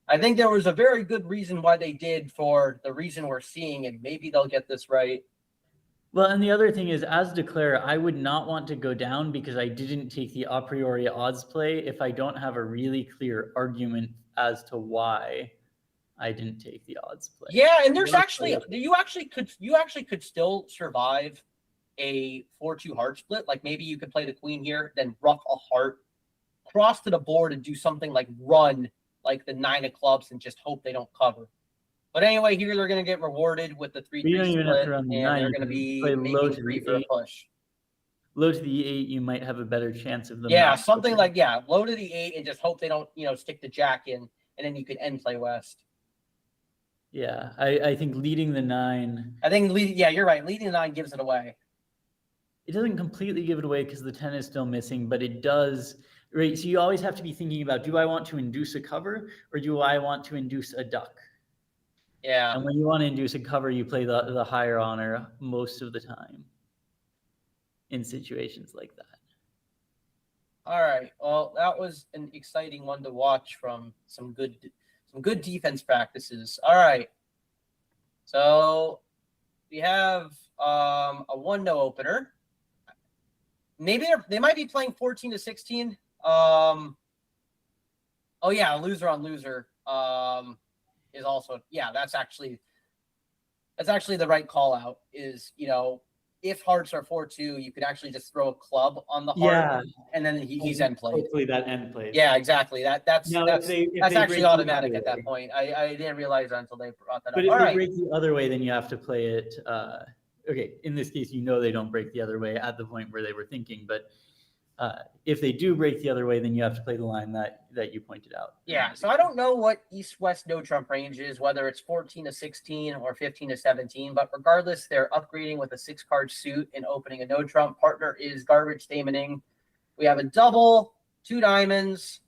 I think there was a very good reason why they did for the reason we're seeing, and maybe they'll get this right. Well, and the other thing is, as Declare, I would not want to go down because I didn't take the a priori odds play if I don't have a really clear argument as to why I didn't take the odds play. Yeah, and there's actually you actually could still survive a 4-2 heart split. Like maybe you could play the queen here, then ruff a heart, cross to the board, and do something like run like the 9 of clubs and just hope they don't cover. But anyway, here they're going to get rewarded with the 3-3 split, and they're going to be making 3 for a push. Low to the 8, you might have a better chance of them. Yeah, something like low to the 8 and just hope they don't stick the jack in, and then you could end play West. Yeah, I think leading the 9. I think you're right. Leading the 9 gives it away. It doesn't completely give it away because the 10 is still missing, but it does. Right, so you always have to be thinking about: do I want to induce a cover or do I want to induce a duck? Yeah. And when you want to induce a cover, you play the higher honor most of the time in situations like that. All right. Well, that was an exciting one to watch from some good defense practices. All right. So we have a 1-0 opener. Maybe they might be playing 14 to 16. Oh yeah, loser on loser is also that's actually the right call out. Is if hearts are 4-2, you could actually just throw a club on the heart, and then he's end played. Hopefully that end played. Yeah, exactly. That's actually automatic at that way. point. I didn't realize that until they brought that But up. if they break the other way, then you have to play it. Okay, in this case, they don't break the other way at the point where they were thinking, but if they do break the other way, then you have to play the line that you pointed out. Yeah, so I don't know what East-West no trump range is, whether it's 14 to 16 or 15 to 17, but regardless, they're upgrading with a 6-card suit and opening a no trump. Partner is Garbage Stamening. We have a double, 2 diamonds,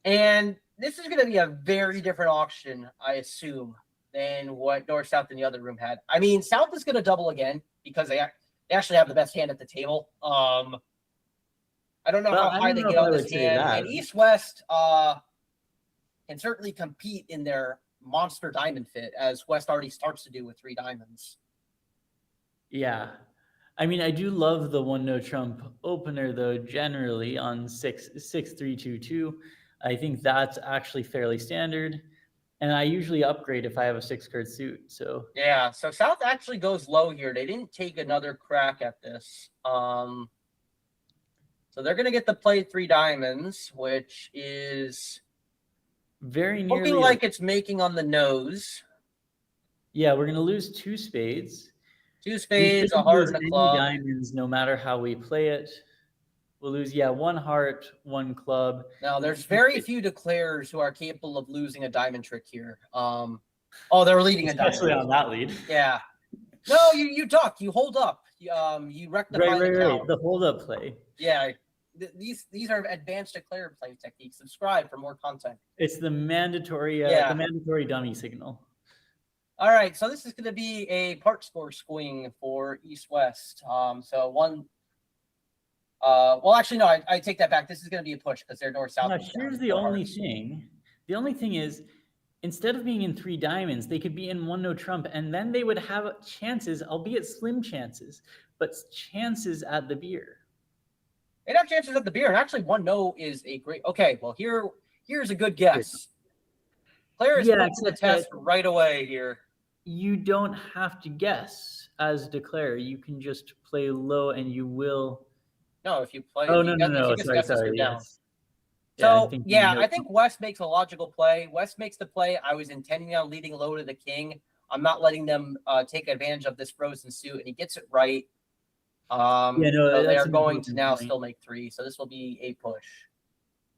and this is going to be a very different auction, I assume, than what North, South, and the other room had. I mean, South is going to double again because they actually have the best hand at the table. I don't know how high they get on this hand. And East-West can certainly compete in their monster diamond fit, as West already starts to do with 3 diamonds. Yeah. I mean, I do love the 1-no trump opener, though, generally on 6-3-2-2. I think that's actually fairly standard. And I usually upgrade if I have a 6-card suit. So yeah, so South actually goes low here. They didn't take another crack at this. So they're going to get to play 3 diamonds, which is very nearly looking like it's making on the nose. Yeah, we're going to lose 2 spades. 2 spades, a heart, and a club. Diamonds, no matter how we play it. We'll lose, 1 heart, 1 club. Now, there's very few declarers who are capable of losing a diamond trick here. They're leading a diamond. Especially on that lead. Yeah. No, you duck. You hold up. You rectify the count. Right. The hold-up play. Yeah. These are advanced declare play techniques. Subscribe for more content. It's the mandatory dummy signal. All right, so this is going to be a part score swing for East-West. So one. Well, actually, no. I take that back. This is going to be a push because they're north-south. Now, here's the only thing. The only thing is, instead of being in 3 diamonds, they could be in 1-no trump, and then they would have chances, albeit slim chances, but chances at the beer. They'd have chances at the beer, and actually 1-no is a great. Okay, well here's a good guess. Claire is putting the test right away here. You don't have to guess as declare. You can just play low, and you will. No, if you play. Oh no! Sorry. Yes. So I think West makes a logical play. West makes the play. I was intending on leading low to the king. I'm not letting them take advantage of this frozen suit, and he gets it right. Yeah, no, So they that's are an going to important now point. still make 3. So this will be a push.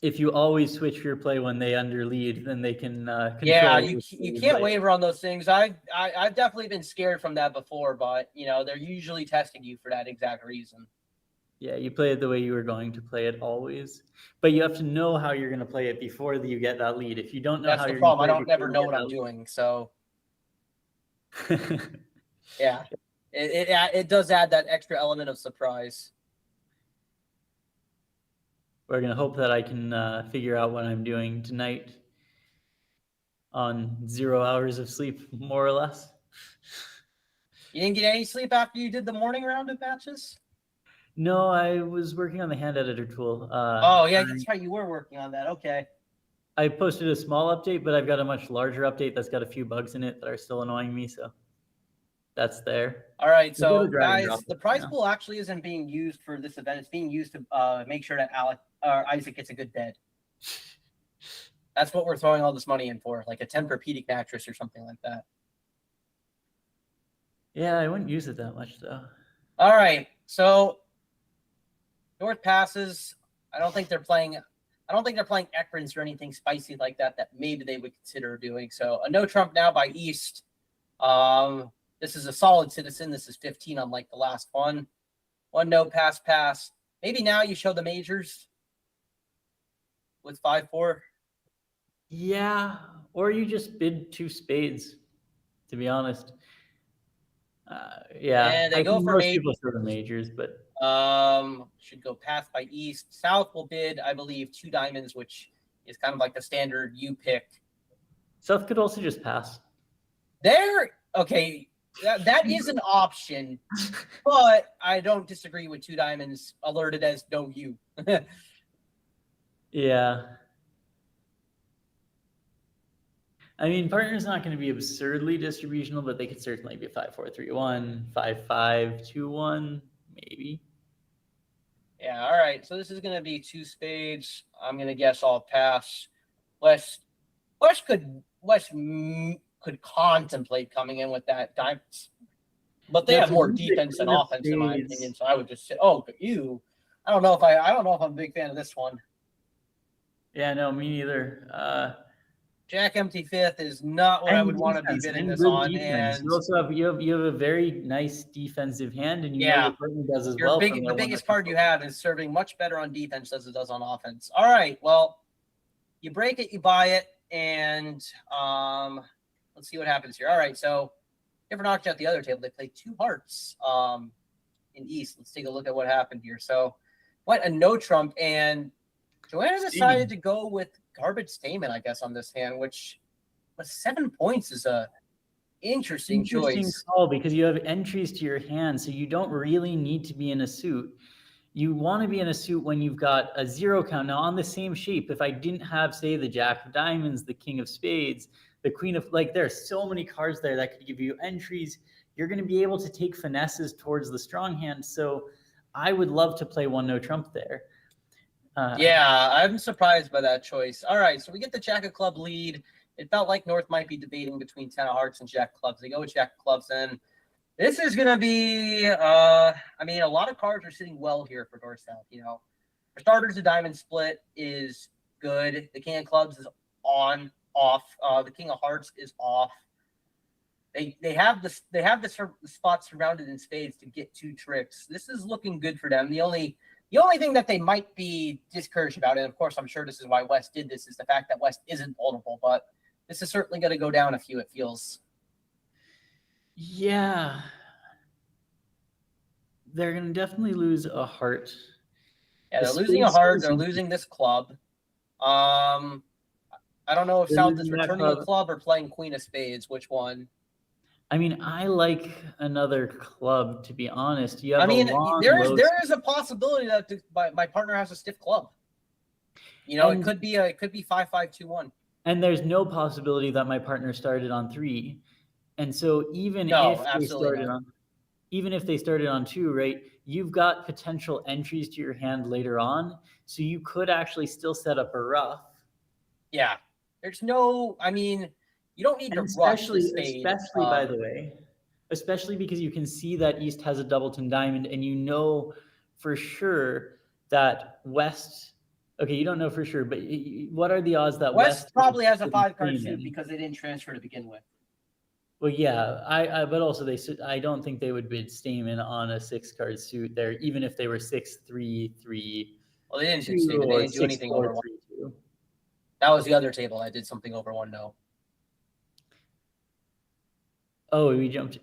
If you always switch your play when they under lead, then they can control. Yeah, which way you can't play. waver on those things. I've definitely been scared from that before, but they're usually testing you for that exact reason. Yeah, you play it the way you were going to play it always, but you have to know how you're going to play it before you get that lead. If you don't know That's how the you're going to problem. I play don't it never know what I'm doing. So doing. yeah, it does add that extra element of surprise. We're going to hope that I can figure out what I'm doing tonight on 0 hours of sleep, more or less. You didn't get any sleep after you did the morning round of matches? No, I was working on the hand editor tool. Oh yeah, that's right. You were working on that. Okay. I posted a small update, but I've got a much larger update that's got a few bugs in it that are still annoying me. So that's there. All right, We'll do so the drag and guys, drop the it prize now. pool actually isn't being used for this event. It's being used to make sure that Isaac gets a good bed. That's what we're throwing all this money in for, like a Tempur-Pedic mattress or something like that. Yeah, I wouldn't use it that much though. All right, so North passes. I don't think they're playing Ekrins or anything spicy like that maybe they would consider doing. So a no trump now by East. This is a solid citizen. This is 15, unlike the last one. 1 no pass. Maybe now you show the majors with 5-4. Yeah, or you just bid 2 spades, to be honest. Yeah, And they I go think for most majors. people show the majors, but Should go path by East. South will bid, I believe, 2 diamonds, which is kind of like the standard you pick. South could also just pass. Okay, that is an option, but I don't disagree with 2 diamonds alerted as no you. Yeah. I mean, partner's not going to be absurdly distributional, but they could certainly be 5-4-3-1, 5-5-2-1, maybe. Yeah, all right. So this is going to be 2 spades. I'm going to guess I'll pass. West could contemplate coming in with that diamonds, but they Yeah, have so more these are defense than queen of offense, in my spades. opinion. So I would just say, oh, you. I don't know if I'm a big fan of this one. Yeah, no, me neither. Jack empty 5th is not what I would want to be defense, bidding and this good on. defense. And You also have you have a very nice defensive hand, and you know yeah, your partner does as well. the biggest card you have is serving much better on defense as it does on offense. All right, well, you break it, you buy it, and let's see what happens here. All right, so different auction at the other table. They played 2 hearts in East. Let's take a look at what happened here. So went a no trump, and Joanna decided to go with garbage statement, I guess, on this hand, which was 7 points is a interesting choice. call because you have entries to your hand, so you don't really need to be in a suit. You want to be in a suit when you've got a 0 count. Now on the same shape, if I didn't have, say, the Jack of Diamonds, the King of Spades, the Queen of, like, there are so many cards there that could give you entries. You're going to be able to take finesses towards the strong hand. So I would love to play 1 no trump there. Yeah, I'm surprised by that choice. All right, so we get the Jack of Club lead. It felt like North might be debating between 10 of Hearts and Jack of Clubs. They go with Jack of Clubs, and this is going to be, I mean, a lot of cards are sitting well here for North South. For starters, the Diamond Split is good. The King of Clubs is off. The King of Hearts is off. They have the spots surrounded in spades to get 2 tricks. This is looking good for them. The only thing that they might be discouraged about, and of course I'm sure this is why West did this, is the fact that West isn't vulnerable, but this is certainly going to go down a few, it feels. Yeah. They're going to definitely lose a heart. Yeah, they're losing a heart. They're losing this club. I don't know if South is returning a club or playing Queen of Spades. Which one? I mean, I like another club, to be honest. You have there is a possibility that my partner has a stiff club. It could be 5-5-2-1. And there's no possibility that my partner started on 3. And so even if they started on 2, right, you've got potential entries to your hand later on. So you could actually still set up a rough. Yeah. There's no, I mean, you don't need to rush the spade. Especially, by the way, especially because you can see that East has a doubleton diamond, and you know for sure that West. Okay, you don't know for sure, but what are the odds that West probably has a will 5-card claim suit any? because they didn't transfer to begin with. Well, yeah, but also I don't think they would bid Stamen on a 6-card suit there, even if they were 6-3-3. Well, they didn't bid Stamen. They didn't do anything over 1. That was the other table that did something over 1-0. Oh, we jumped.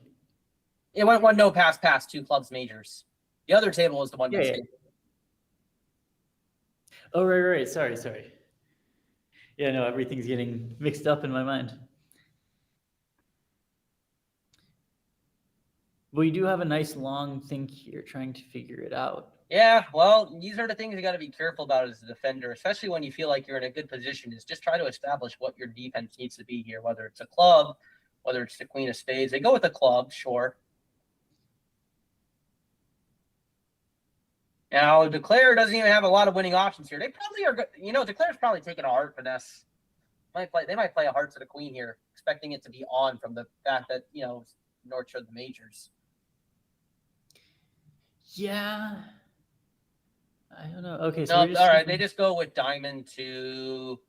It went 1-0 pass 2 clubs majors. The other table was the one that stayed. Oh, right. Sorry. Yeah, no, everything's getting mixed up in my mind. We do have a nice long think here, trying to figure it out. Yeah, well, these are the things you got to be careful about as a defender, especially when you feel like you're in a good position, is just try to establish what your defense needs to be here, whether it's a club, whether it's the queen of spades. They go with the club, sure. Now, Declare doesn't even have a lot of winning options here. They probably are good. You know, Declare's probably taking a heart finesse. They might play a heart to the queen here, expecting it to be on from the fact that, you know, North showed the majors. Yeah. I don't know. Okay, so no, all right. They just go with diamond to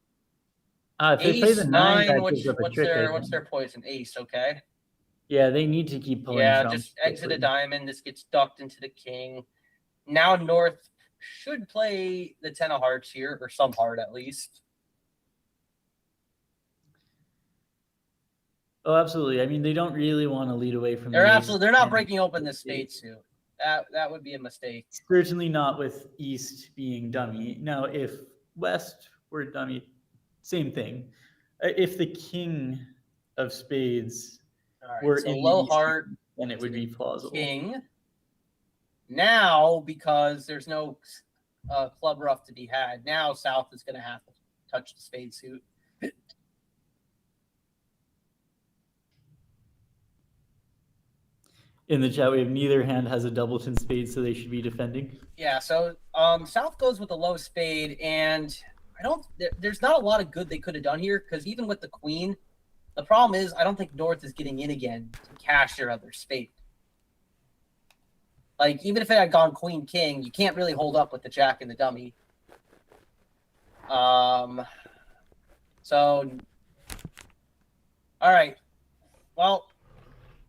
if they play the 9, that gives up a trick, what's their poison? Ace, okay. Yeah, they need to keep pulling. Yeah, just exit a diamond. This gets ducked into the king. Now North should play the 10 of hearts here, or some heart at least. Oh, absolutely. I mean, they don't really want to lead away from. They're not breaking open the spade suit. That would be a mistake. Certainly not with East being dummy. Now, if West were dummy, same thing. If the king of spades were so in low the heart, then it would be plausible. King. Now, because there's no club rough to be had, now South is going to have to touch the spade suit. In the chat, we have neither hand has a doubleton spade, so they should be defending. Yeah, so South goes with a low spade, and there's not a lot of good they could have done here, because even with the queen, the problem is I don't think North is getting in again to cash their other spade. Like, even if it had gone queen king, you can't really hold up with the jack and the dummy. So, all right. Well,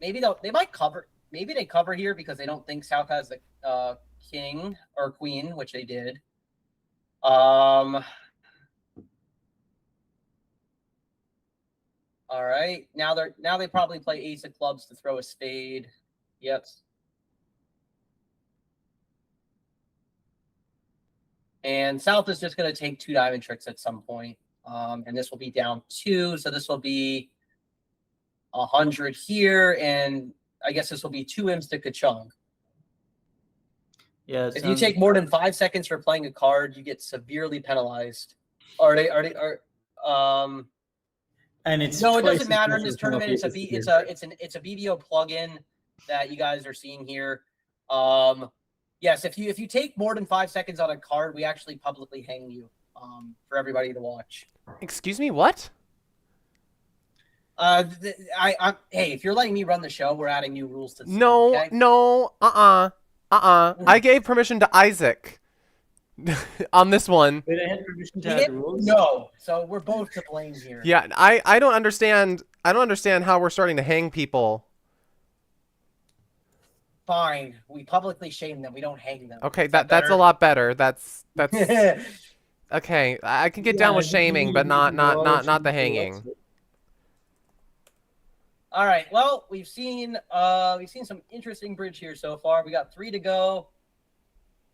maybe they might cover. Maybe they cover here because they don't think South has the king or queen, which they did. All right. Now they probably play ace of clubs to throw a spade. Yep. And South is just going to take 2 diamond tricks at some point. And this will be down 2. So this will be 100 here. And I guess this will be 2 imps to Kachung. Yeah. If you take more than 5 seconds for playing a card, you get severely penalized. And it's no, it doesn't matter in this tournament. It's a BBO plugin that you guys are seeing here. Yes, if you take more than 5 seconds on a card, we actually publicly hang you for everybody to watch. Excuse me, what? Hey, if you're letting me run the show, we're adding new rules to the No, okay? no, I gave permission to Isaac on this one. Wait, I had permission to add rules? No, so we're both to blame here. Yeah, I don't understand. I don't understand how we're starting to hang people. Fine, we publicly shame them. We don't hang them. Okay, that's a lot better. That's okay. I can get down with shaming, but not the hanging. All right. Well, we've seen some interesting bridge here so far. We got 3 to go.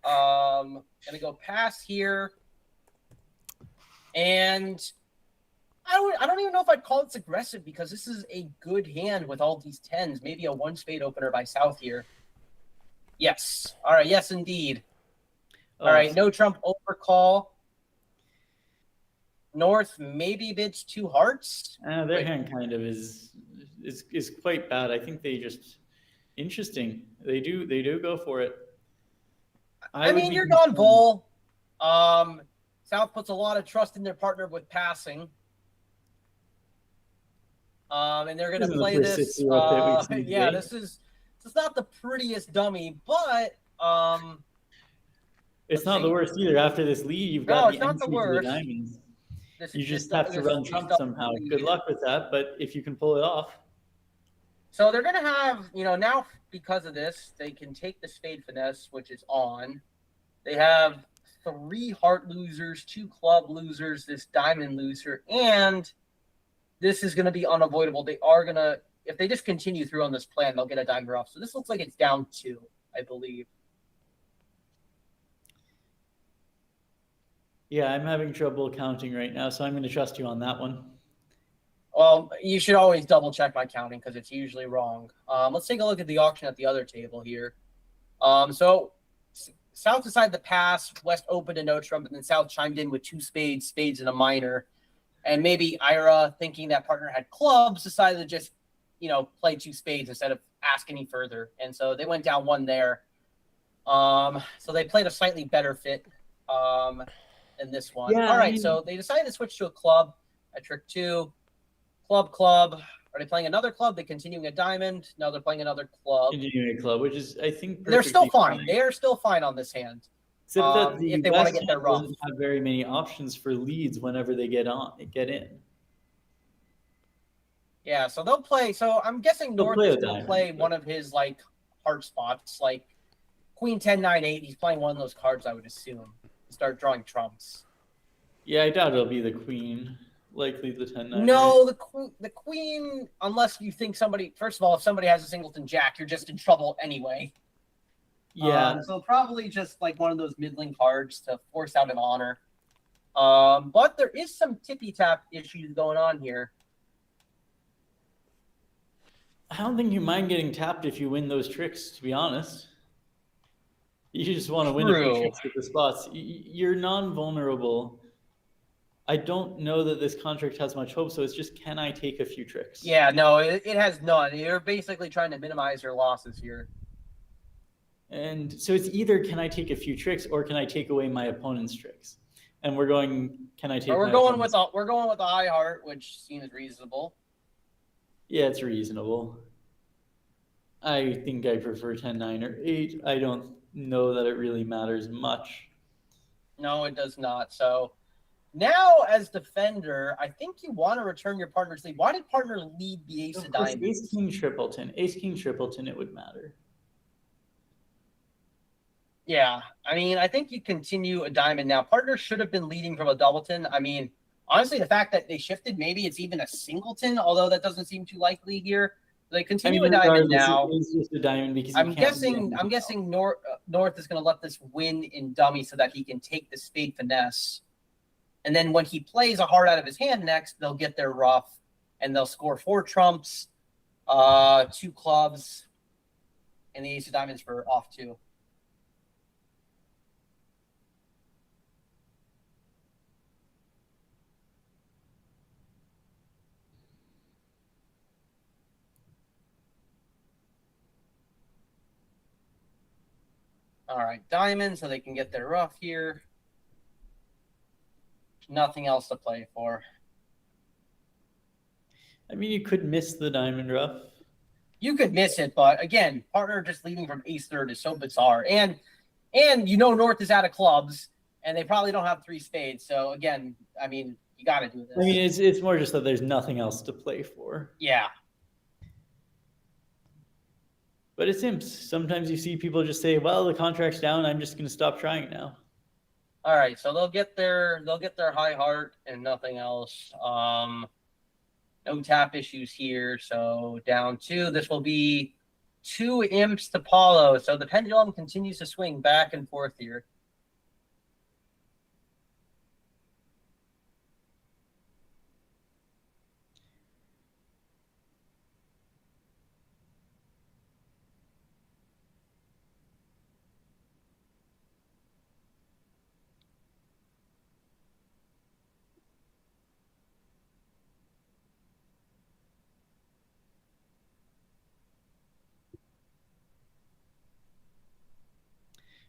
Gonna go pass here, and I don't even know if I'd call this aggressive because this is a good hand with all these 10s. Maybe a 1 spade opener by South here. Yes. All right. Yes, indeed. All right. No trump overcall. North maybe bids 2 hearts. Their hand kind of is quite bad. I think they just interesting. They do go for it. I mean, you're gone bull. South puts a lot of trust in their partner with passing. And they're gonna Isn't the play first this. 60 that we've seen Yeah, today. this is not the prettiest dummy, but It's let's not the see. worst either. After this lead, you've No, got it's the not the entry to the worst. diamonds. This, You this just have to this- run these Trump double somehow. lead. Good luck with that, but if you can pull it off. So they're gonna have, now because of this, they can take the spade finesse, which is on. They have 3 heart losers, 2 club losers, this diamond loser, and this is gonna be unavoidable. They are gonna, if they just continue through on this plan, they'll get a diamond off. So this looks like it's down 2, I believe. Yeah, I'm having trouble counting right now, so I'm going to trust you on that one. Well, you should always double check my counting because it's usually wrong. Let's take a look at the auction at the other table here. So South decided to pass, West opened a no trump, and then South chimed in with 2 spades, and a minor. And maybe Ira, thinking that partner had clubs, decided to just, play 2 spades instead of ask any further. And so they went down 1 there. So they played a slightly better fit than this one. Yeah, All right, I mean- so they decided to switch to a club at trick 2. Club. Are they playing another club? They're continuing a diamond. No, they're playing another club. Continuing a club, which is, I think, They're still perfectly fine. They are still fine on this hand. Except that the if they wanna West get their hand rough. doesn't have very many options for leads whenever they get in. Yeah, so they'll play. So I'm guessing They'll North play is a going to diamond, play but- one of his heart spots, like Queen 10 9 8. He's playing one of those cards, I would assume. Start drawing trumps. Yeah, I doubt it'll be the queen. Likely the 10-9. No, the queen, unless you think somebody. First of all, if somebody has a singleton jack, you're just in trouble anyway. Yeah, So probably just like one of those middling cards to force out an honor. But there is some tippy tap issues going on here. I don't think you mind getting tapped if you win those tricks, to be honest. You just want to win a few True. tricks with the spots. You're non-vulnerable. I don't know that this contract has much hope, so it's just, can I take a few tricks? Yeah, no, it has none. You're basically trying to minimize your losses here. And so it's either, can I take a few tricks, or can I take away my opponent's tricks? And we're going, can I take? But we're my going opponent's- with a high heart, which seems reasonable. Yeah, it's reasonable. I think I prefer 10, 9, or 8. I don't know that it really matters much. No, it does not. So now, as defender, I think you want to return your partner's lead. Why did partner lead the ace of Of course, diamonds? Ace King Tripleton. Ace King Tripleton, it would matter. Yeah, I mean, I think you continue a diamond now. Partner should have been leading from a doubleton. I mean, honestly, the fact that they shifted, maybe it's even a singleton, although that doesn't seem too likely here. They continue a diamond regardless, now. it is just a diamond because you I'm can't do guessing. anything else. North is going to let this win in dummy so that he can take the spade finesse, and then when he plays a heart out of his hand next, they'll get their rough, and they'll score 4 trumps, 2 clubs, and the ace of diamonds for off 2. All right, diamond, so they can get their rough here. Nothing else to play for. I mean, you could miss the diamond rough. You could miss it, but again, partner just leading from ace third is so bizarre. And North is out of clubs, and they probably don't have 3 spades. So again, I mean, you got to do this. I mean, it's more just that there's nothing else to play for. Yeah. But it's imps. Sometimes you see people just say, "Well, the contract's down. I'm just going to stop trying now." All right, so they'll get their high heart and nothing else. No tap issues here. So down 2. This will be 2 imps to Paulo. So the pendulum continues to swing back and forth here.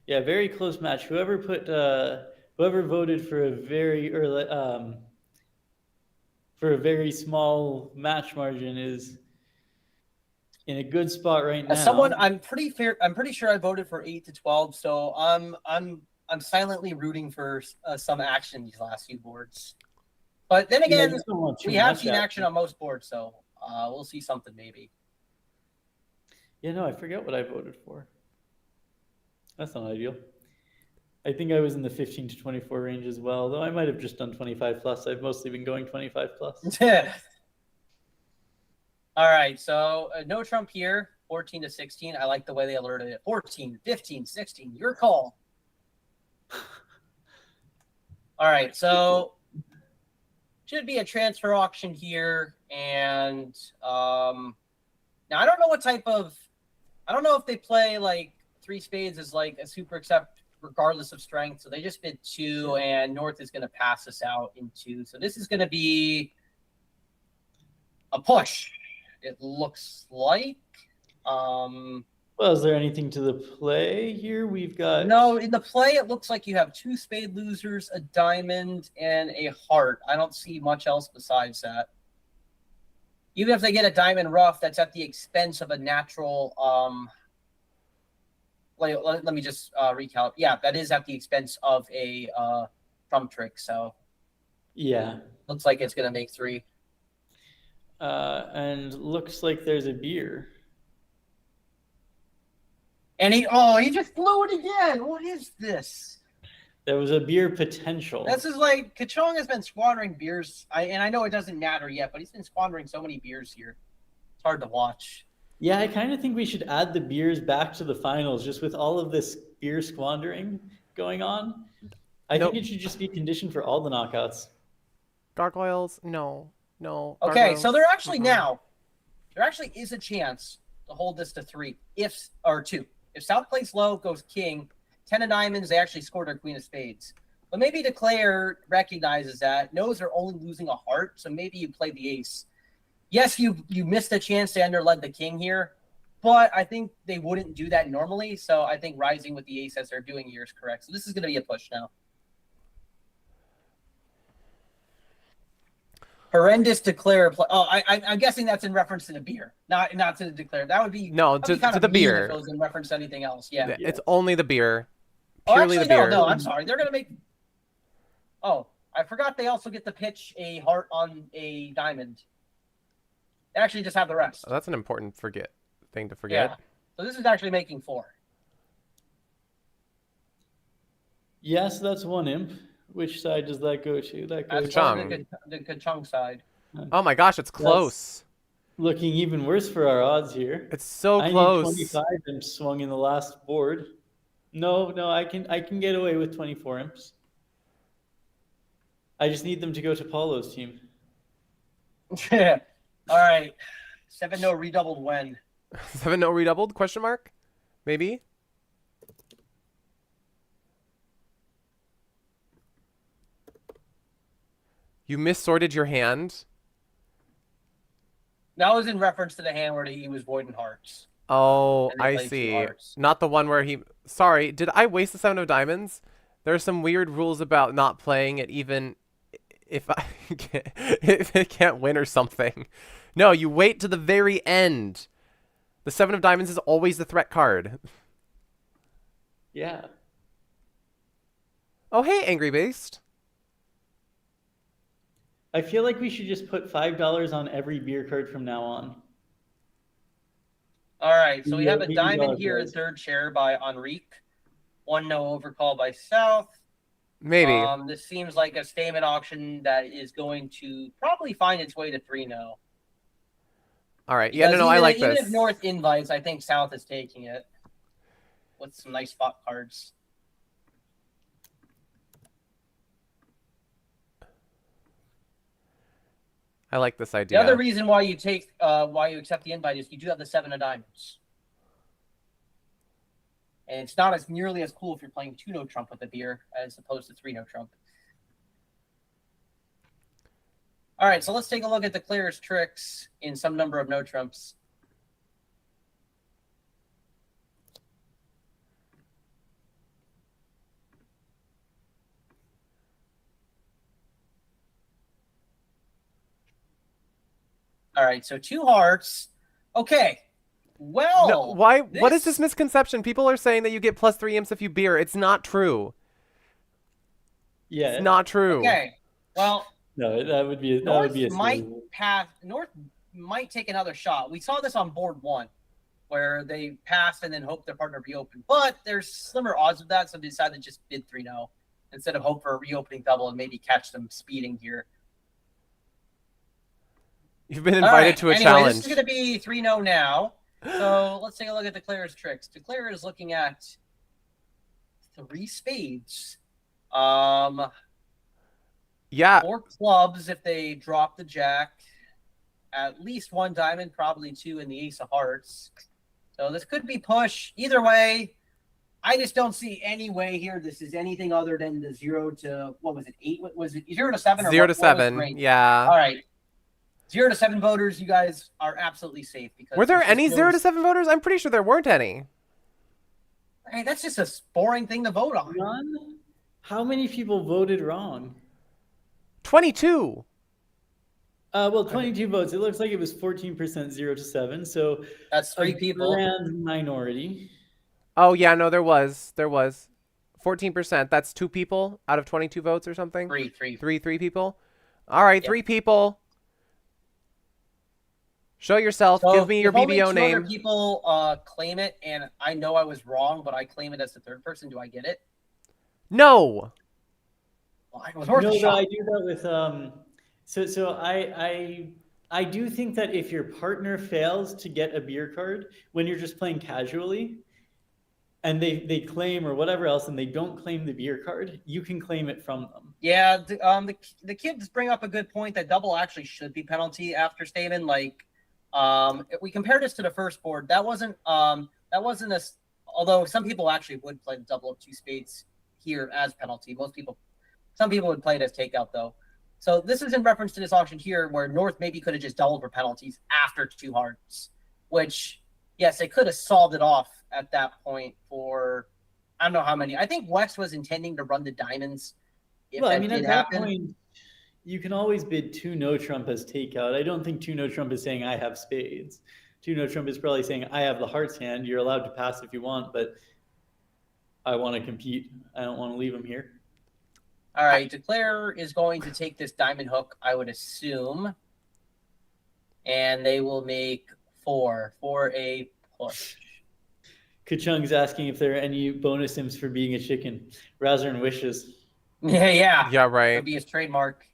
Yeah, very close match. Whoever voted for a very early for a very small match margin is in a good spot right now. As someone, I'm pretty sure I voted for 8 to 12, so I'm silently rooting for some action these last few boards. But then Yeah, I again, just don't want too we have much seen action on most boards, so we'll see something maybe. Yeah, no, I forget what I voted for. That's not ideal. I think I was in the 15 to 24 range as well, though I might have just done 25 plus. I've mostly been going 25 plus. All right, so no Trump here, 14 to 16. I like the way they alerted it. 14, 15, 16, your call. All right, so should be a transfer auction here. And now I don't know what type of, I don't know if they play like 3 spades as like a super accept regardless of strength. So they just bid 2 and North is going to pass us out in 2. So this is going to be a push. It looks like. Well, is there anything to the play here? We've got No, in the play, it looks like you have 2 spade losers, a diamond, and a heart. I don't see much else besides that. Even if they get a diamond rough, that's at the expense of a natural. Let me just recount. Yeah, that is at the expense of a trump trick. So yeah, looks like it's gonna make 3. and looks like there's a beer. And he just blew it again. What is this? There was a beer potential. This is like Kachong has been squandering beers. And I know it doesn't matter yet, but he's been squandering so many beers here. It's hard to watch. Yeah, I kind of think we should add the beers back to the finals, just with all of this beer squandering going on. I think it should just be conditioned for all the knockouts. Gargoyles, no. Okay, Gargoyles, so there actually is a chance to hold this to 3 or 2. If South plays low, goes king, 10 of diamonds, they actually scored their queen of spades. But maybe Declare recognizes that, knows they're only losing a heart, so maybe you play the ace. Yes, you missed a chance to underlead the king here, but I think they wouldn't do that normally, so I think rising with the ace as they're doing here is correct. So this is going to be a push now. Horrendous Declare play. Oh, I'm guessing that's in reference to the beer, not to the Declare. That would be to the beer. If it was in reference to anything else, yeah. It's only the beer. Oh, Purely actually, the beer. no, I'm sorry. They're gonna make. Oh, I forgot they also get to pitch a heart on a diamond. They actually just have the rest. Oh, that's an important thing to forget. Yeah. So this is actually making 4. Yes, that's one imp. Which side does that go to? That goes That's Kachung. the Kachung side. Oh my gosh, it's close. looking even worse for our odds here. It's so I close. need 25 imps swung in the last board. No, I can get away with 24 imps. I just need them to go to Paulo's team. Yeah. All right. 7-0 redoubled when? 7-0 redoubled? Question mark? Maybe? You missorted your hand? That was in reference to the hand where he was voiding hearts. Oh, And they I played 2 see. hearts. Not the one where he... Sorry, did I waste the 7 of diamonds? There are some weird rules about not playing it even if if it can't win or something. No, you wait to the very end. The 7 of diamonds is always the threat card. Yeah. Oh, hey, Angry Beast. I feel like we should just put $5 on every beer card from now on. All right. So we have a $80 diamond here in guys. third chair by Enrique. 1-0 overcall by South. Maybe. This seems like a statement auction that is going to probably find its way to 3-0. All right. Yeah, no, I like even this. Even if North invites, I think South is taking it with some nice spot cards. I like this idea. The other reason why you accept the invite is you do have the 7 of diamonds. And it's not as nearly as cool if you're playing 2-no trump with a beer as opposed to 3-no trump. All right, so let's take a look at the clearest tricks in some number of no trumps. All right, so 2 hearts. Okay. Well, No, why? What is this- this misconception? People are saying that you get +3 imps if you beer. It's not true. Yeah. It's not true. okay. Well, No, that would be North a might silly- pass. North might take another shot. We saw this on board 1, where they passed and then hoped their partner reopened. But there's slimmer odds of that, so they decided to just bid 3-0 instead of hope for a reopening double and maybe catch them speeding here. You've been All invited right, to a anyway, challenge. This is going to be 3-0 now. So let's take a look at Declare's tricks. Declare is looking at 3 spades. Yeah. 4 clubs if they drop the jack. At least 1 diamond, probably 2 in the ace of hearts. So this could be push. Either way, I just don't see any way here this is anything other than the 0 to, what was it, 8? Was it 0 to 7? Or 0 to what was the 7. range? Yeah. All right. 0 to 7 voters, you guys are absolutely safe. Because Were there this any just 0 to feels- 7 voters? I'm pretty sure there weren't any. Hey, that's just a boring thing to vote on. None? How many people voted wrong? 22. Well, 22 votes. It looks like it was 14% 0 to 7. So That's 3 a people. grand minority. Oh yeah, no, there was. 14%. That's 2 people out of 22 votes or something. 3. Three people. All right, Yeah. 3 people. Show yourself. So Give me your if only BBO 2 name. other people claim it, and I know I was wrong, but I claim it as the 3rd person. Do I get it? No. Well, it was worth No, a but shot. I do that with so I do think that if your partner fails to get a beer card when you're just playing casually, and they claim or whatever else, and they don't claim the beer card, you can claim it from them. Yeah, the kids bring up a good point that double actually should be penalty after Stamen. Like, if we compare this to the first board, that wasn't a. Although some people actually would play the double of 2 spades here as penalty. Some people would play it as takeout though. So this is in reference to this auction here, where North maybe could have just doubled for penalties after 2 hearts, which yes, they could have solved it off at that point for I don't know how many. I think West was intending to run the diamonds. If Well, that I mean, did at that happen. point, you can always bid 2 no trump as takeout. I don't think 2 no trump is saying I have spades. 2 no trump is probably saying I have the hearts hand. You're allowed to pass if you want, but I want to compete. I don't want to leave them here. All right, Declare is going to take this diamond hook, I would assume, and they will make 4 for a push. Kachung's asking if there are any bonus imps for being a chicken. Razorn wishes. Yeah. Yeah, right. Would be his trademark.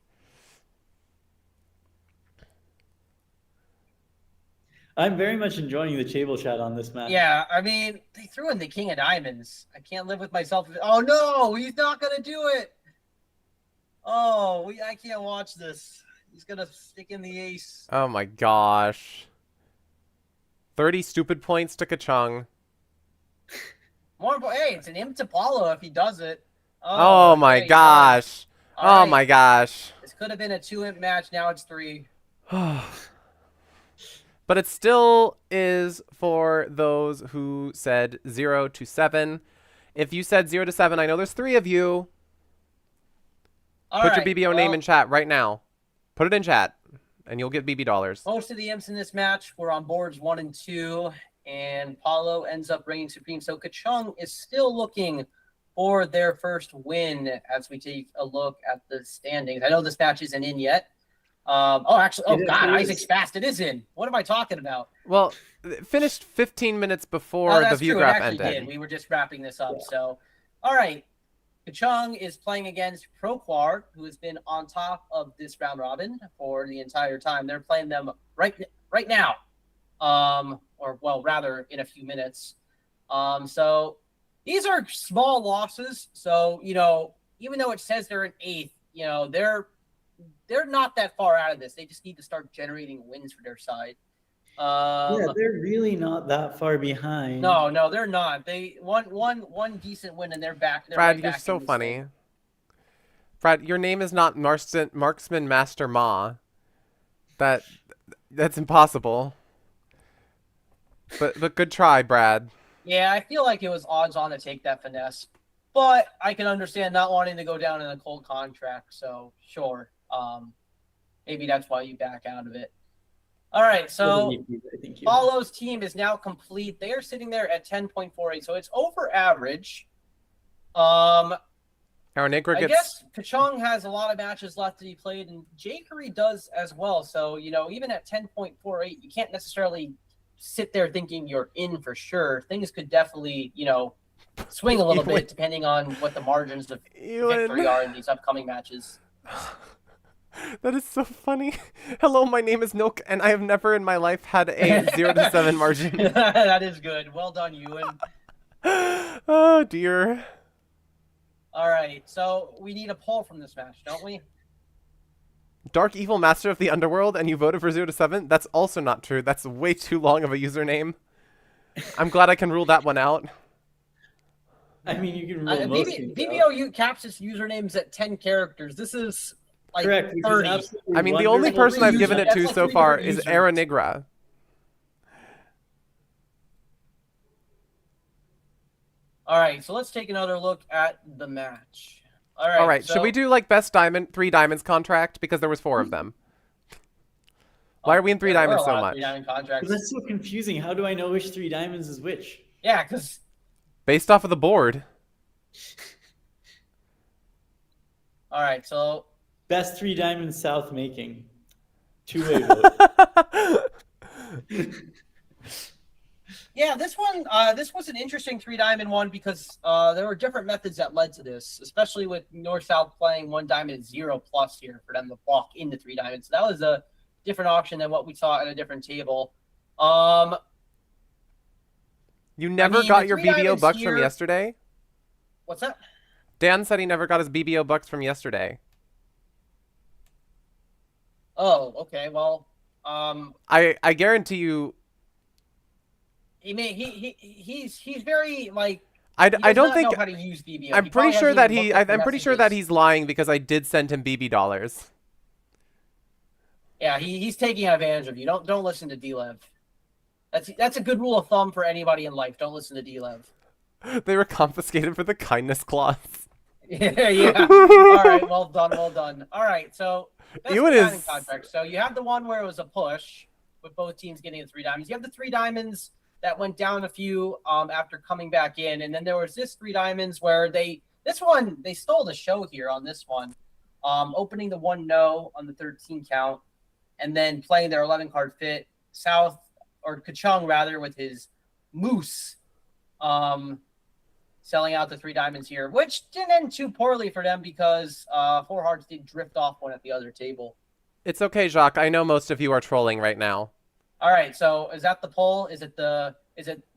I'm very much enjoying the table chat on this match. Yeah, I mean, they threw in the king of diamonds. I can't live with myself. Oh no, he's not gonna do it. Oh, I can't watch this. He's gonna stick in the ace. Oh my gosh. 30 stupid points to Kachung. Hey, it's an imp to Paulo if he does it. Oh my okay, gosh. all Oh right. my gosh. This could have been a 2 imp match. Now it's 3. But it still is for those who said 0 to 7. If you said 0 to 7, I know there's 3 of you. All Put right, your BBO name in chat right now. Put it in chat, and you'll get BB dollars. Most of the imps in this match were on boards 1 and 2, and Paulo ends up reigning supreme. So Kachung is still looking for their first win as we take a look at the standings. I know this match isn't in yet. God, Isaac's fast. It is in. What am I talking about? Well, it finished 15 minutes before Oh, the that's view true. It graph actually ended. did. We were just wrapping this up. So, all right. Kachung is playing against Proquar, who has been on top of this round robin for the entire time. They're playing them right now, or well, rather in a few minutes. So these are small losses. So even though it says they're in 8th, they're not that far out of this. They just need to start generating wins for their side. Yeah, they're really not that far behind. No, they're not. They one decent win and they're back. They're Brad, right you're back so in this funny. thing. Brad, your name is not Marksman Master Ma. That's impossible. But good try, Brad. Yeah, I feel like it was odds on to take that finesse, but I can understand not wanting to go down in a cold contract. So sure, maybe that's why you back out of it. All right, so Thank you. Paulo's team is now complete. They are sitting there at 10.48, so it's over average. Our Nigra I gets guess Kachung has a lot of matches left to be played, and Jakery does as well. So, even at 10.48, you can't necessarily sit there thinking you're in for sure. Things could definitely, swing a little bit depending on what the margins of victory are in these upcoming matches. That is so funny. Hello, my name is Nook, and I have never in my life had a 0-7 margin. That is good. Well done, Ewan. Oh, dear. All right, so we need a poll from this match, don't we? Dark Evil Master of the Underworld, and you voted for 0-7? That's also not true. That's way too long of a username. I'm glad I can rule that one out. I mean, you can rule most things out. BBOU caps its usernames at 10 characters. This is like Correct. 30. I mean, the only person I've given it to That's so like far 3 is different Era users. Nigra. All right, so let's take another look at the match. All right, Should we do like best diamond, 3 diamonds contract? Because there was 4 of them. Why are we in 3 diamonds so much? 3 diamond contracts. That's so confusing. How do I know which 3 diamonds is which? Yeah, because Based off of the board. all right, so Best 3 diamonds South making. 2-way vote. yeah, this was an interesting 3 diamond one because there were different methods that led to this, especially with North South playing 1 diamond at 0+ here for them to block into 3 diamonds. So that was a different option than what we saw at a different table. You never mean, got the your 3 BBO diamonds bucks here- from yesterday? What's that? Dan said he never got his BBO bucks from yesterday. Oh, okay. Well, I guarantee you. he's very like. I He does don't not think. know how to use BBO. I'm He pretty probably sure hasn't that even he. looked at the I'm pretty sure that messages. he's lying because I did send him BB dollars. Yeah, he's taking advantage of you. Don't listen to D-Lev. That's a good rule of thumb for anybody in life. Don't listen to D-Lev. They were confiscated for the kindness clause. Yeah. All right. Well done. Well done. All right. So that's Ewan the diamond is- contract. So you have the one where it was a push with both teams getting the 3 diamonds. You have the 3 diamonds that went down a few after coming back in, and then there was this 3 diamonds where they stole the show here on this one, opening the 1-0 on the 13 count, and then playing their 11 card fit South or Kachung rather with his Moose. Selling out the 3 diamonds here, which didn't end too poorly for them because 4 hearts did drift off one at the other table. It's okay, Jacques. I know most of you are trolling right now. All right, so is that the poll? Is it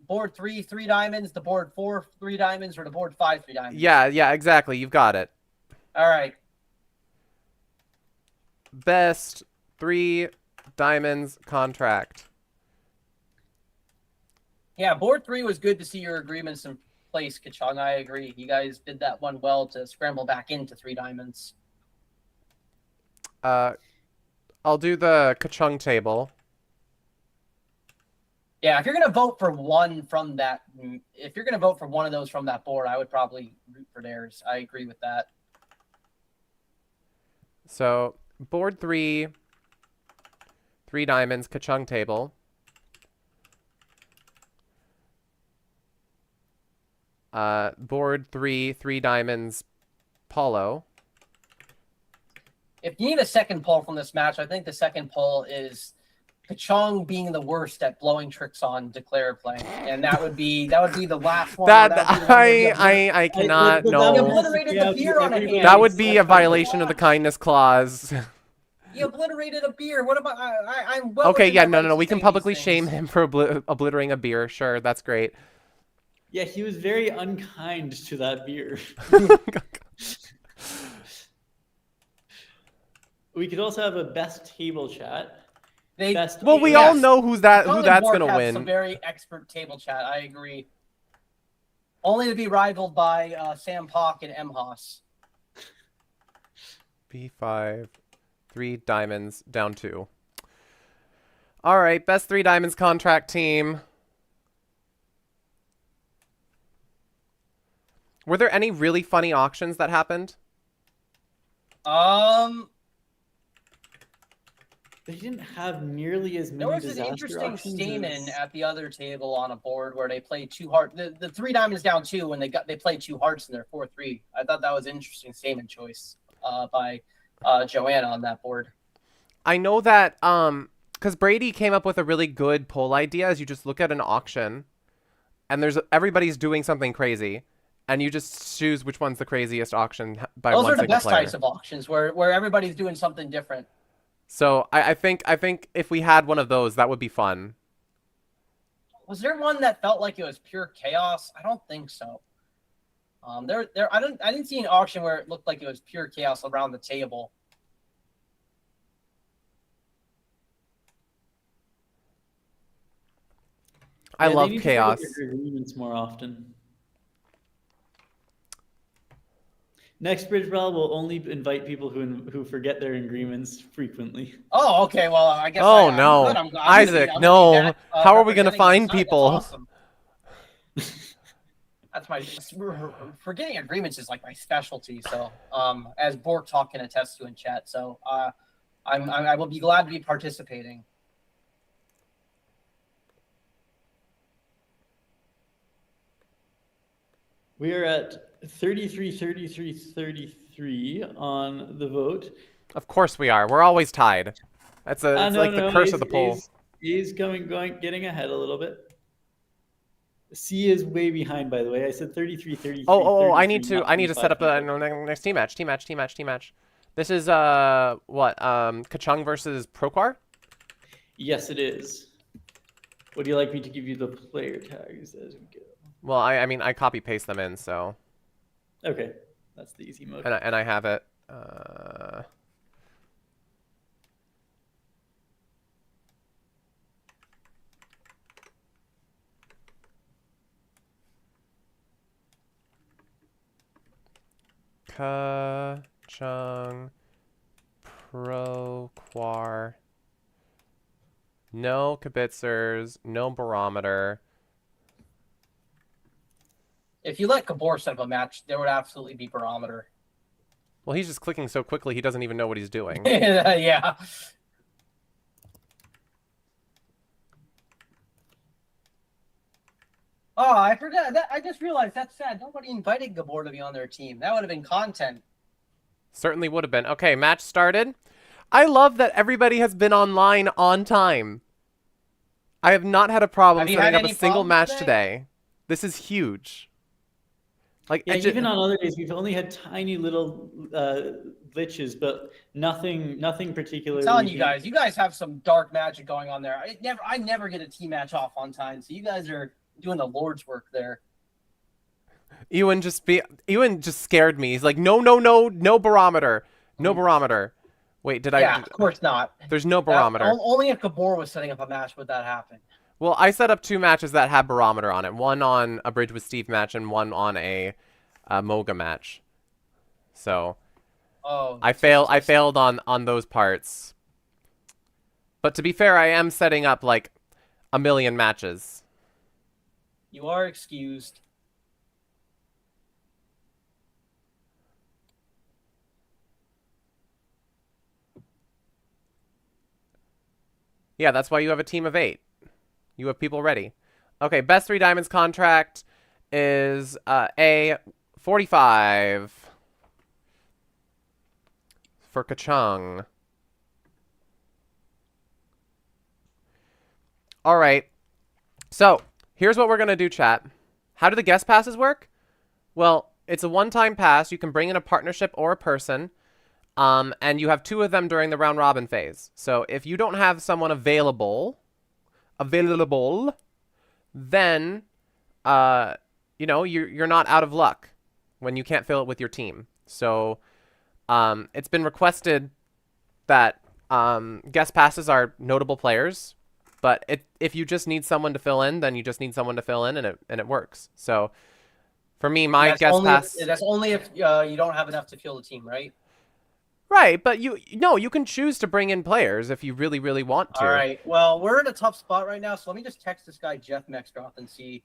board 3 diamonds, the board 4 3 diamonds, or the board 5 3 diamonds? Yeah, exactly. You've got it. All right. Best 3 diamonds contract. Yeah, board 3 was good to see your agreements in place, Kachung. I agree. You guys did that one well to scramble back into 3 diamonds. I'll do the Kachung table. Yeah, if you're gonna vote for one of those from that board, I would probably root for theirs. I agree with that. So board 3, 3 diamonds, Kachung table. Board 3, 3 diamonds, Paulo. If you need a second poll from this match, I think the second poll is Kachung being the worst at blowing tricks on declare play, and that would be the last one. I cannot You know. obliterated the beer on a hand. That would be a violation of the kindness clause. You obliterated a beer. What about I'm well Okay, within yeah, my rights no. to We can say publicly these shame things. him for obliterating a beer. Sure, that's great. Yeah, he was very unkind to that beer. We could also have a best table chat. Best Well, we Yes. all know who that's Colin gonna Bork has win. Some very expert table chat. I agree. Only to be rivaled by Sam Pock and M Haas. B5, 3 diamonds, down 2. All right, best 3 diamonds contract team. Were there any really funny auctions that happened? They didn't have nearly as many There was an disaster interesting auctions statement as- at the other table on a board where they played two heart. The three diamonds down two when they played two hearts in their 4-3. I thought that was an interesting statement choice by Joanna on that board. I know that because Brady came up with a really good poll idea. As you just look at an auction, and everybody's doing something crazy, and you just choose which one's the craziest auction by Those one are the single best player. types of auctions where everybody's doing something different. So I think if we had one of those, that would be fun. Was there one that felt like it was pure chaos? I don't think so. I didn't see an auction where it looked like it was pure chaos around the table. I they love need to chaos. figure out their agreements more often. Next Bridge Brawl will only invite people who forget their agreements frequently. Oh, okay. Well, I guess. Oh I'm no, good. I'm gonna Isaac, be no! that, How are we gonna representing find my side. people? That's awesome. That's my forgetting agreements is like my specialty. So, as Bork Talk can attest to in chat. So, I will be glad to be participating. We are at 33 on the vote. Of course we are. We're always tied. It's like the curse of the poll. A's getting ahead a little bit. C is way behind, by the way. I said 33. Oh, I need 33, to set up the next team match. This is what? Kachung versus Proquar? Yes, it is. Would you like me to give you the player tags as we go? Well, I mean, I copy paste them in, so. Okay, that's the easy mode. And I have it. Kachung, Proquar. No kibitzers, no barometer. If you let Gabor set up a match, there would absolutely be barometer. Well, he's just clicking so quickly he doesn't even know what he's doing. Yeah. Oh, I forgot that. I just realized that's sad. Nobody invited Gabor to be on their team. That would have been content. Certainly would have been. Okay, match started. I love that everybody has been online on time. I have not had a problem Have you setting had up a any single problems match today. This is huge. Like Yeah, it ju- even on other days, we've only had tiny little glitches, but nothing particularly. I'm telling you guys have some dark magic going on there. I never get a team match off on time, so you guys are doing the Lord's work there. Ewan just scared me. He's like, no barometer. No barometer. Wait, did I? Yeah, of course not. There's no barometer. Only if Gabor was setting up a match would that happen. Well, I set up 2 matches that had barometer on it. One on a Bridge with Steve match and one on a Moga match. So I failed on those parts. But to be fair, I am setting up like a million matches. You are excused. Yeah, that's why you have a team of 8. You have people ready. Okay, best 3 diamonds contract is A 45 for Kachung. All right. So, here's what we're going to do, chat. How do the guest passes work? Well, it's a one-time pass. You can bring in a partnership or a person. And you have 2 of them during the round robin phase. So if you don't have someone available, then, you know, you're not out of luck when you can't fill it with your team. So, it's been requested that, guest passes are notable players, but if you just need someone to fill in, then you just need someone to fill in and it works. So for me, my guest pass. That's only if you don't have enough to fill the team, right? Right, but you can choose to bring in players if you really, really want to. All right. Well, we're in a tough spot right now, so let me just text this guy Jeff Mextroth and see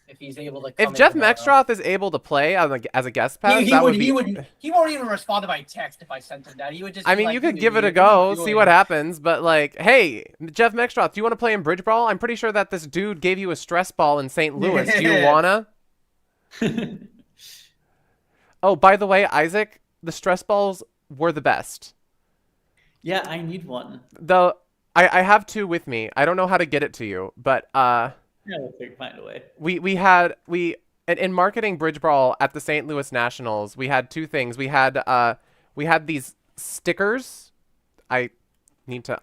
if he's able to come If in Jeff tomorrow. Mextroth is able to play as a guest pass, he that won't even respond to my text if I sent him that. He would just. I be mean, like, you could "Dude, give it a what are you go, see doing?" what happens, but like, hey, Jeff Mextroth, do you want to play in Bridge Brawl? I'm pretty sure that this dude gave you a stress ball in St. Louis. Do you wanna? Oh, by the way, Isaac, the stress balls were the best. Yeah, I need one. I have two with me. I don't know how to get it to you, but Yeah, we'll find a way. we had in marketing Bridge Brawl at the St. Louis Nationals, we had two things. We had these stickers. I need to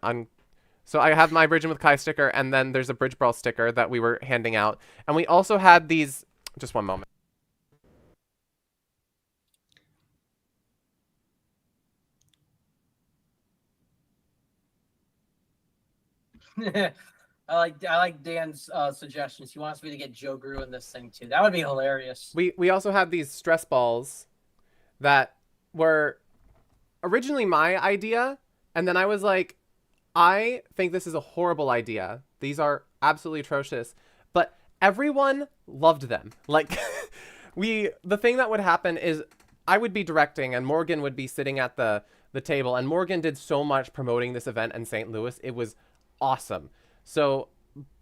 so I have my Bridging with Kai sticker, and then there's a Bridge Brawl sticker that we were handing out. And we also had these, just one moment. I like Dan's suggestions. He wants me to get Joe Grew in this thing too. That would be hilarious. We also had these stress balls that were originally my idea, and then I was like, I think this is a horrible idea. These are absolutely atrocious. But everyone loved them. Like the thing that would happen is I would be directing and Morgan would be sitting at the table, and Morgan did so much promoting this event in St. Louis. It was awesome. So,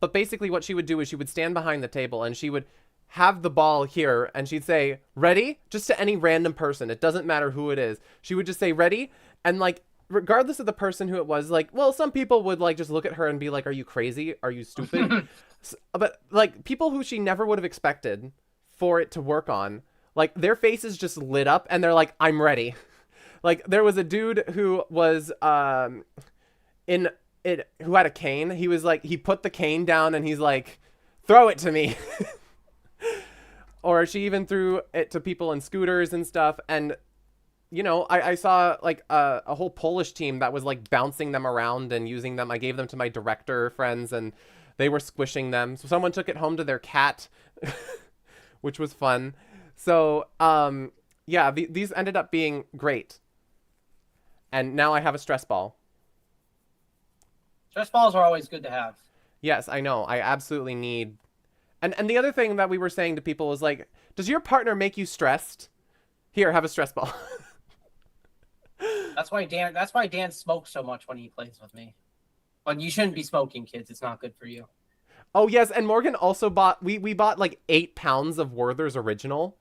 but basically what she would do is she would stand behind the table and she would have the ball here and she'd say, ready? Just to any random person. It doesn't matter who it is. She would just say, ready? And like, regardless of the person who it was, like, well, some people would like just look at her and be like, are you crazy? Are you stupid? But like people who she never would have expected for it to work on, like their faces just lit up and they're like, I'm ready. Like there was a dude who was, who had a cane. He was like, he put the cane down and he's like, throw it to me. Or she even threw it to people in scooters and stuff. And, you know, I saw like a whole Polish team that was like bouncing them around and using them. I gave them to my director friends and they were squishing them. So someone took it home to their cat, which was fun. So, yeah, these ended up being great. And now I have a stress ball. Stress balls are always good to have. Yes, I know. I absolutely need. And the other thing that we were saying to people was like, does your partner make you stressed? Here, have a stress ball. That's why Dan smokes so much when he plays with me. But you shouldn't be smoking, kids. It's not good for you. Oh, yes, and Morgan also bought we bought like 8 pounds of Werther's Original.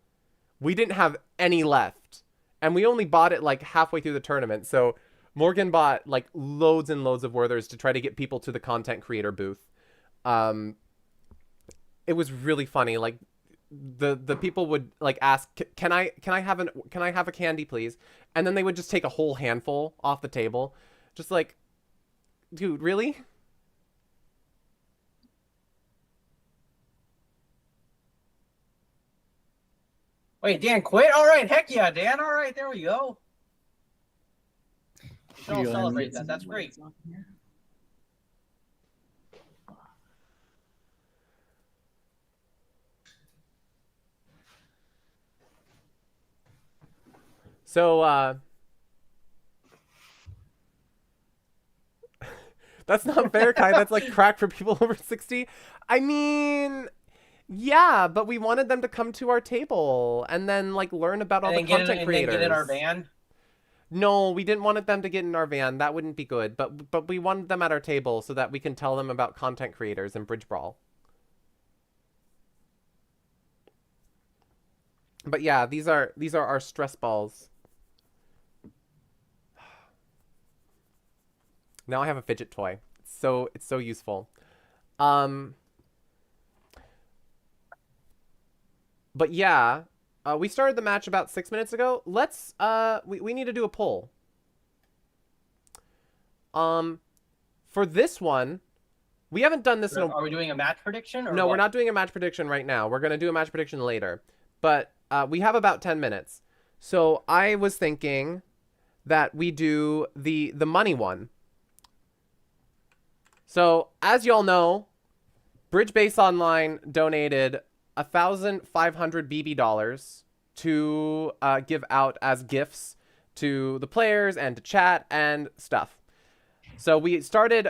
We didn't have any left. And we only bought it like halfway through the tournament. So Morgan bought like loads and loads of Werther's to try to get people to the content creator booth. It was really funny. Like the people would like ask, can I have a candy, please? And then they would just take a whole handful off the table. Just like, dude, really? Wait, Dan quit? All right, heck yeah, Dan. All right, there we go. We should all celebrate that. That's great. So, that's not fair, Kai. That's like crack for people over 60. I mean, yeah, but we wanted them to come to our table and then like learn about all the content creators. And get in our van. No, we didn't want them to get in our van. That wouldn't be good. But we wanted them at our table so that we can tell them about content creators and Bridge Brawl. But yeah, these are our stress balls. Now I have a fidget toy. It's so useful. But yeah, we started the match about 6 minutes ago. Let's we need to do a poll. For this one, we haven't done this in a... Are we doing a match prediction? Or No, what? we're not doing a match prediction right now. We're going to do a match prediction later. But we have about 10 minutes. So I was thinking that we do the money one. So, as y'all know, Bridge Base Online donated 1,500 BB dollars to give out as gifts to the players and to chat and stuff. So we started,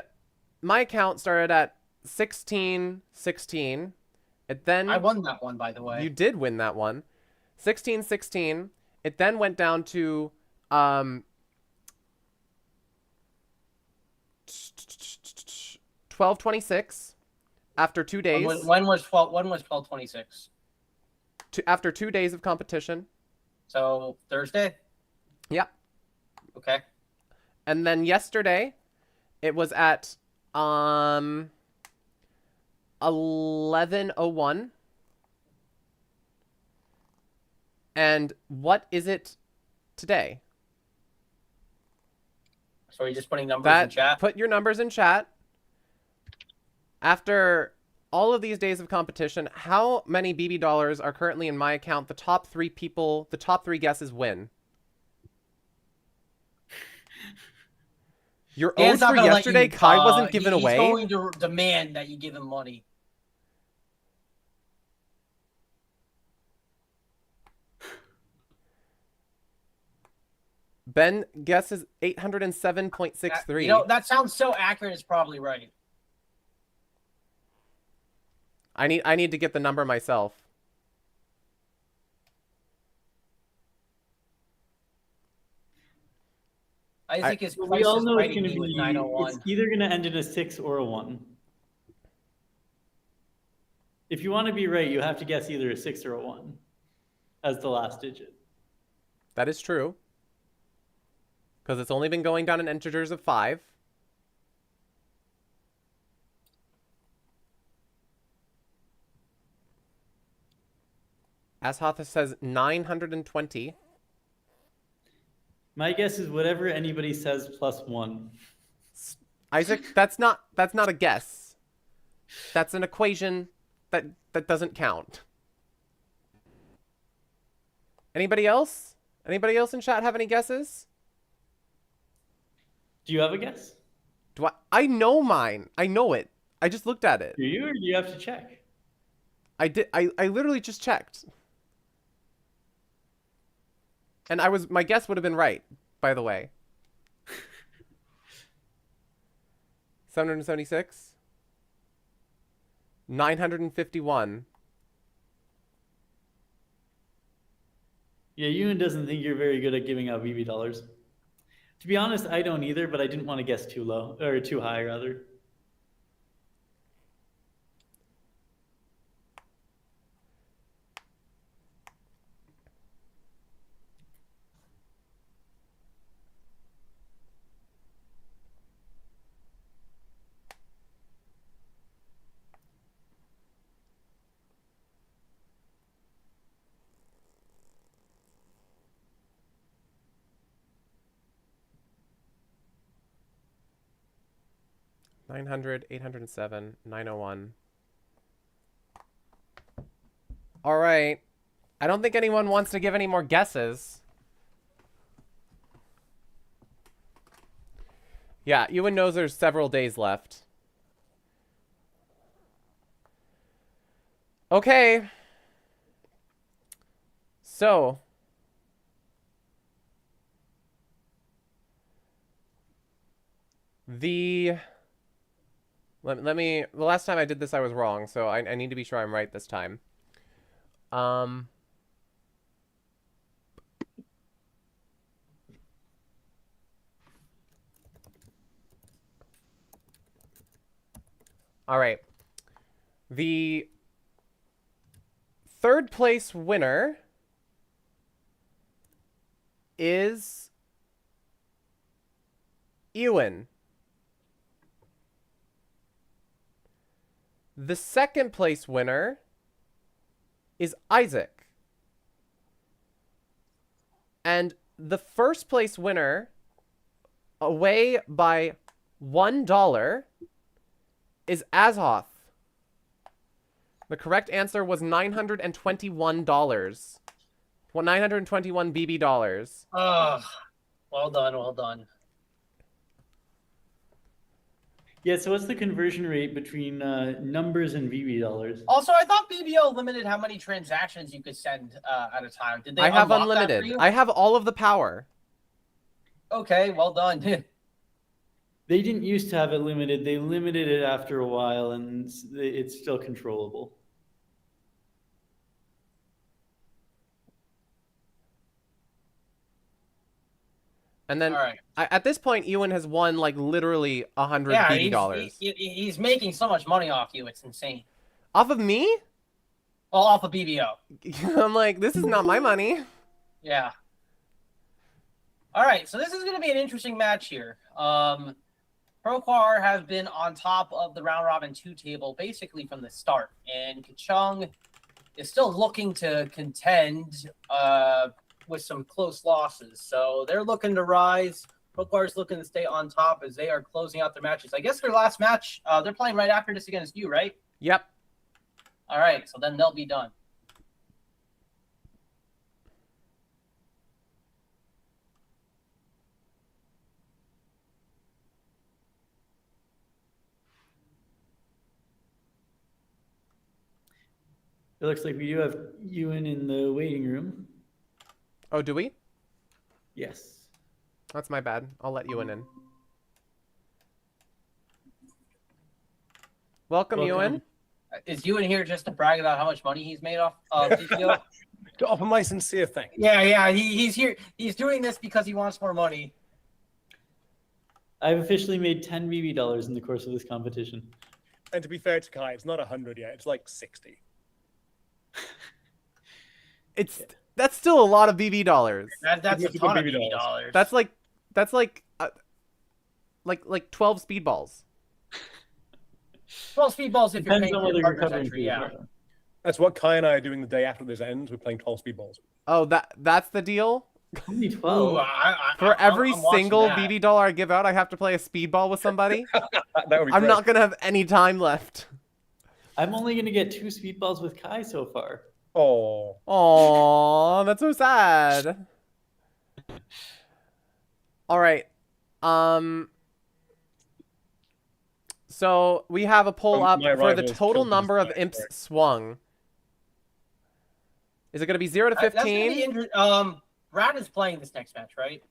my account started at 16-16. It then, I won that one, by the way. you did win that one. 16-16. It then went down to 12-26 after 2 days. When was 12-26? After 2 days of competition. So Thursday? Yep. Okay. And then yesterday, it was at 11:01. And what is it today? So are you just putting numbers in chat? Put your numbers in chat. After all of these days of competition, how many BB dollars are currently in my account? The top 3 people, the top 3 guesses win. Your Dan's oath not for gonna let yesterday, you, Kai wasn't given away. He's going to demand that you give him money. Ben guesses 807.63. You know, that sounds so accurate, it's probably right. I need to get the number myself. I think it's We all know it's going to with be 901. it's either going to end in a 6 or a 1. If you want to be right, you have to guess either a 6 or a 1 as the last digit. That is true. Because it's only been going down in integers of 5. Ashoth says 920. My guess is whatever anybody says plus 1. Isaac, that's not a guess. That's an equation that doesn't count. Anybody else? Anybody else in chat have any guesses? Do you have a guess? I know mine. I know it. I just looked at it. Do you, or do you have to check? I did. I literally just checked. And my guess would have been right, by the way. 776. 951. Yeah, Ewan doesn't think you're very good at giving out BB dollars. To be honest, I don't either, but I didn't want to guess too low, or too high, rather. Nine hundred, 807, 901. All right. I don't think anyone wants to give any more guesses. Yeah, Ewan knows there's several days left. Okay. So. Let me, the last time I did this I was wrong, so I need to be sure I'm right this time. All right. The third place winner is Ewan. The second place winner is Isaac. And the first place winner, away by $1, is Ashoth. The correct answer was $921. 921 BB dollars. Oh, well done, well done. Yeah, so what's the conversion rate between numbers and BB dollars? Also, I thought BBO limited how many transactions you could send at a time. Did they I have unlock that for unlimited. you? I have all of the power. Okay, well done. They didn't used to have it limited. They limited it after a while, and it's still controllable. And then All right. at this point, Ewan has won like literally $100 Yeah, BB. he's making so much money off you. It's insane. Off of me? Well, off of BBO. I'm like, this is not my money. Yeah. All right, so this is going to be an interesting match here. Proquar has been on top of the round robin 2 table basically from the start, and Kachung is still looking to contend with some close losses. So they're looking to rise. Proquar is looking to stay on top as they are closing out their matches. I guess their last match, they're playing right after this against you, right? Yep. All right, so then they'll be done. It looks like we do have Ewan in the waiting room. Oh, do we? Yes. That's my bad. I'll let Ewan in. Welcome, Ewan. Is Ewan here just to brag about how much money he's made off DPO? To offer my sincere thanks. Yeah, he's here. He's doing this because he wants more money. I've officially made 10 BB in the course of this competition. And to be fair to Kai, it's not 100 yet. It's like 60. That's still a lot of BB dollars. That's a Significant ton of BB BB dollars. That's like 12 speedballs. 12 speedballs if you're Depends paying on for whether your you're partner's covering entry, food yeah. or not. That's what Kai and I are doing the day after this ends. We're playing 12 speedballs. Oh, that's the deal? Only Ooh, 12. For every I'm watching single that. BB dollar I give out, I have to play a speedball with somebody? That would be I'm great. not going to have any time left. I'm only going to get 2 speedballs with Kai so far. Oh, Aww, that's so sad. All right. So we have a poll up My for the rival's total killed number of this imps guy, swung. Is it going to be 0 to That's gonna be 15? Brad is playing this next match, right?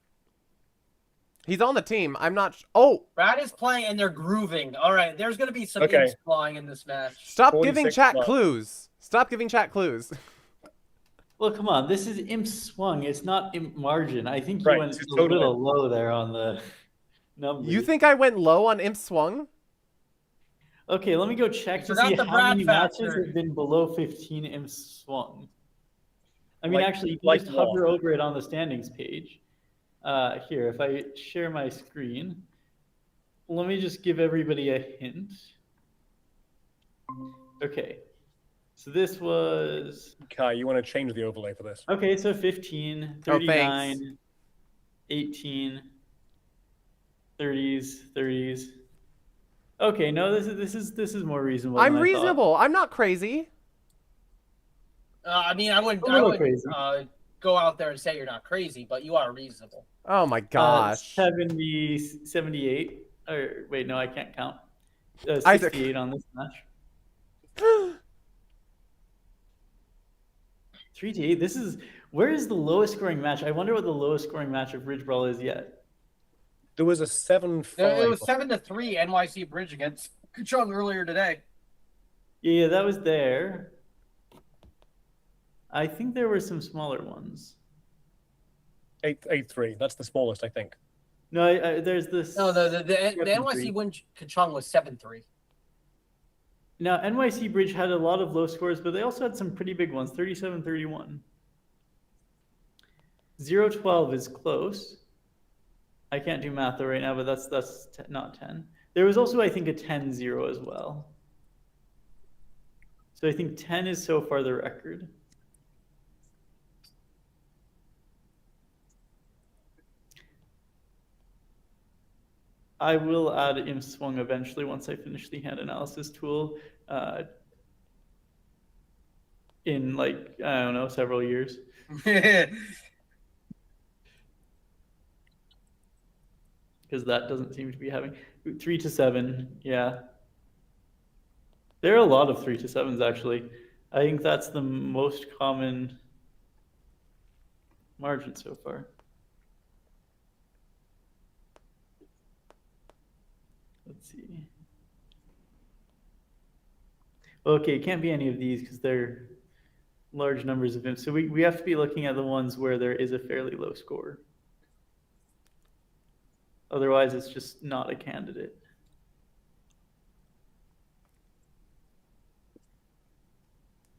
He's on the team. I'm not. Oh, Brad is playing and they're grooving. All right, there's going to be some Okay. imps flying in this match. stop 46 giving chat plus. clues. Stop giving chat clues. Well, come on. This is imp swung. It's not imp margin. I think you Right, went it's a totally- little low there on the numbers. You think I went low on imp swung? Okay, let me go check to Forgot see the how Brad many matches factor. have been below 15 imp swung. I mean, Like- actually, you can like just hover what? over it on the standings page. Here, if I share my screen, let me just give everybody a hint. Okay, so this was, Kai, you want to change the overlay for this? okay, so 15, Oh, 39, thanks. 18, 30s. Okay, no, this is more reasonable. I'm than I thought. reasonable. I'm not crazy. I mean, I wouldn't, A I little would crazy. go out there and say you're not crazy, but you are reasonable. Oh my gosh. 70, 78. Or wait, no, I can't count. Isaac. 68 on this match. 3 to 8. This is, where is the lowest scoring match? I wonder what the lowest scoring match of Bridge Brawl is yet. There was a 7-5. It was 7-3 NYC Bridge against Kachung earlier today. Yeah, that was there. I think there were some smaller ones. 8-3. That's the smallest, I think. No, there's this. No, the 7-3. NYC win Kachung was 7-3. Now, NYC Bridge had a lot of low scores, but they also had some pretty big ones, 37-31. 0-12 is close. I can't do math though right now, but that's not 10. There was also, I think, a 10-0 as well. So I think 10 is so far the record. I will add imp swung eventually once I finish the hand analysis tool in like, I don't know, several years. Because that doesn't seem to be having 3 to 7. Yeah. There are a lot of 3 to 7s actually. I think that's the most common margin so far. Let's see. Okay, it can't be any of these because they're large numbers of imps. So we have to be looking at the ones where there is a fairly low score. Otherwise, it's just not a candidate.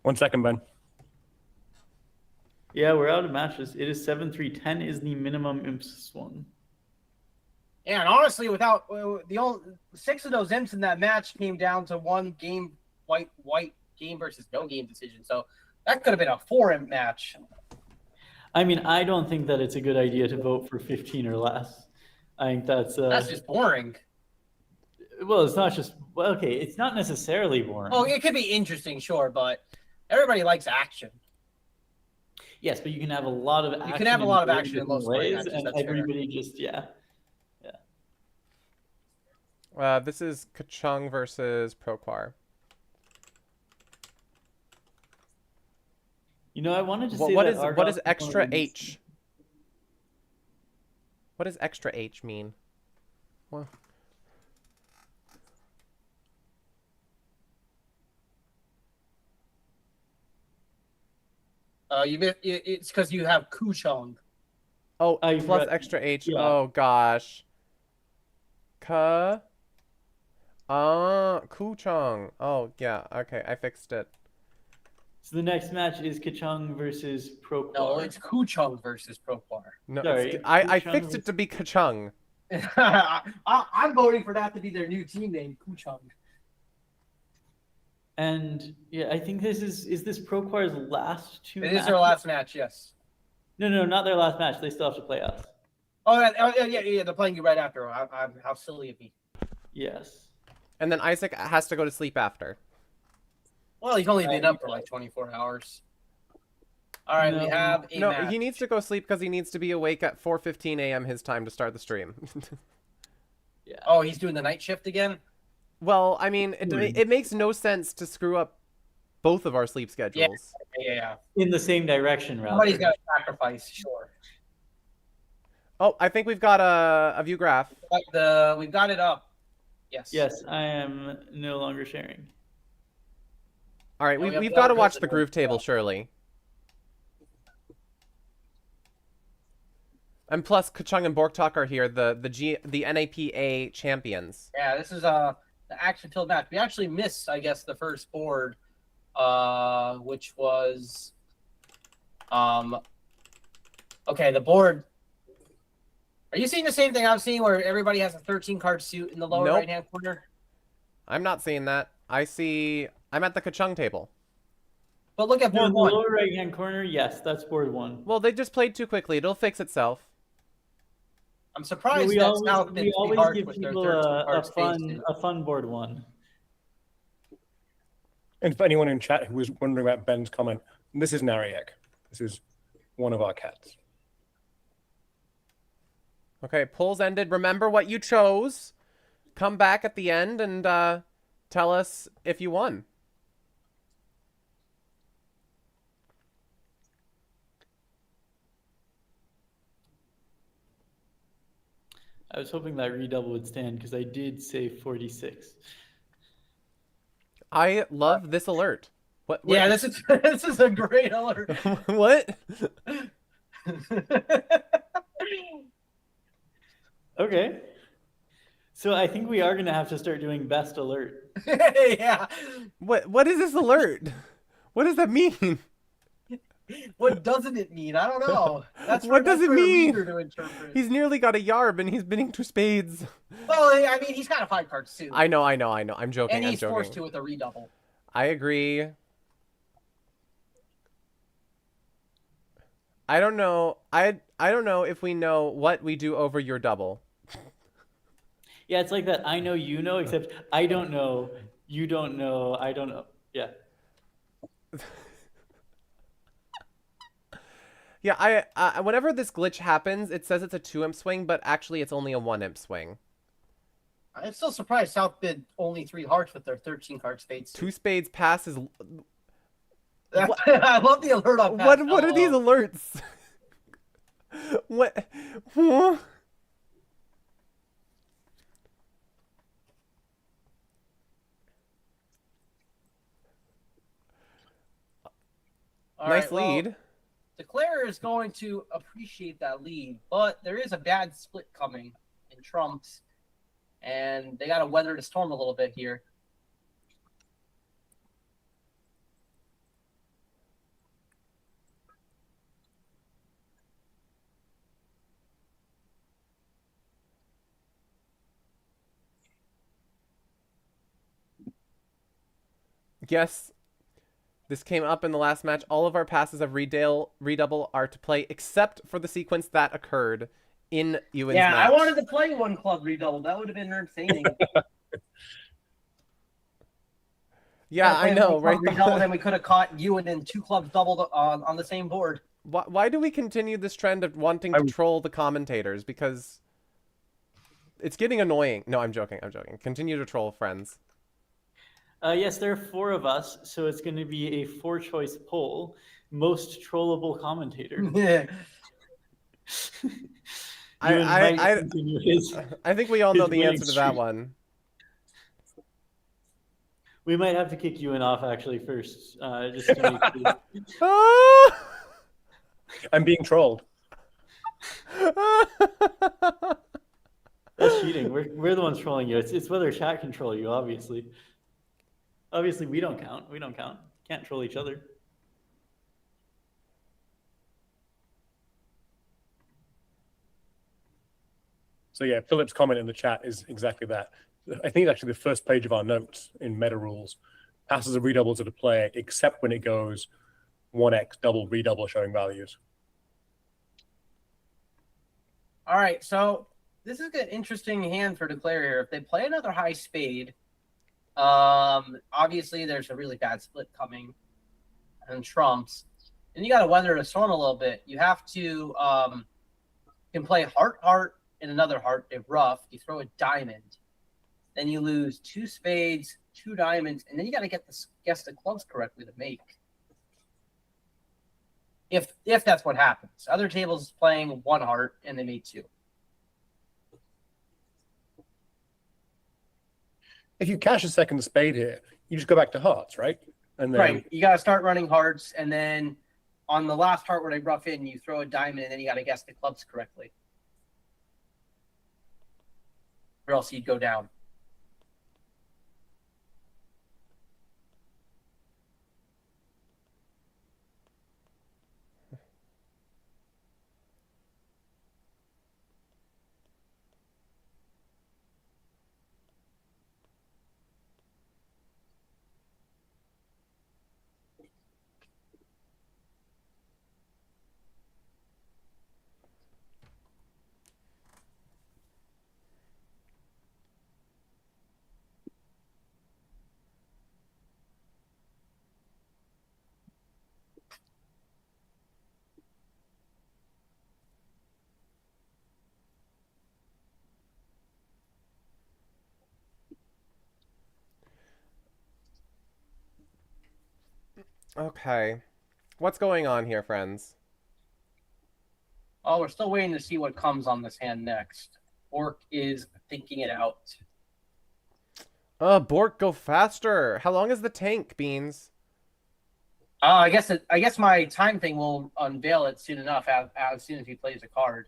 One second, Ben. Yeah, we're out of matches. It is 7-3. 10 is the minimum imps swung. Yeah, and honestly, without the only 6 of those imps in that match came down to one game, white game versus no game decision. So that could have been a 4 imp match. I mean, I don't think that it's a good idea to vote for 15 or less. I think that's just boring. Well, it's not just okay. It's not necessarily boring. Oh, it could be interesting, sure, but everybody likes action. Yes, but you can have a lot of action. You can have a lot of very action in different most ways, matches, and that's fair. everybody just This is Kachung versus Proquar. You know, I wanted to say What that is Argos extra one of these- H? What does extra H mean? Well, It's because you have Kuchong. oh, I plus read- extra H. yeah. Oh gosh. Kuchong. Oh yeah. Okay, I fixed it. So the next match is Kachung versus Proquar. No, it's Kuchong versus Proquar. No, Sorry, I Kuchung fixed it to be Kachung. I'm voting for that to be their new team name, Kuchong. And yeah, I think this is this Proquar's last 2 It matches? is their last match, yes. No, not their last match. They still have to play us. Oh, yeah, they're playing you right after. How silly of me. Yes. And then Isaac has to go to sleep after. Well, he's only been up for like 24 hours. All right, we No. have a No, match. he needs to go sleep because he needs to be awake at 4:15 a.m. his time to start the stream. Yeah. Oh, he's doing the night shift again? Well, I mean, it makes no sense to screw up both of our sleep schedules. Yeah. In the same direction, rather. Somebody's got to sacrifice, sure. Oh, I think we've got a view graph. But we've got it up. Yes. Yes, I am no longer sharing. All right, Oh, we have we've the got to other watch the person. groove table, surely. And plus, Kachung and Borktalk are here, the NAPA champions. Yeah, this is the action-filled match. We actually missed, I guess, the first board, which was okay, the board. Are you seeing the same thing I'm seeing, where everybody has a 13-card suit in the lower Nope. right-hand corner? I'm not seeing that. I'm at the Kachung table. But look at No, board in the one. lower right-hand corner, yes, that's board 1. Well, they just played too quickly. It'll fix itself. I'm surprised we that always, South we been always hard give with their people 13 a fun board 1. And for anyone in chat who was wondering about Ben's comment, this is Nariek. This is one of our cats. Okay, polls ended. Remember what you chose. Come back at the end and tell us if you won. I was hoping that redouble would stand because I did say 46. I love this alert. What? Yeah, this is a great alert. What? Okay. So I think we are going to have to start doing best alert. Yeah. What is this alert? What does that mean? What doesn't it mean? I don't know. What does it for a mean? reader to interpret. He's nearly got a yarb and he's bidding for spades. Well, I mean, he's got a 5-card suit. I know. I'm joking. And I'm he's joking. forced to with a redouble. I agree. I don't know. I don't know if we know what we do over your double. Yeah, it's like that. I know you know, except I don't know. You don't know. I don't know. Yeah. Yeah, I whenever this glitch happens, it says it's a 2-imp swing, but actually it's only a 1-imp swing. I'm still surprised South bid only 3 hearts with their 13-card spades. 2 spades passes. I love the alert on What are these alerts? What? Huh? All Nice right, well, lead. Declare is going to appreciate that lead, but there is a bad split coming in Trumps, and they got to weather the storm a little bit here. Yes, this came up in the last match. All of our passes of redouble are to play except for the sequence that occurred in Ewan's Yeah, match. I wanted to play one club redouble. That would have been entertaining. Yeah, I know, right? Redouble, then we could have caught Ewan and two clubs doubled on the same board. Why do we continue this trend of wanting to troll the commentators? Because it's getting annoying. No, I'm joking. I'm joking. Continue to troll, friends. Yes, there are 4 of us, so it's going to be a 4-choice poll. Most trollable commentator. Yeah. I think we all know the answer to that one. We might have to kick Ewan off actually first, just to make I'm being trolled. That's cheating. We're the ones trolling you. It's whether chat can troll you, obviously. Obviously, we don't count. We don't count. Can't troll each other. So yeah, Philip's comment in the chat is exactly that. I think it's actually the first page of our notes in meta rules. Passes a redouble to the player, except when it goes 1x double redouble showing values. All right, so this is an interesting hand for Declare here. If they play another high spade, obviously there's a really bad split coming and trumps. And you got to weather the storm a little bit. You have to can play heart, heart, and another heart if rough. You throw a diamond. Then you lose 2 spades, 2 diamonds, and then you got to guess the clubs correctly to make. If that's what happens. Other tables playing 1 heart and they made 2. If you cash a second spade here, you just go back to hearts, right? And then Right. You got to start running hearts, and then on the last heart where they rough in, you throw a diamond, and then you got to guess the clubs correctly. Or else you'd go down. Okay. What's going on here, friends? Oh, we're still waiting to see what comes on this hand next. Orc is thinking it out. Bork, go faster. How long is the tank, Beans? I guess my time thing will unveil it soon enough as soon as he plays a card.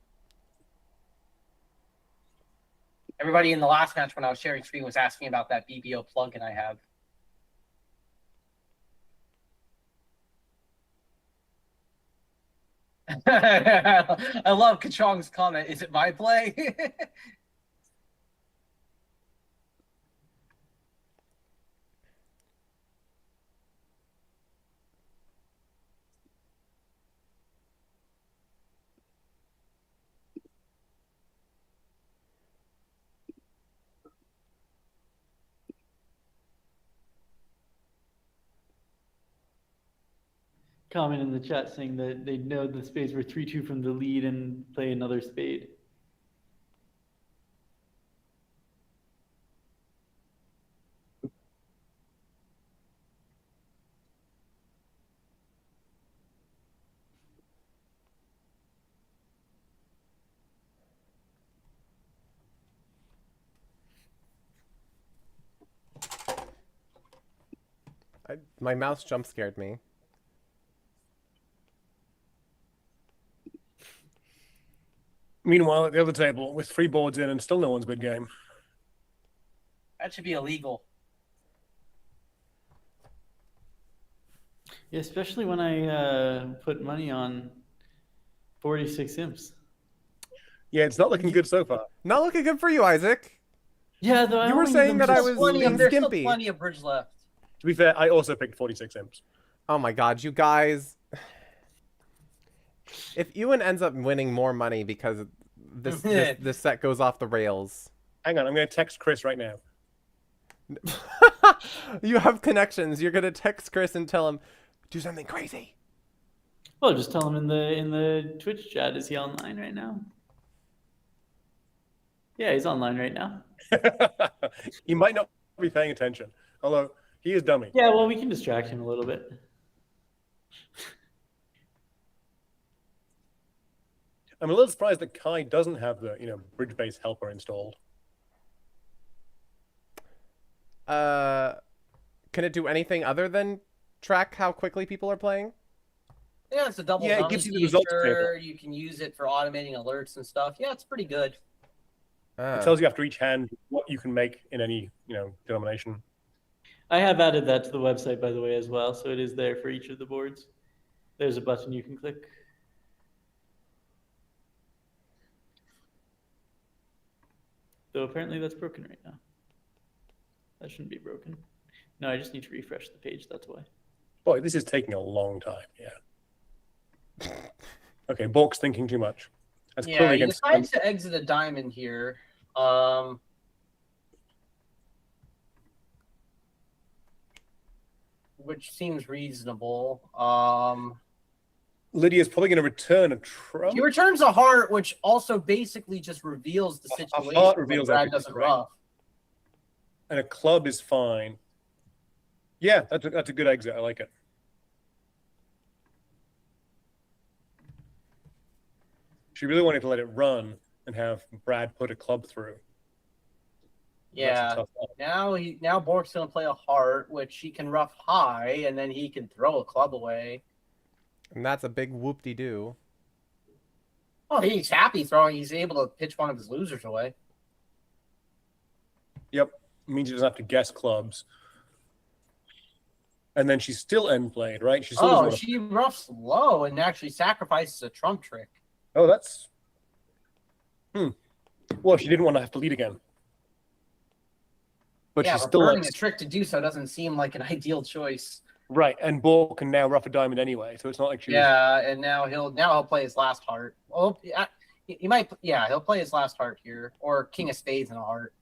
Everybody in the last match when I was sharing screen was asking about that BBO plugin I have. I love Kachong's comment. Is it my play? Comment in the chat saying that they know the spades were 3-2 from the lead and play another spade. My mouse jump scared me. Meanwhile, at the other table, with 3 boards in and still no one's big game. That should be illegal. Yeah, especially when I put money on 46 imps. Yeah, it's not looking good so far. Not looking good for you, Isaac. Yeah, though You were saying that I was being There's still skimpy. plenty of bridge left. To be fair, I also picked 46 imps. Oh my god, you guys. If Ewan ends up winning more money because this set goes off the rails. Hang on, I'm going to text Chris right now. You have connections. You're going to text Chris and tell him, do something crazy. Well, just tell him in the Twitch chat. Is he online right now? Yeah, he's online right now. He might not be paying attention, although he is dummy. Yeah, well, we can distract him a little bit. I'm a little surprised that Kai doesn't have the, bridge-based helper installed. Can it do anything other than track how quickly people are playing? Yeah, it's a double. Yeah, it gives you the results table. You can use it for automating alerts and stuff. Yeah, it's pretty good. It tells you after each hand what you can make in any, denomination. I have added that to the website, by the way, as well. So it is there for each of the boards. There's a button you can click. Though apparently that's broken right now. That shouldn't be broken. No, I just need to refresh the page, that's why. Boy, this is taking a long time, yeah. Okay, Bork's thinking too much. That's Yeah, clearly you against decide to exit a diamond here. Which seems reasonable. Lydia's probably going to return a trump. He returns a heart, which also basically just reveals the situation. A heart reveals Brad everything, doesn't right? rough. And a club is fine. Yeah, that's a good exit. I like it. She really wanted to let it run and have Brad put a club through. Yeah. That's a tough one. Now Bork's gonna play a heart, which he can rough high, and then he can throw a club away. And that's a big whoop-de-doo. Oh, he's happy throwing. He's able to pitch one of his losers away. Yep. It means he doesn't have to guess clubs. And then she's still end played, right? She still doesn't wanna- She roughs low and actually sacrifices a trump trick. Oh, that's... Well, she didn't want to have to lead again. But yeah, she's but still... burning a trick to do so doesn't seem like an ideal choice. Right, and Bork can now rough a diamond anyway, so it's not like she... Yeah, and now he'll play his last heart. Well, yeah, he might. Yeah, he'll play his last heart here, or King of Spades and a heart.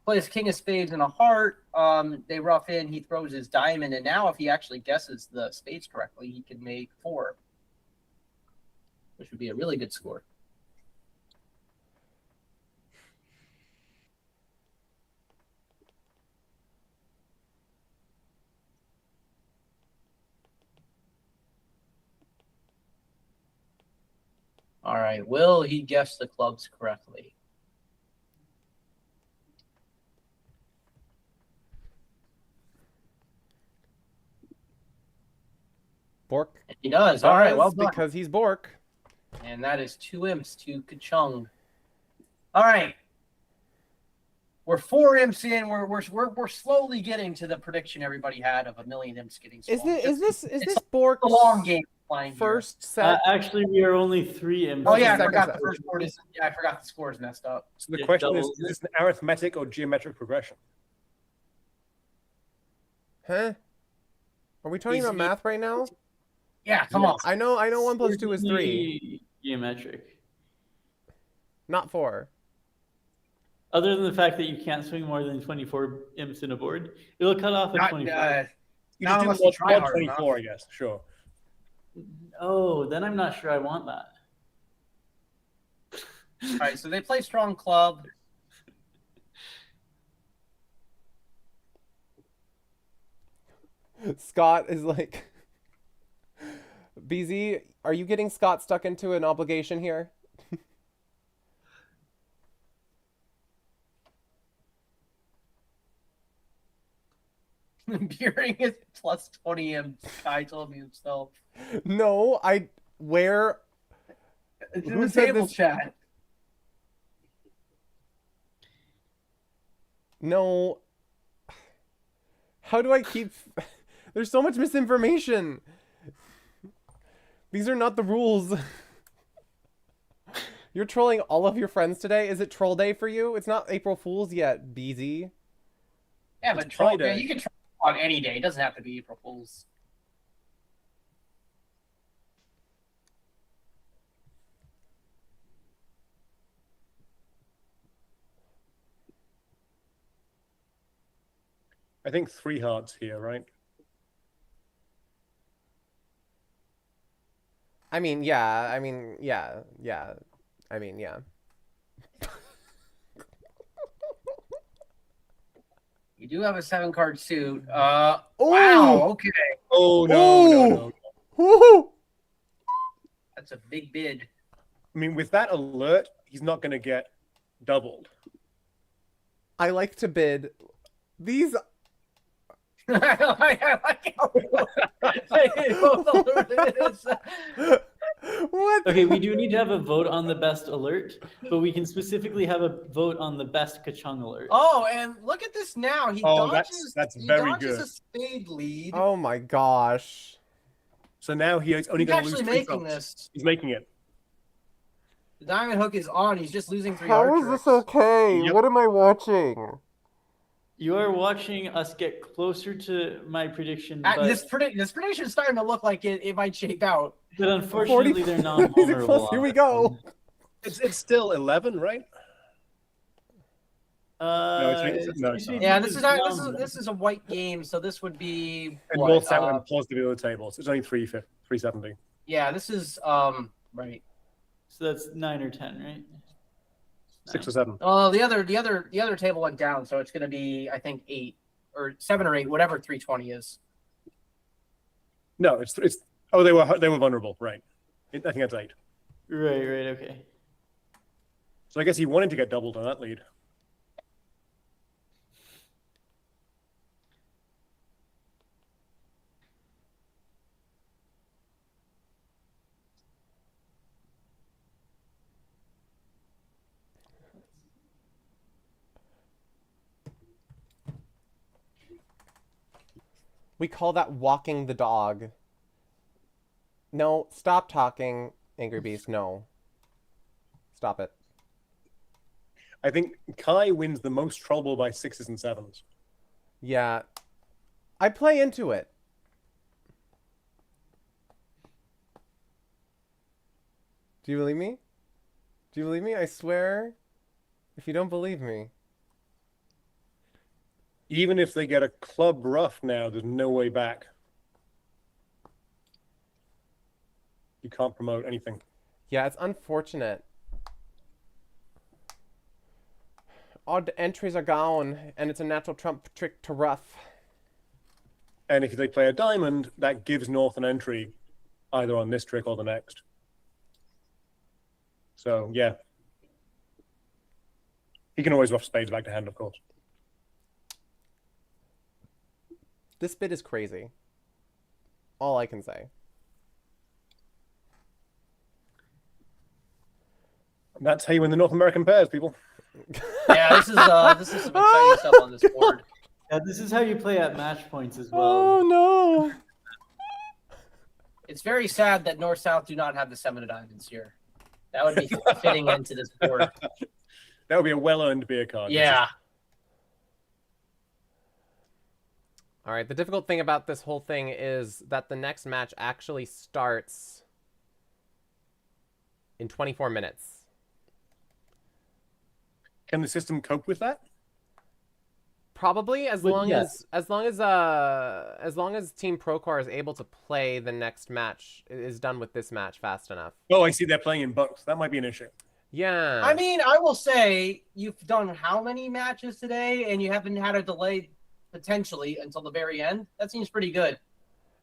Plays King of Spades and a heart. They rough in. He throws his diamond, and now if he actually guesses the spades correctly, he can make 4, which would be a really good score. All right. Will he guess the clubs correctly? Bork. He does. All right. Well does done. because he's Bork. And that is 2 imps to Kachung. All right. We're 4 imps in. We're slowly getting to the prediction everybody had of 1 million imps getting Is swung. this it's Bork's a long game playing first set? Actually, we are only 3 imps. Oh yeah, I second forgot set. the first board is. Yeah, I forgot the score is messed up. So the It question is doubles this an arithmetic or geometric progression? Huh? Are we talking Is about he- math right now? Yeah, come on. I know 1 plus 2 is 3, Geometric. not 4. Other than the fact that you can't swing more than 24 imps in a board, it'll cut off at Not, 25. You Not just unless do you try mod hard 24, I guess. Sure. Oh, then I'm not sure I want that. All right, so they play strong club. Scott is like, BZ, are you getting Scott stuck into an obligation here? Beering is plus 20 imps. Kai told me himself. No, where? It's in Who the said table this? chat. No. How do I keep... There's so much misinformation. These are not the rules. You're trolling all of your friends today? Is it troll day for you? It's not April Fool's yet, BZ. Yeah, but It's troll, Friday. yeah, you can troll on any day. It doesn't have to be April Fool's. I think 3 hearts here, right? I mean, yeah. I mean, yeah. Yeah. I mean, yeah. You do have a 7-card suit. Ooh. Wow. Okay. Oh, no, no, no. Woohoo! That's a big bid. I mean, with that alert, he's not going to get doubled. I like to bid. These... I like how What? Okay, we do need to have a vote on the best alert, but we can specifically have a vote on the best Kachung alert. Oh, and look at this now. He Oh, dodges. that's he very dodges good. a spade lead. Oh my gosh. So now he's only He's going to lose actually 3 making trumps. this. He's making it. The diamond hook is on. He's just losing 3 How hard is this tricks. okay? Yep. What am I watching? You are watching us get closer to my prediction, but, This prediction is starting to look like it might shape out. but unfortunately 40 they're music non-vulnerable. plus, here we go. It's still 11, right? No, it's not. Yeah, this is a white game, so this would be And what, North South and plus the other tables. It's only 370. yeah, this is right. So that's 9 or 10, right? 6 or 7. Oh, the other table went down, so it's going to be I think 8 or 7 or 8, whatever 320 is. No, it's oh they were vulnerable, right? I think that's 8. Right, okay. So I guess he wanted to get doubled on that lead. We call that walking the dog. No, stop talking, Angry Beast. No. Stop it. I think Kai wins the most trouble by 6s and 7s. Yeah. I play into it. Do you believe me? Do you believe me? I swear. If you don't believe me. Even if they get a club rough now, there's no way back. You can't promote anything. Yeah, it's unfortunate. Odd entries are gone, and it's a natural trump trick to rough. And if they play a diamond, that gives North an entry either on this trick or the next. So, yeah. He can always rough spades back to hand, of course. This bit is crazy. All I can say. And that's how you win the North American pairs, people. Yeah, this is some exciting stuff on this board. Yeah, this is how you play at match points as well. Oh no! It's very sad that North South do not have the 7 of diamonds here. That would be fitting into this board. That would be a well-earned beer card. Yeah. All right, the difficult thing about this whole thing is that the next match actually starts in 24 minutes. Can the system cope with that? Probably as But long yes. as long as Team Procore is able to play the next match is done with this match fast enough. Oh, I see they're playing in both. That might be an issue. Yeah. I mean, I will say you've done how many matches today, and you haven't had a delay potentially until the very end. That seems pretty good.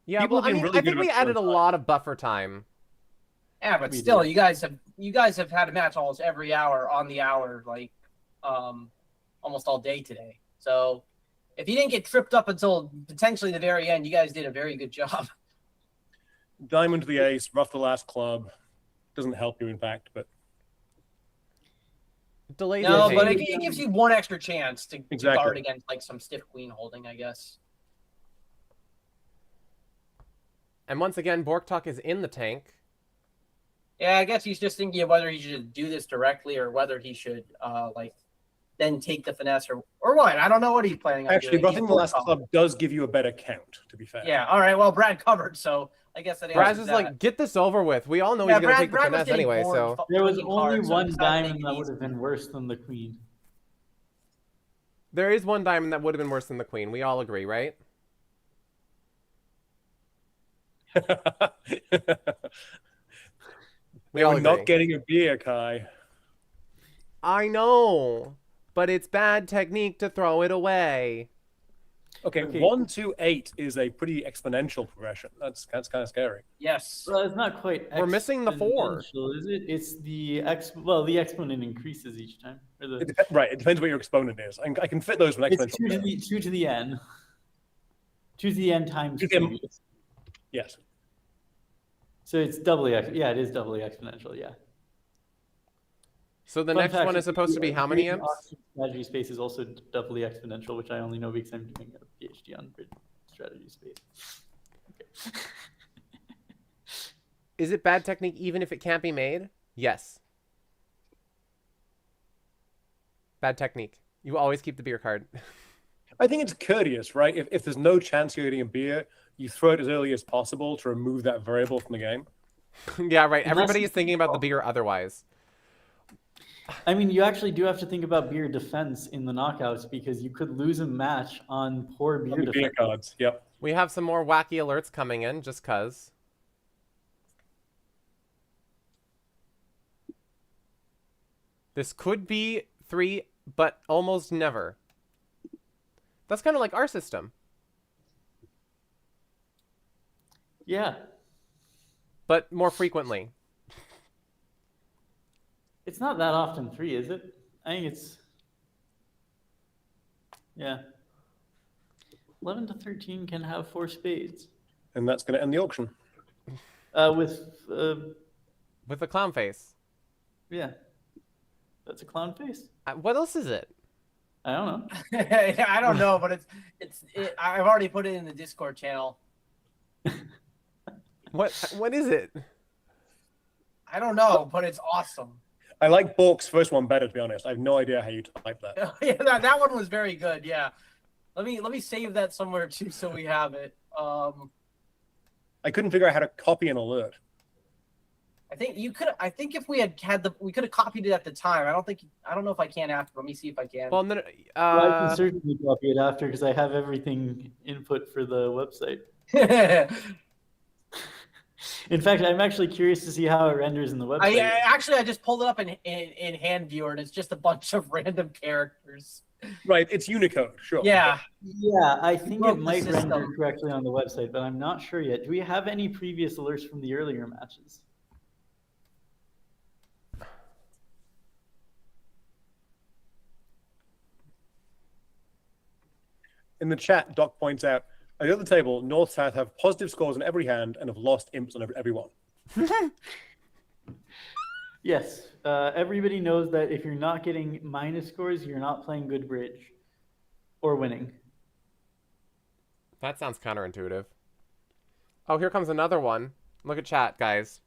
Yeah, People well, have I been mean, really I think good we about added a filling lot of buffer time. Yeah, but We still, do. you guys have had a match almost every hour on the hour, like almost all day today. So if he didn't get tripped up until potentially the very end, you guys did a very good job. Diamond to the ace, rough the last club. Doesn't help you, in fact, but Delayed No, the but take. it gives you one extra chance to Exactly. guard against like some stiff queen holding, I guess. And once again, Borktalk is in the tank. Yeah, I guess he's just thinking of whether he should do this directly or whether he should like then take the finesse or what. I don't know what he's planning on actually, doing. roughing the last club does give you a better count, to be fair. Yeah, all right. Well, Brad covered, so I guess that Brad's answers just that. like, get this over with. We all know Yeah, he's going to take the Brad was finesse getting anyway, bored so... There was fucking only hard, so one he decided to diamond make it that would easy. have been worse than the queen. There is one diamond that would have been worse than the queen. We all agree, right? We all We're agree. not getting a beer, Kai. I know, but it's bad technique to throw it away. Okay, Okay. 1 to 8 is a pretty exponential progression. That's kind of scary. Yes. Well, it's not quite. We're missing the 4. exponential, is it? It's the well, the exponent increases each time. Or the, Right, it depends what your exponent is. I can fit those with it's exponential. 2 to the n. 2 to the n times 2 to the n. previous. Yes. So it's doubly. Yeah, it is doubly exponential. Yeah. So the Fun next fact, one is supposed to be how many imps? Strategy space is also doubly exponential, which I only know because I'm doing a PhD on grid strategy space. Okay. Is it bad technique even if it can't be made? Yes. Bad technique. You always keep the beer card. I think it's courteous, right? If there's no chance you're getting a beer, you throw it as early as possible to remove that variable from the game. Yeah, right. Unless Everybody is it's- thinking about the beer otherwise. I mean, you actually do have to think about beer defense in the knockouts because you could lose a match on poor beer On the defense. beer cards, yep. We have some more wacky alerts coming in, just cuz. This could be 3, but almost never. That's kind of like our system. Yeah, But more frequently. it's not that often 3, is it? I think it's yeah. 11 to 13 can have 4 spades. And that's going to end the auction. With With the clown face. yeah, that's a clown face. What else is it? I don't know. I don't know, but I've already put it in the Discord channel. What is it? I don't know, but it's awesome. I like Bork's first one better, to be honest. I have no idea how you type that. Yeah, that one was very good. Yeah, let me save that somewhere too, so we have it. I couldn't figure out how to copy an alert. I think you could. I think if we we could have copied it at the time. I don't know if I can after. Let me see if I can. Well, no, Well, I can certainly copy it after because I have everything input for the website. In fact, I'm actually curious to see how it renders in the website. I just pulled it up in hand viewer, and it's just a bunch of random characters. Right, it's Unicode, sure. Yeah. Yeah, I think Broke it the might system. render correctly on the website, but I'm not sure yet. Do we have any previous alerts from the earlier matches? In the chat, Doc points out, at the other table, North-South have positive scores on every hand and have lost imps on every one. Yes, everybody knows that if you're not getting minus scores, you're not playing good bridge or winning. that sounds counterintuitive. Oh, here comes another one. Look at chat, guys.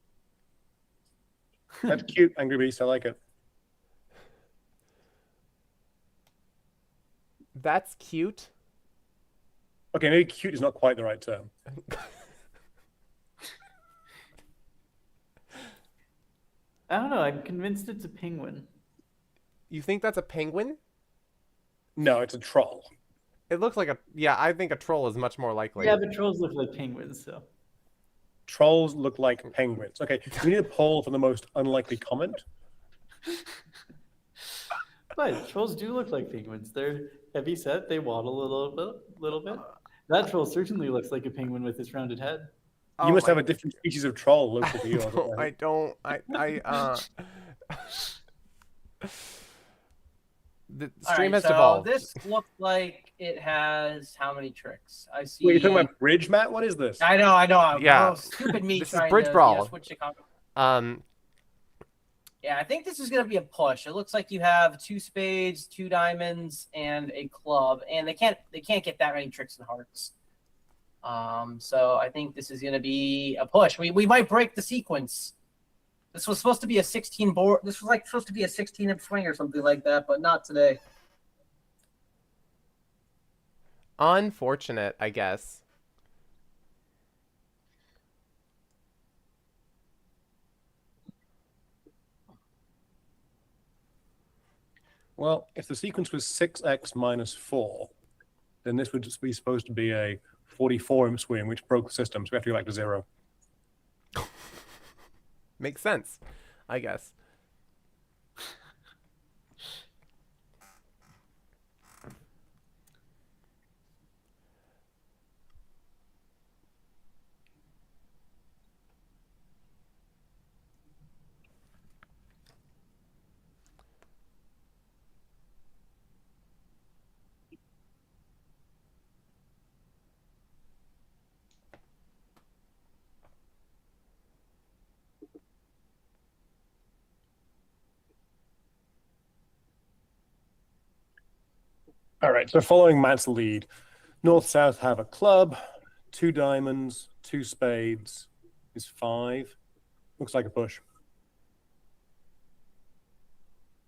That's cute, Angry Beast. I like it. That's cute. Okay, maybe cute is not quite the right term. I don't know. I'm convinced it's a penguin. You think that's a penguin? No, it's a troll. It looks like a... Yeah, I think a troll is much more likely. Yeah, but trolls look like penguins, so. Trolls look like penguins. Okay, we need a poll for the most unlikely comment. But trolls do look like penguins. They're heavy set. They waddle a little bit. That troll certainly looks like a penguin with its rounded head. Oh You must my- have a different species of troll local to you. I don't. The All stream right, has so evolved. this looks like it has how many tricks? I see. Wait, you're talking about bridge, Matt? What is this? I know. Yeah. Oh, stupid me This is trying Bridge to Brawl. switch to comp. Um, Yeah, I think this is going to be a push. It looks like you have 2 spades, 2 diamonds, and a club, and they can't get that many tricks and hearts. So I think this is going to be a push. We might break the sequence. This was supposed to be a 16 board. This was like supposed to be a 16 swing or something like that, but not today. unfortunate, I guess. Well, if the sequence was 6x minus 4, then this would just be supposed to be a 44 imp swing, which broke the system, so we have to go back to 0. Makes sense, I guess. All right, so following Matt's lead, North-South have a club, 2 diamonds, 2 spades is 5. Looks like a push.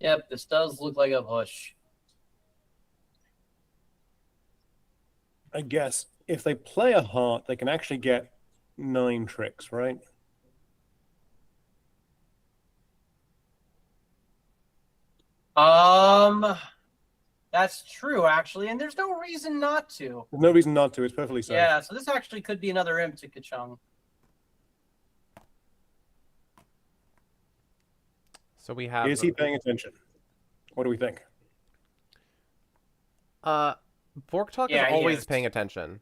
Yep, this does look like a push. I guess if they play a heart, they can actually get 9 tricks, right? That's true actually, and there's no reason not to. There's no reason not to. It's perfectly safe. Yeah, so this actually could be another imp to Kachung. So we have. Is he paying attention? What do we think? Bork Talk Yeah, is he always is. paying attention.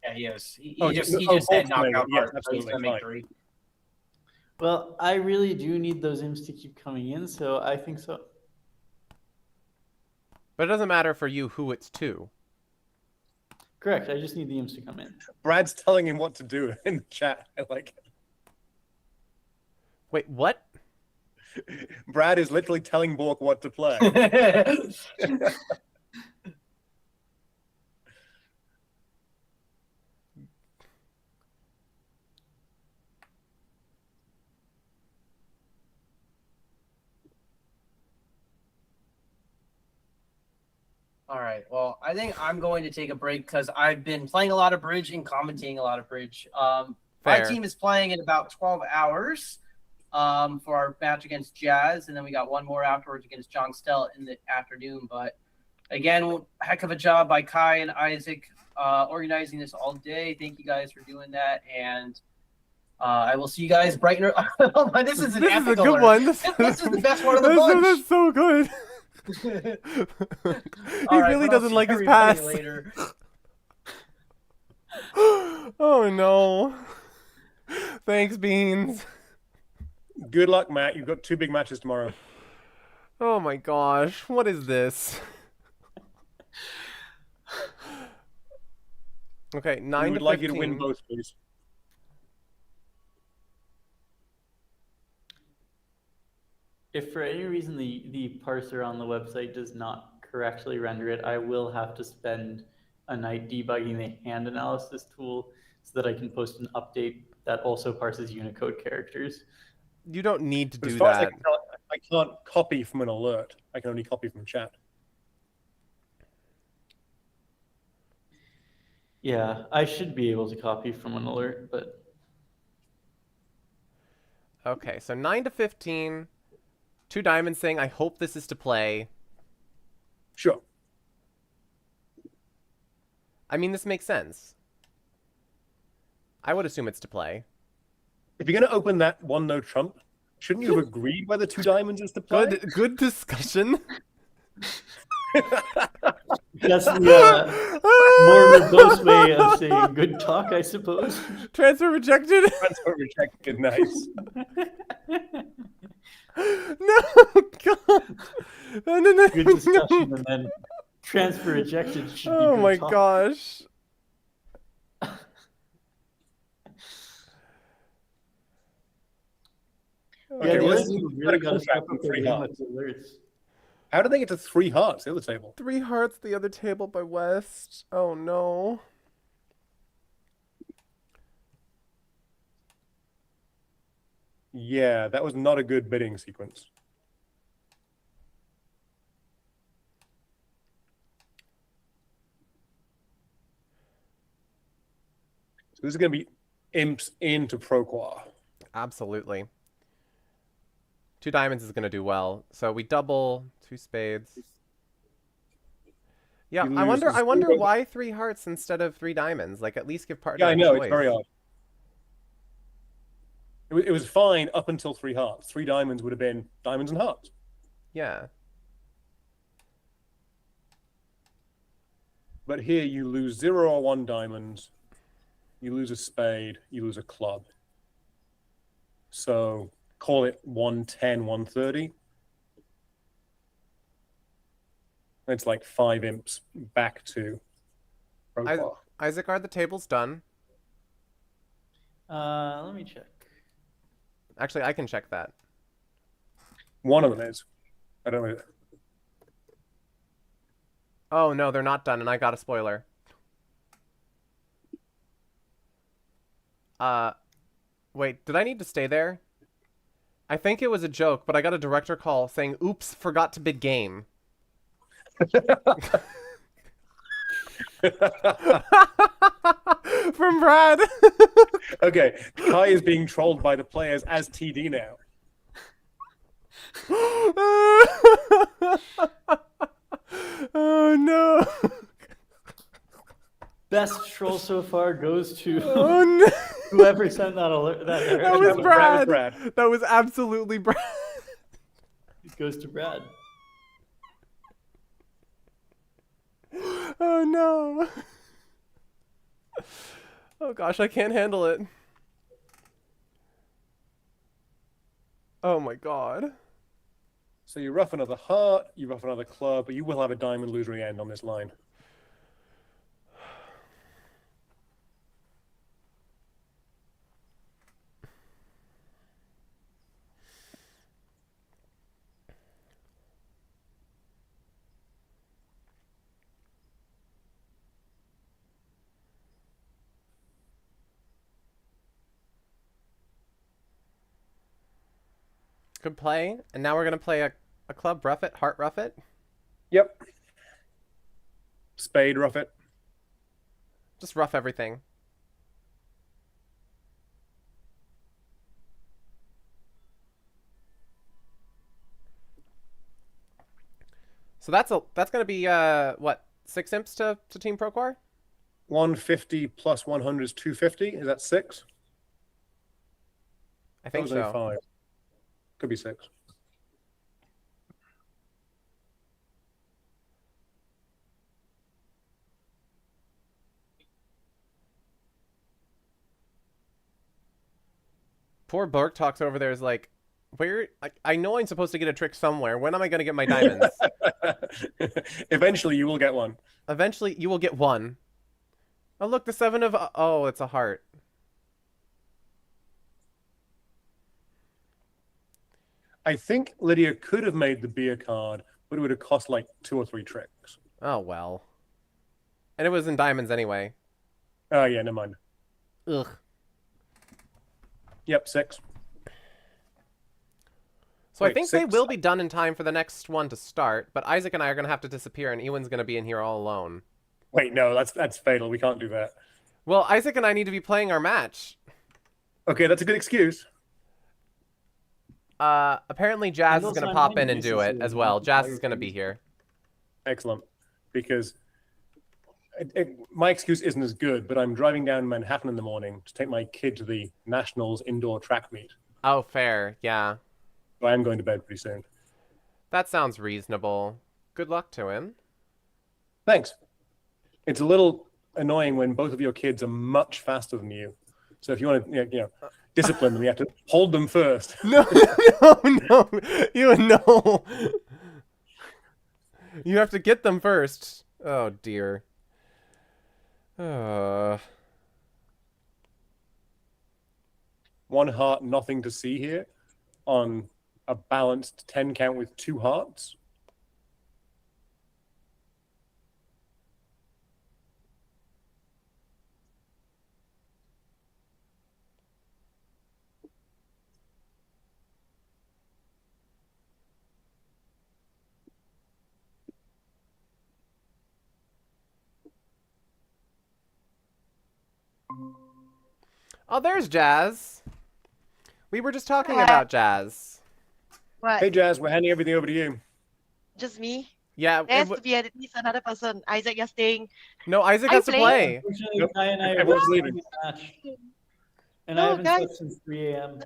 Yeah, he is. He Oh, just oh, said Bolt's knockout playing it. Yeah, card, so he's absolutely, gonna make fine. 3. Well, I really do need those imps to keep coming in, so I think so. But it doesn't matter for you who it's to. Correct. I just need the imps to come in. Brad's telling him what to do in the chat. I like it. Wait, what? Brad is literally telling Bork what to play. All right. Well, I think I'm going to take a break because I've been playing a lot of bridge and commentating a lot of bridge. My Fair. team is playing in about 12 hours for our match against Jazz, and then we got one more afterwards against John Stell in the afternoon. But again, heck of a job by Kai and Isaac organizing this all day. Thank you guys for doing that, and I will see you guys bright and early. This is an This is a epic good alert. one. This is the best one of the bunch. That's so good. He All right, really but I'll doesn't see like his everybody pass. later. Oh no. Thanks, Beans. Good luck, Matt. You've got 2 big matches tomorrow. Oh my gosh, what is this? Okay, 9 We to would like 15. you to win both, please. If for any reason the parser on the website does not correctly render it, I will have to spend a night debugging the hand analysis tool so that I can post an update that also parses Unicode characters. You don't need to But as do far as I that. can tell, I can't copy from an alert. I can only copy from chat. Yeah, I should be able to copy from an alert, but Okay, so 9 to 15. 2 diamonds saying, I hope this is to play. Sure. I mean, this makes sense. I would assume it's to play. If you're going to open that 1 no trump, shouldn't you have agreed whether 2 diamonds is to play? Good discussion. that's the more verbose way of saying good talk, I suppose. Transfer rejected. Transfer rejected. Nice. No, God. Good discussion, and then transfer ejected should be Oh good my talk. gosh. Yeah, Okay, the well, other this team is really a got to step contract up with their three game hearts. with the alerts. How did they get to 3 hearts, the other table? 3 hearts the other table by West. Oh no. Yeah, that was not a good bidding sequence. So this is going to be imps into Proquar. Absolutely. 2 diamonds is going to do well. So we double 2 spades. Yeah, You I lose wonder zero- why 3 hearts instead of 3 diamonds. Like, at least give partner Yeah, I a know, choice. it's very odd. It was fine up until 3 hearts. 3 diamonds would have been diamonds and hearts. Yeah. But here you lose 0 or 1 diamonds. You lose a spade. You lose a club. So call it 110, 130. It's like 5 imps back to Proquar. Isaac, are the tables done? Let me check. Actually, I can check that. One of them is. I don't know. Oh, no, they're not done, and I got a spoiler. Wait, did I need to stay there? I think it was a joke, but I got a director call saying, oops, forgot to bid game. From Brad. Okay, Kai is being trolled by the players as TD now. Oh no. Best troll so far goes to Oh no. whoever sent that alert. That alert. That was Brad. Brad. That was absolutely Brad. It goes to Brad. Oh no. Oh gosh, I can't handle it. Oh my god. So you rough another heart, you rough another club, but you will have a diamond losery end on this line. Good play. And now we're gonna play a club rough it, heart rough it. Yep. Spade rough it. Just rough everything. So that's gonna be what, 6 imps to Team Proquar? 150 plus 100 is 250. Is that 6? I think That was only so. 5. Could be 6. Poor Burke talks over there is like, where? I know I'm supposed to get a trick somewhere. When am I gonna get my diamonds? Eventually, you will get one. Eventually, you will get one. Oh look, the 7 of oh, it's a heart. I think Lydia could have made the beer card, but it would have cost like 2 or 3 tricks. Oh well. And it was in diamonds anyway. Oh, yeah, never mind. Ugh. Yep, 6. So I Wait, think they 6? will be done in time for the next one to start, but Isaac and I are gonna have to disappear, and Ewan's gonna be in here all alone. Wait, no, that's fatal. We can't do that. Well, Isaac and I need to be playing our match. Okay, that's a good excuse. Apparently Jazz is also gonna on pop my in and do basis it of as well. Jazz is entire gonna team. be here. Excellent. Because my excuse isn't as good, but I'm driving down Manhattan in the morning to take my kid to the Nationals indoor track meet. Oh, fair. Yeah. So I am going to bed pretty soon. That sounds reasonable. Good luck to him. Thanks. It's a little annoying when both of your kids are much faster than you. So if you want to, discipline them, you have to hold them first. No, no, no. Ewan, no. You have to get them first. Oh dear. One heart, nothing to see here on a balanced 10 count with 2 hearts. Oh, there's Jazz. We were just talking Hi. about Jazz. What? Hey, Jazz, we're handing everything over to you. Just me? Yeah. There has to be at least another person. Isaac, you're staying. No, Isaac Are you has to play. Unfortunately, Nope. Kai and I are Everyone's both leaving. playing a match. And No, I haven't guys. slept since 3 a.m.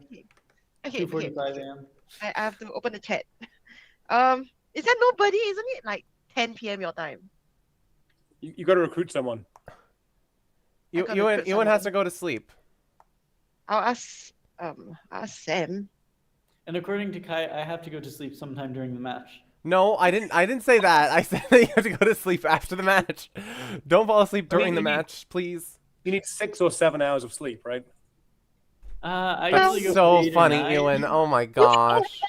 Okay. 2:45 a.m. I have to open the chat. Is there nobody? Isn't it like 10 p.m. your time? You got to recruit someone. gotta Ewan recruit has someone. to go to sleep. I'll ask Sam. And according to Kai, I have to go to sleep sometime during the match. No, I didn't say that. I said that you have to go to sleep after the match. Don't fall asleep during the you need- match, please. You need 6 or 7 hours of sleep, right? I That's usually go so for 8 or funny, 9, Ewan. Oh my gosh.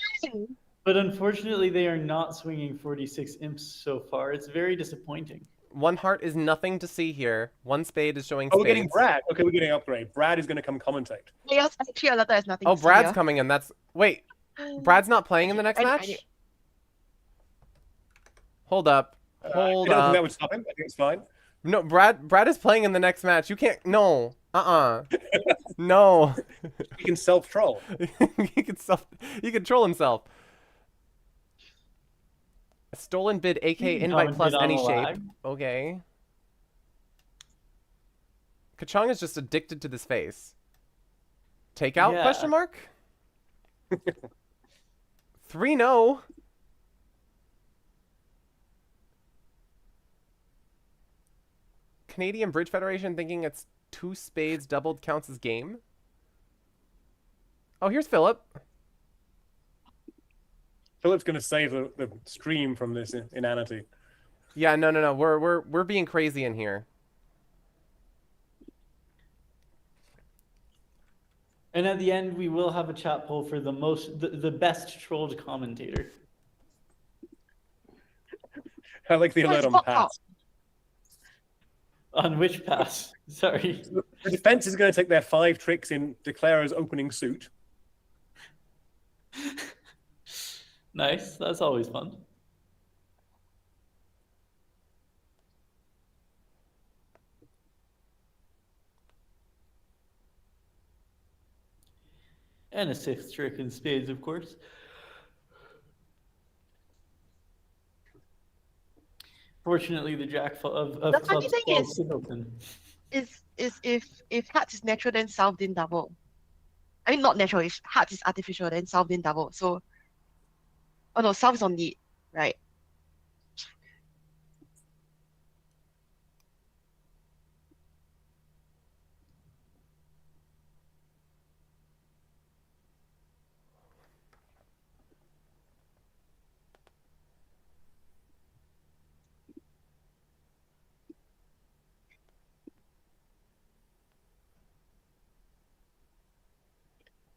But unfortunately, they are not swinging 46 imps so far. It's very disappointing. One heart is nothing to see here. One spade is showing Oh, spades. we're getting Brad. Okay, we're getting an upgrade. Brad is going to come commentate. Chaos actually a letter has nothing Oh, to see Brad's here. coming in. Wait, Brad's not playing in the next I match? did- Hold up. I Hold don't think up. that would stop him. I think it's fine. No, Brad is playing in the next match. You can't. No. No. He can self-troll. He can troll himself. A stolen bid, AK You can invite plus commentate on any the shape. lag. Okay. Kachong is just addicted to this face. Takeout? Yeah. Question mark? 3-0. Canadian Bridge Federation thinking it's 2 spades doubled counts as game. Oh, here's Philip. Philip's going to save the stream from this inanity. Yeah, no. We're being crazy in here. And at the end, we will have a chat poll for the best trolled commentator. I like the alert on Fuck pass. off. On which pass? Sorry. The defense is going to take their 5 tricks in Declarer's opening suit. Nice. That's always fun. And a 6th trick in spades, of course. Fortunately, the jack of The funny clubs thing falls is- singleton. Is if hearts is natural, then south didn't double. I mean, not natural. If hearts is artificial, then south didn't double. So, oh no, south is on lead, right?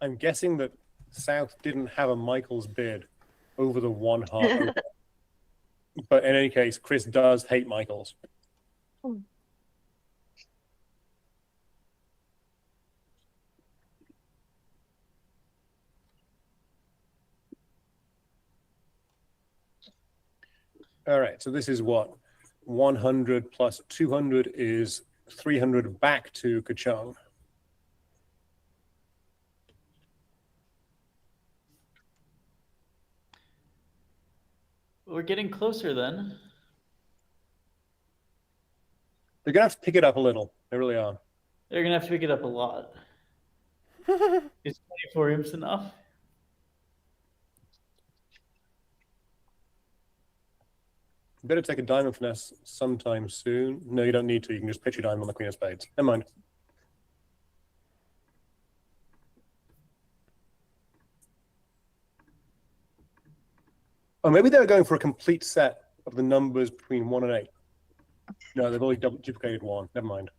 I'm guessing that South didn't have a Michael's bid over the 1 heart. open. But in any case, Chris does hate Michaels. All right, so this is what? 100 plus 200 is 300 back to Kachung. We're getting closer then. They're going to have to pick it up a little. They really are. They're gonna have to pick it up a lot. Is 24 imps enough? Better take a diamond finesse sometime soon. No, you don't need to. You can just pitch your diamond on the Queen of Spades. Never mind. Oh, maybe they were going for a complete set of the numbers between 1 and 8? No, they've only duplicated 1. Never mind.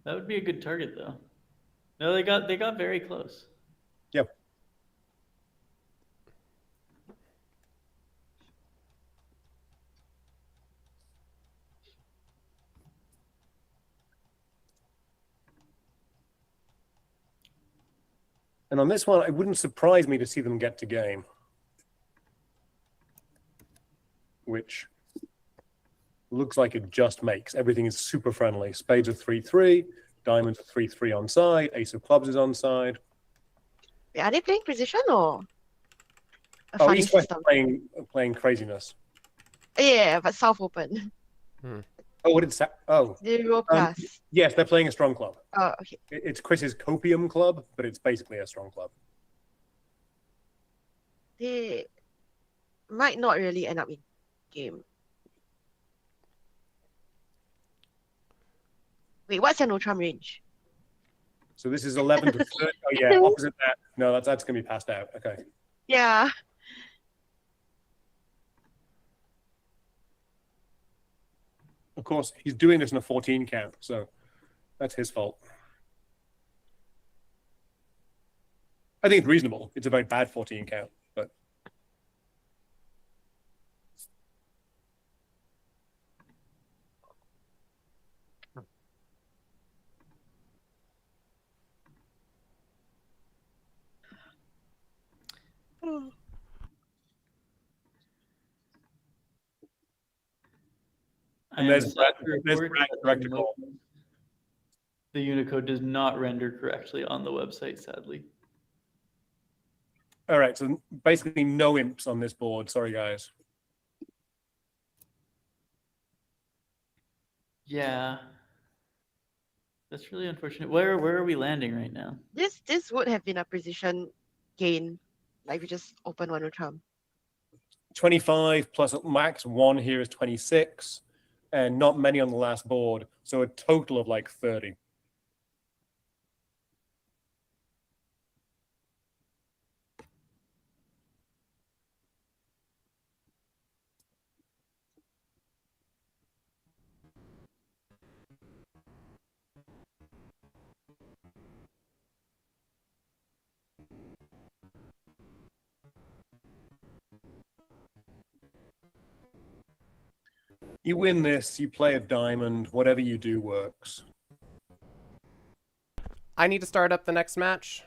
That would be a good target, though. No, they got very close. Yep. And on this one, it wouldn't surprise me to see them get to game. Which looks like it just makes. Everything is super friendly. Spades are 3-3, diamonds are 3-3 on side, ace of clubs is on side. Are they playing precision or a Oh, funny East West system? playing craziness. Yeah, but South Open. Oh, what did oh, 0 plus. yes, they're playing a strong club. Oh, okay. It's Chris's copium club, but it's basically a strong club. They might not really end up in game. Wait, what's your no-trump range? So this is 11 to 30. Oh yeah, opposite that. No, that's gonna be passed out. Okay. Yeah. Of course, he's doing this in a 14 count, so that's his fault. I think it's reasonable. It's a very bad 14 count, but And there's Brad director call. The Unicode does not render correctly on the website, sadly. All right, so basically no imps on this board. Sorry, guys. Yeah. That's really unfortunate. Where are we landing right now? This would have been a precision gain. Like we just open one no-trump. 25 plus max 1 here is 26, and not many on the last board, so a total of like 30. You win this, you play a diamond, whatever you do works. I need to start up the next match.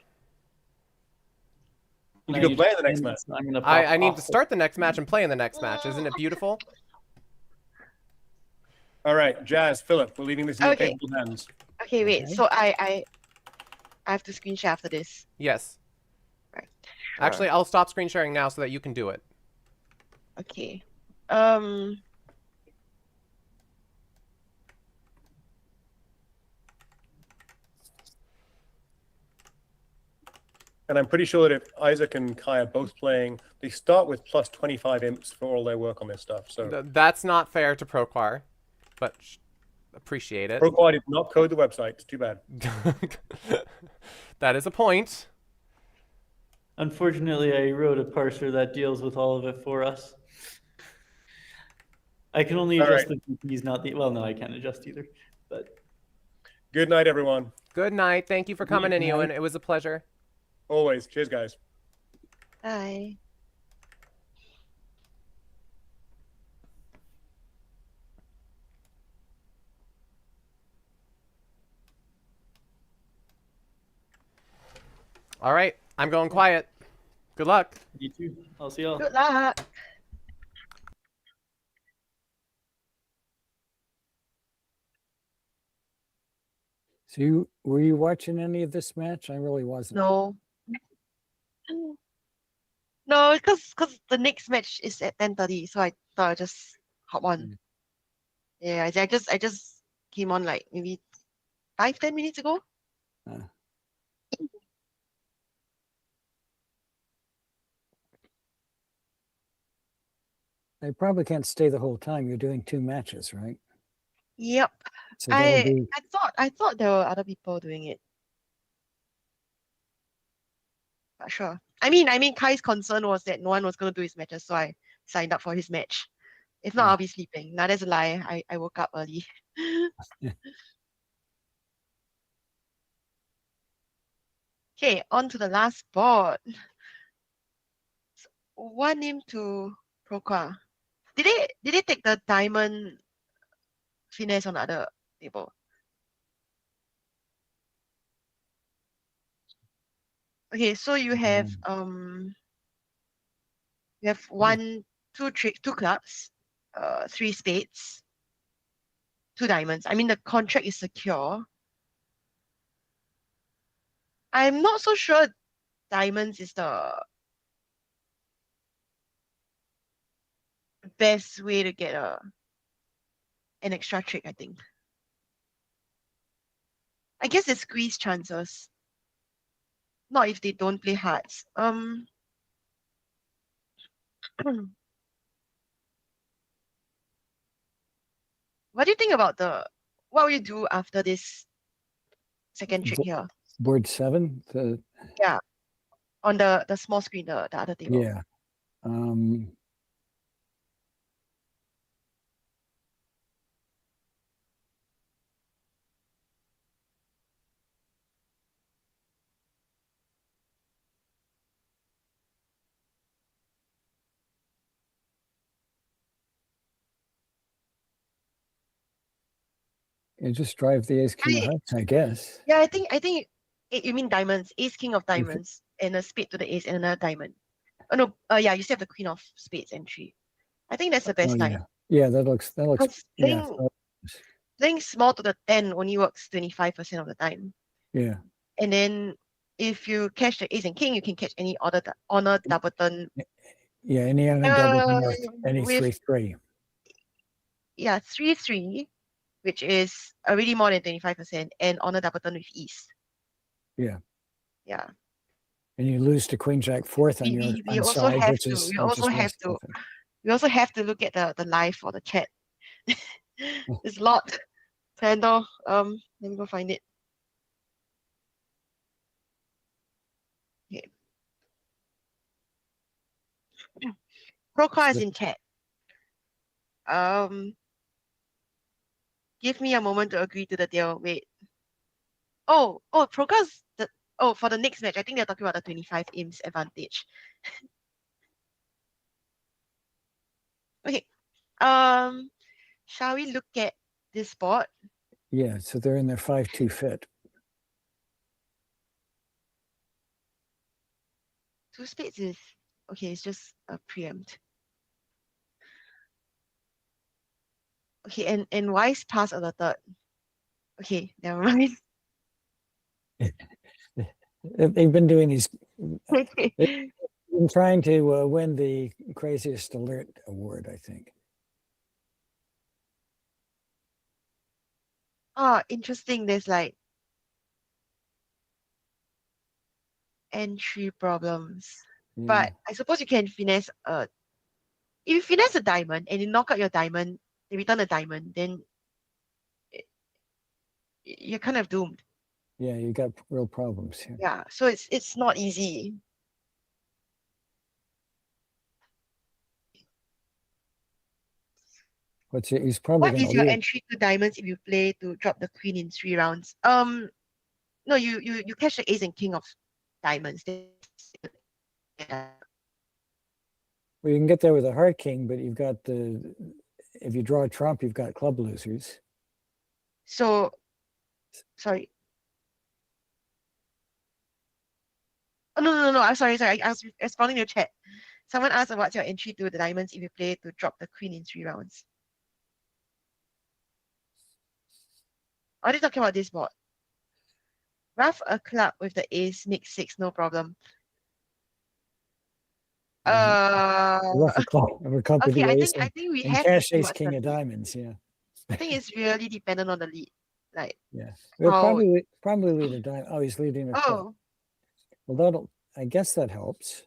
You can play the next match. I need to start the next match and play in the next match. Isn't it beautiful? All right, Jazz, Philip, we're leaving this in your Okay. capable hands. Okay, wait. So I have to screen share after this. Yes. Right. Actually, I'll stop screen sharing now so that you can do it. Okay. And I'm pretty sure that if Isaac and Kai are both playing, they start with plus 25 imps for all their work on this stuff. So That's not fair to Proquar, but appreciate it. Proquar did not code the website. It's too bad. That is a point. Unfortunately, I wrote a parser that deals with all of it for us. I can only adjust the VPs, not the... Well, no, I can't adjust either. But Good night, everyone. Good night. Thank you for coming in, Ewan. It was a pleasure. Always. Cheers, guys. Bye. All right. I'm going quiet. Good luck. you too. I'll see y'all. Good luck. So were you watching any of this match? I really wasn't. No. No, because the next match is at 10:30, so I thought I'd just hop on. Yeah, I just came on like maybe 5-10 minutes ago. They probably can't stay the whole time. You're doing 2 matches, right? Yep. So that'll be I thought there were other people doing it. Not sure. I mean, Kai's concern was that no one was going to do his matches, so I signed up for his match. If not, Yeah. I'll be sleeping. Now that's a lie. I woke up early. Okay, on to the last board. One name to Proqua. Did they take the diamond finesse on the other table? Okay, so you have you have two clubs, 3 spades, 2 diamonds. I mean the contract is secure. I'm not so sure diamonds is the best way to get an extra trick, I think. I guess it's squeeze chances. Not if they don't play hearts. What do you think about what will you do after this second trick here? Board 7. Yeah. On the small screen, the other table. Yeah. You just drive the ace king of hearts, I guess. Yeah, I think you mean diamonds, ace king of diamonds, and a spade to the ace and another diamond. Oh no, yeah, you still have the queen of spades entry. I think that's the best Oh, time. yeah, that looks yeah. Playing small to the 10 only works 25% of the time. Yeah. And then if you catch the ace and king, you can catch any honor double turn. Yeah, any other double or any with 3-3. Yeah, 3-3, which is already more than 25%, and honor double turn with ease. Yeah. Yeah. And you lose to queen jack 4th on your We also side, have which to. is We also have to. We also have to look at the live for the chat. It's locked. Sandal. Let me go find it. Okay. Proqua is in chat. Give me a moment to agree to the deal. Wait. Oh, Proqua's for the next match. I think they're talking about the 25 imps advantage. Okay. Shall we look at this board? Yeah, so they're in their 5-2 fit. 2 spades is okay. It's just a preempt. Okay, and wise pass on the 3rd. Okay, never mind. They've been doing these. Okay. They've been trying to win the craziest alert award, I think. Oh, interesting. There's like entry problems. Yeah. But I suppose you can finesse if you finesse a diamond and you knock out your diamond, they return a diamond, then you're kind of doomed. Yeah, you got real problems here. Yeah, so it's not easy. He's probably What is your entry to diamonds if you play to drop the queen in 3 rounds? No, you catch the ace and king of diamonds. Yeah. Well, you can get there with a heart king, but you've got if you draw a trump, you've got club losers. So, sorry. Oh, no. I'm sorry. I was responding to your chat. Someone asked what's your entry to the diamonds if you play to drop the queen in 3 rounds. Are they talking about this board? Rough a club with the ace, makes 6, no problem. Rough a club, okay, I think we have cash to see ace what's king the of lead. diamonds. Yeah. I think it's really dependent on the lead. Like, yeah, we'll probably lead a diamond. Oh, he's leading a club. oh, Well, I guess that helps.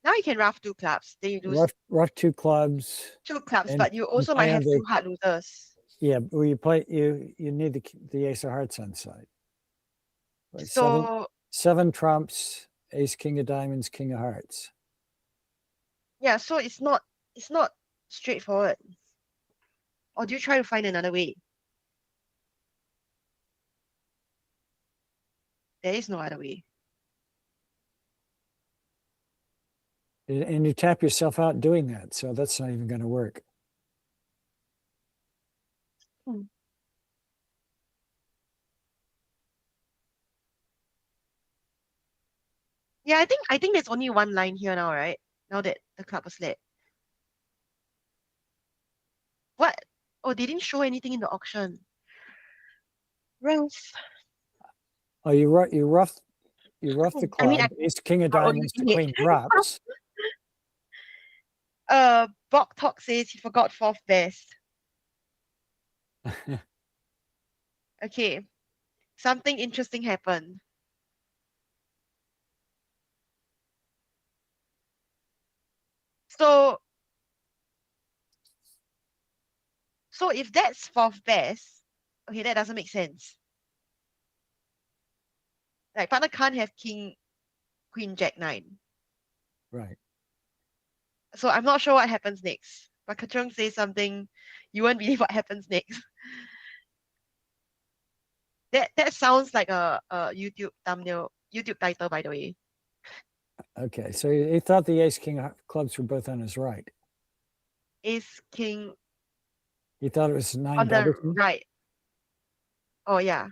now you can rough 2 clubs. Then you lose Rough 2 clubs. 2 clubs, and but you also might have 2 hard losers. Yeah, well, you need the ace of hearts on side. Right, So seven trumps, ace, king of diamonds, king of hearts. yeah, so it's not straightforward. Or do you try to find another way? There is no other way. And you tap yourself out doing that, so that's not even going to work. Yeah, I think there's only one line here now, right? Now that the club was lit. What? Oh, they didn't show anything in the auction. Ralph. Oh, you rough the I mean, club. Ace, king of how old diamonds, is the he? queen drops. Bok Talk says he forgot fourth best. Okay. Something interesting happened. So if that's fourth best, okay, that doesn't make sense. Like partner can't have king, queen, jack, 9. Right. So I'm not sure what happens next. But Kachung says something, you won't believe what happens next. That sounds like a YouTube thumbnail, YouTube title, by the way. Okay, so he thought the ace, king of clubs were both on his right. Ace, king He thought it was 9 on the doubles. right. Oh yeah.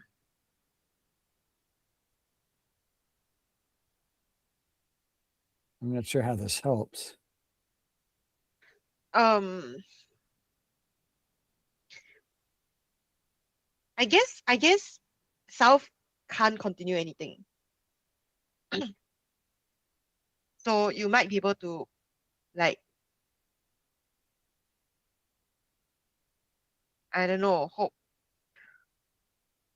I'm not sure how this helps. I guess South can't continue anything. So you might be able to like, I don't know, hope.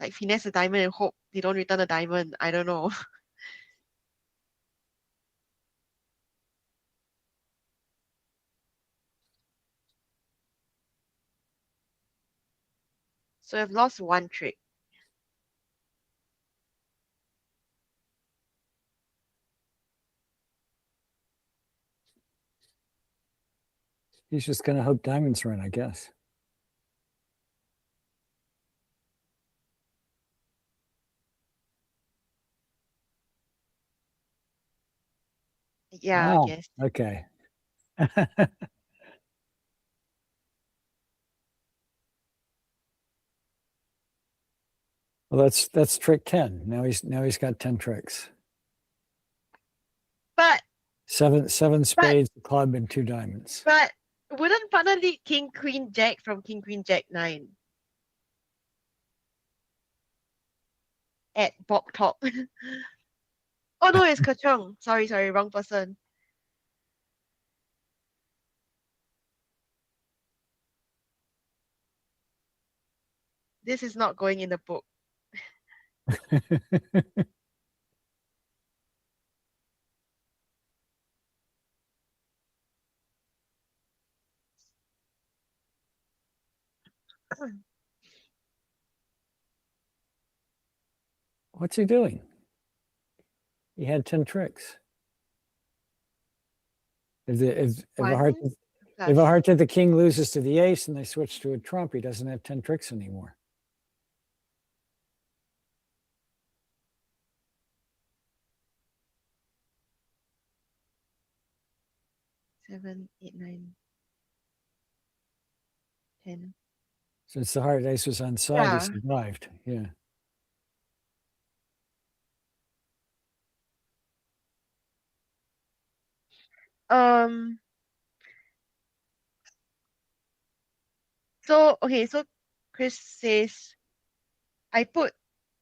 Like finesse a diamond and hope they don't return a diamond. I don't know. So I've lost one trick. He's just going to hope diamonds run, I guess. Yeah, I guess. Okay. Well, that's trick 10. Now he's got 10 tricks. But Seven spades, a club, and 2 diamonds. but wouldn't partner lead king, queen, jack from king, queen, jack, 9? At Bok Talk. Oh no, it's Kachung. Sorry, wrong person. This is not going in the book. What's he doing? He had 10 tricks. If a heart to the king loses to the ace and they switch to a trump, he doesn't have 10 tricks anymore. Seven, 8, 9, 10. Since the heart ace was on side, Yeah. he survived. Yeah. So okay, so Chris says I put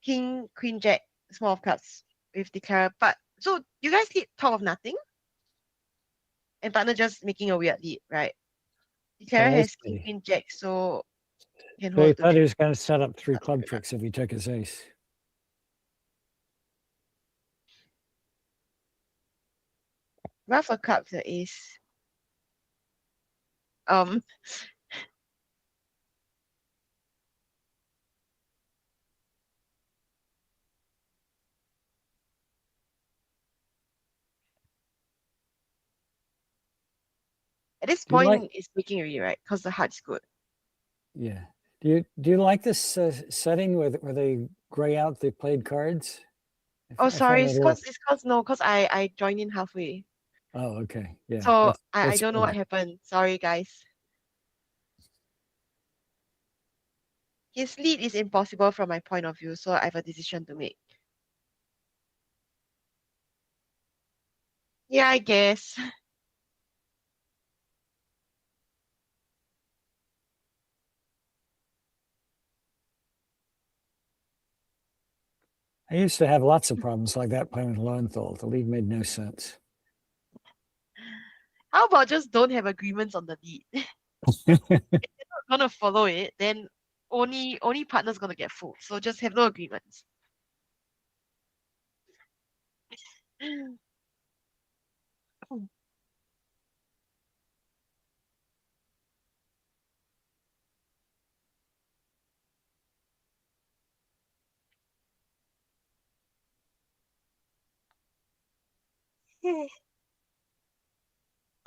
king, queen, jack, small of clubs with declare, but so you guys keep top of nothing? And partner just making a weird lead, right? Declare Oh, I has king, see. queen, jack, so can So he hold to thought he jack. was going to set up 3 club tricks if he took his ace. Rough a club the ace. Um At this Do you point, like- it's making already, right? Because the heart's good. Yeah. Do you like this setting where they gray out the played cards? Oh, I sorry. find It's that a little- because I joined in halfway. Oh, okay. Yeah. So I that's don't know fine. what happened. Sorry, guys. His lead is impossible from my point of view, so I have a decision to make. Yeah, I guess. I used to have lots of problems like that playing with Lowenthal. The lead made no sense. How about just don't have agreements on the lead? If you're not gonna follow it, then only partner's gonna get fooled. So just have no agreements.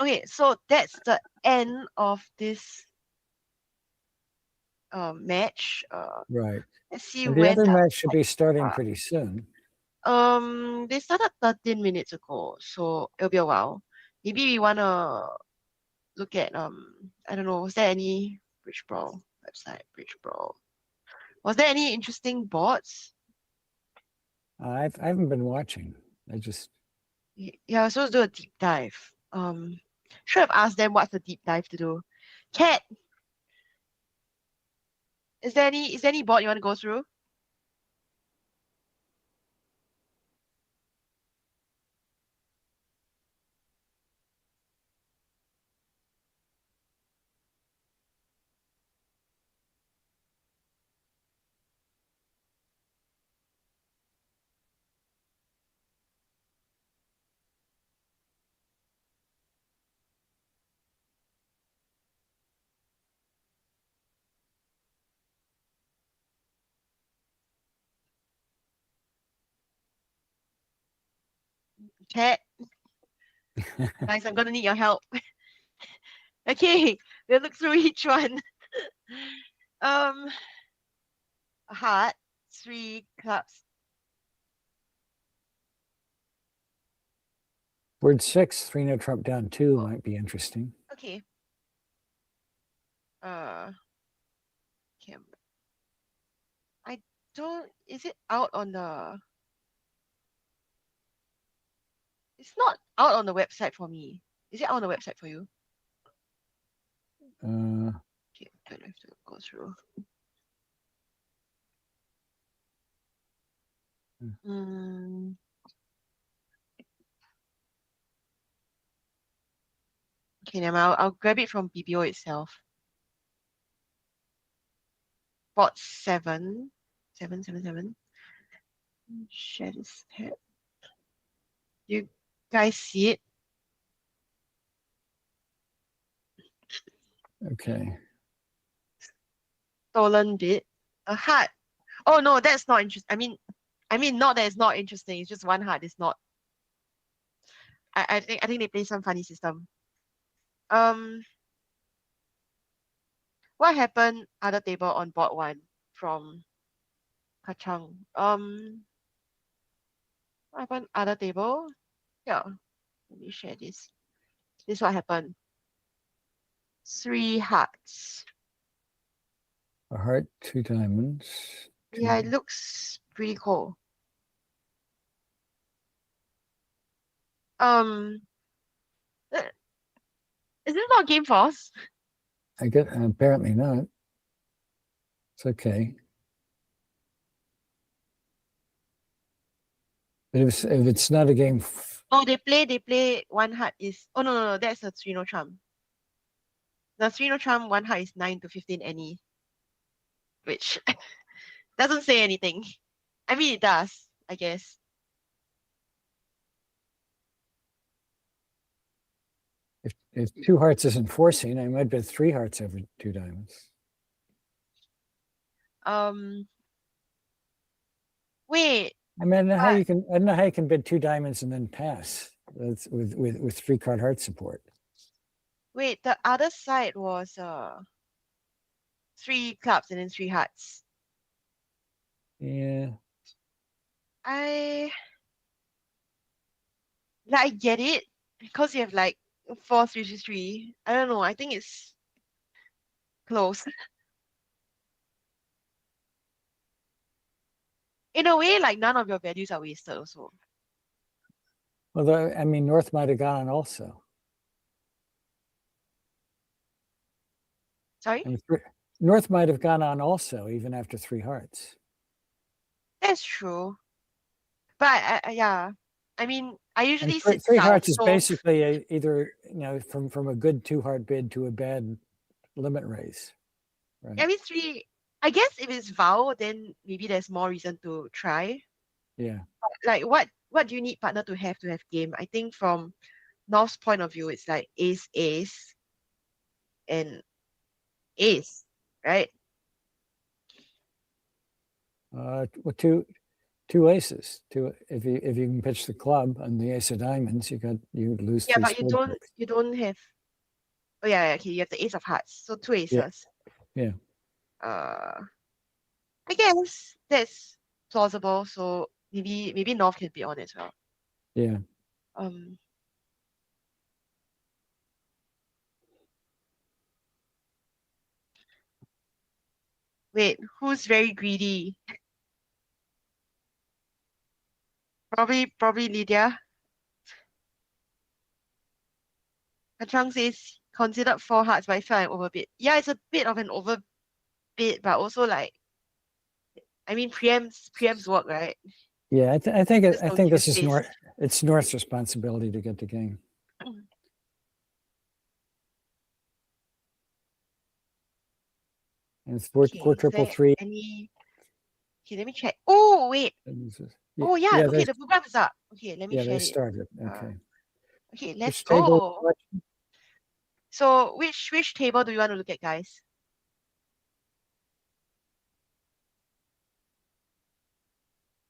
Okay, so that's the end of this match. Right. Let's see And the when other the match should be starting start. pretty soon. They started 13 minutes ago, so it'll be a while. Maybe we wanna look at I don't know, was there any Bridge Brawl website, Bridge Brawl? Was there any interesting bots? I haven't been watching. I just Yeah, I was supposed to do a deep dive. Should have asked them what's the deep dive to do. Cat, is there any bot you want to go through? Cat, guys, I'm gonna need your help. Okay, we'll look through each one. A heart, 3 clubs. word 6, 3 no trump down 2 might be interesting. Okay. Camera. I don't. Is it out on the? It's not out on the website for me. Is it out on the website for you? Okay, don't have to go through. Mm. Okay, now I'll grab it from BBO itself. Bot 7. 7. Share this tab. You guys see it? Okay. Stolen bit. A heart. Oh no, that's not interesting. I mean not that it's not interesting, it's just one heart is not. I think they play some funny system. What happened other table on board 1 from Kachang? What happened other table? Yeah. Let me share this. This is what happened. 3 hearts. A heart, 2 diamonds. Yeah, it 2. looks pretty cool. Is this not Game Force? I get apparently not. It's okay. But if it's not a game, Oh, they play 1 heart is. Oh no, that's a 3 no trump. The 3 no trump 1 heart is 9 to 15 any, which doesn't say anything. I mean, it does, I guess. if 2 hearts isn't forcing, I might bet 3 hearts over 2 diamonds. Wait. I mean, I don't know how you can bid 2 diamonds and then pass. That's with 3 card heart support. Wait, the other side was 3 clubs and then 3 hearts. Yeah. I get it because you have like 4 3 3 3. I don't know. I think it's close. In a way, like none of your values are wasted also. Although, I mean, North might have gone on also. Sorry? I mean, North might have gone on also, even after 3 hearts. That's true. But yeah, I mean, I And usually three, sit three south, hearts is so basically either, from a good 2-heart bid to a bad limit raise. Right. every 3. I guess if it's Vow, then maybe there's more reason to try. Yeah. Like what do you need partner to have game? I think from North's point of view, it's like ace, and ace, right? Well, two aces. If you can pitch the club and the ace of diamonds, you lose Yeah, 3 but spade picks. you don't have. Oh yeah, okay. You have the ace of hearts, so 2 aces. Yeah. I guess that's plausible. So maybe North can be on as well. Yeah. Wait, who's very greedy? Probably Lydia. Chang says considered 4 hearts, but I feel like overbid. Yeah, it's a bit of an overbid, but also like, I mean, preempts work, right? Yeah, I think Just don't give this is space. It's North's responsibility to get the game. And it's 4 Okay, is there 333. any? Okay, let me check. Oh wait. Oh yeah. Okay, the program is up. Okay, let me Yeah, share they it. started. Okay. Okay, let's Which table go. are you So which table do you want to look at, guys?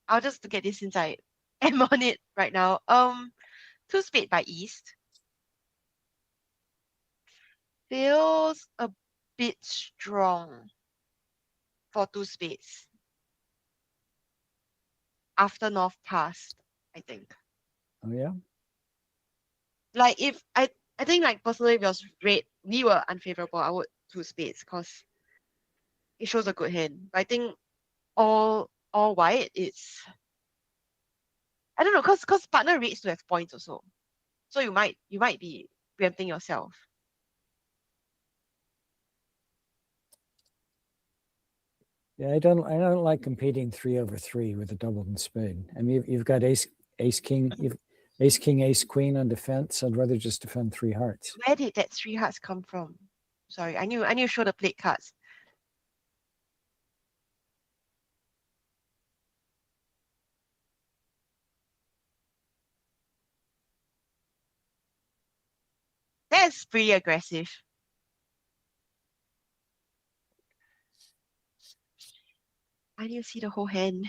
I'll just look at this since I am on it right now. 2 spade by East feels a bit strong for 2 spades after North passed, I think. Oh yeah. Like if I think like personally if it was red, we were unfavorable, I would 2 spades because it shows a good hand. But I think all white, it's I don't know, cause partner rates to have points also. So you might be preempting yourself. Yeah, I don't like competing 3 over 3 with a doubled and spade. I mean, you've got ace king, ace king, ace queen on defense. I'd rather just defend 3 hearts. Where did that 3 hearts come from? Sorry, I knew to show the plate cards. That's pretty aggressive. I need to see the whole hand.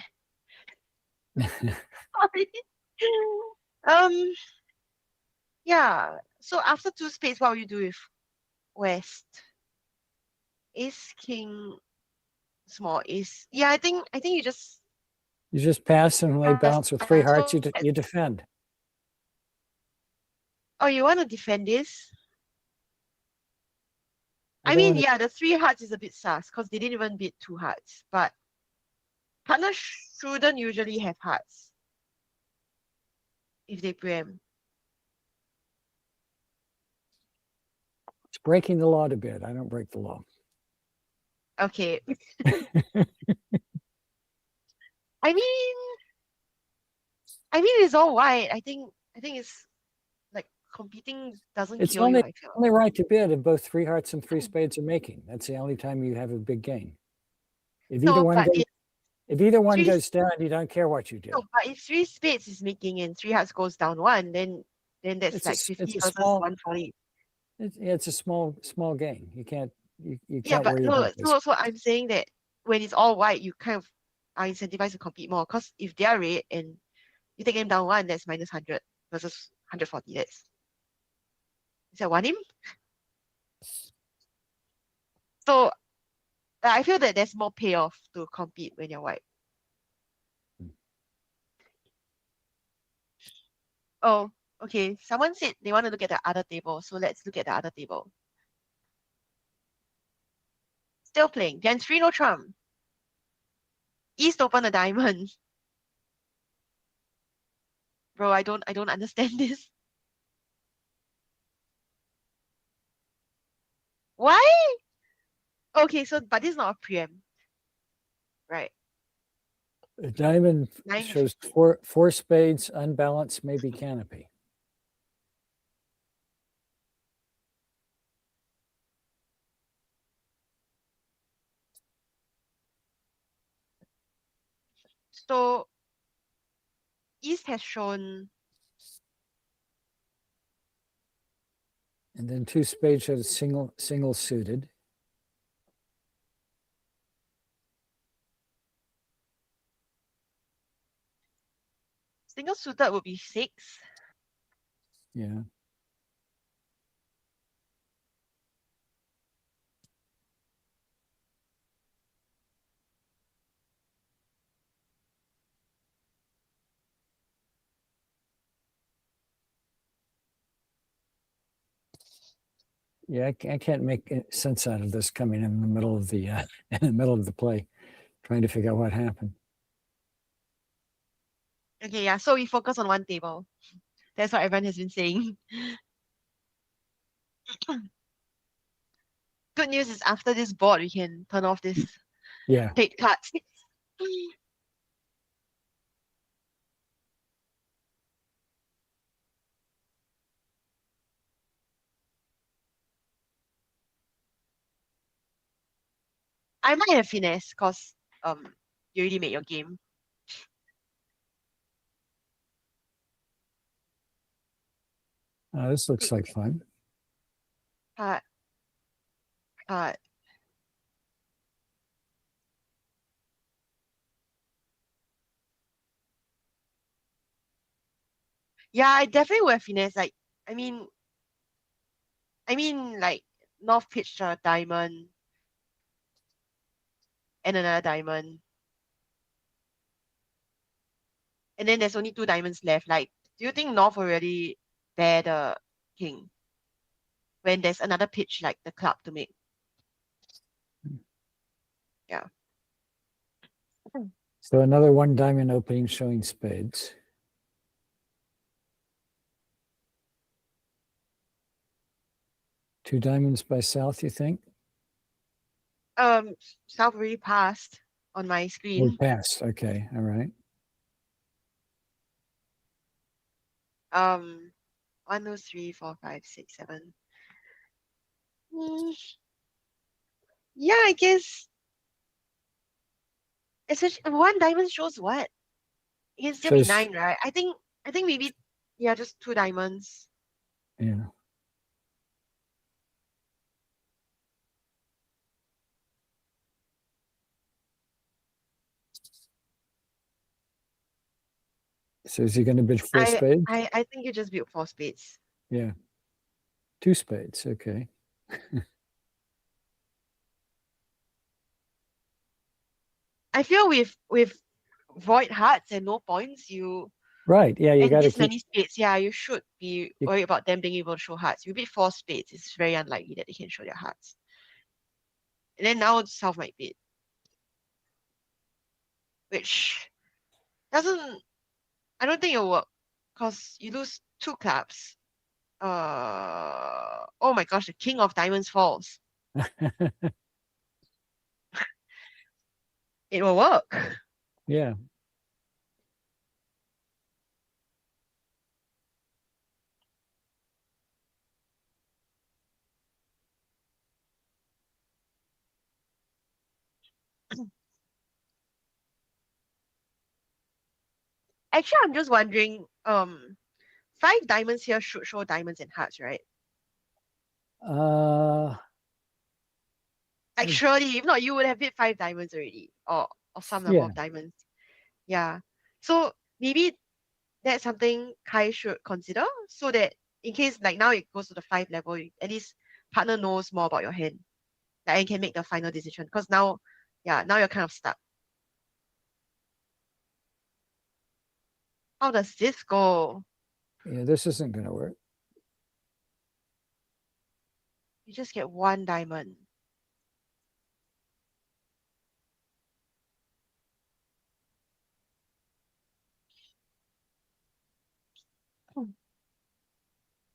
Yeah. So after 2 spades, what will you do with West? Ace king small ace. Yeah, I think you just pass and lay balance with 3 hearts. so You defend. Oh, you want to defend this? I don't mean, wanna- yeah, the 3 hearts is a bit sus because they didn't even bid 2 hearts, but partners shouldn't usually have hearts if they preempt. It's breaking the law to bid. I don't break the law. Okay. I mean, it's all white. I think it's like competing doesn't It's kill only you, I feel. only right to bid if both 3 hearts and 3 spades are making. That's the only time you have a big gain. If either No, one but goes, if either one 3 goes down, you don't care what you do. No, but if 3 spades is making and 3 hearts goes down 1, then that's It's like a 50 versus small- 140. It's a small gain. You can't Yeah, can't but worry no, about this. so I'm saying that when it's all white, you kind of are incentivized to compete more. Because if they are red and you take them down 1, that's minus 100 versus 140. Is that 1 im? So I feel that there's more payoff to compete when you're white. Oh, okay. Someone said they want to look at the other table, so let's look at the other table. Still playing. Against 3 no trump. East open a diamond. Bro, I don't understand this. Why? Okay, so but this is not a preempt. Right. The diamond Nine. shows four spades, unbalanced, maybe canopy. So East has shown And then 2 spades shows single suited. single suited would be 6. Yeah. Yeah, I can't make sense out of this coming in the middle of the in the middle of the play, trying to figure out what happened. Okay, yeah, so we focus on one table. That's what everyone has been saying. Good news is after this board, we can turn off this Yeah. paid cards. I might have finesse because you already made your game. This looks like fun. But yeah, I definitely would have finesse. Like, I mean, like North pitched a diamond and another diamond, and then there's only 2 diamonds left. Like, do you think North already bear the king when there's another pitch like the club to make? Yeah. So another 1 diamond opening showing spades. Two diamonds by South, you think? South already passed on my We screen. passed. Okay, all right. 1, 2, 3, 4, 5, 6, 7. Yeah, I guess. Especially 1 diamond shows what? It can still be Shows- 9, right? I think maybe just 2 diamonds. Yeah. So is he going to bid 4 spades? I think you just built 4 spades. Yeah. 2 spades. Okay. I feel with void hearts and no points, you Right. Yeah, you and got to this keep. many spades, yeah, you should be You- worried about them being able to show hearts. You bid 4 spades, it's very unlikely that they can show their hearts. And then now South might bid, which doesn't. I don't think it'll work because you lose 2 clubs. Oh my gosh, the king of diamonds falls. It will work. Yeah. Actually, I'm just wondering, 5 diamonds here should show diamonds and hearts, right? Like Mm. surely, if not, you would have bid 5 diamonds already, or some number of diamonds. Yeah. So maybe that's something Kai should consider, so that in case like now it goes to the 5 level, at least partner knows more about your hand. Like, and can make the final decision. Because now, yeah, now you're kind of stuck. How does this go? Yeah, this isn't going to work. You just get 1 diamond.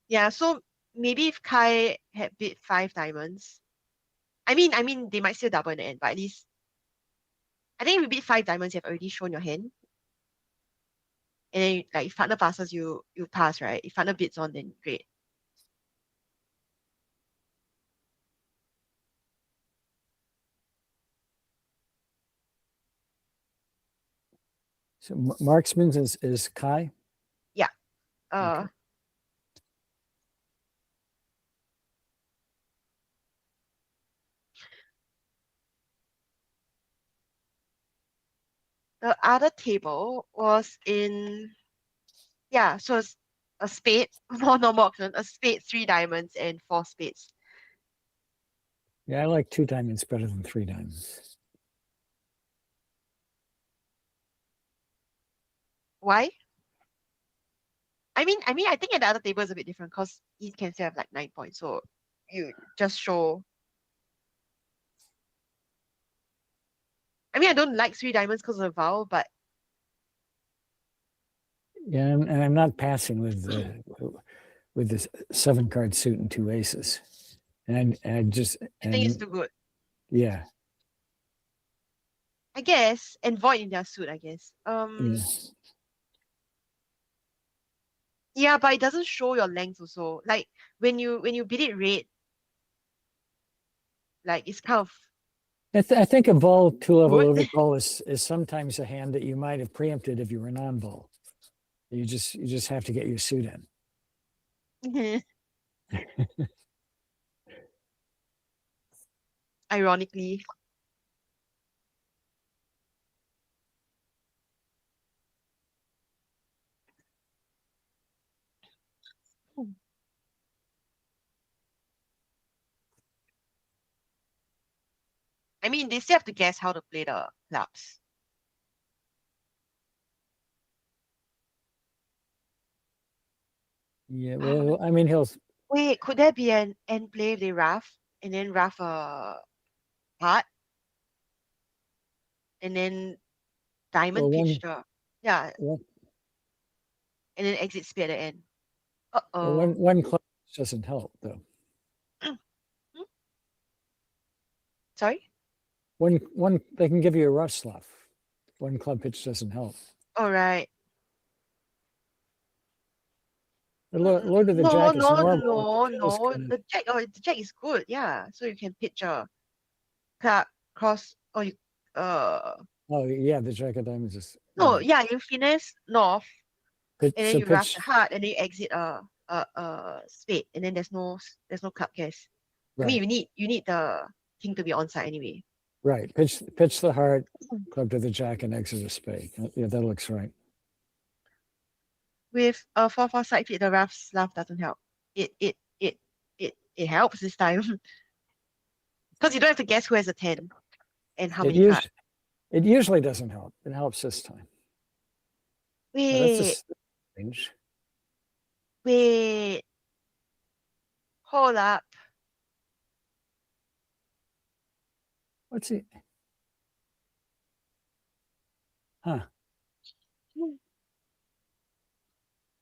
Yeah, so maybe if Kai had bid 5 diamonds, I mean, they might still double in the end, but at least I think if you bid 5 diamonds, you've already shown your hand. And then, like, if partner passes, you pass, right? If partner bids on, then great. So marksman is Kai. Yeah. Okay. The other table was in, yeah, so it's a spade, more normal auction, a spade, 3 diamonds, and 4 spades. Yeah, I like 2 diamonds better than 3 diamonds. Why? I mean, I think at the other table is a bit different because each can still have like 9 points. So you just show. I mean, I don't like 3 diamonds because of the vowel, but Yeah, and I'm not passing with this 7-card suit and 2 aces. And I just I think it's too good. yeah. I guess, and void in their suit, I guess. Yeah. Yeah, but it doesn't show your length also. Like when you bid it red, like it's kind of I think a vol 2-level Good. overcall is sometimes a hand that you might have preempted if you were non-vol. You just have to get your suit in. ironically. I mean, they still have to guess how to play the clubs. Yeah, well, I mean, he'll Wait, could there be an end play if they rough and then rough a heart and then diamond Well, pitch the yeah, one, and then exit spear at the end. well, Uh-oh. one club doesn't help though. Sorry? One they can give you a rush slough. One club pitch doesn't help. All right. The Lord of the No, Jack is no, normal. no. The jack is good, yeah. So you can pitch a cut cross or you Oh yeah, the Jack of Diamonds is no, yeah, you finesse north pitch, and then so you rough pitch the heart and then you exit a spade and then there's no club case. I mean right, you need the king to be on side anyway. right. Pitch the heart, club to the Jack, and exit a spade. Yeah, that looks right. With a 4/4 side feed, the rough slough doesn't help. It helps this time. Because you don't have to guess who has a 10 and how many cards. It usually doesn't help. It helps this time. Well, that's Wait, just strange. wait. Hold up. What's he? Huh.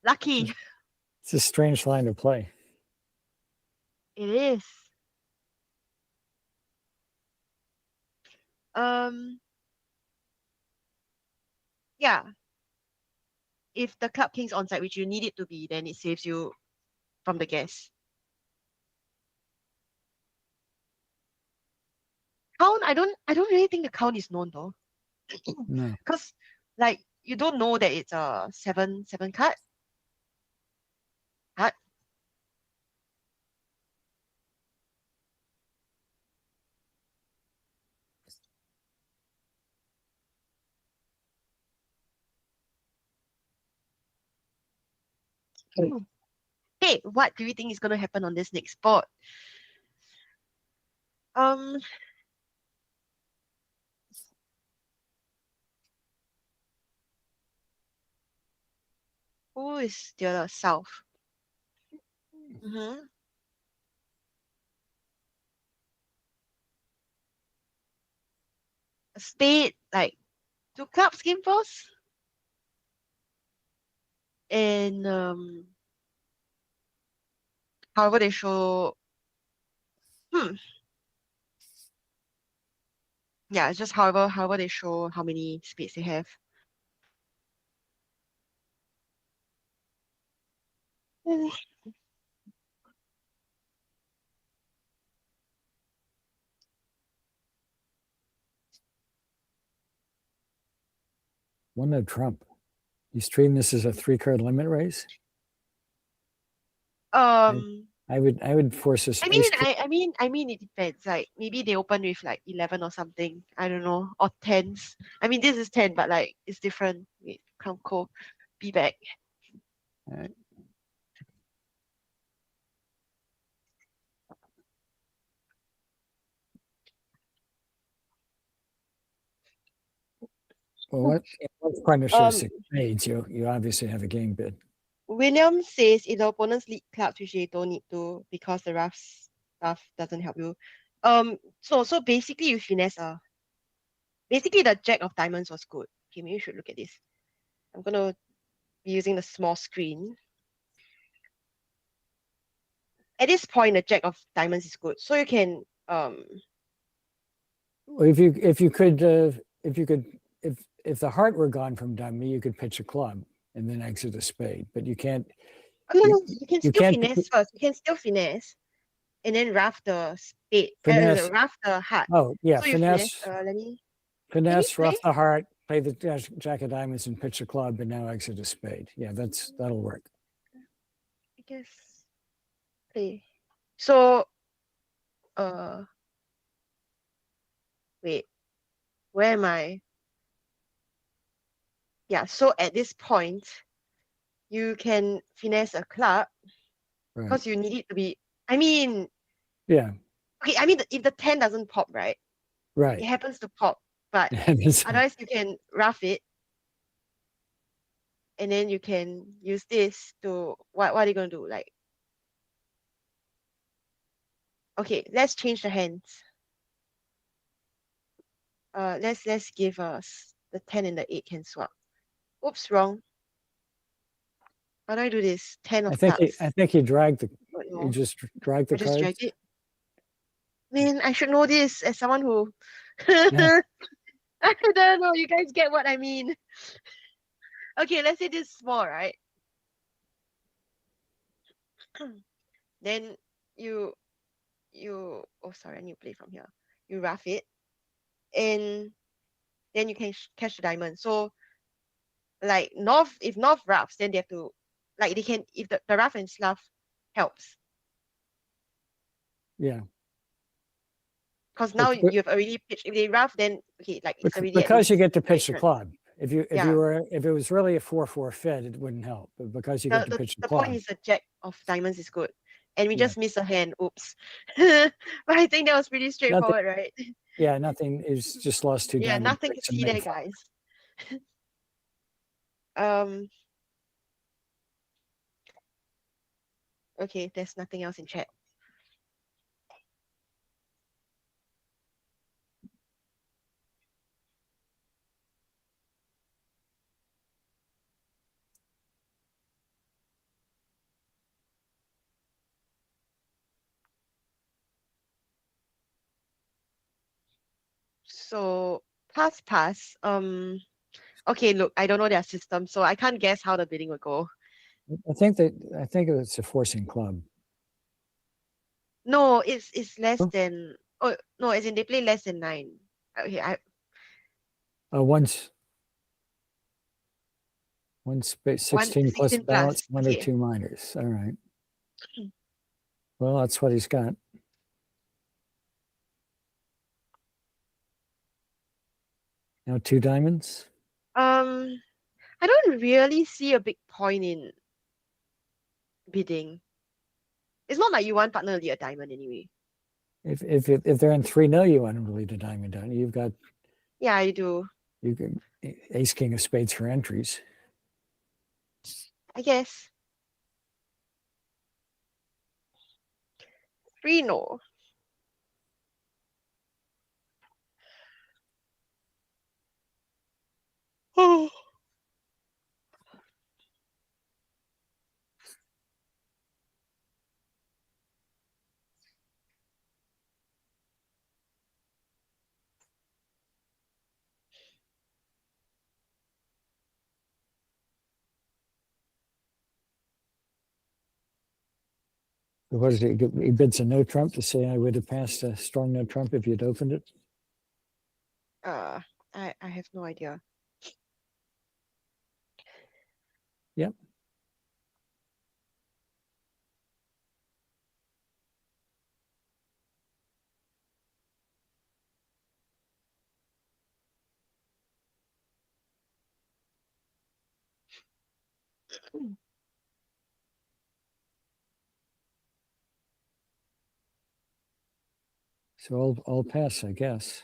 Lucky. It's a strange line to play. It is. Yeah. If the club king's onside, which you need it to be, then it saves you from the guess. Count, I don't really think the count is known though. No. Because like you don't know that it's a 7 card. Card. Hey, what do you think is going to happen on this next board? Um, who is the other south? Mm-hmm. Spade, like 2 clubs game first. And however they show yeah, it's just however they show how many spades they have. One no Trump. You stream this as a 3-card limit raise? I would force this. I mean it depends. Like maybe they open with like 11 or something. I don't know, or 10s. I mean this is 10, but like it's different. Wait, come cool. Be back. Well, what partnership spades? You obviously have a game bid. William says if the opponents lead clubs, which they don't need to because the rough stuff doesn't help you. So basically you finesse basically the Jack of Diamonds was good. Okay, maybe you should look at this. I'm gonna be using the small screen. At this point, the Jack of Diamonds is good. So you can Well, if the heart were gone from dummy, you could pitch a club and then exit a spade. But you can't. no, you can still finesse first. You can still finesse, and then rough the spade. Rough the heart. Oh yeah, so finesse. Finesse, rough the heart, play the Jack of Diamonds, and pitch a club, and now exit a spade. Yeah, that'll work. I guess. Okay. So, wait, where am I? Yeah, so at this point, you can finesse a club because you need it to be. I mean, yeah. Okay, I mean, if the 10 doesn't pop, right? Right. It happens to pop, but otherwise you can rough it, and then you can use this to what are you gonna do? Like, okay, let's change the hands. Let's give us the 10 and the 8 can swap. Oops, wrong. How do I do this? 10 of clubs. I think you dragged the. You just dragged the cards. Dragged it. Man, I should know this as someone who. Yeah. I don't know. You guys get what I mean. Okay, let's say this is small, right? Then you oh sorry, I need to play from here. You rough it, and then you can catch the diamond. So like if North roughs, then they have to like they can if the rough and slough helps. Yeah. Because now you've already pitched. If they rough, then okay, like it's already because you get to pitch the club. If it was really a 4-4 fit, it wouldn't help. But because you get to pitch the club. The point is the Jack of Diamonds is good. And we just missed a hand. Oops. But I think that was pretty straightforward, right? Yeah, nothing is just lost 2 diamonds. Yeah, nothing to see there, guys. Okay, there's nothing else in chat. So pass. Okay, look, I don't know their system, so I can't guess how the bidding will go. I think it's a forcing club. No, it's less than. Oh no, as in they play less than 9. Okay, Once 16 plus balance, 1 or 2 minors. All right. Well, that's what he's got. Now 2 diamonds. I don't really see a big point in bidding. It's not like you want partner to lead a diamond anyway. If they're in 3-0, you want to lead a diamond, don't you? You've got Yeah, I do. you can ace king of spades for entries. I guess. 3-0. Oh. What is it? He bids a no trump to say I would have passed a strong no trump if you'd opened it. I have no idea. Yep. So I'll pass, I guess.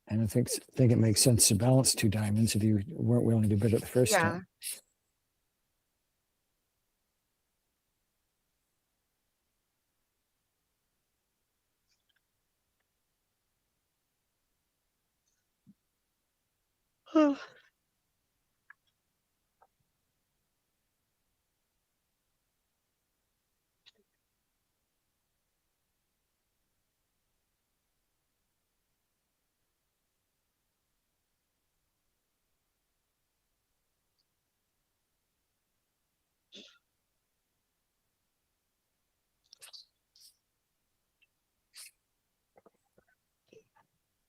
And I think it makes sense to balance 2 diamonds if you weren't willing to bid it the first Yeah. time.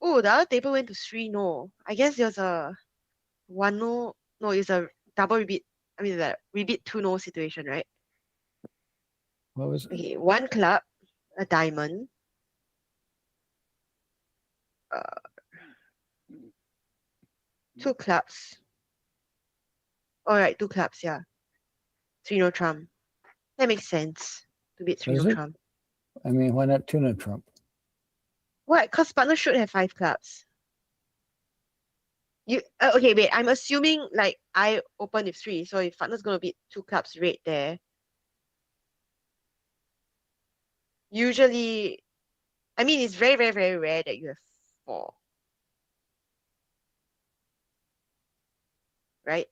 Oh, the other table went to 3-0. I guess there's a 1-0. No, it's a double rebeat. I mean, the rebeat 2-0 situation, right? What was it? Okay, 1 club, a diamond. 2 clubs. All right, 2 clubs, yeah. 3-0 trump. That makes sense. To beat Does 3-0 it? trump. I mean, why not 2 no trump? What? Because partner should have 5 clubs. You okay? Wait, I'm assuming like I open with 3, so if partner's gonna beat 2 clubs red there. Usually, I mean, it's very, very, very rare that you have 4. Right?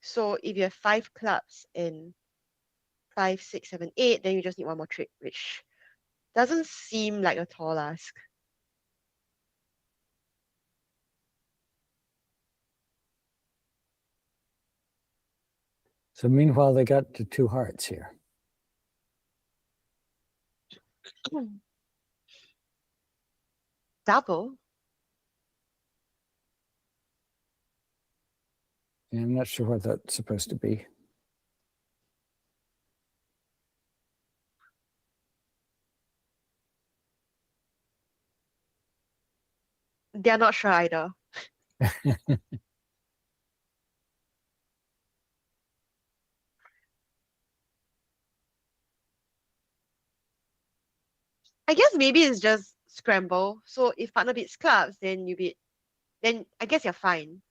So if you have 5 clubs and 5, 6, 7, 8, then you just need 1 more trick, which doesn't seem like a tall ask. So meanwhile, they got to 2 hearts here. Double? And I'm not sure what that's supposed to be. They're not sure either. I guess maybe it's just scramble. So if partner beats clubs, then then I guess you're fine.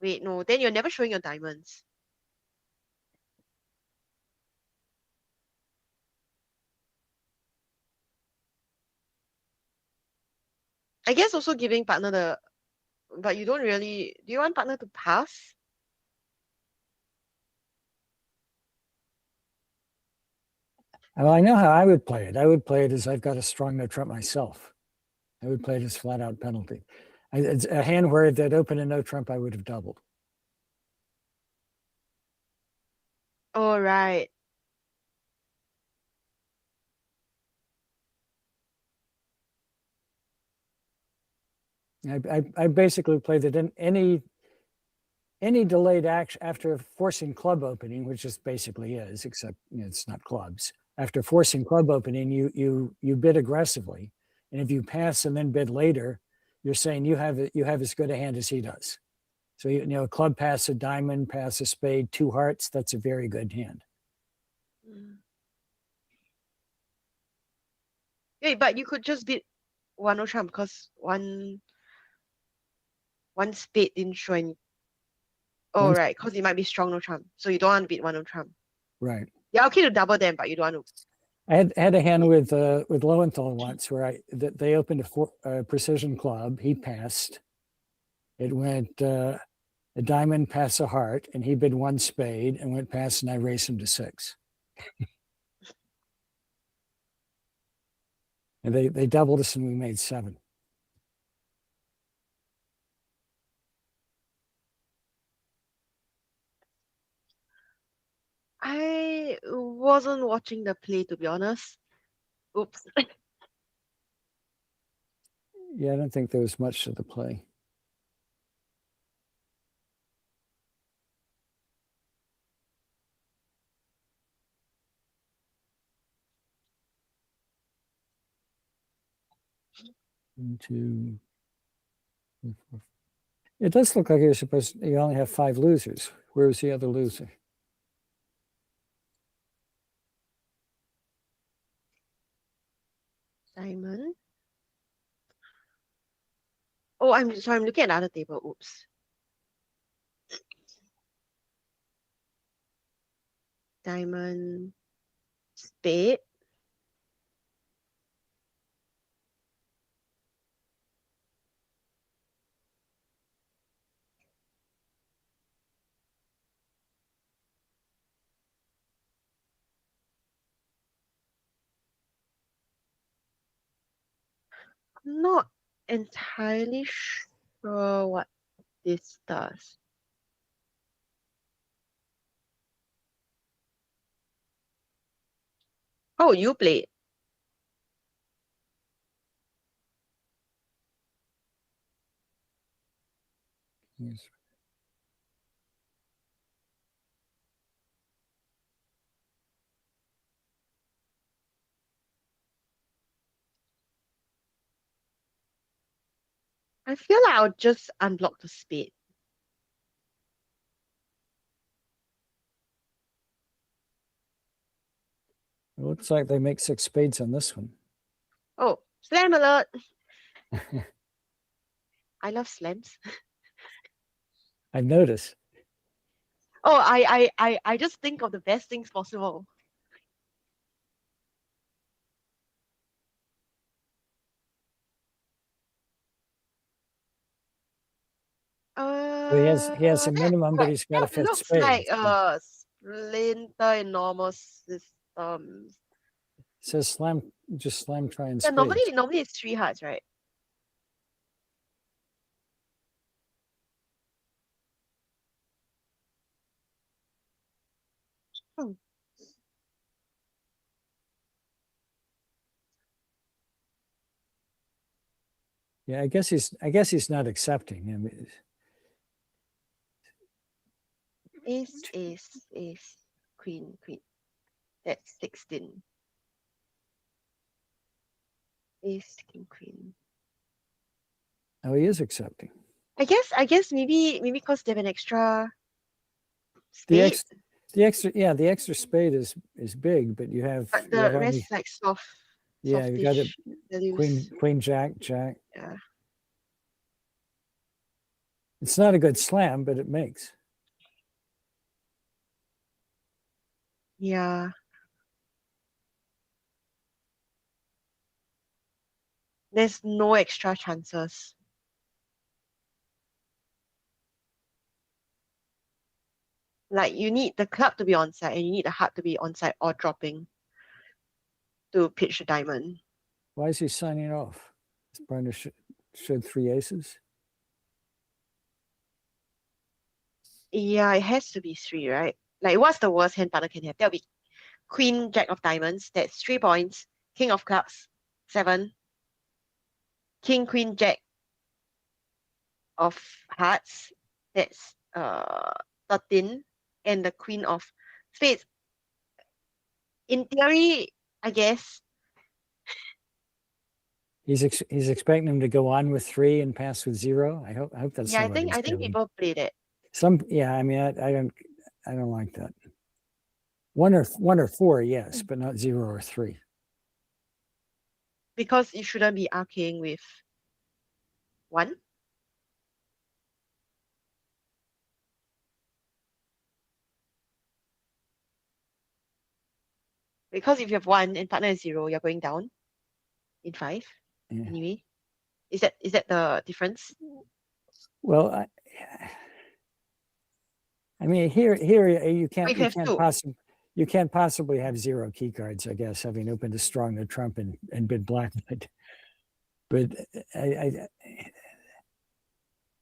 Wait, no, then you're never showing your diamonds. I guess also giving partner but you don't really, do you want partner to pass? Well, I know how I would play it. I would play it as I've got a strong no trump myself. I would play it as flat out penalty. It's a hand where if they'd open a no trump, I would have doubled. All right. I basically played that in any delayed action after forcing club opening, which this basically is, except it's not clubs. After forcing club opening, you bid aggressively, and if you pass and then bid later, you're saying you have as good a hand as he does. So you know, club pass, a diamond, pass, a spade, 2 hearts. That's a very good hand. Hey, but you could just beat one no trump because one spade didn't show any. Oh, One- right, because it might be strong no trump. So you don't want to beat one no trump. Right. Yeah, okay to double them, but you don't want to. I had a hand with Lowenthal once where they opened a precision club. He passed. It went a diamond, pass, a heart, and he bid 1 spade and went past, and I raced him to 6. And they doubled us, and we made 7. I wasn't watching the play, to be honest. Oops. Yeah, I don't think there was much to the play. One, two, three, four. It does look like you only have 5 losers. Where was the other loser? Diamond. Oh, I'm sorry, I'm looking at another table. Oops. Diamond, spade. I'm not entirely sure what this does. Oh, you played. Yes. I feel like I'll just unblock the spade. It looks like they make 6 spades on this one. Oh, slam alert! I love slams. I noticed. Oh, I just think of the best things possible. He has a minimum, but he's got a that 5th looks spade. like a splinter in normal systems. It says slam, just slam, try, and Yeah, spades. normally it's 3 hearts, right? Hmm. Yeah, I guess he's not accepting. I mean, Ace, queen. That's 16. Ace, king, queen. oh, he is accepting. I guess maybe because they have an extra The spade, the extra spade is big, but you have but you the have rest only, is like soft. yeah, you got it. Softish values. Queen, jack. Yeah. It's not a good slam, but it makes. Yeah. There's no extra chances. Like you need the club to be onside and you need the heart to be onside or dropping to pitch the diamond. Why is he signing off? Is Brian showed 3 aces? Yeah, it has to be 3, right? Like what's the worst hand partner can have? That'll be queen, jack of diamonds. That's 3 points. King of clubs, 7. King, queen, jack of hearts. That's 13. And the queen of spades. In theory, I guess He's expecting him to go on with 3 and pass with 0. I hope that's Yeah, not what he's I think doing. people play that. I mean, I don't like that. 1 or 4, yes, but not 0 or 3. Because you shouldn't be arcing with 1. Because if you have 1 and partner is 0, you're going down in 5. Yeah. Anyway, is that the difference? Well, I mean, here you can't have 2. you can't possibly have 0 key cards, I guess, having opened a strong to trump and bid black. But I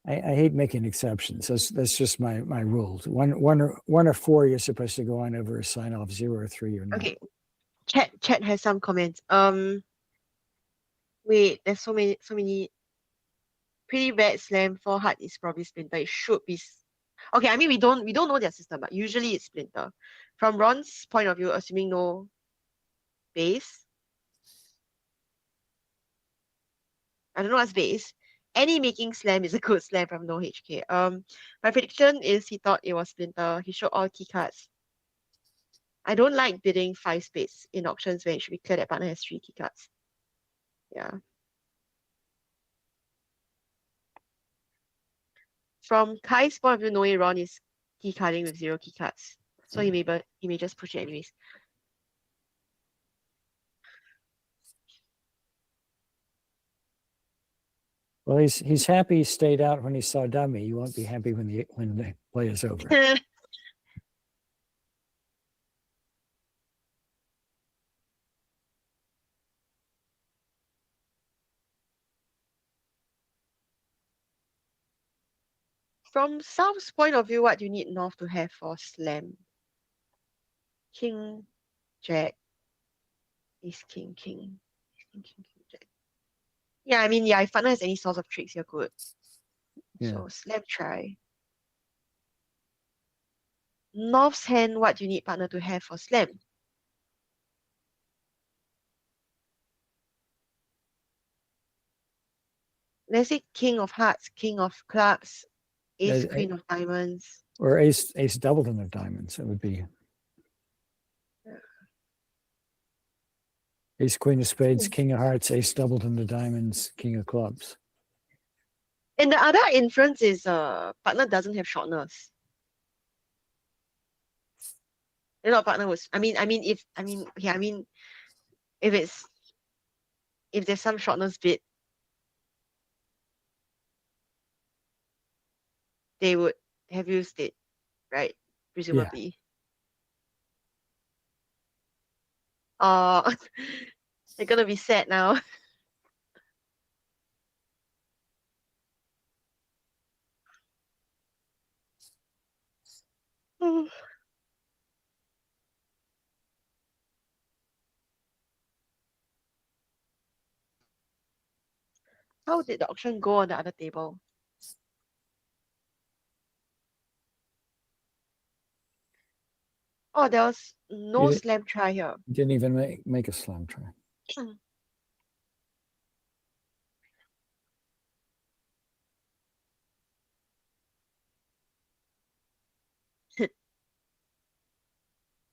hate making exceptions. That's just my rules. 1 or 4, you're supposed to go on over a sign off. 0 or 3, you're not. Okay. Chat has some comments. Wait, there's so many. Pretty bad slam. 4 heart is probably splinter. It should be. Okay, I mean we don't know their system, but usually it's splinter. From Ron's point of view, assuming no base. I don't know what's base. Any making slam is a good slam from no HK. My prediction is he thought it was splinter. He showed all key cards. I don't like bidding 5 spades in auctions when it should be clear that partner has 3 key cards. Yeah. From Kai's point of view, knowing Ron is key carding with 0 key cards. So he may just push it anyways. Well, he's happy he stayed out when he saw dummy. You won't be happy when the play is over. From South's point of view, what do you need North to have for slam? King, Jack, Ace, King, Jack. Yeah, I mean, if partner has any source of tricks, you're good. Yeah. So slam try. North's hand, what do you need partner to have for slam? Let's say King of Hearts, King of Clubs, Ace, Queen of Diamonds. Or ace doubleton of diamonds. It would be ace, queen of spades, king of hearts, ace doubleton of diamonds, king of clubs. And the other inference is partner doesn't have shortness. You know, partner was if there's some shortness bit, they would have used it, right? Presumably. They're gonna be sad now. How did the auction go on the other table? Oh, there was no slam try here. Didn't even make a slam try.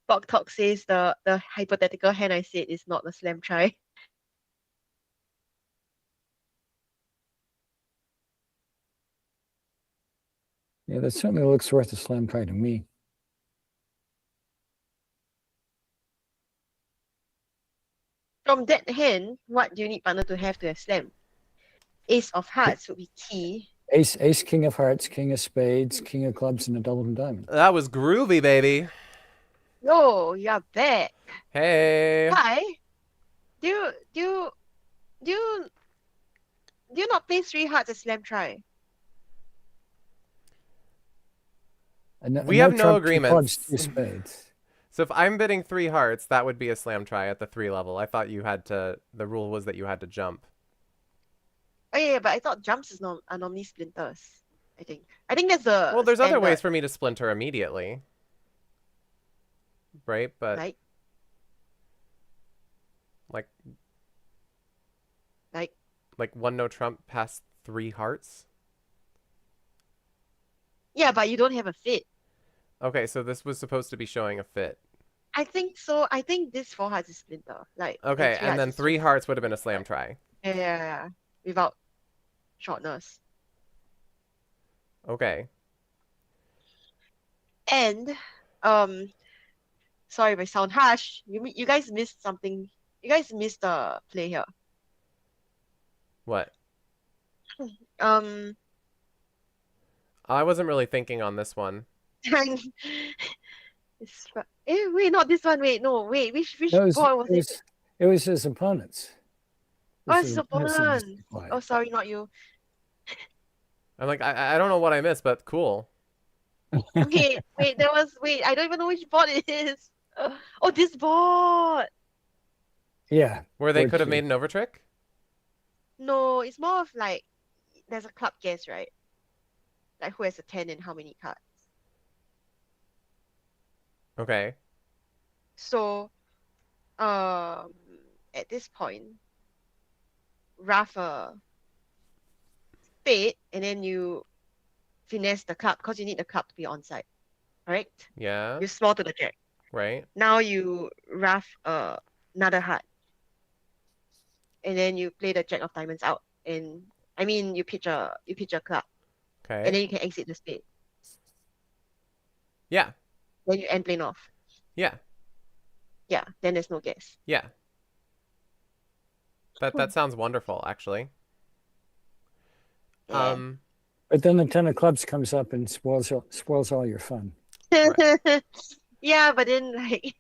Bog Talk says the hypothetical hand I said is not a slam try. Yeah, that certainly looks worth a slam try to me. From that hand, what do you need partner to have slam? Ace of hearts would be key. Ace, king of hearts, king of spades, king of clubs, and a doubleton diamond. That was groovy, baby. Yo, you're back. Hey. Hi. Do you not play 3 hearts as slam try? We have no trump, 2 agreements. clubs, 2 spades. So if I'm bidding 3 hearts, that would be a slam try at the 3 level. I thought you had to. The rule was that you had to jump. Oh yeah, but I thought jumps are normally splinters. I think that's the. Well, there's other standard. ways for me to splinter immediately. Right, but like Like 1 no trump past 3 hearts? Yeah, but you don't have a fit. Okay, so this was supposed to be showing a fit. I think so. I think this 4 hearts is splinter. Like Okay, three and hearts then is 3 just- hearts would have been a slam try. Yeah, without shortness. Okay. And sorry if I sound harsh. You guys missed something. You guys missed the play here. What? Um, I wasn't really thinking on this one. wait, not this one. Wait, no, wait. Which No, board was it? it was his opponents. Oh, This it's is opponent. opponents. Oh, sorry, not you. I'm like, I don't know what I missed, but cool. Okay, wait. Wait. I don't even know which board it is. Oh, this board. Yeah. Where they board could have two. made an over trick? No, it's more of like there's a club guess, right? Like who has a 10 and how many cards. Okay. So, at this point, rough a spade, and then you finesse the club because you need the club to be onside, correct? Yeah. You small to the jack. Right. Now you rough another heart, and then you play the jack of diamonds out, and I mean you pitch a club, and Okay. then you can exit the spade. Yeah. Then you end plane off. Yeah. Yeah, then there's no guess. Yeah. That sounds wonderful, actually. Yeah. But then the 10 of clubs comes up and spoils all your fun. Yeah, but then like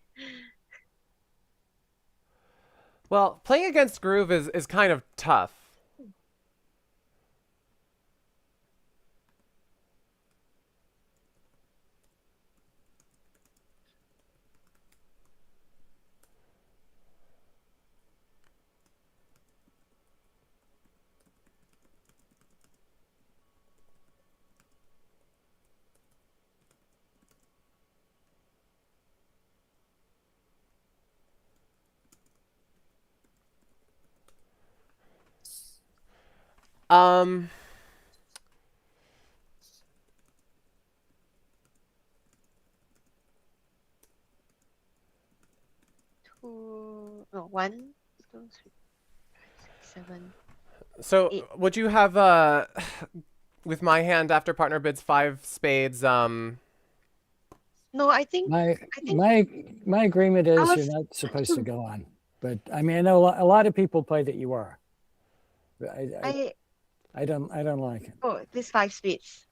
Well, playing against Groove is kind of tough. Um, one, two, three, 7. so Eight. would you have with my hand after partner bids 5 spades? No, I think My think my agreement is was- you're not supposed to go on. But I mean, I know a lot of people play that you are. But I don't like it. this 5 spades.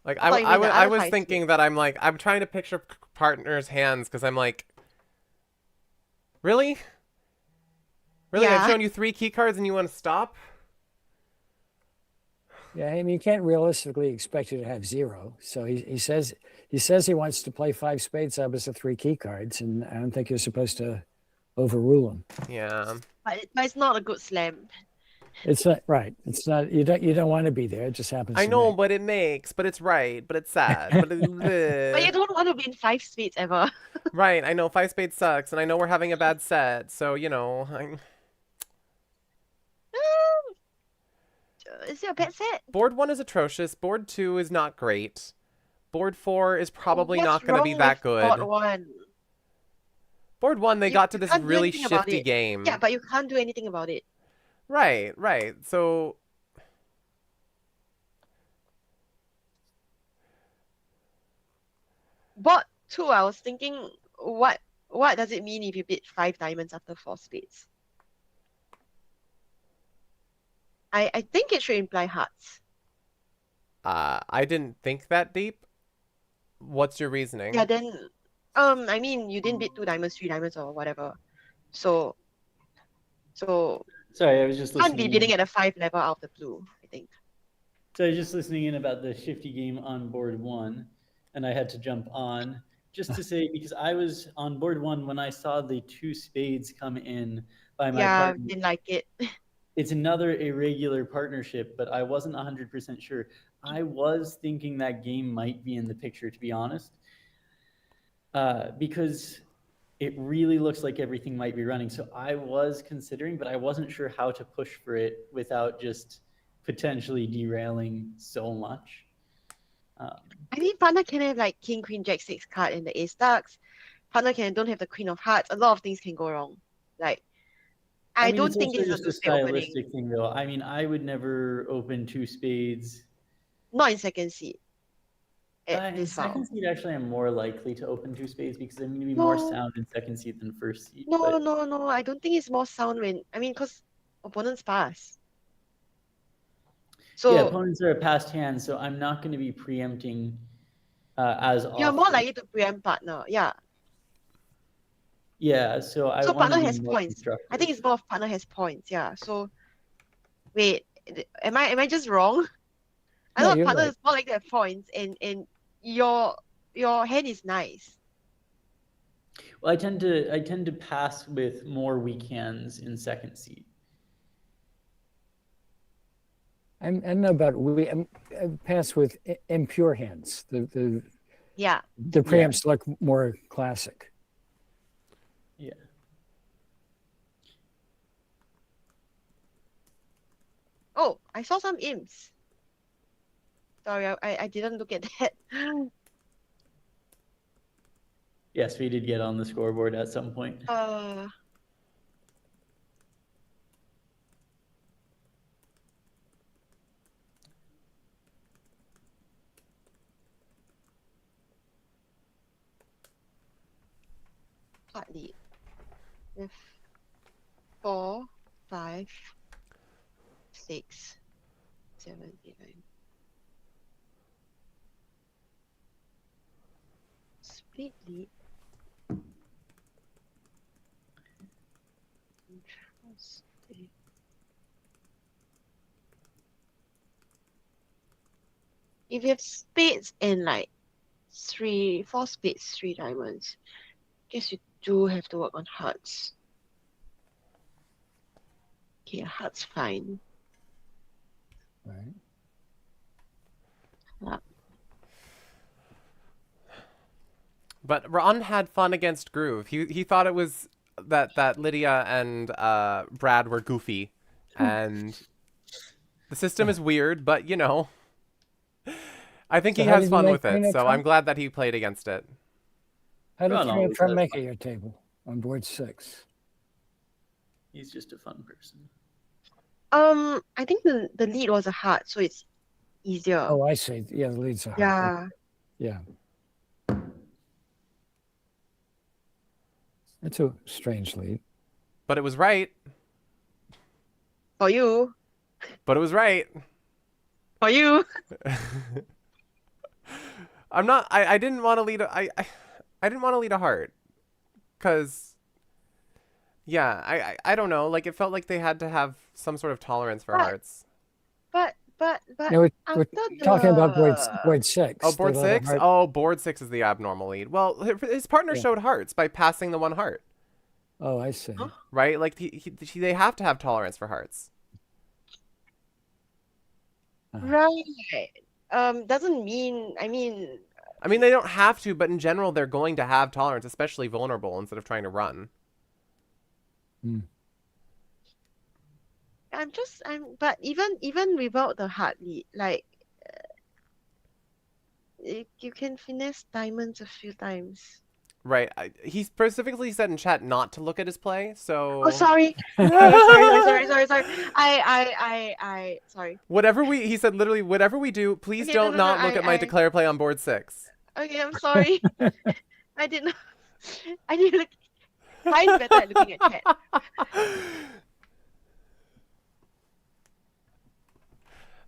Like I thought you meant the I other was 5 thinking that I'm trying to picture partners' hands because I'm like, really? Really? Yeah. I've shown you 3 key cards and you want to stop? Yeah, I mean, you can't realistically expect you to have 0. So he says he wants to play 5 spades up as the 3 key cards, and I don't think you're supposed to overrule him. Yeah. But it's not a good slam. It's not right. It's not. You don't want to be there. It just happens. I to know, be. but it makes, but it's right, but it's sad. But But you don't want to win 5 spades ever. right, I know 5 spades sucks, and I know we're having a bad set, so you know, Is it a bad set? board 1 is atrocious. Board 2 is not great. Board 4 is probably What's not going to be wrong that with good. board 1? Board 1, they You- got to you this can't do really anything about shifty it. game. Yeah, but you can't do anything about it. Right. So Board 2, I was thinking, what does it mean if you bid 5 diamonds after 4 spades? I think it should imply hearts. I didn't think that deep. What's your reasoning? Yeah, then I mean you didn't bid 2 diamonds, 3 diamonds or whatever. So Sorry, I was just can't be listening. bidding at a 5 level out of the blue, I think. So I was just listening in about the shifty game on board 1, and I had to jump on just to say, because I was on board 1 when I saw the 2 spades come in by my Yeah, partner. didn't like it. It's another irregular partnership, but I wasn't 100% sure. I was thinking that game might be in the picture, to be honest, because it really looks like everything might be running. So I was considering, but I wasn't sure how to push for it without just potentially derailing so much. I mean, partner can have like king, queen, jack, 6 card and the ace stacks. Partner can don't have the queen of hearts. A lot of things can go wrong. Like, I mean, don't it's think also this is just a a two-spade opening. stylistic thing, though. I mean, I would never open 2 spades. Not in second seed. At In this file. second seed, actually, I'm more likely to open 2 spades because I'm going to be more No. sound in second seed than first seed. No, but- no. I don't think it's more sound when, I mean, because opponents pass. So yeah, opponents are a passed hand, so I'm not going to be preempting as often. you're more likely to preempt partner. Yeah. Yeah, so I So want to partner be has more points. I think constructive. it's more of partner has points. Yeah. So wait, am I just wrong? I No, thought you're partner right. is more like to have points, and your hand is nice. Well, I tend to pass with more weak hands in second seed. I don't know about I pass with impure hands. The Yeah. preamps look more classic. Yeah. Oh, I saw some imps. Sorry, I didn't look at that. Yes, we did get on the scoreboard at some point. Flat lead with 4, 5, 6, 7, 8, 9. Split lead. Interesting. If you have spades and like 4 spades, 3 diamonds, guess you do have to work on hearts. Okay, hearts fine. Right. But Ron had fun against Groove. He thought it was that Lydia and Brad were goofy, and the system is weird. But you know, I think So he how has did you fun make with it. Queen So of I'm Trump? glad that he played against it. How did Ron Queen always of Trump has make fun. at your table on board 6? He's just a fun person. I think the lead was a heart, so it's easier. Oh, I see. Yeah, the leads are hard. Yeah. Yeah. It's a strange lead. But it was right. For you. But it was right. For you. I'm not. I didn't want to lead. I didn't want to lead a heart, cause. Yeah, I don't know. Like it felt like they had to have some sort of tolerance for But- hearts. But No, we're after talking about the- board 6. Oh, board They let a 6? heart- Oh, board 6 is the abnormal lead. Well, his partner Yeah. showed hearts by passing the 1 heart, Oh, I see. Huh? right? Like they have to have tolerance for hearts. Right. Doesn't mean, I mean, I mean, they don't have to, but in general, they're going to have tolerance, especially vulnerable, instead of trying to run. but even without the hard lead, like you can finesse diamonds a few times. Right. He specifically said in chat not to look at his play, so... Oh, sorry. sorry. I sorry. He said literally, whatever we do, please Okay, don't no, not look at my declare play on board 6. Okay, I'm sorry. I didn't look. Mine's better at looking at chat.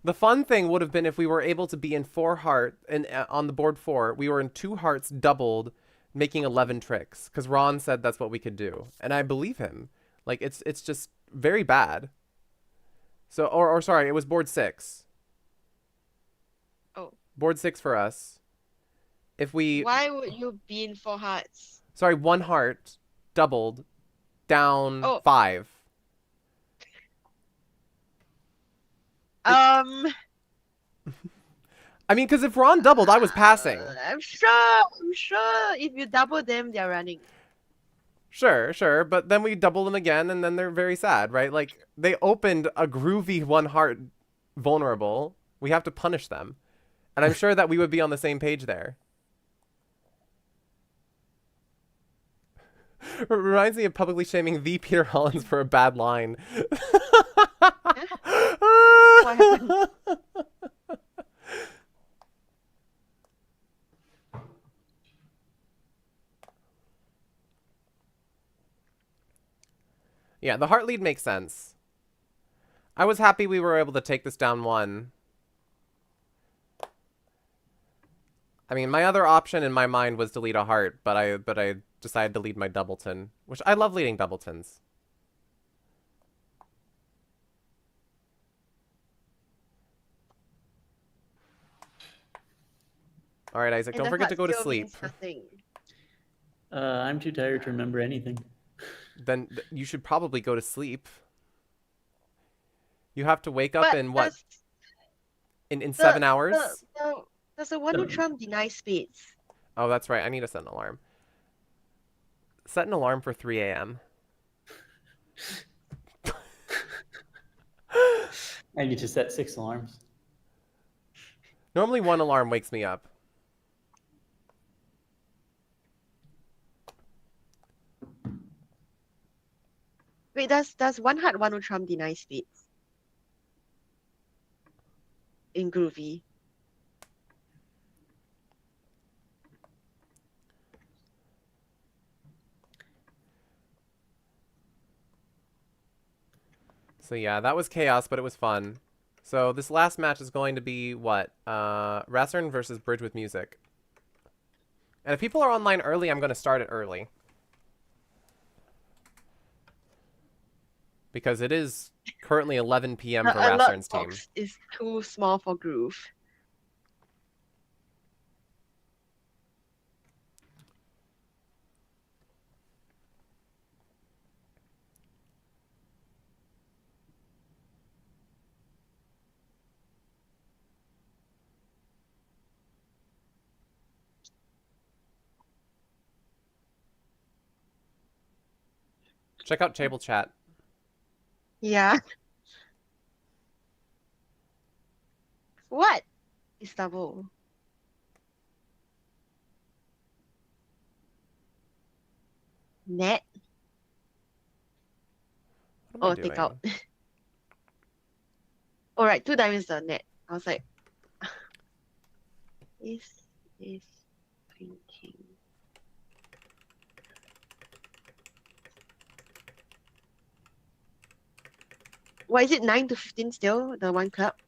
The fun thing would have been if we were able to be in 4 heart and on the board 4, we were in 2 hearts doubled, making 11 tricks. Because Ron said that's what we could do, and I believe him. Like it's just very bad. So or sorry, it was board 6. Oh. Board 6 for us. If we Why would you be in 4 hearts? sorry 1 heart doubled down Oh. 5. I mean, because if Ron doubled, I was passing. I'm sure if you double them, they're running. Sure, sure, but then we double them again, and then they're very sad, right? Like, they opened a groovy 1 heart vulnerable. We have to punish them. And I'm sure that we would be on the same page there. Reminds me of publicly shaming the Peter Hollins for a bad line. What happened? Yeah, the heart lead makes sense. I was happy we were able to take this down 1. I mean, my other option in my mind was to lead a heart, but I decided to lead my doubleton, which I love leading doubletons. All right, Isaac, And don't the forget to heart go to still sleep. means nothing. I'm too tired to remember anything. Then you should probably go to sleep. You have to wake up But in what? does In 7 hours? does the one who Trump deny spades? Oh, that's right. I need to set an alarm. Set an alarm for 3 a.m. I need to set 6 alarms. Normally 1 alarm wakes me up. Wait, does one heart one who Trump deny spades? In Groovy. So yeah, that was chaos, but it was fun. So this last match is going to be what? Rassern versus Bridge with Music. And if people are online early, I'm going to start it early. Because it is currently 11 p.m. for Rassern's team. Box is too small for Groove. Check out table chat. Yeah. What is double? Net? What am I Oh, take doing? out. All right, 2 diamonds the net. I was like, this is thinking. Why is it 9 to 15 still? The 1 cup?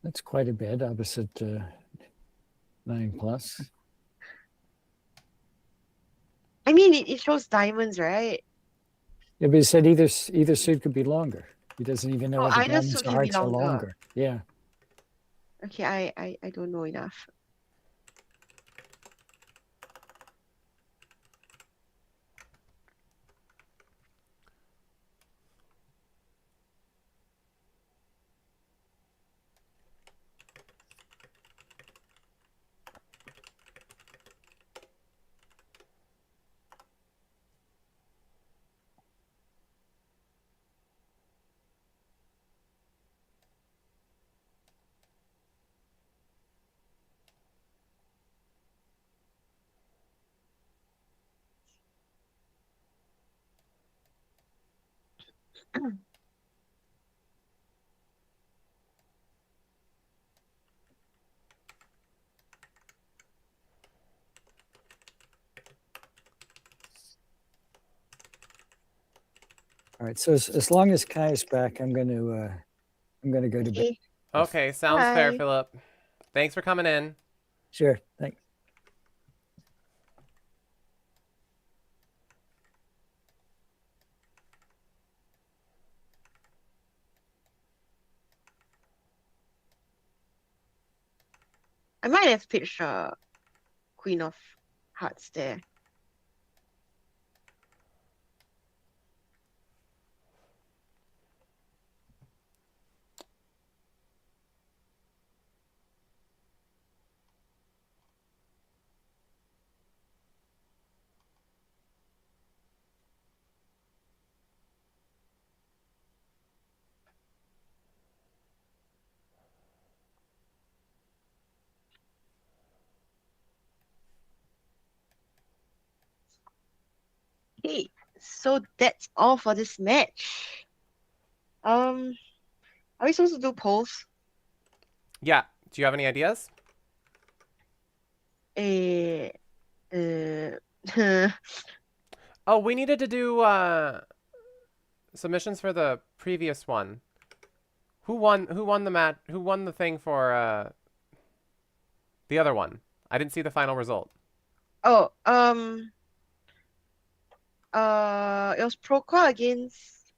That's quite a bit opposite 9 plus. I mean, it shows diamonds, right? Yeah, but he said either suit could be longer. He doesn't even know Oh, what the either diamonds suit or can be hearts are longer. longer. Yeah. Okay, I don't know enough. All right. So as long as Kai is back, I'm going to go to bed. Okay. Okay, sounds fair, Bye. Philip. Thanks for coming in. Sure. Thanks. I might have pitched Queen of Hearts there. Okay, so that's all for this match. Are we supposed to do polls? Yeah. Do you have any ideas? Uh, Oh, we needed to do submissions for the previous one. Who won the match? Who won the thing for the other one? I didn't see the final result. oh, it was Proqua against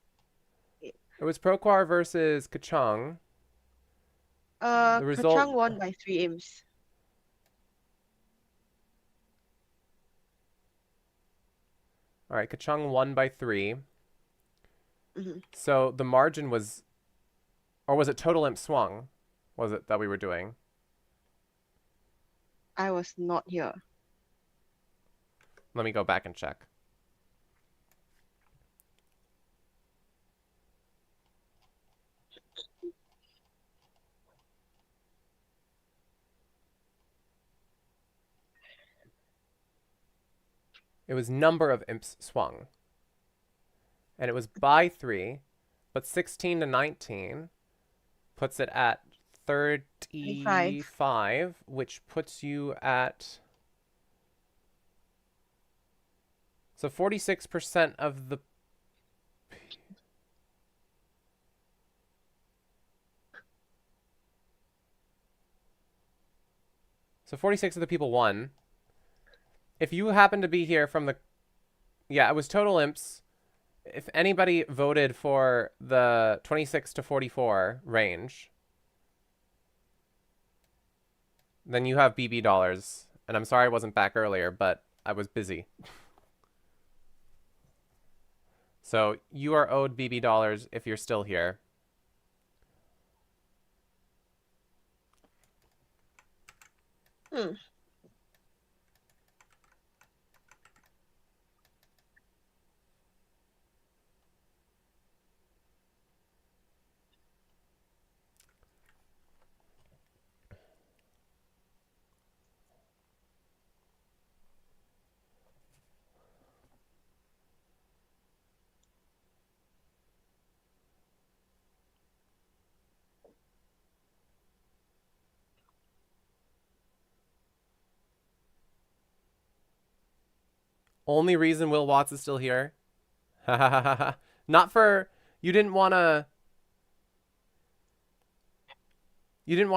It was Proquar versus Kachung. The result Kachang won by 3 aims. All right, Kachung won by 3. Mhm. So the margin was, or was it total imp swung? Was it that we were doing? I was not here. Let me go back and check. It was number of imps swung. And it was by 3, but 16 to 19 puts it at 35, which puts you at... So 46% of the... So 46 of the people won. If you happen to be here from the... Yeah, it was total imps. If anybody voted for the 26 to 44 range, then you have BB dollars. And I'm sorry I wasn't back earlier, but I was busy. So you are owed BB dollars if you're still here. Only reason Will Watts is still here. Not for... You didn't want to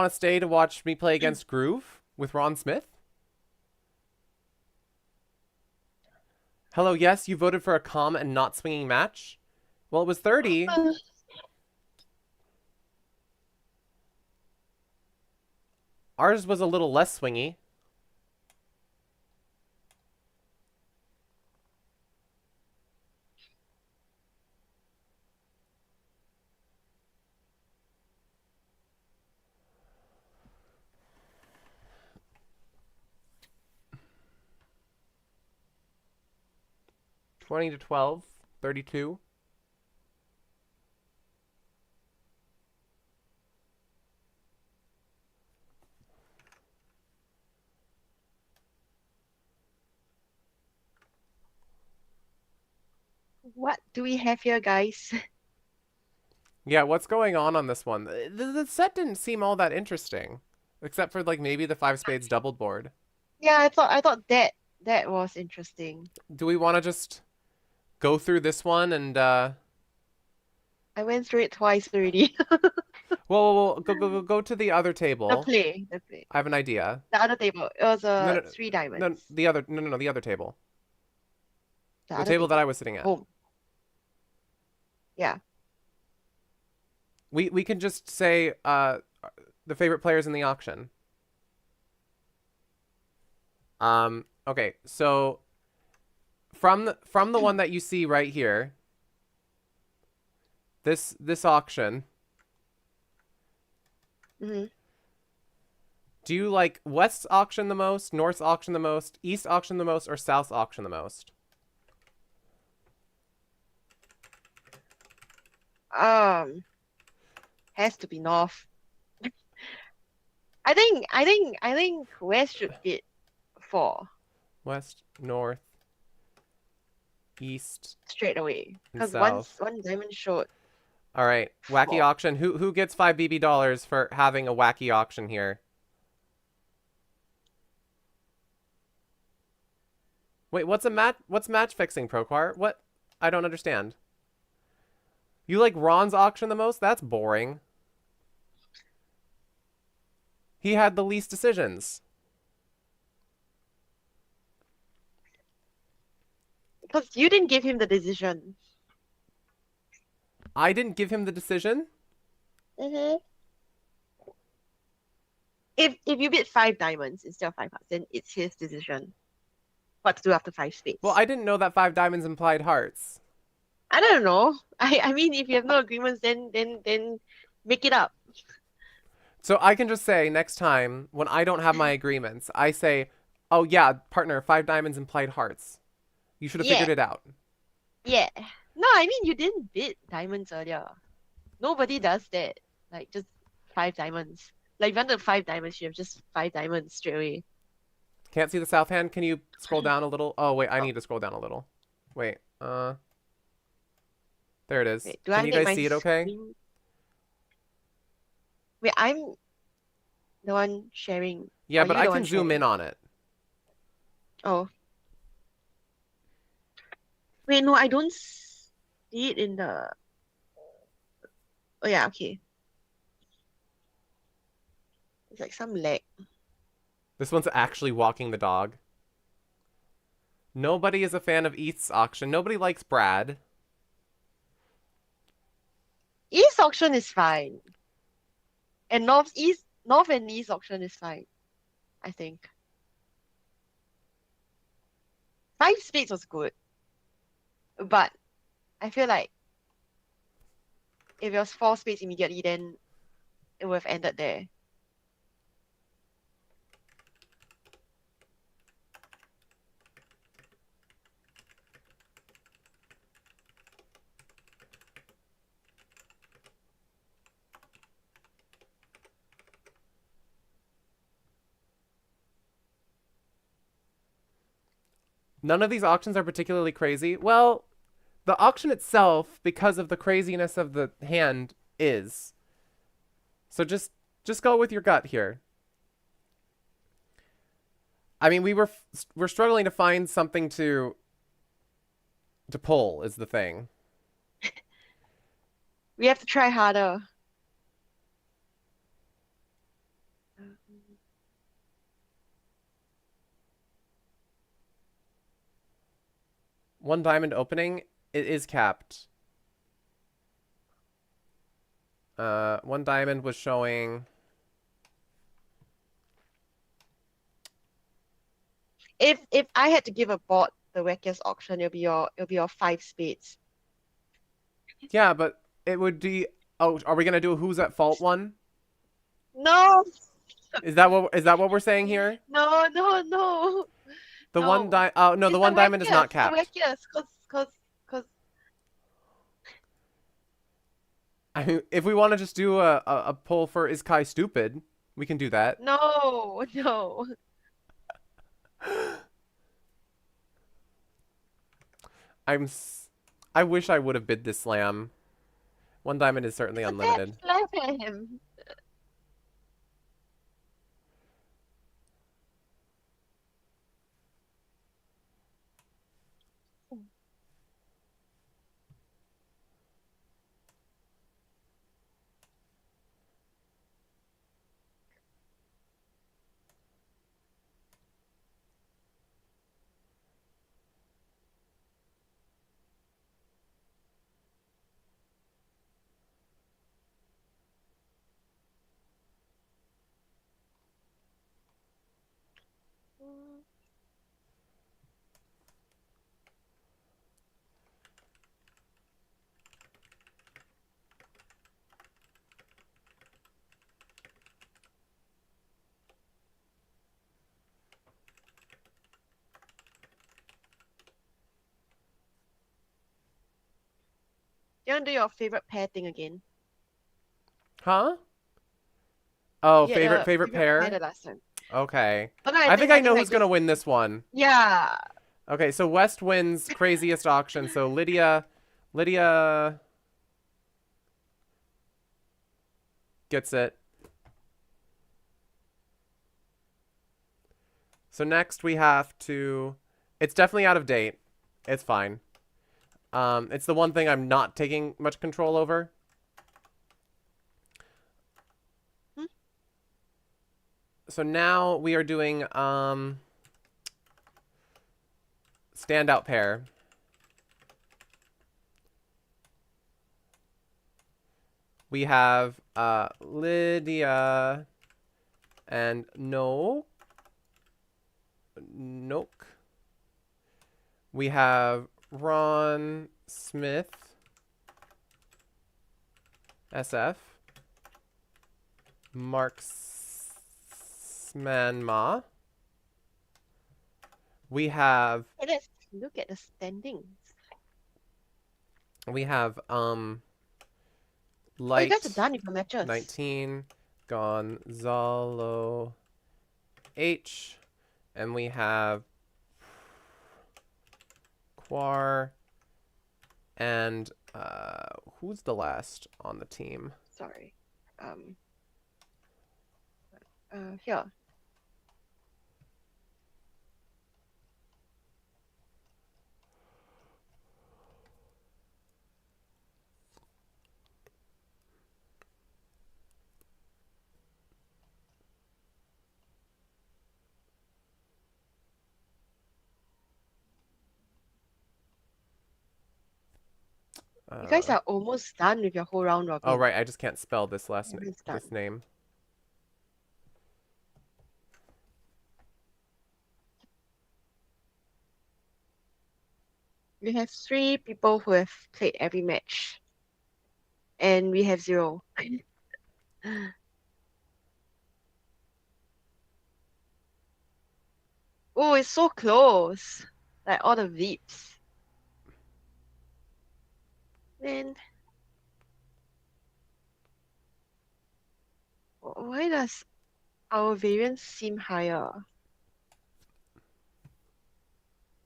stay to watch me play against Groove with Ron Smith? Hello, yes, you voted for a calm and not swinging match? Well, it was 30. Ours was a little less swingy. $20 to $12, 32. What do we have here, guys? Yeah, what's going on this one? The set didn't seem all that interesting, except for like maybe the 5 spades doubled board. Yeah, I thought that was interesting. Do we want to just go through this one and I went through it twice already. well, go to the other table. The play. I have an idea. The other table. It was No, 3 diamonds. No, the other table. The The other table that I was sitting at. Home. Yeah. We can just say the favorite players in the auction. Okay, so from the one that you see right here, this auction, Hmm. do you like West auction the most, North auction the most, East auction the most, or South auction the most? Has to be North. I think West should bid for West, North, East, straight away and because South. one diamond showed All right, wacky four. auction. Who gets 5 BB dollars for having a wacky auction here? Wait, what's match fixing, Proquar? What? I don't understand. You like Ron's auction the most? That's boring. He had the least decisions. Because you didn't give him the decision. I didn't give him the decision? Mm-hmm. If you bid 5 diamonds instead of 5 hearts, then it's his decision what to do after 5 spades. Well, I didn't know that 5 diamonds implied hearts. I don't know. I mean, if you have no agreements, then make it up. So I can just say next time when I don't have my agreements, I say, "Oh yeah, partner, 5 diamonds implied hearts. You should have figured it out." Yeah. No, I mean you didn't bid diamonds earlier. Nobody does that. Like just 5 diamonds. Like if you wanted 5 diamonds, you have just 5 diamonds straight away. Can't see the south hand. Can you scroll down a little? Oh wait, I need to scroll down a little. Wait. There it is. Wait, do Can I you make guys my see it okay? screen? Wait, I'm the one sharing. Yeah, Or but you I the can one zoom in sharing? on it. Oh. Wait, no, I don't see it in the. Oh yeah, okay. It's like some lag. This one's actually walking the dog. Nobody is a fan of East's auction. Nobody likes Brad. East auction is fine. And North and East auction is fine, I think. 5 spades was good. But I feel like if it was 4 spades immediately, then it would have ended there. None of these auctions are particularly crazy. Well, the auction itself, because of the craziness of the hand, is. So just go with your gut here. I mean, we're struggling to find something to pull is the thing. We have to try harder. One diamond opening, it is capped. One diamond was showing. If I had to give a board the wackiest auction, it'll be your 5 spades. Yeah, but it would be. Oh, are we gonna do a who's at fault one? No, Is that what we're saying here? no. The No. one di Oh no, It's the one diamond is not wackiest, capped. The wackiest, cause I mean, if we want to just do a poll for is Kai stupid, we can do that. no. I wish I would have bid this slam. One diamond is certainly unlimited. Slap him. you want to do your favorite pair thing again? Huh? Oh, Yeah, favorite pair pair? the last time. Okay. But no, I think I know like who's gonna this. win this one. Yeah. Okay, so West wins craziest auction. So Lydia gets it. So next we have to. It's definitely out of date. It's fine. It's the one thing I'm not taking much control over. So now we are doing standout pair. We have Lydia and Nook. We have Ron Smith, SF. Mark Smanma. We have Hey, let's look at the standings. Oh, you Light guys are done with your matches. 19, Gonzalo H, and we have Quar, and who's the last on the team? Sorry. Here. You guys are almost done with your whole round robin. Oh right, I just can't spell this Almost done. this name. We have 3 people who have played every match. And we have 0. Oh, it's so close. Like all the VIPs. Man. Why does our variance seem higher?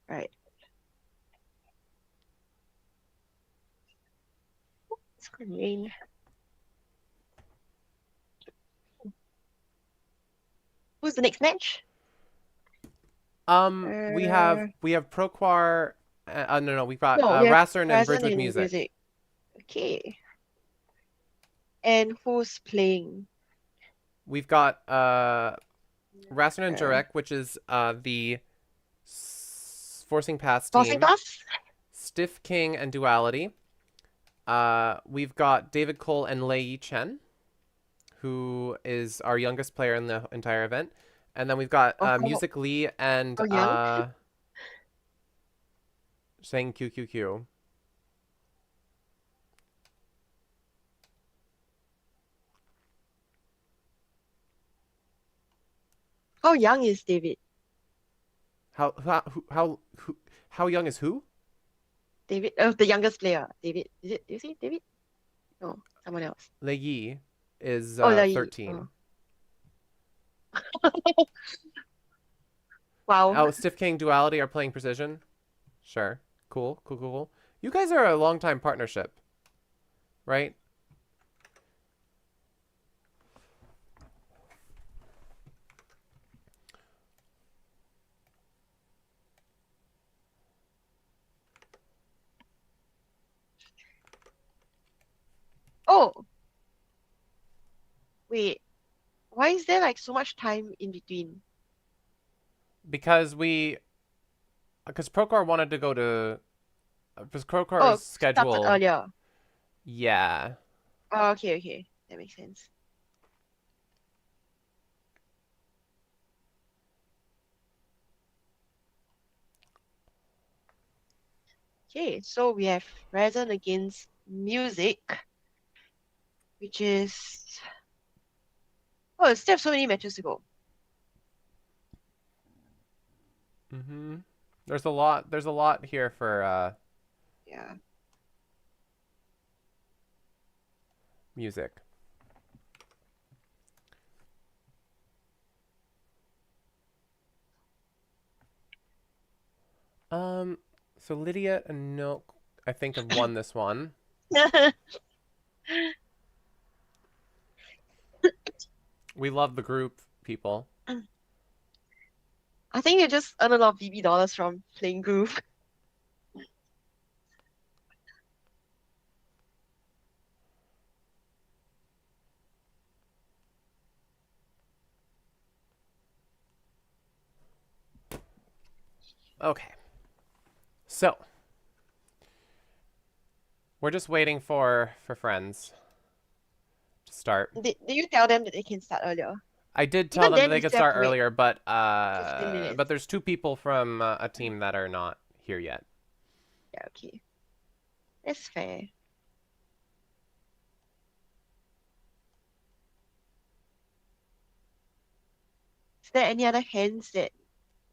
Right. It's gonna rain. Who's the next match? We have Proquar. No, we've got No, we have Rassern and Bridge Present with and Music. Okay. And who's playing? We've got Rassern and Jurek, which is the Forcing Pass team. Forcing Pass? Stiff King and Duality. We've got David Cole and Lei Yi Chen, who is our youngest player in the entire event. And then we've got Music Lee and saying QQQ. How young is David? How young is who? David, the youngest player. David, is it? Do you see David? No, someone else. Lei Yi is Lei Yi. 13. Wow. Oh, Stiff King Duality are playing Precision. Sure. Cool. You guys are a long-time partnership, right? Oh. Wait. Why is there like so much time in between? Because Procar wanted to go to because Procar's schedule started earlier. Yeah. Oh, okay. That makes sense. Okay, so we have Present against Music, which is still have so many matches to go. There's a lot here for Yeah. music. So Lydia and Nook, I think, have won this one. We love the group, people. I think you just earn a lot of BB dollars from playing Groove. Okay. So we're just waiting for friends to start. Did you tell them that they can start earlier? I did tell Even them then, that they we could still have start to wait earlier, 15 minutes. there's 2 people from a team that are not here yet. Yeah, okay. That's fair. Is there any other hands that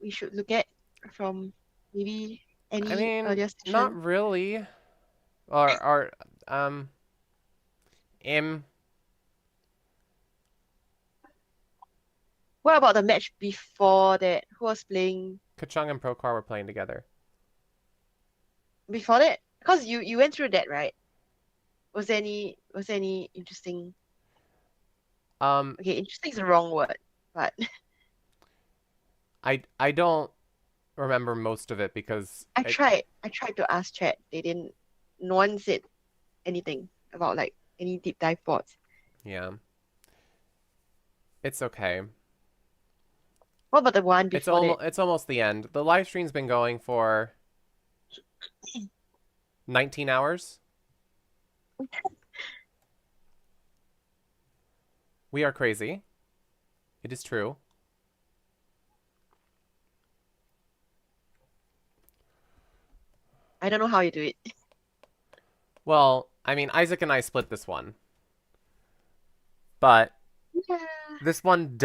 we should look at from maybe any I mean, earlier session? not really. Or What about the match before that? Who was playing Kachung and Procar were playing together. before that? Because you went through that, right? Was there any interesting? Okay, interesting is the wrong word, but I don't remember most of it because I tried to ask chat. They didn't. No one said anything about like any deep dive bots. yeah. It's okay. What about the one before that? It's almost the end. The live stream's been going for 19 hours. We are crazy. It is true. I don't know how you do it. Well, I mean, Isaac and I split this one. But Yeah. this one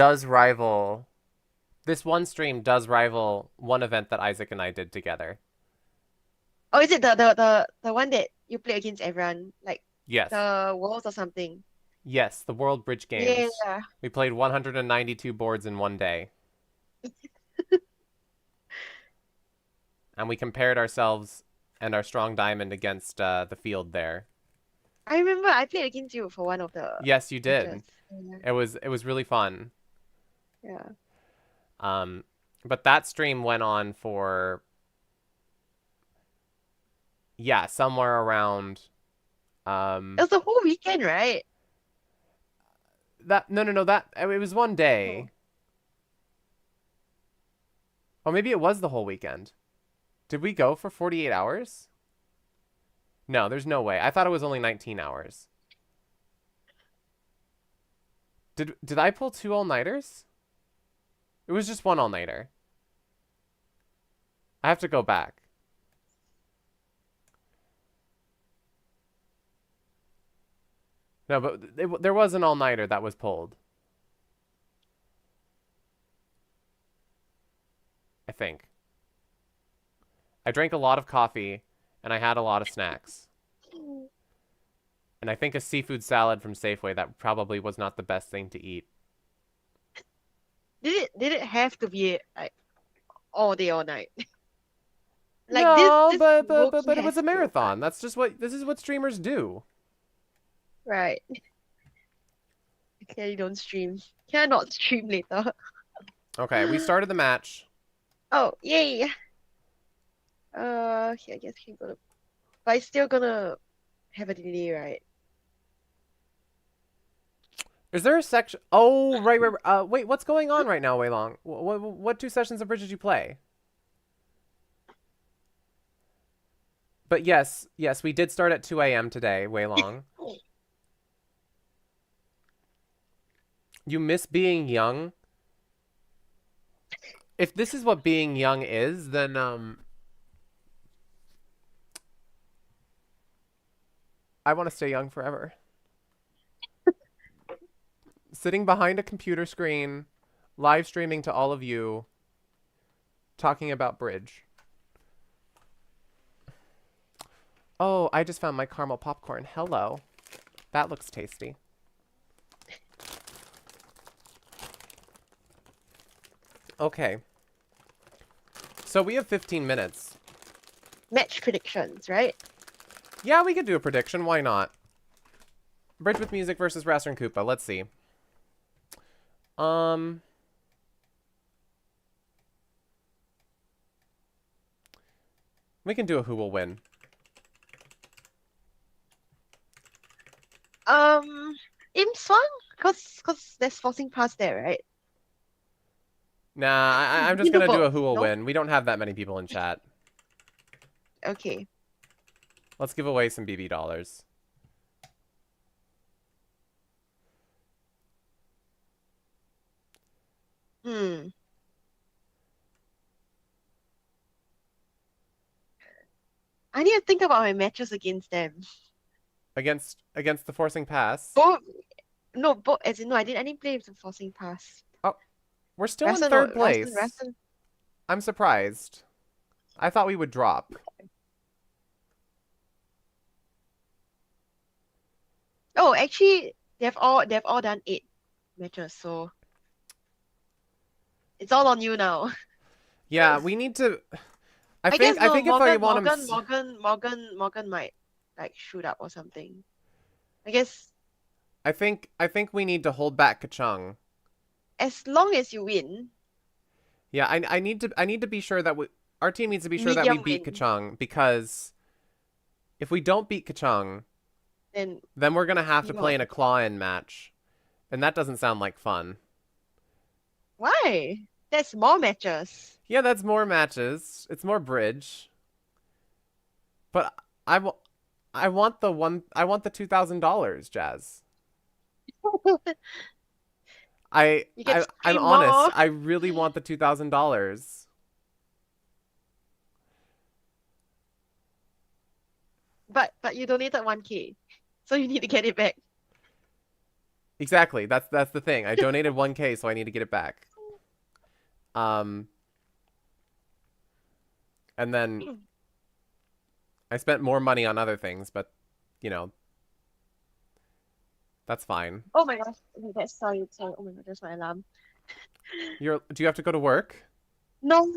stream does rival one event that Isaac and I did together. Oh, is it the one that you play against everyone, like Yes. the Worlds or something? Yes, the World Bridge Games. Yeah. We played 192 boards in one day. And we compared ourselves and our strong diamond against the field there. I remember I played against you for one of the Yes, you did. matches. Yeah. It was really fun. Yeah. But that stream went on for somewhere around It was the whole weekend, right? that it was one day. Or maybe it was the whole weekend. Did we go for 48 hours? No, there's no way. I thought it was only 19 hours. Did I pull 2 all-nighters? It was just 1 all-nighter. I have to go back. No, but there was an all-nighter that was pulled. I think. I drank a lot of coffee, and I had a lot of snacks. And I think a seafood salad from Safeway, that probably was not the best thing to eat. Did it have to be like all day, all night? Like No, this but low-key it has was a to go marathon. This is what streamers do. Right. Okay, you don't stream. Cannot stream later. Okay, we started the match. Oh, yay. Okay, I guess he's gonna, but it's still gonna have a delay, right? Is there a section? Oh, right. Wait, what's going on right now, Weilong? What 2 sessions of Bridge did you play? But yes, we did start at 2 a.m. today, Weilong. You miss being young? If this is what being young is, then I want to stay young forever. Sitting behind a computer screen, live streaming to all of you, talking about Bridge. Oh, I just found my caramel popcorn. Hello. That looks tasty. Okay. So we have 15 minutes. Match predictions, right? Yeah, we could do a prediction. Why not? Bridge with Music versus Raster and Koopa. Let's see. We can do a who will win. Im Swang? Cause there's forcing past there, right? Nah, I'm just Either gonna do a both, who will no? win. We don't have that many people in chat. Okay. Let's give away some BB dollars. Hmm. I need to think about my matches against them. Against the forcing pass. Both, no, both as in no, I didn't play with the forcing pass. We're still in Rasten third or- place. Rasten- I'm surprised. I thought we would drop. Oh, actually, they've all done 8 matches, so it's all on you now. Yeah, we need to. I guess think no, if I want him. Morgan might like shoot up or something. I guess I think we need to hold back Kachung. as long as you win, Yeah, I need to be sure that our team needs to be sure that we Medium beat win. Kachung, because if we don't beat Kachung, then we're gonna have to You play know. in a claw-in match, and that doesn't sound like fun. why? There's more matches. Yeah, that's more matches. It's more bridge. But I want the $2,000, Jazz. I'm You get honest. more. I really want the $2,000. But you donated 1K, so you need to get it back. Exactly. That's the thing. I donated 1K, so I need to get it back. And then I spent more money on other things, but you know, that's fine. Oh my gosh. Okay, that's sorry. Oh my god, that's my alarm. Do you have to go to work? No,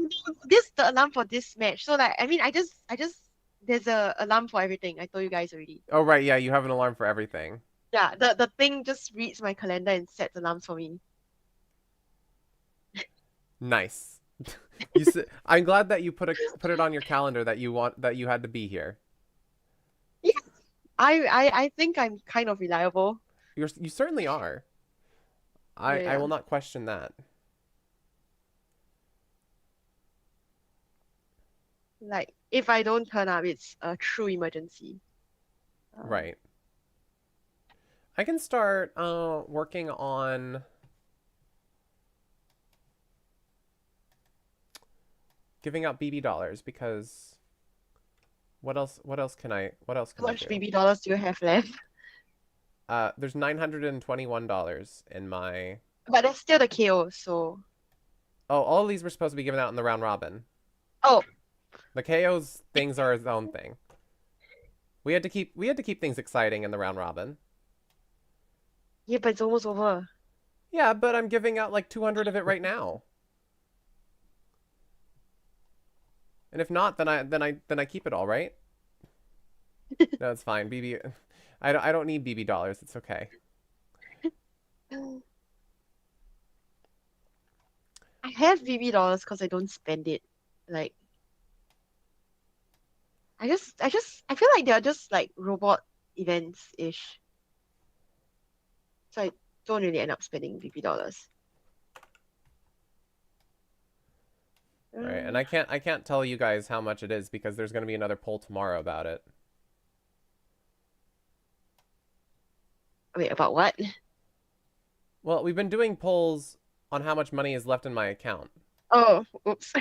this the alarm for this match. So like, I mean, I just there's a alarm for everything. I told you guys already. Oh right, yeah, you have an alarm for everything. Yeah, the thing just reads my calendar and sets alarms for me. Nice. I'm glad that you put it on your calendar that you had to be here. Yeah, I think I'm kind of reliable. You certainly are. I Yeah. will not question that. Like, if I don't turn up, it's a true emergency. Right. I can start working on giving out BB dollars, because what else can I How much do? BB dollars do you have left? There's $921 in my. But that's still the KO, so. Oh, all of these were supposed to be given out in the round robin. Oh, The KO's things are its own thing. We had to keep things exciting in the round robin. yeah, but it's almost over. Yeah, but I'm giving out like 200 of it right now. And if not, then I keep it all, right? No, it's fine. BB, I don't need BB dollars. It's okay. I have BB dollars because I don't spend it. Like, I feel like they're just like robot events ish. So I don't really end up spending BB dollars. Right, and I can't tell you guys how much it is because there's going to be another poll tomorrow about it. Wait, about what? Well, we've been doing polls on how much money is left in my account. Oh, oops.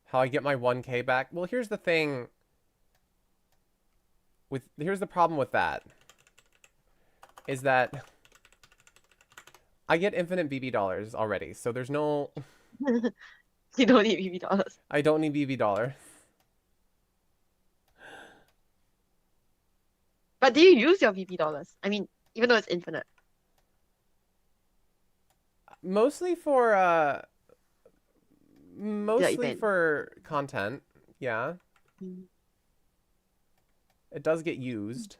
How I get my 1K back. Well, here's the thing. Here's the problem with that. Is that I get infinite BB dollars already, so there's no. You don't need BB dollars. I don't need BB dollars. But do you use your VP dollars? I mean, even though it's infinite. Mostly for mostly event. for content. Yeah. Mm. It does get used.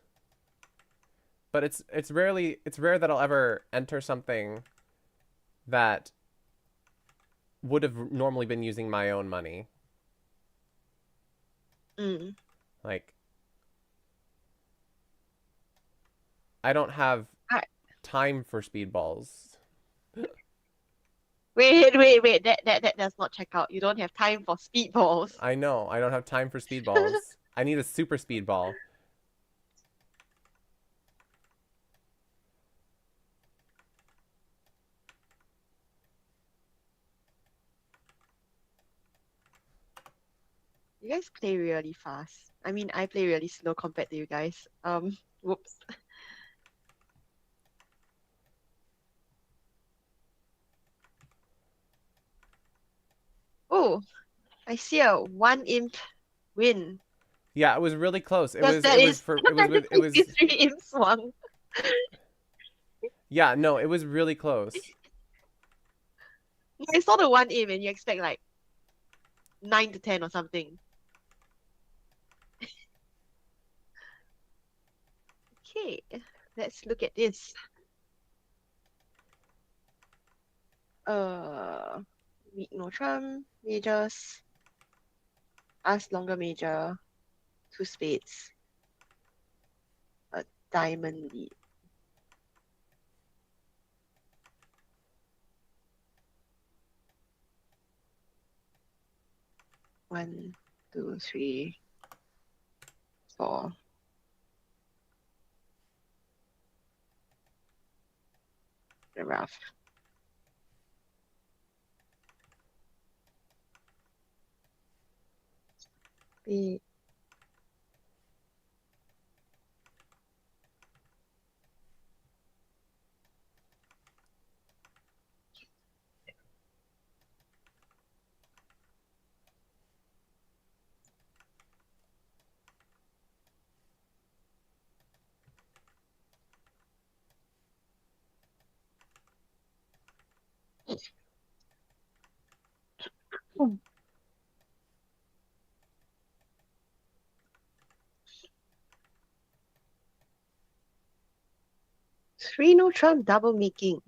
But it's rare that I'll ever enter something that would have normally been using my own money. Mm. Like, I don't have time for speedballs. Wait. That does not check out. You don't have time for speedballs. I know. I don't have time for speedballs. I need a super speedball. You guys play really fast. I mean, I play really slow compared to you guys. Whoops. Oh, I see a 1 imp win. Yeah, it was really close. It Because was that it was is for it was with it was 53 imp swung. yeah, no, it was really close. I saw the 1 imp and you expect like 9 to 10 or something. Okay, let's look at this. Weak no trump, majors, ask longer major, 2 spades, a diamond lead. One, two, three, four. The rough. Spade. Three no trump double making.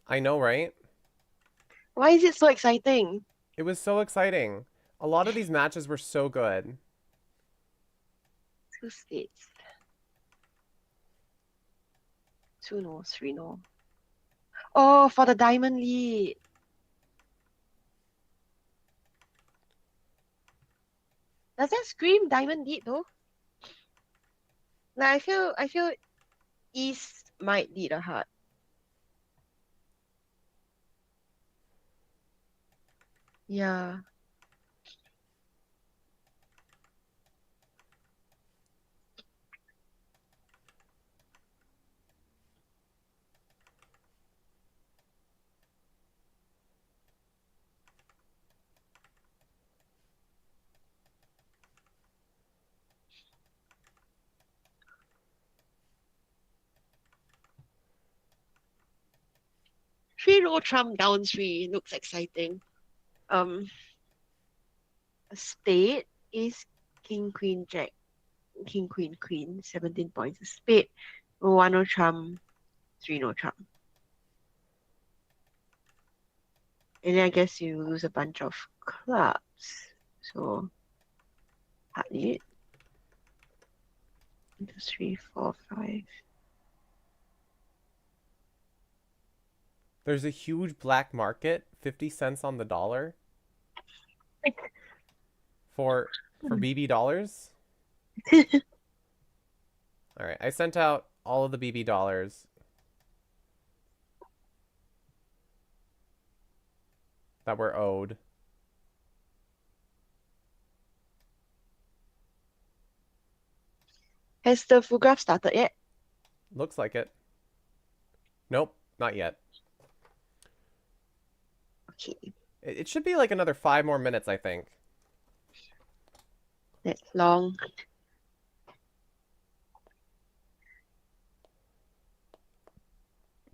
I know, right? Why is it so exciting? It was so exciting. A lot of these matches were so good. 2 spades. 2 no, 3 no. Oh, for the diamond lead. Does that scream diamond lead though? Like I feel East might lead a heart. Yeah. Three no trump down 3 looks exciting. A spade is king queen jack, king queen queen, 17 points. A spade, 1 no trump, 3 no trump. And then I guess you lose a bunch of clubs. So hardly it. 1, 2, 3, 4, 5. There's a huge black market, 50 cents on the dollar. For BB dollars. All right, I sent out all of the BB dollars that were owed. Has the full graph started yet? Looks like it. Nope, not yet. Okay, It should be like another 5 more minutes, I think. that's long.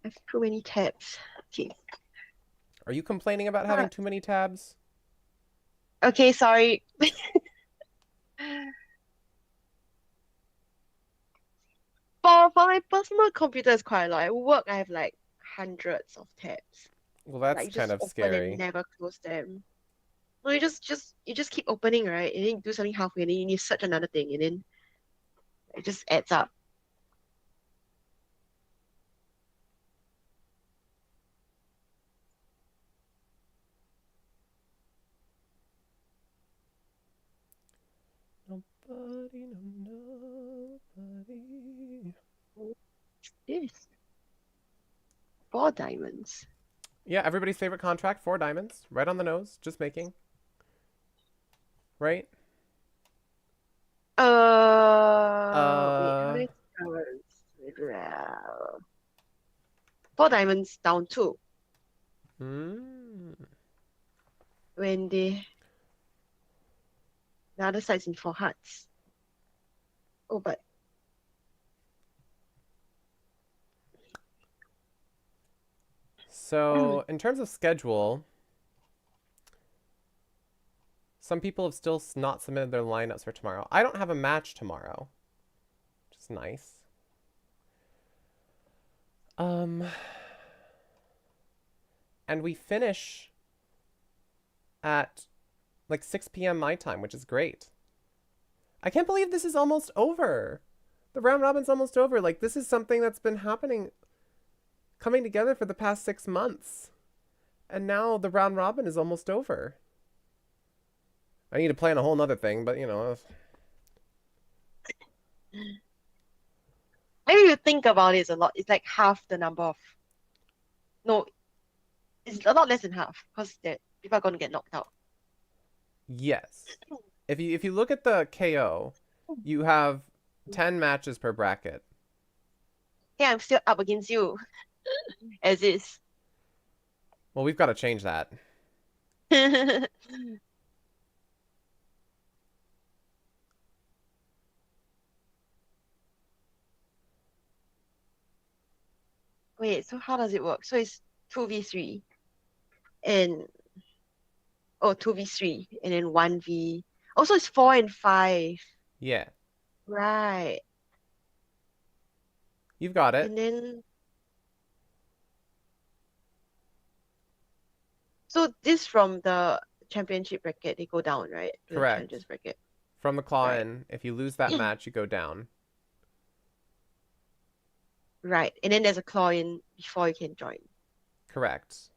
I have too many tabs. Okay. Are you complaining about having too many tabs? Okay, sorry. For my personal computer is quite a lot. At work, I have like hundreds of tabs. Well, that's Like you kind just of open scary. and never close them. No, you just keep opening, right? And then you do something halfway, and then you need to search another thing, and then it just adds up. Nobody, no, nobody. This 4 diamonds. Yeah, everybody's favorite contract, 4 diamonds. Right on the nose, just making. Right? Wait, how many diamonds? 4 diamonds down 2. Mm. When the other side's in 4 hearts. Oh, but So, in terms of schedule, some people have still not submitted their lineups for tomorrow. I don't have a match tomorrow, which is nice. And we finish at like 6 p.m. my time, which is great. I can't believe this is almost over. The round robin's almost over. Like, this is something that's been happening, coming together for the past 6 months. And now the round robin is almost over. I need to plan a whole nother thing, but you know. maybe you think about it, it's a lot. It's like half the number of. No, it's a lot less than half because people are going to get knocked out. Yes. If you look at the KO, you have 10 matches per bracket. Yeah, I'm still up against you. As is. Well, we've got to change that. Wait, so how does it work? So it's 2v3 and 2v3 and then 1v. Also, it's 4 and 5. Yeah. Right. You've got it. And then so this from the championship bracket, they go down, right? To the Correct. challenges bracket. From the claw Right. in, if you lose that match, you go down. Right. And then there's a claw in before you can join. Correct.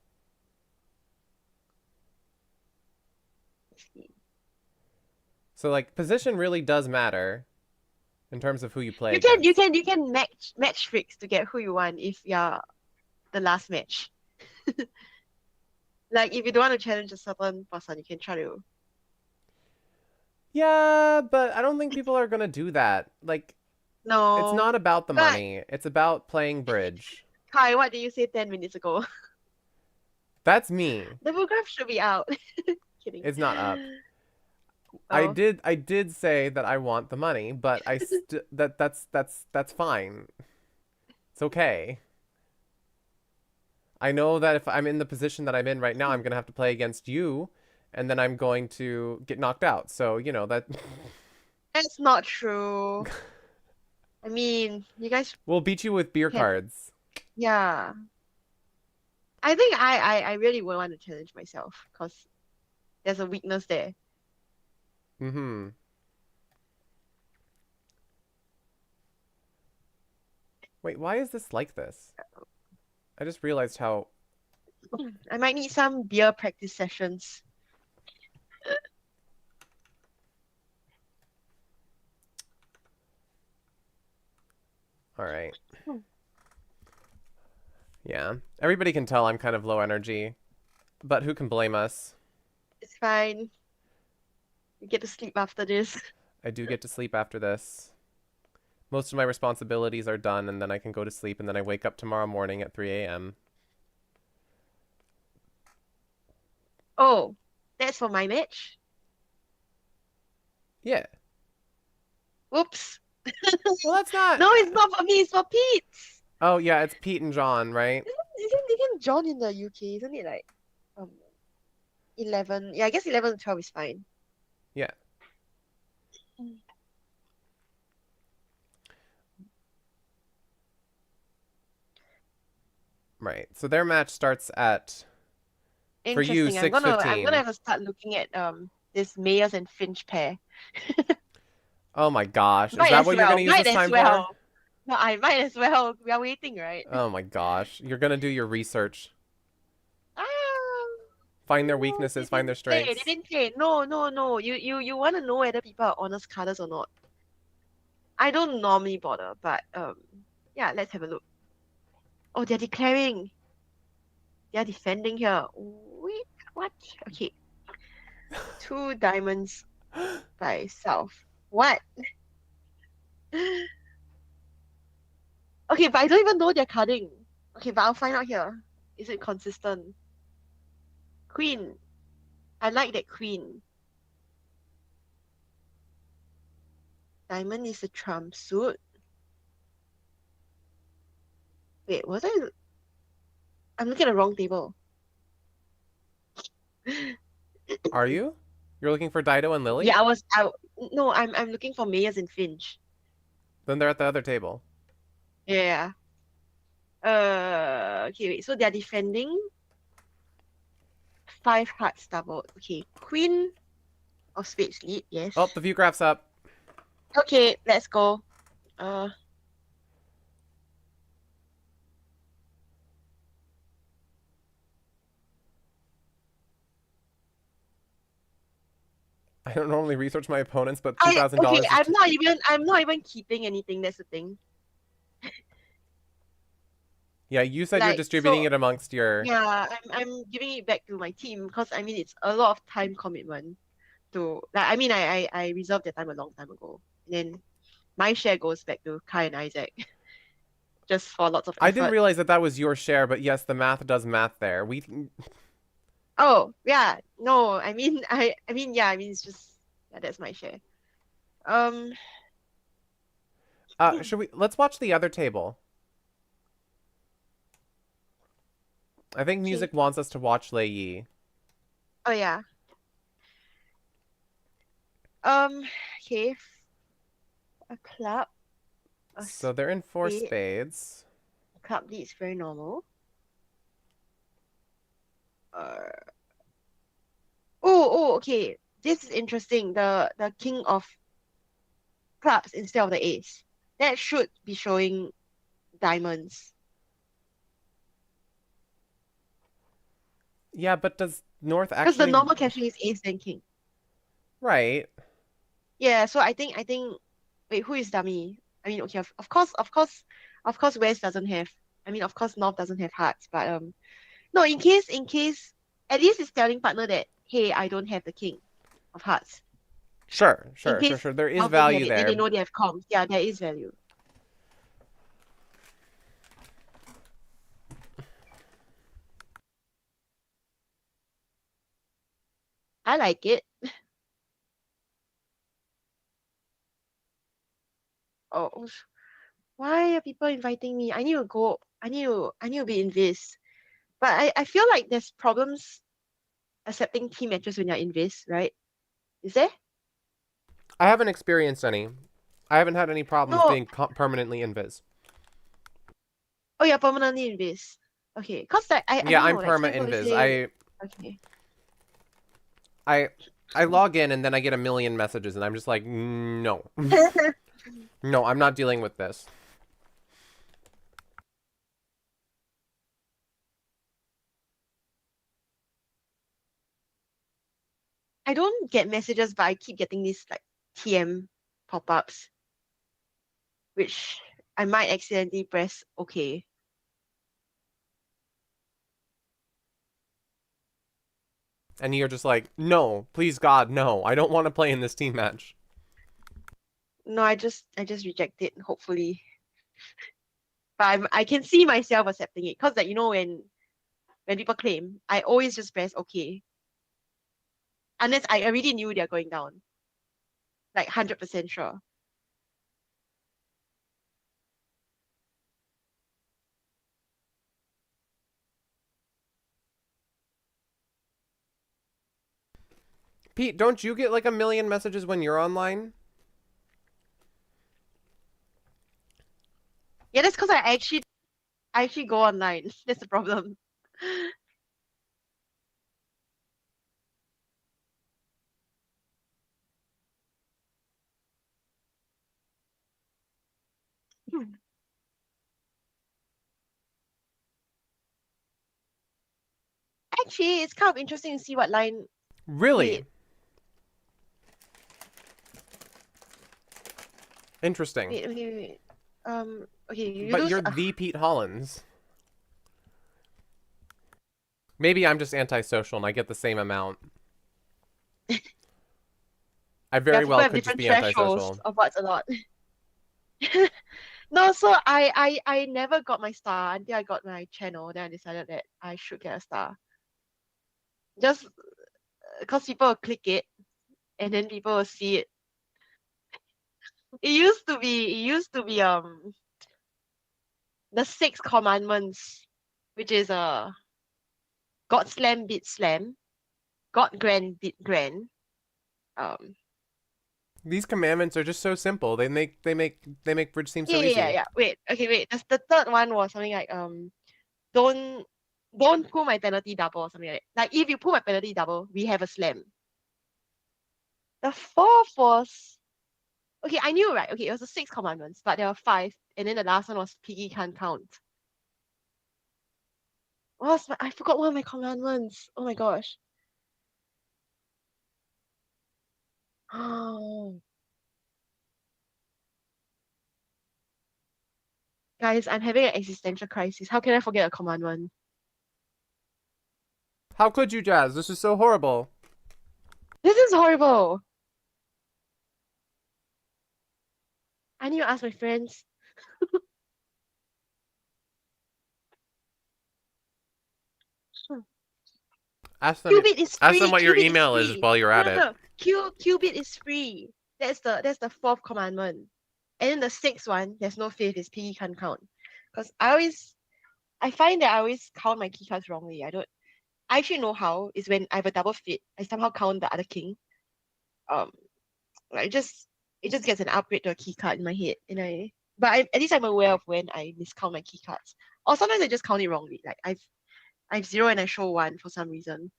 So like position really does matter in terms of who you play against. You can match tricks to get who you want if you're the last match. Like if you don't want to challenge a certain person, you can try to. Yeah, but I don't think people are gonna do that. Like, No. it's not about the but- money. It's about playing bridge. Kai, what did you say 10 minutes ago? That's me. The program should be out. Kidding. It's not up. Oh. I did say that I want the money, but that's fine. It's okay. I know that if I'm in the position that I'm in right now, I'm gonna have to play against you, and then I'm going to get knocked out. So, you know, that That's not true. I mean, you guys, we'll beat you with beer Can- cards. yeah. I think I really would want to challenge myself because there's a weakness there. Mm-hmm. Wait, why is this like this? I just realized how... I might need some beer practice sessions. All right. Yeah. Everybody can tell I'm kind of low energy, but who can blame us? It's fine. You get to sleep after this. I do get to sleep after this. Most of my responsibilities are done, and then I can go to sleep, and then I wake up tomorrow morning at 3 a.m. Oh, that's for my match? Yeah. Whoops. Well, that's not... No, it's not for me, it's for Pete. Oh yeah, it's Pete and John, right? Isn't John in the UK? Isn't it like 11? Yeah, I guess 11 and 12 is fine. Yeah. Right. So their match starts at for you Interesting. I'm gonna 6:15. have to start looking at this Mayors and Finch pair. Oh my gosh. Is Might that as what you're well. gonna use Might this as time well. for? No, I might as well. We are waiting, right? Oh my gosh. You're gonna do your research. Ah, Find their no, weaknesses, find their They strengths. didn't say. No. You want to know whether people are honest cutters or not. I don't normally bother, but yeah, let's have a look. Oh, they're declaring. They're defending here. Wait, what? Okay. 2 diamonds by South. What? Okay, but I don't even know they're cutting. Okay, but I'll find out here. Is it consistent? Queen. I like that queen. Diamond is a trump suit. Wait, was I? I'm looking at the wrong table. Are you? You're looking for Dido and Lily? Yeah, no, I'm looking for Mayors and Finch. Then they're at the other table. Yeah. Okay, wait. So they're defending 5 hearts doubled. Okay, Queen of Spades lead. Yes. Oh, the view graph's up. Okay, let's go. I don't normally research my opponents, but $2,000 Okay, is I'm not even keeping anything. That's the thing. Yeah, you said you're Like, distributing so- it amongst your Yeah, I'm giving it back to my team because I mean it's a lot of time commitment to like I mean I reserved that time a long time ago. And then my share goes back to Kai and Isaac. Just for lots of effort. I didn't realize that was your share, but yes, the math does math there. Oh, yeah. No, I mean it's just yeah, that's my share. Let's watch the other table. I think music wants us to watch Lei Yi. Oh yeah. Okay. A club. So they're in 4 spade. spades. Club lead is very normal. Okay. This is interesting. The king of clubs instead of the ace. That should be showing diamonds. Yeah, but does North Because the actually... normal caching is ace then king. Right. Yeah, so I think wait, who is dummy? I mean, okay, of course West doesn't have. I mean, of course North doesn't have hearts, but no, in case at least it's telling partner that hey, I don't have the king of hearts. Sure. In case There is North doesn't value have it, there. then they know they have comms. Yeah, there is value. I like it. Oh, why are people inviting me? I need to go. I need to be in this. But I feel like there's problems accepting team matches when you're in this, right? Is there? I haven't experienced any. I haven't had any problems No. being permanently invis. Oh, you're permanently in this. Okay, cause like I Yeah, don't I'm know, like, perma some people invis. say- Okay. I log in and then I get a million messages and I'm just like, no. No, I'm not dealing with this. I don't get messages, but I keep getting these like TM pop-ups, which I might accidentally press OK. And you're just like, no, please God, no. I don't want to play in this team match. No, I just reject it, hopefully. But I can see myself accepting it. Cause like when people claim, I always just press OK. Unless I already knew they're going down. Like 100% sure. Pete, don't you get like a million messages when you're online? Yeah, that's because I actually go online. That's the problem. Actually, it's kind of interesting to see what line. Really? Wait. Interesting. Wait. Okay, you But lose. you're the Pete Hollins. Maybe I'm just antisocial and I get the same amount. I very people well have could just different be thresholds antisocial. of what's a lot. No, so I never got my star until I got my channel. Then I decided that I should get a star. Just because people will click it, and then people will see it. It used to be the 6 commandments, which is God slam beat slam, God grand beat grand. These commandments are just so simple. They make bridge seem so easy. Yeah. Wait, okay, wait. The third one was something like don't pull my penalty double or something like that. Like if you pull my penalty double, we have a slam. The fourth was okay, I knew, right? Okay, it was the 6 commandments, but there were 5, and then the last one was piggy can't count. I forgot one of my commandments. Oh my gosh. Oh. Guys, I'm having an existential crisis. How can I forget a commandment? How could you, Jazz? This is so horrible. This is horrible. I need to ask my friends. Ask them. Qubit is Ask free. them what your Qubit email is free. while you're at it. No. Qubit is free. That's the 4th commandment. And then the 6th one, there's no 5th, is piggy can't count. Because I find that I always count my key cards wrongly. I actually know how is when I have a double fit, I somehow count the other king. It just gets an upgrade to a key card in my head, at least I'm aware of when I miscount my key cards. Or sometimes I just count it wrongly. Like I've 0 and I show 1 for some reason.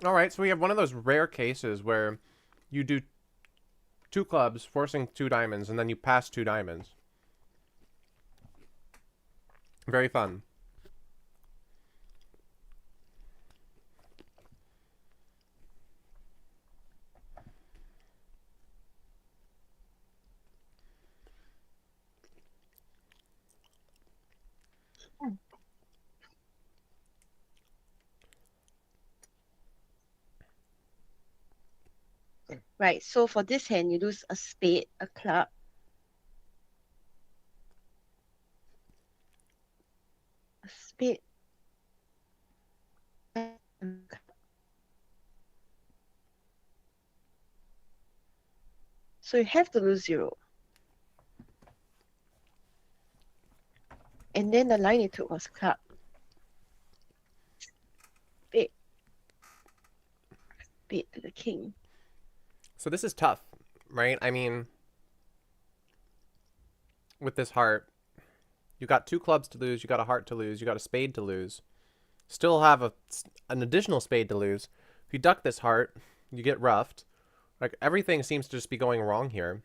All right, so we have one of those rare cases where you do 2 clubs, forcing 2 diamonds, and then you pass 2 diamonds. Very fun. Right, so for this hand, you lose a spade, a club. A spade. So you have to lose 0. And then the line you took was club. Spade. Spade to the king. So this is tough, right? I mean, with this heart, you got 2 clubs to lose, you got a heart to lose, you got a spade to lose. Still have an additional spade to lose. If you duck this heart, you get roughed. Like, everything seems to just be going wrong here.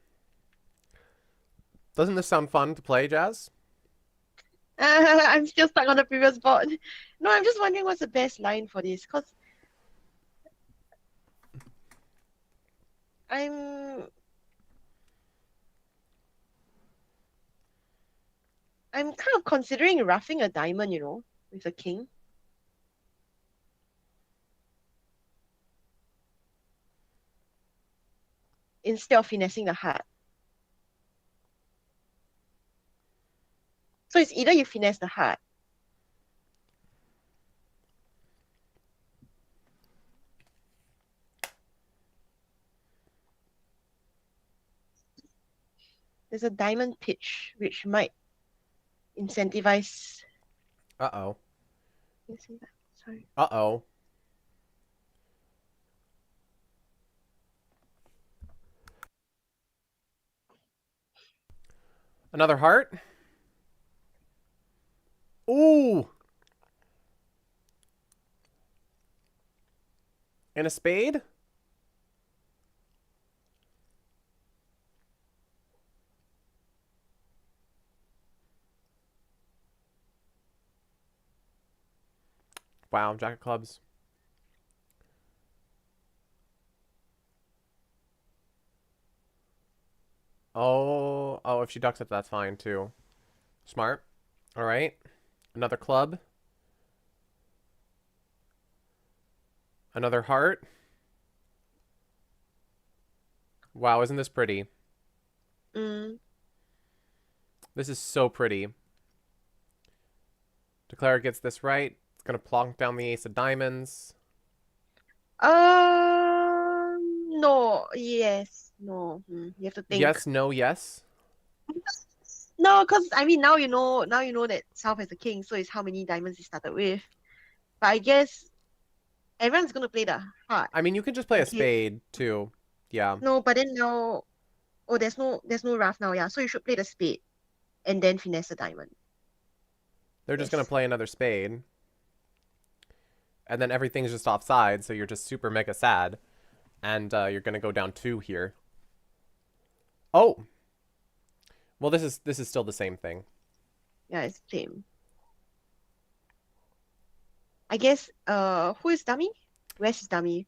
Doesn't this sound fun to play, Jazz? I'm still stuck on the previous board. No, I'm just wondering what's the best line for this, because I'm kind of considering roughing a diamond, with a king. Instead of finessing the heart. So it's either you finesse the heart. There's a diamond pitch, which might incentivize. Uh-oh. Sorry. Uh-oh. Another heart. Ooh. And a spade? Wow, jack of clubs. Oh, if she ducks it, that's fine too. Smart. All right. Another club. Another heart. Wow, isn't this pretty? Mm. This is so pretty. Declare gets this right. It's going to plonk down the ace of diamonds. No, yes, no. You have to think. Yes, no, yes. No, because I mean now you know that South has a king, so it's how many diamonds he started with. But I guess everyone's gonna play the heart. I mean, you can just play a Okay. spade too. Yeah. No, but then now, oh, there's no rough now, yeah. So you should play the spade, and then finesse the diamond. They're just Yes. going to play another spade. And then everything's just offside, so you're just super mega sad. And you're going to go down 2 here. Oh! Well, this is still the same thing. Yeah, it's the same. I guess who is dummy? West is dummy.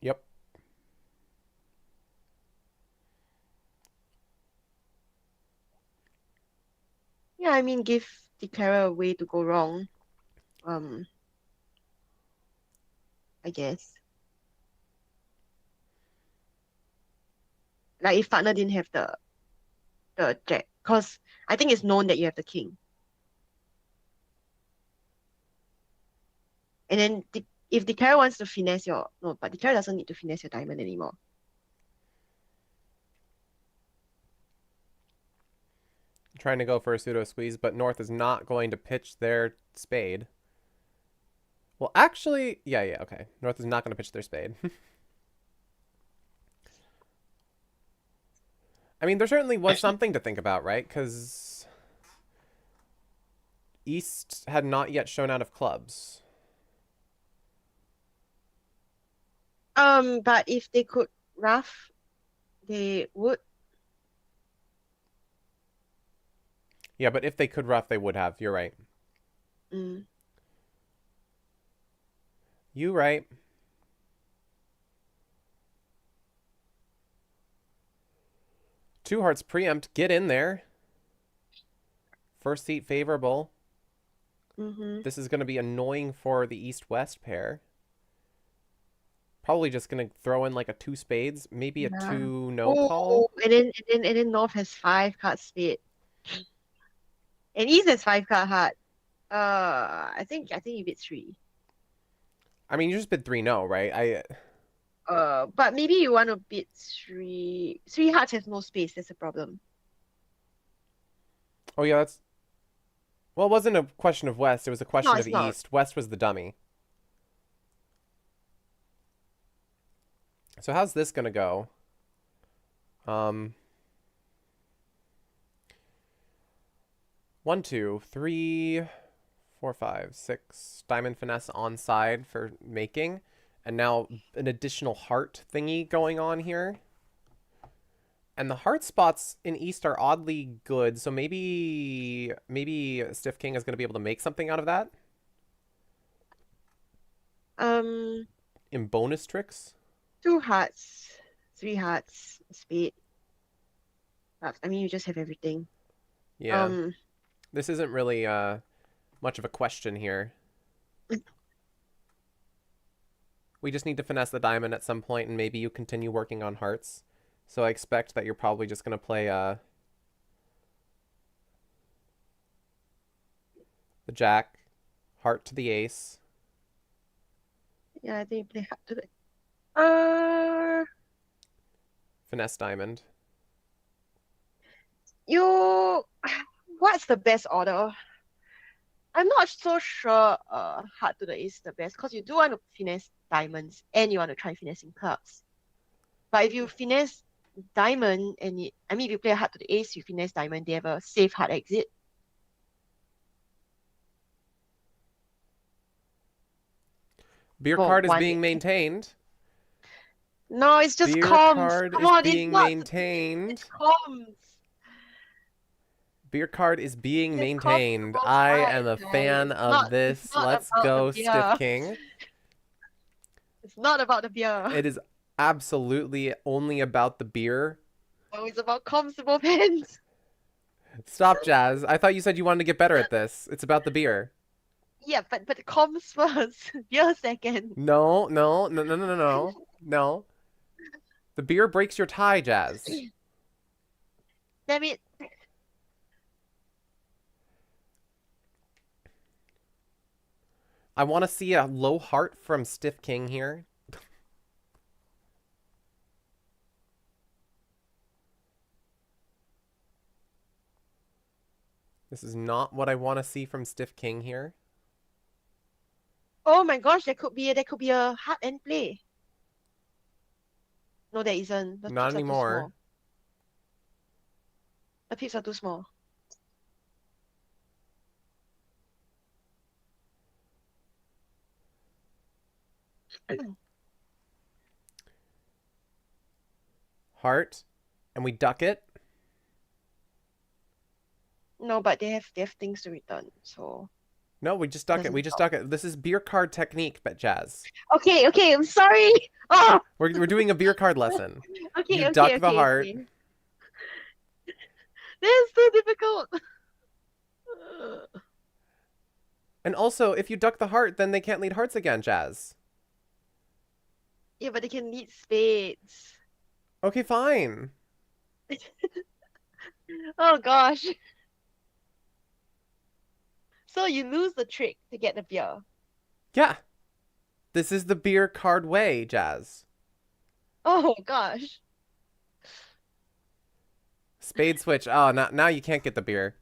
Yep. Yeah, I mean give Declarer a way to go wrong. I guess. Like if partner didn't have the jack, because I think it's known that you have the king. And then if Declarer wants to finesse your no, but Declarer doesn't need to finesse your diamond anymore. Trying to go for a pseudo squeeze, but North is not going to pitch their spade. Well, actually, yeah, okay. North is not going to pitch their spade. I mean, there certainly was something to think about, right? Because East had not yet shown out of clubs. But if they could rough, they would. Yeah, but if they could rough, they would have. You're right. Mm. You right. Two hearts preempt. Get in there. First seat favorable. This is going to be annoying for the East-West pair. Probably just going to throw in like a 2 spades, maybe a 2 no call. And then North has 5 card spade. And East has 5 card heart. I think you bid 3. I mean, you just bid 3 no, right? But maybe you want to bid 3. 3 hearts has no space. That's a problem. Oh yeah, that's. Well, it wasn't a question of West. It was a question No, of it's not. East. West was the dummy. So how's this gonna go? 1, 2, 3, 4, 5, 6. Diamond finesse on side for making. And now an additional heart thingy going on here. And the heart spots in East are oddly good, so maybe Stiff King is going to be able to make something out of that. In bonus tricks? 2 hearts, 3 hearts, spade. I mean, you just have everything. Yeah. This isn't really much of a question here. We just need to finesse the diamond at some point, and maybe you continue working on hearts. So I expect that you're probably just going to play the jack, heart to the ace. Yeah, I think you play heart to the... Finesse diamond. What's the best order? I'm not so sure heart to the ace is the best, because you do want to finesse diamonds and you want to try finessing clubs. But if you finesse diamond, and I mean, if you play a heart to the ace, you finesse diamond, they have a safe hard exit. Beer For card is one being exit. maintained. No, it's just Beer comms. card Come is on, being it's not. maintained. It's comms. Beer card is being It's maintained. comfortable I side, am a guys. fan It's of not- this. it's not Let's about the go, beer. Stiff King. It's not about the beer. It is absolutely only about the beer. No, it's about comms to both ends. Stop, Jazz. I thought you said you wanted to get better at this. It's about the beer. Yeah, but comms first, beer second. No. No. The beer breaks your tie, Jazz. Damn it. I want to see a low heart from Stiff King here. This is not what I want to see from Stiff King here. Oh my gosh, there could be a hard end play. No, there isn't. The Not pips are too anymore. small. The pips are too small. Heart. And we duck it. No, but they have things to return. So No, we just duck it. Doesn't We just help. duck it. This is beer card technique, but Jazz. okay, I'm sorry. Oh, We're doing a beer card lesson. okay, You okay, duck okay, the heart. okay. This is too difficult. And also, if you duck the heart, then they can't lead hearts again, Jazz. Yeah, but they can lead spades. Okay, fine. Oh gosh. So you lose the trick to get the beer. Yeah. This is the beer card way, Jazz. Oh gosh. Spade switch. Oh, now you can't get the beer.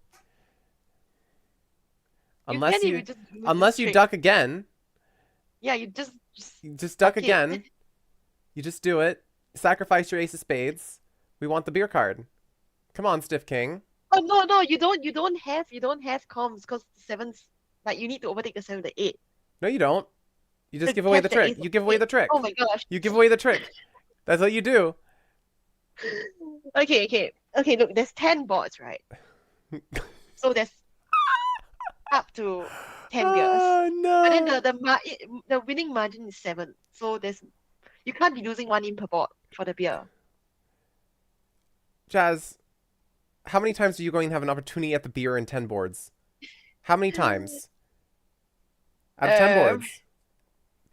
Unless can't you even just lose the unless you trick. duck again. Yeah, you just You just duck duck it. again. You just do it. Sacrifice your ace of spades. We want the beer card. Come on, Stiff King. Oh no, you don't have comms because the sevens, like you need to overtake the 7 to 8. No, you don't. You just To give away the catch the trick. ace of You give away the trick. Oh my gosh. You give away the trick. That's what you do. Okay, look, there's 10 boards, right? So there's up to 10 beers. Oh no. But then the winning margin is 7. So you can't be losing 1 in per board for the beer. Jazz, how many times are you going to have an opportunity at the beer in 10 boards? How many times? Out of 10 boards,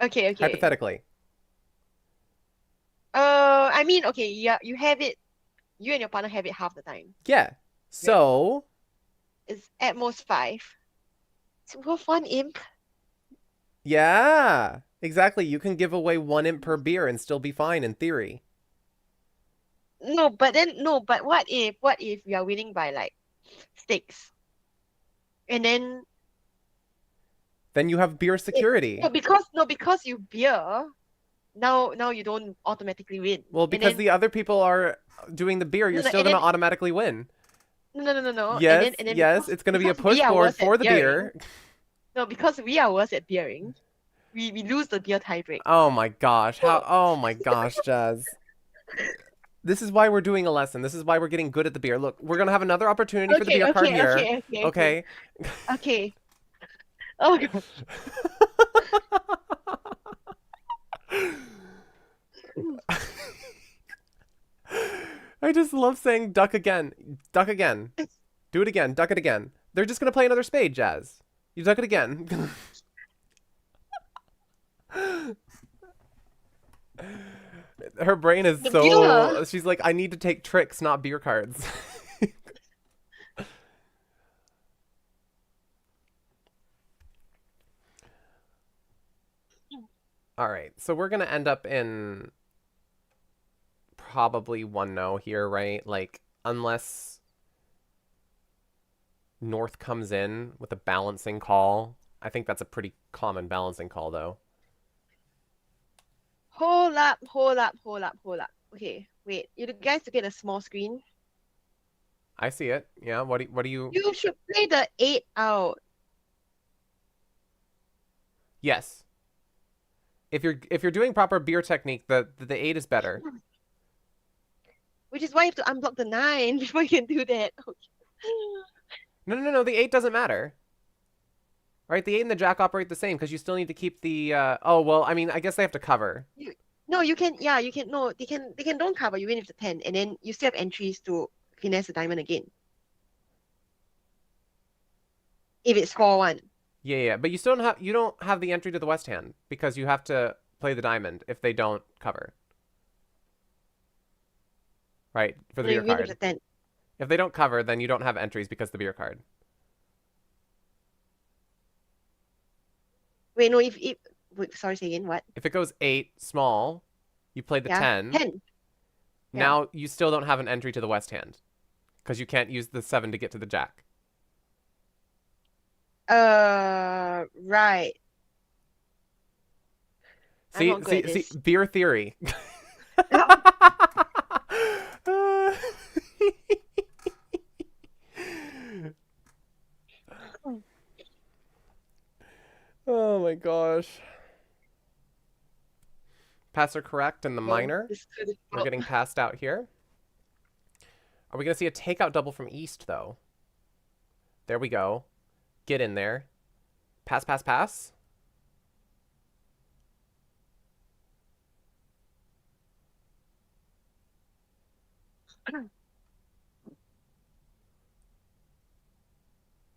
Okay. hypothetically. I mean, okay, yeah, you have it. You and your partner have it half the time. Yeah. So, It's at most 5. It's worth 1 imp. yeah, exactly. You can give away 1 imp per beer and still be fine in theory. No, but what if we are winning by like stakes? And then Then you have beer security. because you beer, now you don't automatically win. Well, And because then- the other people are doing the beer, you're No, still and going to then- automatically win. No. Yes, and then yes, because- it's going to be a because we push are board worse at for the beering- beer. No, because we are worse at beering, we lose the beer tiebreak. Oh my gosh. Oh my gosh, Jazz. This is why we're doing a lesson. This is why we're getting good at the beer. Look, we're going to have another opportunity for the beer card here. Okay. Okay. Oh god. I just love saying duck again. Duck again. Do it again. Duck it again. They're just going to play another spade, Jazz. You duck it again. Her brain is The so... beer. She's like, I need to take tricks, not beer cards. All right, so we're going to end up in probably 1-0 here, right? Like, unless North comes in with a balancing call. I think that's a pretty common balancing call, though. Hold up. Okay, Wait, you guys look at a small screen. I see it. Yeah. What do you? You should play the 8 out. Yes. If you're doing proper beer technique, the 8 is better. Which is why you have to unblock the 9 before you can do that. No. The 8 doesn't matter. Right? The 8 and the jack operate the same because you still need to keep the. Oh well, I mean, I guess they have to cover. No, you can. Yeah, you can. No, they can. They can don't cover. You win with the 10, and then you still have entries to finesse the diamond again. If it's 4-1. Yeah. But you don't have the entry to the west hand because you have to play the diamond if they don't cover. Right, for the No, beer you win card. with the 10. If they don't cover, then you don't have entries because of the beer card. Wait, no. Wait, sorry, say again. What? If it goes 8 small, you play the Yeah, 10. 10. Yeah. Now you still don't have an entry to the west hand because you can't use the 7 to get to the jack. Right. I'm See, not good at see, this. beer theory. Oh my gosh. Pass are correct in the minor. This is so We're difficult. getting passed out here. Are we going to see a takeout double from east, though? There we go. Get in there. Pass, pass, pass.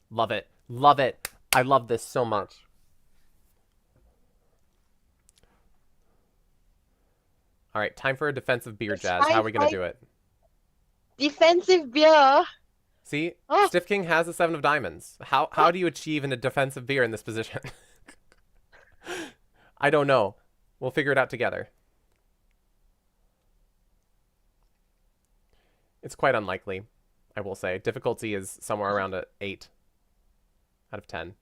Love it. Love it. I love this so much. All right, time for a defensive beer, It's Jazz. How are we going to 5-5. do it? Defensive beer. See, Oh. Stiff King has the 7 of diamonds. How do you achieve in a defensive beer in this position? I don't know. We'll figure it out together. It's quite unlikely, I will say. Difficulty is somewhere around an 8 out of 10.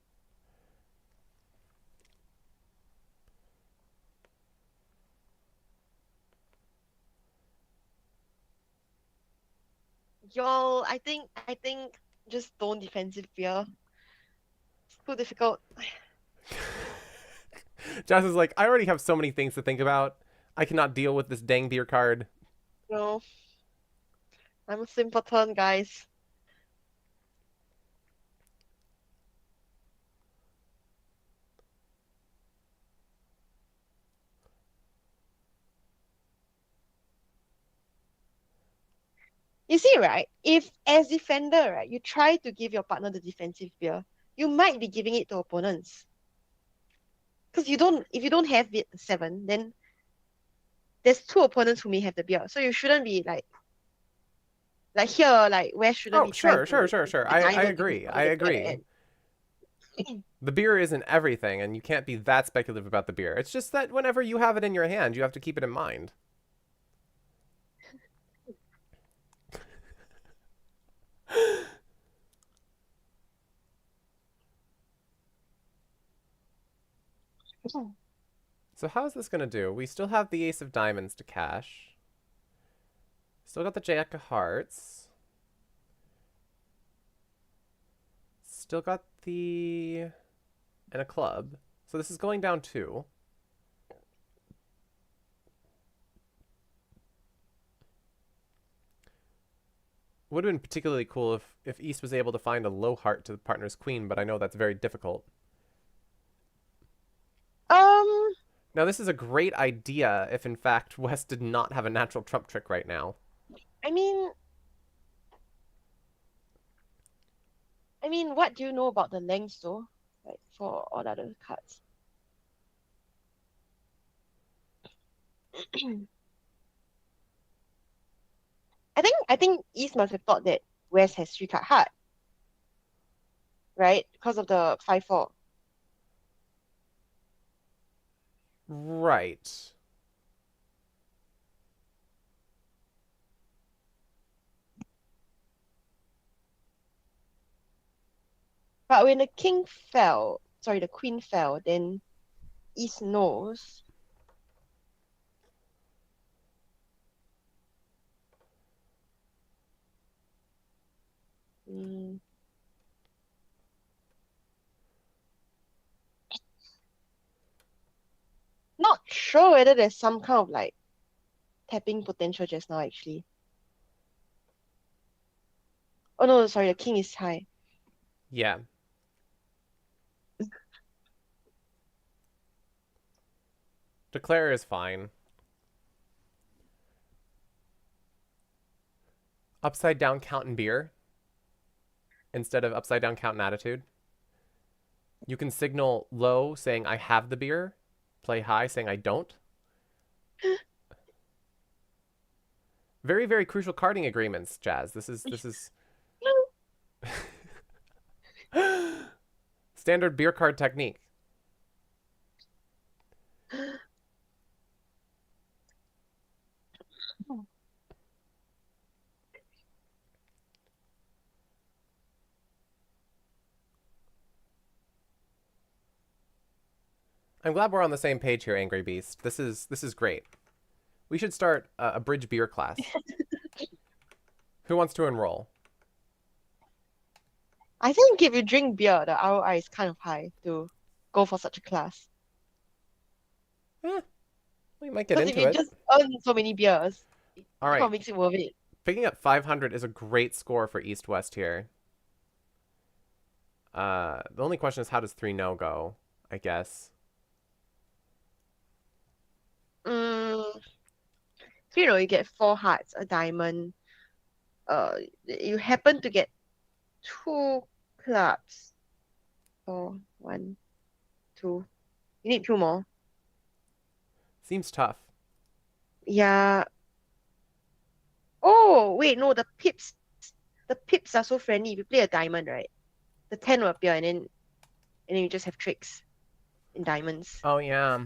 Y'all, I think just don't defensive beer. It's too difficult. Jazz is like, I already have so many things to think about. I cannot deal with this dang beer card. No. I'm a simpleton, guys. You see, right? If as defender, right, you try to give your partner the defensive beer, you might be giving it to opponents. Because if you don't have it 7, then there's 2 opponents who may have the beer. So you shouldn't be like here, like where shouldn't Oh, be trying sure. to I deny the agree. people I the beer agree. and- The beer isn't everything, and you can't be that speculative about the beer. It's just that whenever you have it in your hand, you have to keep it in mind. So how is this going to do? We still have the ace of diamonds to cash. Still got the jack of hearts. Still got the... and a club. So this is going down 2. Would have been particularly cool if East was able to find a low heart to the partner's queen, but I know that's very difficult. Now, this is a great idea if, in fact, West did not have a natural trump trick right now. I mean, what do you know about the lengths though? Like for all other cards. I think East must have thought that West has 3 card heart. Right? Because of the 5-4. Right. But when the king fell, sorry, the queen fell, then East knows. Mm. Not sure whether there's some kind of like tapping potential just now actually. Oh no, sorry, the king is high. Yeah. Declare is fine. Upside down count and beer instead of upside down count and attitude. You can signal low saying I have the beer, play high saying I don't. Very, very crucial carding agreements, Jazz. This is standard beer card technique. I'm glad we're on the same page here, Angry Beast. This is great. We should start a bridge beer class. Who wants to enroll? I think if you drink beer, the ROI is kind of high to go for such a class. We might get Because if into you it. just earn so many beers, it All kind of right. makes it worth it. Picking up 500 is a great score for East-West here. The only question is how does 3-0 go, I guess. So, you get 4 hearts, a diamond. You happen to get 2 clubs. Oh, 1, 2. You need 2 more. Seems tough. Yeah. Oh, wait, no, the pips are so friendly. If you play a diamond, right? The 10 will appear and then you just have tricks in diamonds. Oh, yeah.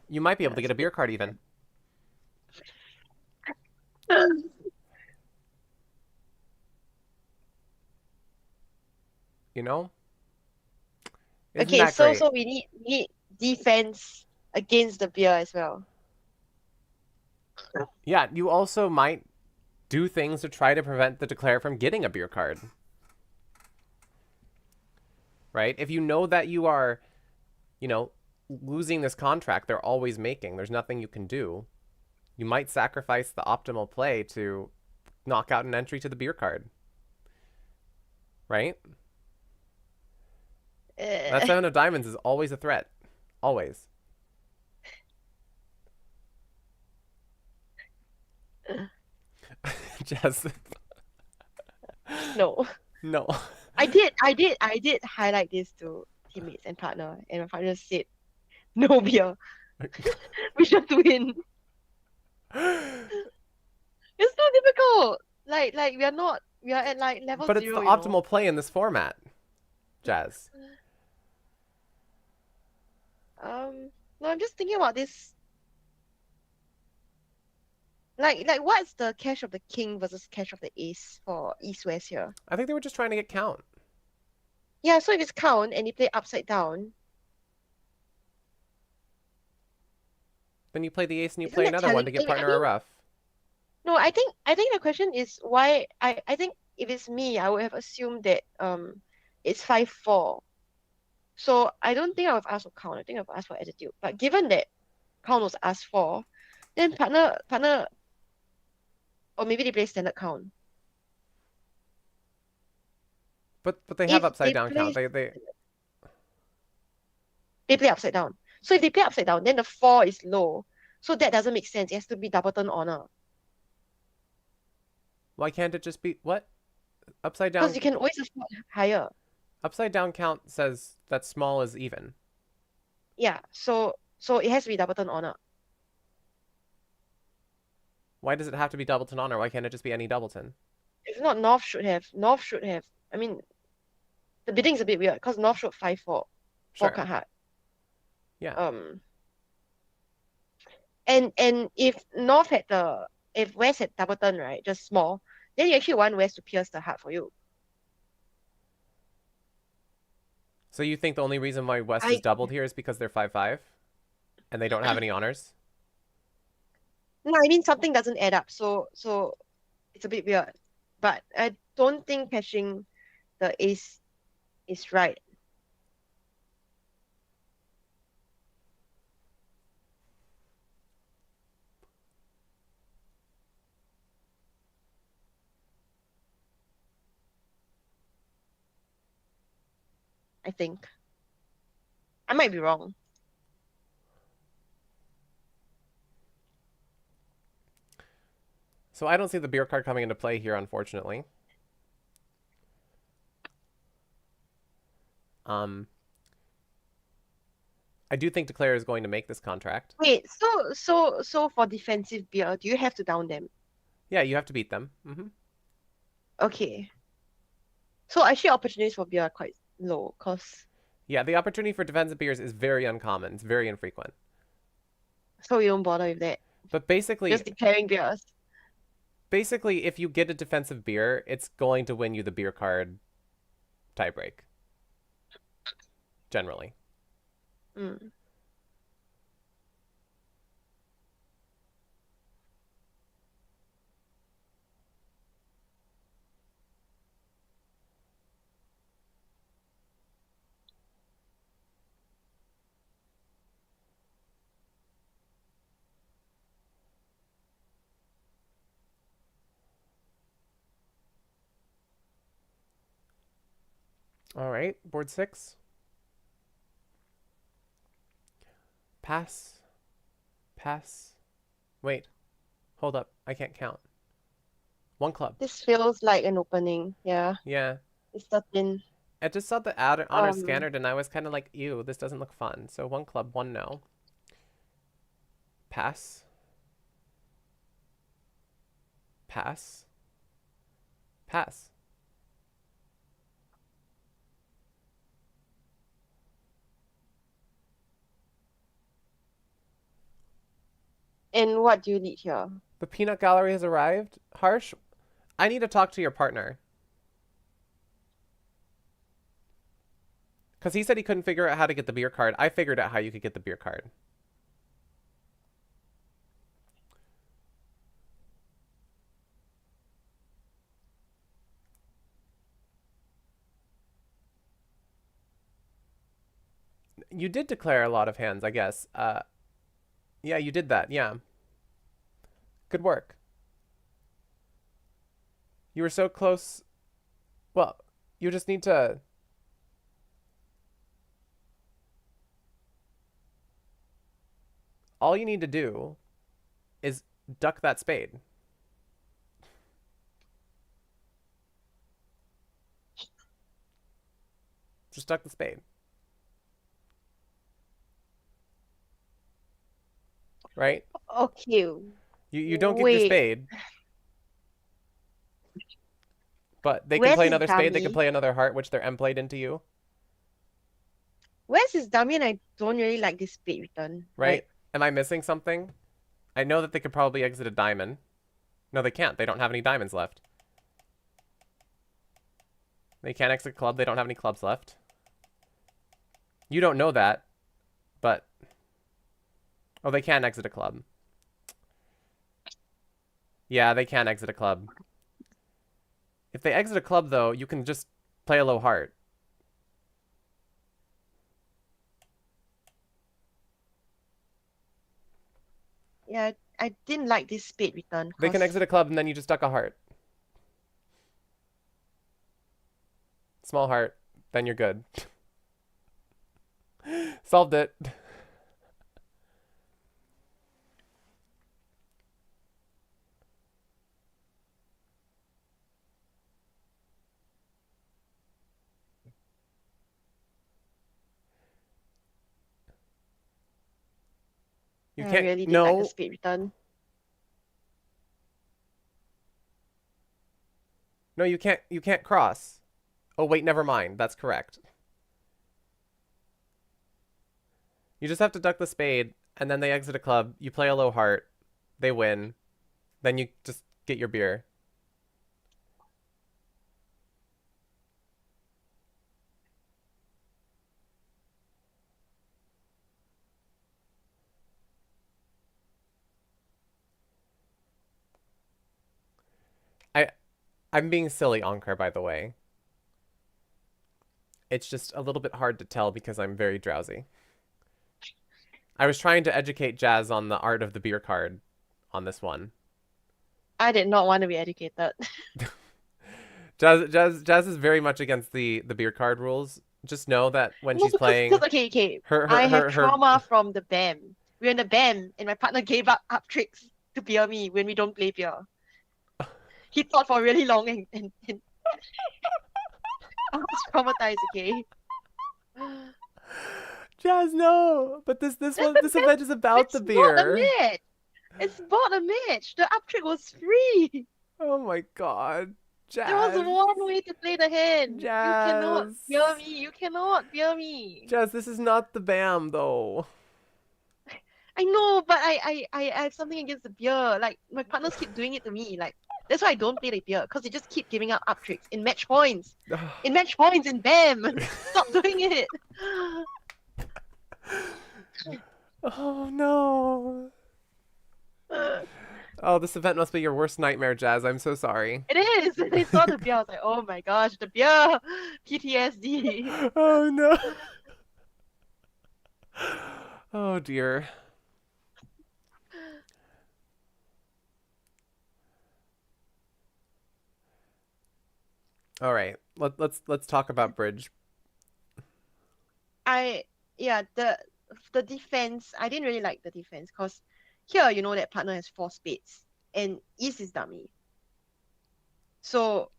You might be able to get a beer card even. You know? Isn't Okay, that so great? we need defense against the beer as well. Yeah, you also might do things to try to prevent the declare from getting a beer card. Right? If you know that you are, losing this contract they're always making, there's nothing you can do. You might sacrifice the optimal play to knock out an entry to the beer card. Right? That 7 of diamonds is always a threat. Always. Jess. No. No. I did highlight this to teammates and partner, and my partner said no beer. We just win. It's not difficult. Like we are at like level But 0, it's the you know? optimal play in this format, Jazz. No, I'm just thinking about this. Like what's the cash of the king versus cash of the ace for East-West here? I think they were just trying to get count. Yeah, so if it's count and you play upside down, Then you play the ace and you Isn't play that another one to get challenging? I partner or mean- rough. no, I think the question is why I think if it's me, I would have assumed that it's 5-4. So I don't think I would have asked for count. I think I would have asked for attitude. But given that count was asked for, then partner, or maybe they play standard count. But they have If upside they down count. play- They They play upside down. So if they play upside down, then the 4 is low. So that doesn't make sense. It has to be double turn honor. Why can't it just be what? Upside down Because you can always afford higher. upside down count says that small is even. Yeah. So it has to be double turn honor. Why does it have to be doubleton honor? Why can't it just be any doubleton? If not, North should have. I mean, the bidding's a bit weird because North showed 5-4. Sure. 4 card hard. Yeah. And if West had double turn, right, just small, then you actually want West to pierce the heart for you. So you think the only reason why West is doubled here is because they're 5-5 and they don't have any honors? No, I mean something doesn't add up, so it's a bit weird. but I don't think catching the ace is right. I think. I might be wrong. So I don't see the beer card coming into play here, unfortunately. I do think Declare is going to make this contract. Wait, so for defensive beer, do you have to down them? Yeah, you have to beat them. Okay. So actually opportunities for beer are quite low, cause Yeah, the opportunity for defensive beers is very uncommon. It's very infrequent. so we don't bother with that. But basically, Just declaring beers. if you get a defensive beer, it's going to win you the beer card tiebreak. Generally. Mm. All right, board 6. Pass. Pass. Wait. Hold up. I can't count. 1 club. This feels like an opening. Yeah, Yeah. it's 13. I just saw the honor Um, scanned and I was kind of like, ew, this doesn't look fun. So 1 club, 1 no. Pass. Pass. Pass. And what do you need here? The peanut gallery has arrived. Harsh, I need to talk to your partner. Because he said he couldn't figure out how to get the beer card. I figured out how you could get the beer card. You did declare a lot of hands, I guess. Yeah, you did that. Yeah. Good work. You were so close. Well, you just need to... All you need to do is duck that spade. Just duck the spade. Right? Okay. You don't get your Wait. spade. But they can Where's play his another spade, they can dummy? play another heart, which they're M played into you. Where's his dummy? And I don't really like this spade return. Right? Like, Am I missing something? I know that they could probably exit a diamond. No, they can't. They don't have any diamonds left. They can't exit club. They don't have any clubs left. You don't know that, but... Oh, they can exit a club. Yeah, they can exit a club. If they exit a club, though, you can just play a low heart. yeah, I didn't like this spade return. They can 'cause exit a club, and then you just duck a heart. Small heart. Then you're good. Solved it. You I can't... really didn't like No. the spade return. No, you can't cross. Oh, wait, never mind. That's correct. You just have to duck the spade, and then they exit a club. You play a low heart. They win. Then you just get your beer. I'm being silly, Onkar, by the way. It's just a little bit hard to tell because I'm very drowsy. I was trying to educate Jazz on the art of the beer card on this one. I did not want to be educated. Jazz is very much against the beer card rules. Just know that when No, she's playing, okay. her I have her trauma from the BAM. We're in the BAM, and my partner gave up tricks to beer me when we don't play beer. He thought for really long, and I was traumatized. Okay. Jazz, no. But this event is about the It's not a beer. match. It's not a match. The up trick was free. Oh my god, There was Jazz. one way to play the hand. You cannot Jazz. beer me. You cannot beer me. Jazz, this is not the BAM though. I know, but I have something against the beer. Like my partners keep doing it to me. Like that's why I don't play the beer because they just keep giving up tricks in match points. In match points in BAM. Stop doing it. Oh no. Oh, this event must be your worst nightmare, Jazz. I'm so sorry. It is. I saw the beer. I was like, oh my gosh, the beer. PTSD. Oh no. Oh dear. All right. Let's talk about bridge. The defense. I didn't really like the defense because here you know that partner has 4 spades and East is dummy. So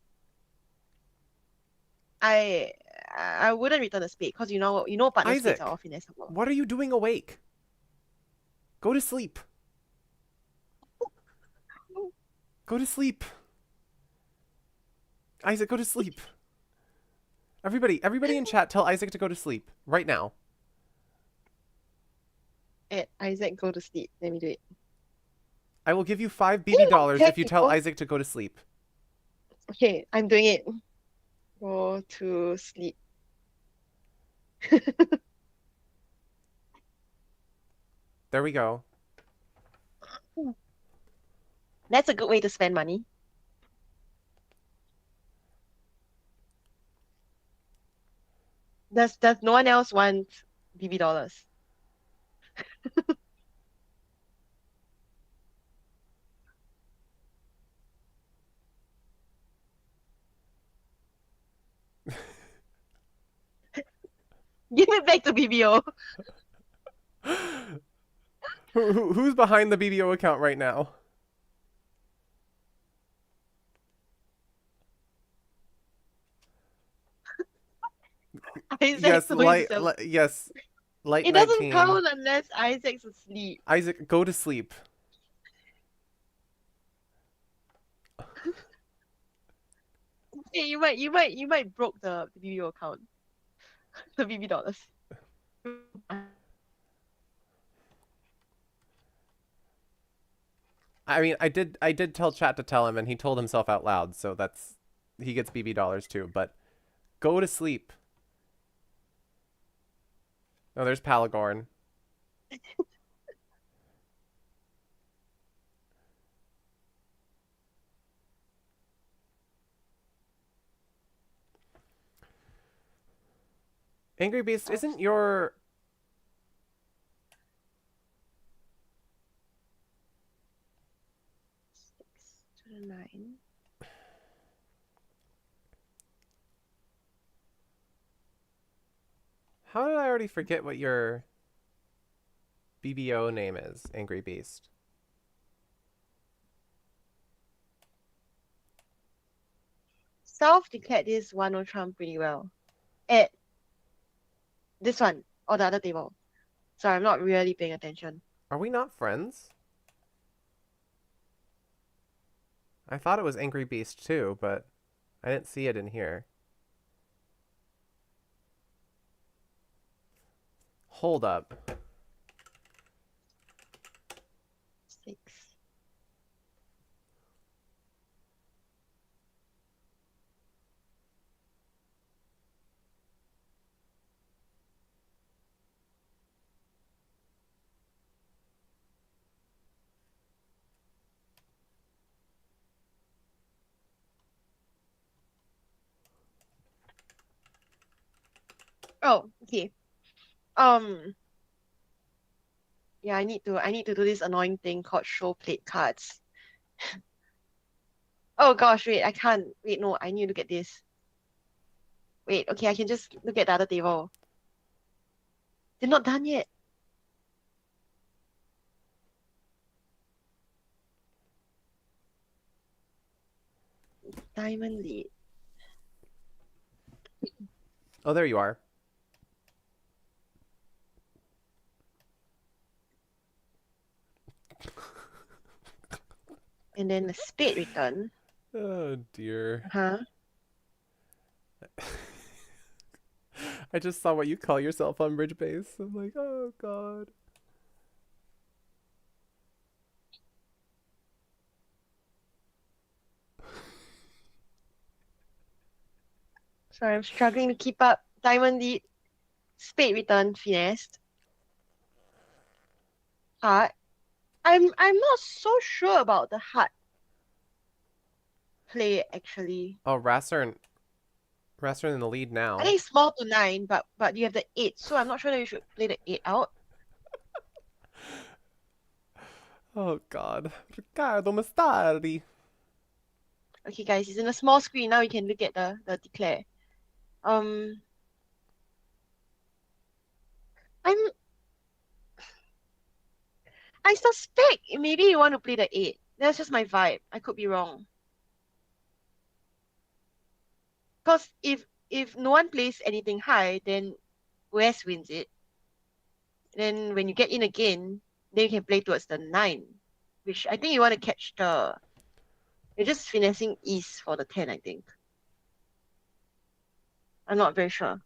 I wouldn't return a spade because you know partner spades Isaac, are all finessable. what are you doing awake? Go to sleep. Go to sleep. Isaac, go to sleep. Everybody in chat, tell Isaac to go to sleep right now. Isaac, go to sleep. Let me do it. I will give you 5 BB dollars if you tell Isaac to go to sleep. Okay, I'm doing it. Go to sleep. There we go. That's a good way to spend money. Does no one else want BB dollars? Give it back to BBO. Who's behind the BBO account right now? Isaac Yes, told light. himself. Yes, light. It doesn't 19. count unless Isaac's asleep. Isaac, go to sleep. Hey, you might broke the BBO account. The BB dollars. I mean, I did tell chat to tell him, and he told himself out loud, so he gets BB dollars too. But go to sleep. Oh, there's Palagorn. Angry Beast, isn't your... To the 9. How did I already forget what your BBO name is, Angry Beast? Self declared this one Trump pretty well. At this one or the other table. Sorry, I'm not really paying attention. Are we not friends? I thought it was Angry Beast too, but I didn't see it in here. Hold up. 6. Oh, okay. Yeah, I need to do this annoying thing called show played cards. Oh gosh, wait, I can't. Wait, no, I need to look at this. Wait, okay, I can just look at the other table. They're not done yet. Diamond lead. Oh, there you are. And then the spade return. Oh dear. Huh? I just saw what you call yourself on Bridge Base. I'm like, oh god. Sorry, I'm struggling to keep up. Diamond lead. Spade return finessed. Heart. I'm not so sure about the heart play actually. Oh, Rasser in the lead now. I think it's small to 9, but you have the 8, so I'm not sure that you should play the 8 out. Oh god. Riccardo Mastardi. Okay, guys, it's in a small screen now. You can look at the declare. I suspect maybe you want to play the 8. That's just my vibe. I could be wrong. Because if no one plays anything high, then West wins it. Then when you get in again, then you can play towards the 9, which I think you want to catch the. You're just finessing East for the 10, I think. I'm not very sure.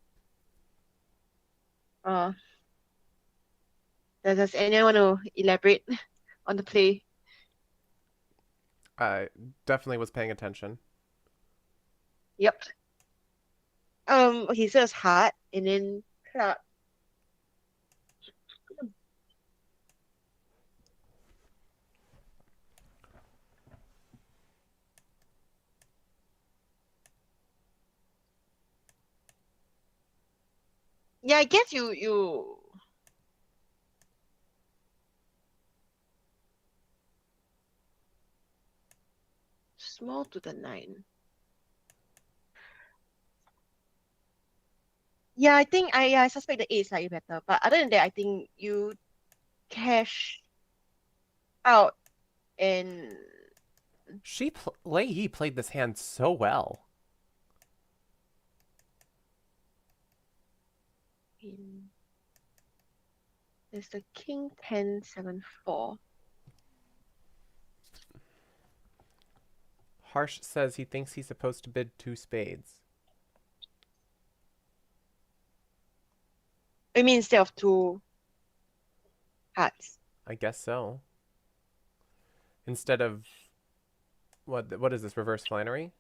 Does anyone want to elaborate on the play? I definitely was paying attention. Yep. Okay, so it's heart and then club. Yeah, I guess you small to the 9. Yeah, I think I suspect the 8 is slightly better. But other than that, I think you cash out and Lei Yi played this hand so well. there's the King 10 7 4. Harsh says he thinks he's supposed to bid 2 spades. I mean instead of 2 hearts. I guess so. Instead of what is this, reverse flannery?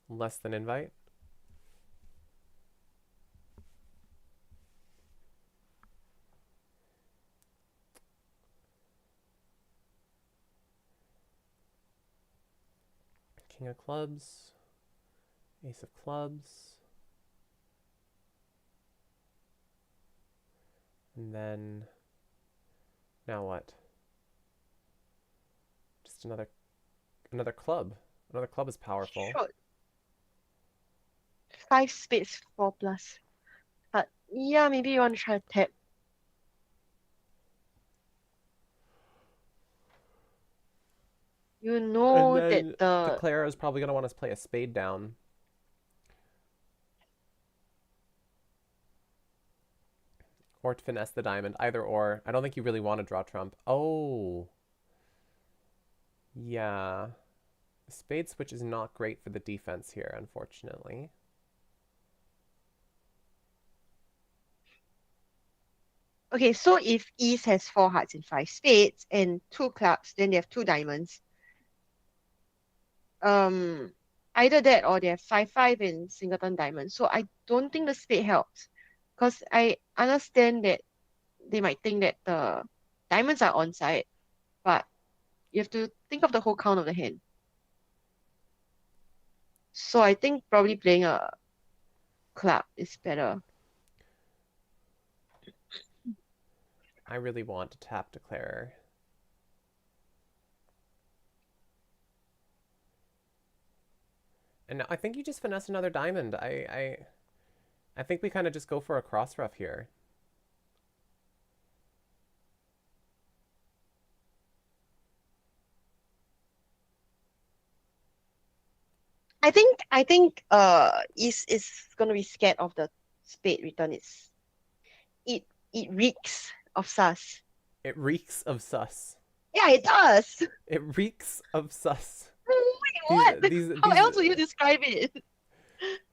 Less than invite? King of clubs, ace of clubs, and then now what? Just another club. Another club is powerful. Sure. 5 spades 4 plus. But yeah, maybe you want to try to tap. You know And then that the Declare is probably going to want us to play a spade down. Or to finesse the diamond. Either or. I don't think you really want to draw trump. Oh. Yeah. The spade switch is not great for the defense here, unfortunately. okay, so if East has 4 hearts and 5 spades and 2 clubs, then they have 2 diamonds. Either that or they have 5 and singleton diamond. So I don't think the spade helps. Because I understand that they might think that the diamonds are on side, but you have to think of the whole count of the hand. So I think probably playing a club is better. I really want to tap Declare. And I think you just finesse another diamond. I think we kind of just go for a cross ruff here. I think is gonna be scared of the spade return. It reeks of sus. It reeks of sus. Yeah, it does. It reeks of sus. What? How else would you describe it?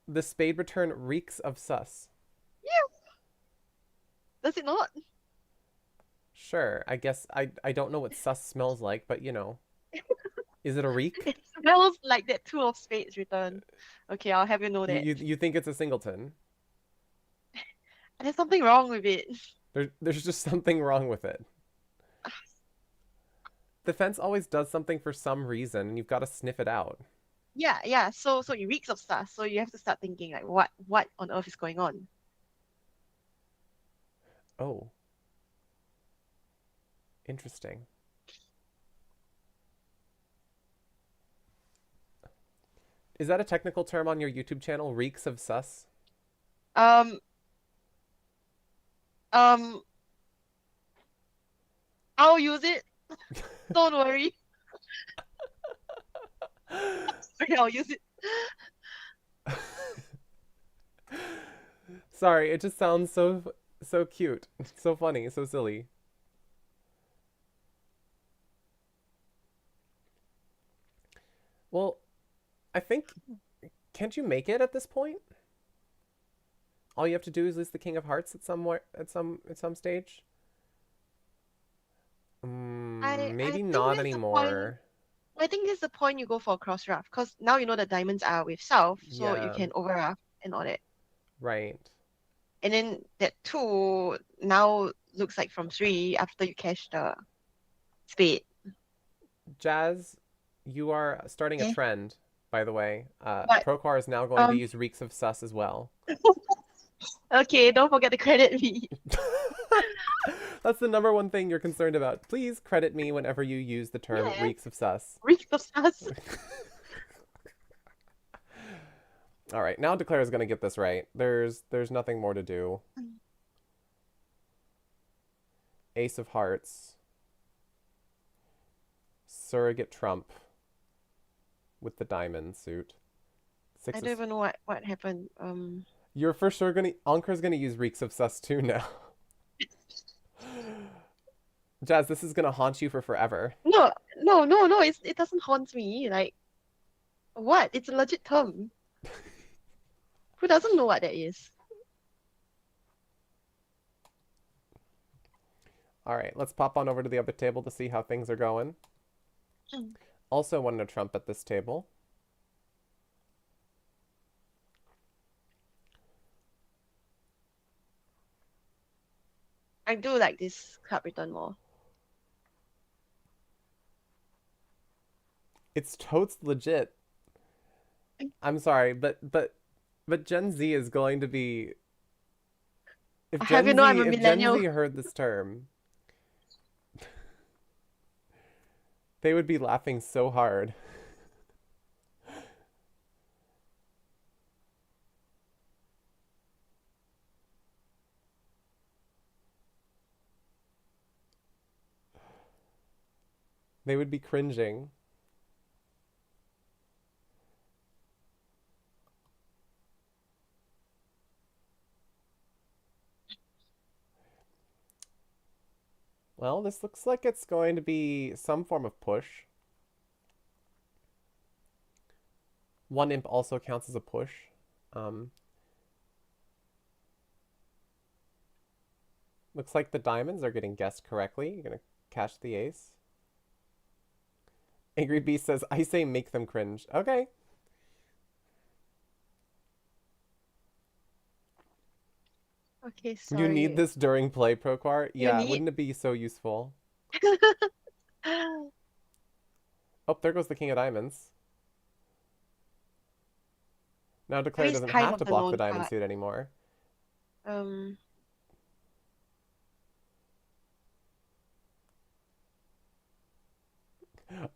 The spade return reeks of sus. Does it not? Sure, I guess I don't know what sus smells like, but you know. Is it a reek? It smells like that two of spades return. Okay, I'll have you know that. You think it's a singleton? There's something wrong with it. There's just something wrong with it. The fence always does something for some reason, and you've got to sniff it out. Yeah. So it reeks of sus. So you have to start thinking like, what on earth is going on? Oh. Interesting. Is that a technical term on your YouTube channel? Reeks of sus? I'll use it. Don't worry. Okay, I'll use it. Sorry, it just sounds so cute, so funny, so silly. Well, I think, can't you make it at this point? All you have to do is lose the King of Hearts at some stage. Maybe think not that's the anymore. I think that's the point you go for a cross ruff, because now you know the diamonds are with self, so you Yeah. can over ruff and all that. Right. And then that 2 now looks like from 3 after you cash the spade. Jazz, you are starting a Eh? trend, by the way. What? Procar is now going to Um, use Reeks of Sus as well. Okay, don't forget to credit me. That's the #1 thing you're concerned about. Please credit me whenever you use the term Yeah. Reeks of Sus. Reeks of sus. All right, now Declare is going to get this right. There's nothing more to do. Ace of Hearts. Surrogate Trump with the diamond suit. I don't even know what happened. You're for sure Ankar's gonna use Reeks of Sus too now. Jazz, this is gonna haunt you for forever. No. It doesn't haunt me. Like, what? It's a legit term. Who doesn't know what that is? All right, let's pop on over to the other table to see how things are going. Also wanted a Trump at this table. I do like this card return more. It's totes legit. I'm sorry, but Gen Z is going to be. If Have you know I'm a Gen millennial? Z heard this term, they would be laughing so hard. They would be cringing. Well, this looks like it's going to be some form of push. One imp also counts as a push. Looks like the diamonds are getting guessed correctly. You're gonna cash the ace. Angry Beast says, I say make them cringe. Okay. Okay, sorry. You need this during play, Procar? Yeah, need- wouldn't it be so useful? Oh, there goes the King of Diamonds. Now Declare That is doesn't kind have of to the block the known diamond card. suit anymore.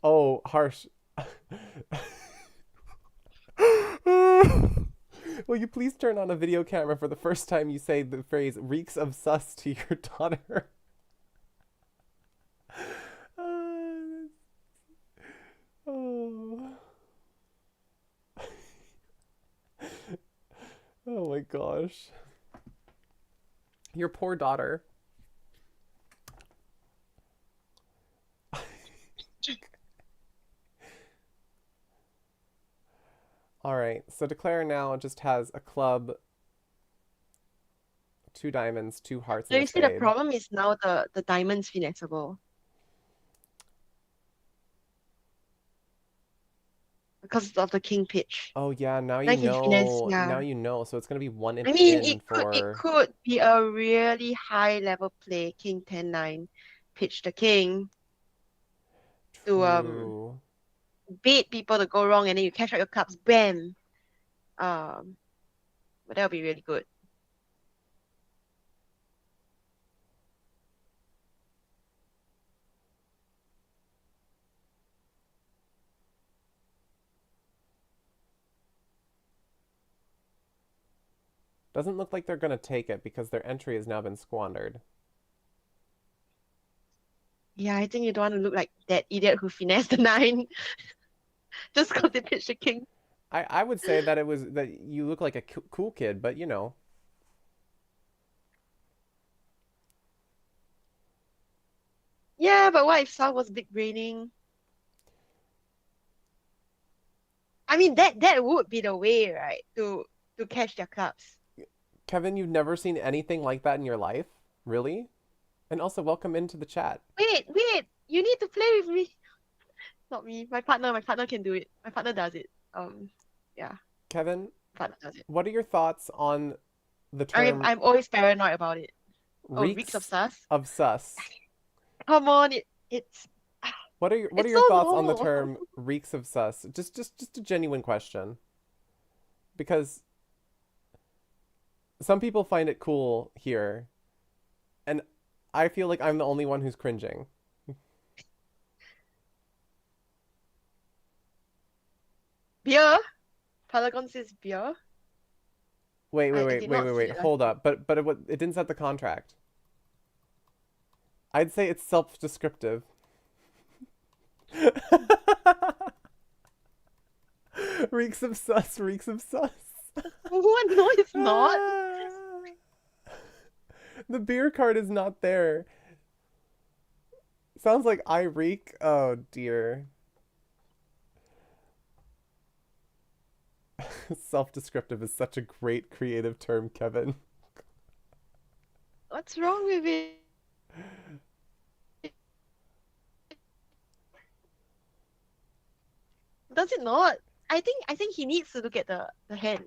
Oh, harsh. Will you please turn on a video camera for the first time you say the phrase reeks of sus to your daughter? Oh. Oh my gosh. Your poor daughter. All right, so Declare now just has a club, 2 diamonds, 2 hearts, So and you a see, the spade. problem is now the diamond's finessable. Because of the king pitch. Oh yeah, now you Like he finesse, know. yeah. Now you know. So it's gonna be 1 I mean, in it for. could be a really high level play, king 10-9, pitch the king to True. bait people to go wrong, and then you cash out your clubs, bam. But that would be really good. Doesn't look like they're gonna take it because their entry has now been squandered. Yeah, I think you don't want to look like that idiot who finessed the 9 just because they pitched the king. I would say that it was that you look like a cool kid, but you know. Yeah, but what if Sal was big braining? I mean, that would be the way, right? To catch their clubs. Kevin, you've never seen anything like that in your life? Really? And also, welcome into the chat. Wait, you need to play with me. Not me. My partner can do it. My partner does it. Yeah, Kevin, partner does it. what are your thoughts on the term I'm always paranoid about it. Oh, reeks of sus. of sus? Come on, it's What are your it's your so thoughts on the low. term reeks of sus? Just a genuine question. Because some people find it cool here, and I feel like I'm the only one who's cringing. Beer? Paragon says beer. Wait, I did not see it. Hold up. But it didn't set the contract. I'd say it's self-descriptive. Reeks of sus, reeks of sus. What? No, it's not. The beer card is not there. Sounds like I reek. Oh dear. Self-descriptive is such a great creative term, Kevin. What's wrong with it? Does it not? I think he needs to look at the hand.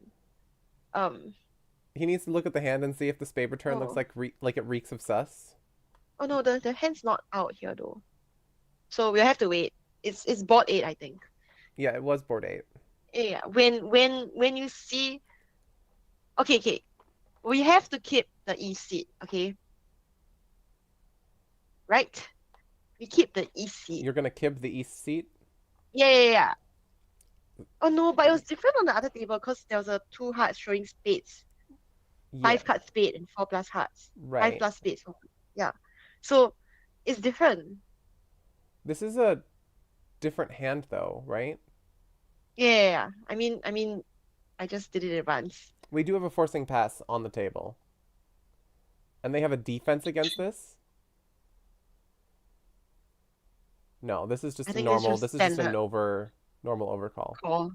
He needs to look at the hand and see if the spade return looks Oh. like it reeks of sus. Oh no, the hand's not out here though. So we'll have to wait. It's board 8, I think. Yeah, it was board 8. Yeah. When you see, okay. We have to keep the E seat, okay? Right? We keep the E seat. You're gonna kib the east seat? Yeah. Oh no, but it was different on the other table because there was a 2 hearts showing spades. Yeah, 5 card spade and 4 plus hearts. 5 right. plus spades. Yeah. So it's different. This is a different hand though, right? Yeah. I mean, I just did it in advance. We do have a forcing pass on the table. And they have a defense against this? No, this is just I a think it's normal, just this is just an standard. normal overcall. Call.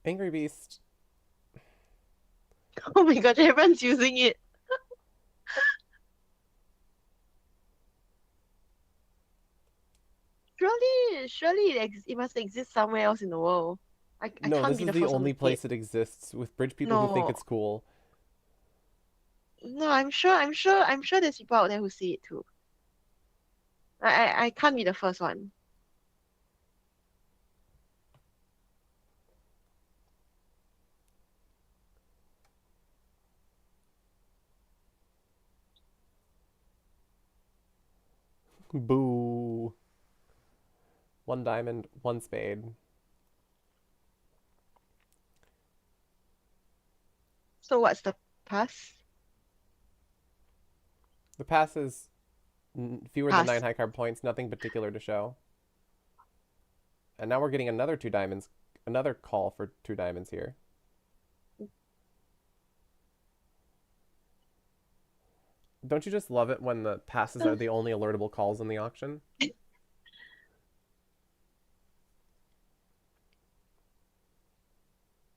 Angry Beast. Oh my god, everyone's using it. Surely it must exist somewhere else in the world. I No, can't this be is the the first one only to say place it. it exists with bridge people who think No. it's cool. No, I'm sure there's people out there who see it too. I can't be the first one. Boo. One diamond, one spade. So what's the pass? The pass is fewer than Pass. 9 high card points, nothing particular to show. And now we're getting another 2 diamonds, another call for 2 diamonds here. Don't you just love it when the passes are the only alertable calls in the auction?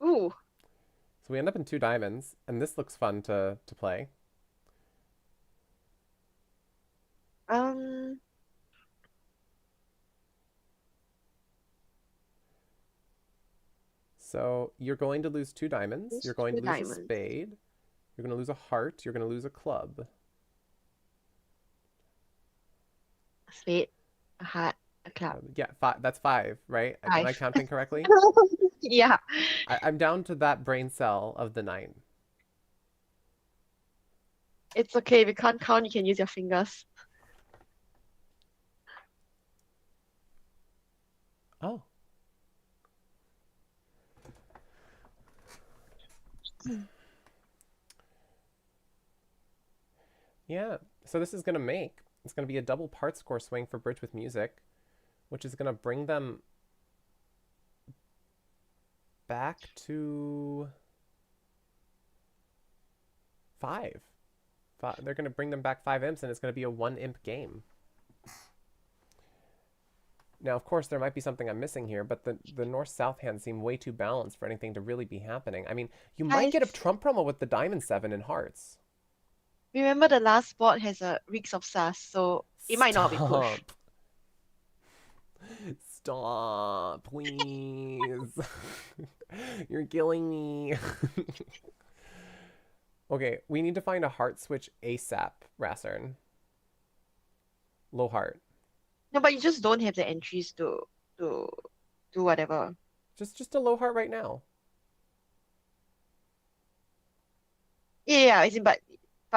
Ooh. So we end up in 2 diamonds, and this looks fun to play. So you're going to lose 2 diamonds. Lose You're going to 2 lose a diamonds. spade. You're going to lose a heart. You're going to lose a club. A spade, a heart, a club. Yeah, that's 5, right? Am I 5. counting correctly? Yeah. I'm down to that brain cell of the 9. It's okay. If you can't count, you can use your fingers. Oh. Yeah, so this is going to make, it's going to be a double part score swing for Bridge with Music, which is going to bring them back to 5. They're going to bring them back 5 imps, and it's going to be a 1 imp game. Now, of course, there might be something I'm missing here, but the north-south hands seem way too balanced for anything to really be happening. I mean, you might get a trump promo with the diamond 7 in hearts. Remember the last spot has a reeks of sass, so it might not be pushed. Stop, please. You're killing me. Okay, we need to find a heart switch ASAP, Rassern. Low heart. No, but you just don't have the entries to do whatever. Just a low heart right now. Yeah, as in, but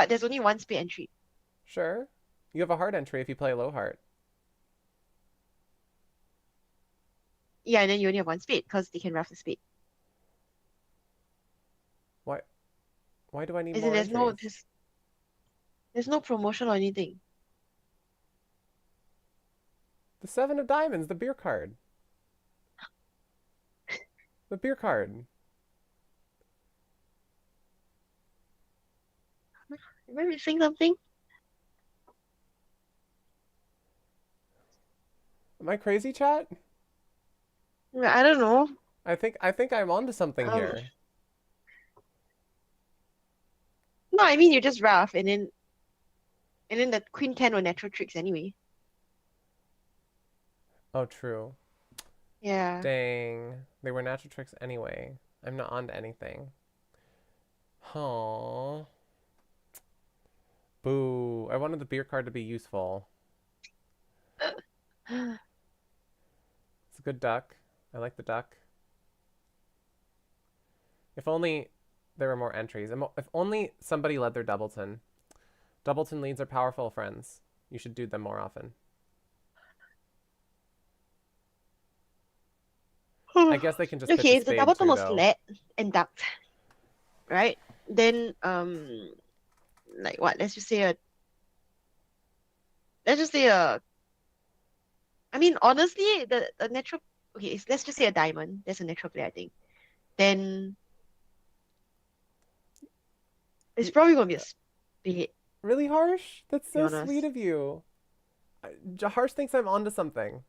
there's only 1 spade entry. Sure. You have a heart entry if you play low heart. Yeah, and then you only have 1 spade because they can rough the spade. Why do I need As more in, entries? there's no promotion or anything. The 7 of diamonds, the beer card. The beer card. Am I missing something? Am I crazy, chat? I don't know. I think I'm onto something here. No, I mean you just rough and then the queen 10 were natural tricks anyway. Oh, true. Yeah. Dang. They were natural tricks anyway. I'm not onto anything. Huh. Boo. I wanted the beer card to be useful. It's a good duck. I like the duck. If only there were more entries. If only somebody led their Doubleton. Doubleton leads are powerful, friends. You should do them more often. I guess they can just pitch Okay, a if the spade Doubleton too, was though. led and ducked, right? Then like what? Let's just say I mean honestly the natural, okay, let's just say a diamond. That's a natural play, I think. Then it's probably gonna be a spade. Really, Harsh? That's be so honest. sweet of you. Harsh thinks I'm onto something.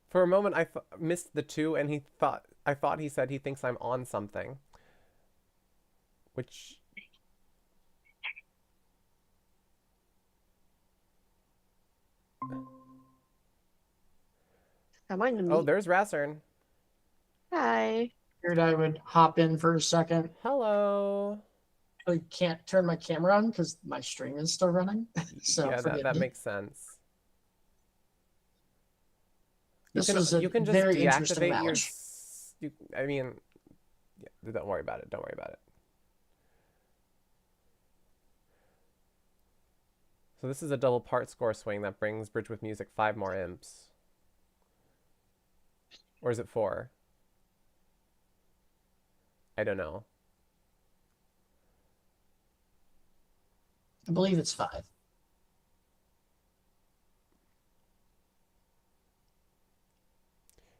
For a moment, I missed the 2, and I thought he said he thinks I'm on something. Which... Someone in the Oh, meet. there's Rassern. Hi. Figured I would hop in for a second. Hello. actually can't turn my camera on because my stream is still running. So yeah, forgive that me. makes sense. This was a you can just very interesting deactivate your. match. I mean, yeah, don't worry about it. Don't worry about it. So this is a double part score swing that brings Bridge with Music 5 more imps. Or is it 4? I don't know. I believe it's 5.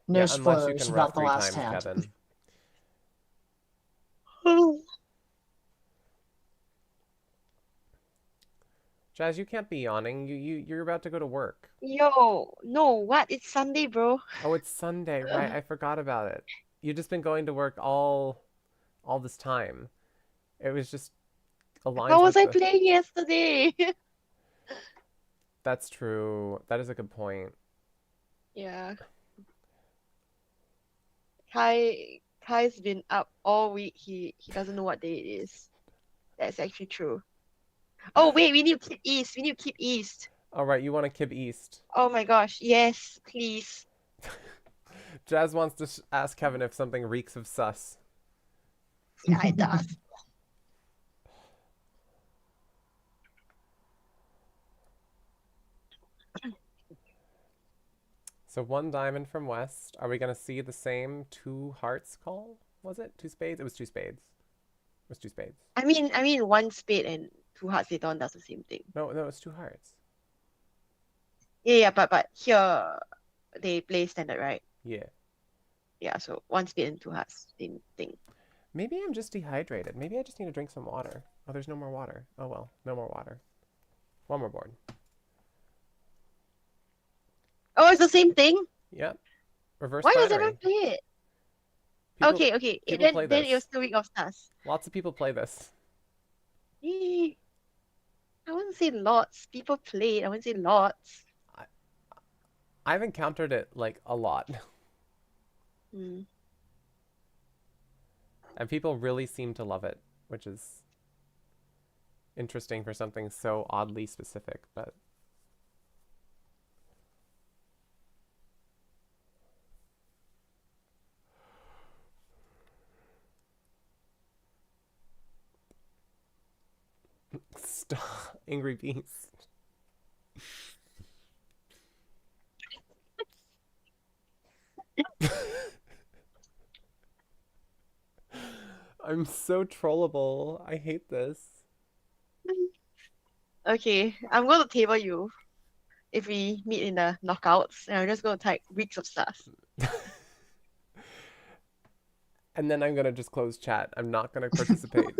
No Yeah, unless you spoilers can about rough the 3 last times, hand. Kevin. Jazz, you can't be yawning. You're about to go to work. Yo, no, what? It's Sunday, bro. Oh, it's Sunday, right? I forgot about it. You've just been going to work all this time. It was just aligns How was with I the... playing yesterday? That's true. That is a good point. Yeah. Kai's been up all week. He doesn't know what day it is. That's actually true. Oh wait, we need to keep east. We need to keep east. All right, you want to Kib East. Oh my gosh, yes, please. Jazz wants to ask Kevin if something reeks of sus. Yeah, it does. So 1 diamond from West. Are we going to see the same 2 hearts call? Was it 2 spades? It was 2 spades. It was 2 spades. I mean, one spade and 2 hearts later on does the same thing. No, it's 2 hearts. Yeah, but here they play standard, right? Yeah. Yeah, so 1 spade and 2 hearts, same thing. Maybe I'm just dehydrated. Maybe I just need to drink some water. Oh, there's no more water. Oh well, no more water. 1 more board. Oh, it's the same thing? Yep. Reverse Why does binary. everyone play it? People- Okay. people play Then this. it was the week of stars. Lots of people play this. I wouldn't say lots. People play it. I wouldn't say lots. I've encountered it like a lot. Hmm. And people really seem to love it, which is interesting for something so oddly specific, but stop. Angry Beast. I'm so trollable. I hate this. Okay, I'm going to table you if we meet in the knockouts, and I'm just going to type weeks of stars. And then I'm gonna just close chat. I'm not gonna participate.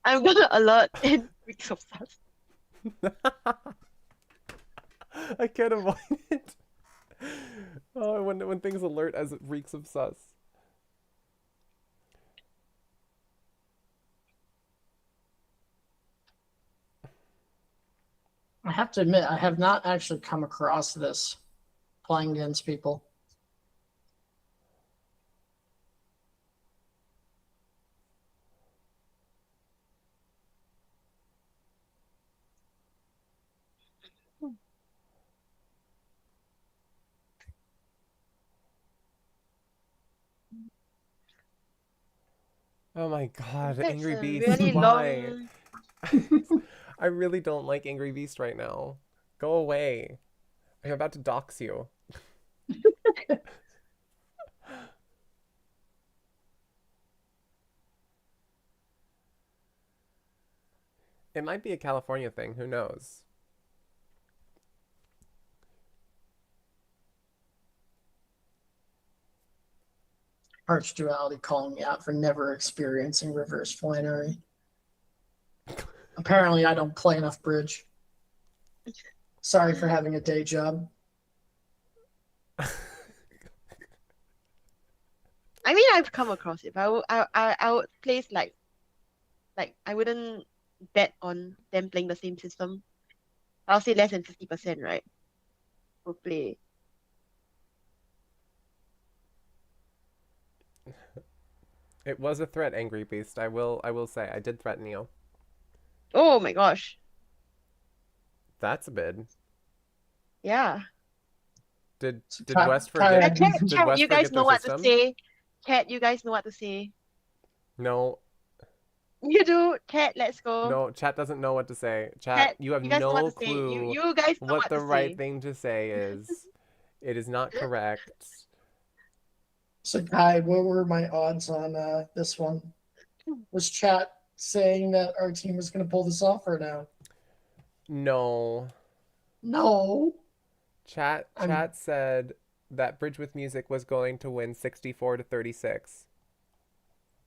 I'm going to alert in weeks of stars. I can't avoid it. Oh, when things alert as it reeks of sus. I have to admit, I have not actually come across this playing against people. Oh my god, That's Angry a Beast, really why? long. I really don't like Angry Beast right now. Go away. I'm about to dox you. It might be a California thing, who knows? Arch Duality calling me out for never experiencing reverse binary. Apparently, I don't play enough bridge. Sorry for having a day job. I mean, I've come across it, but I would place like I wouldn't bet on them playing the same system. I'll say less than 50%, right? Will play. It was a threat, Angry Beast. I will say I did threaten you. Oh my gosh. That's a bid. Yeah. Did Cat- West Cat- forget? Chat, Did West you guys forget know their what system? to say. Cat, you guys know what to say. No, You do. Cat, let's go. no. Chat doesn't know what to say. Chat, Cat, you have you guys know what no to say. You clue you guys know what what the to right say. thing to say is. It is not correct. So Kai, what were my odds on this one? Was chat saying that our team was going to pull this off or no? No. No. Chat I'm- said that Bridge with Music was going to win 64 to 36.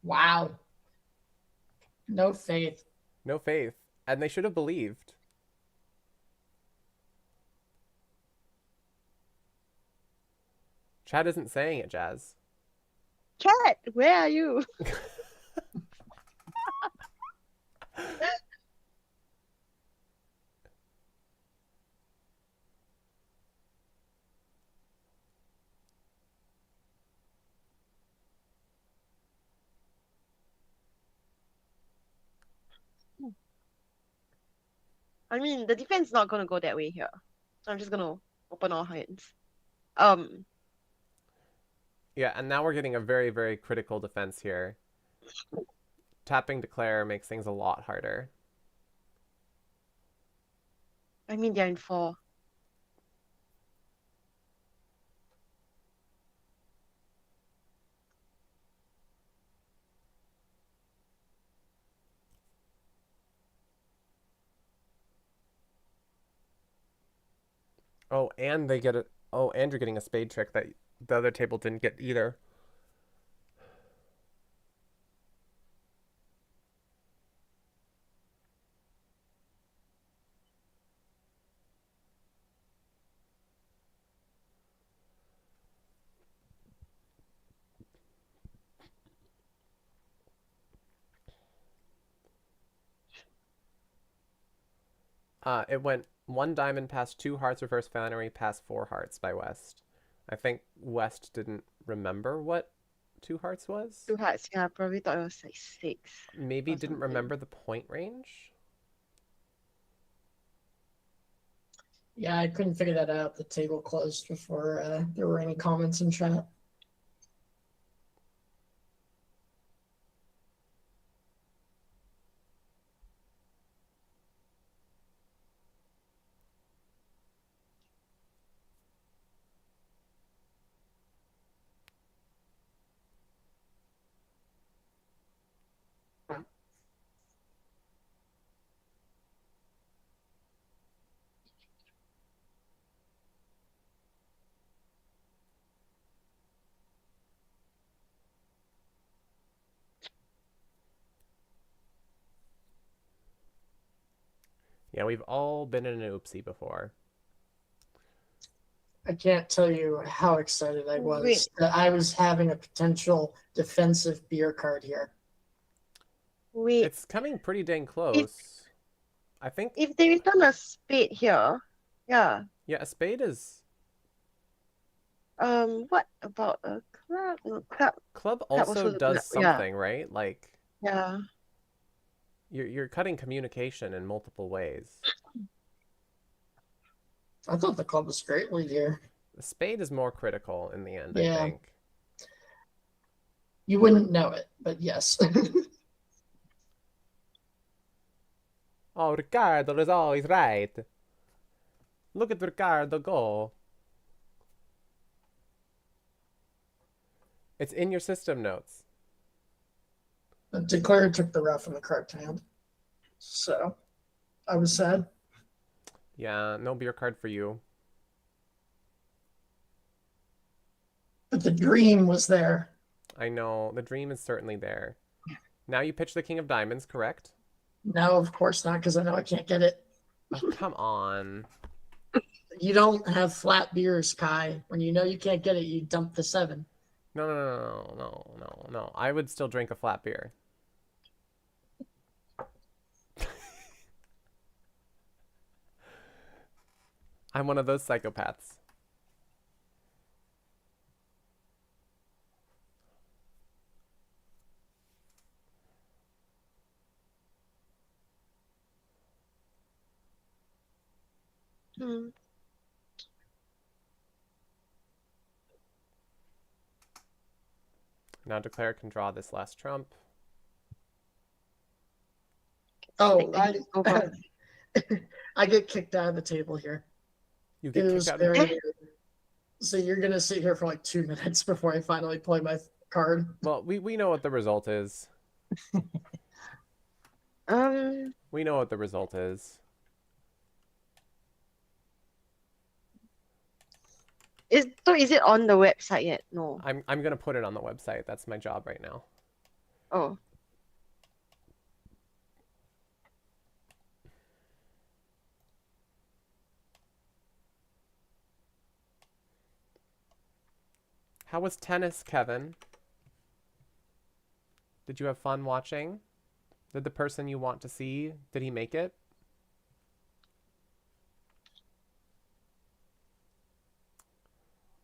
Wow. No faith. No faith. And they should have believed. Chat isn't saying it, Jazz. Cat, where are you? I mean, the defense is not gonna go that way here, so I'm just gonna open all hands. Yeah, and now we're getting a very, very critical defense here. Tapping Declare makes things a lot harder. I mean, they're in 4. Oh, and they get a... Oh, and you're getting a spade trick that the other table didn't get either. It went 1 diamond past 2 hearts, reverse finery past 4 hearts by West. I think West didn't remember what 2 hearts was. 2 hearts, yeah, probably thought it was like 6. Maybe or didn't something. remember the point range. Yeah, I couldn't figure that out. The table closed before there were any comments in chat. Yeah, we've all been in an oopsie before. I can't tell you how excited I was Wait. that I was having a potential defensive beer card here. Wait, It's coming pretty dang close. I think, if they return a spade here, yeah. yeah, a spade is... What about a club? No, club. Club That also also does looking at- yeah. something, right? Like, Yeah. you're cutting communication in multiple ways. I thought the club was great lead here. The spade is more critical in the end, I Yeah. think. You wouldn't know it, but yes. Oh, Ricardo is always right. Look at Ricardo go. It's in your system notes. Declare took the rough in the correct hand. So I was sad. Yeah, no beer card for you. But the dream was there. I know, the dream is certainly there. Now you pitch the king of diamonds, correct? No, of course not, because I know I can't get it. Oh, come on. You don't have flat beers, Kai. When you know you can't get it, you dump the 7. No. I would still drink a flat beer. I'm one of those psychopaths. Now declare can draw this last trump. Oh, Take the over. I get kicked out of the table here. You It get kicked was out of very the... weird. So you're gonna sit here for like 2 minutes before I finally play my card. Well, we know what the result is. We know what the result is. Is it on the website yet? No. I'm gonna put it on the website. That's my job right now. Oh. How was tennis, Kevin? Did you have fun watching? Did the person you want to see, did he make it?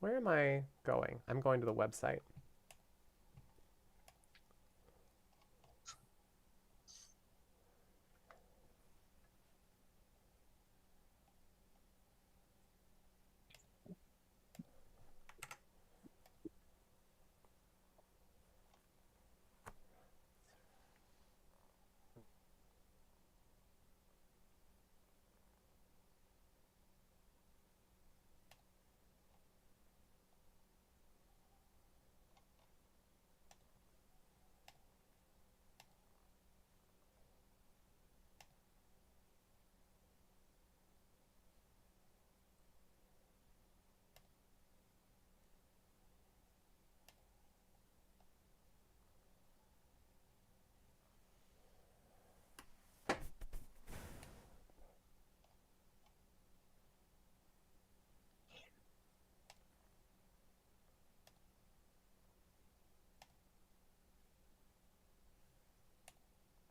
Where am I going? I'm going to the website.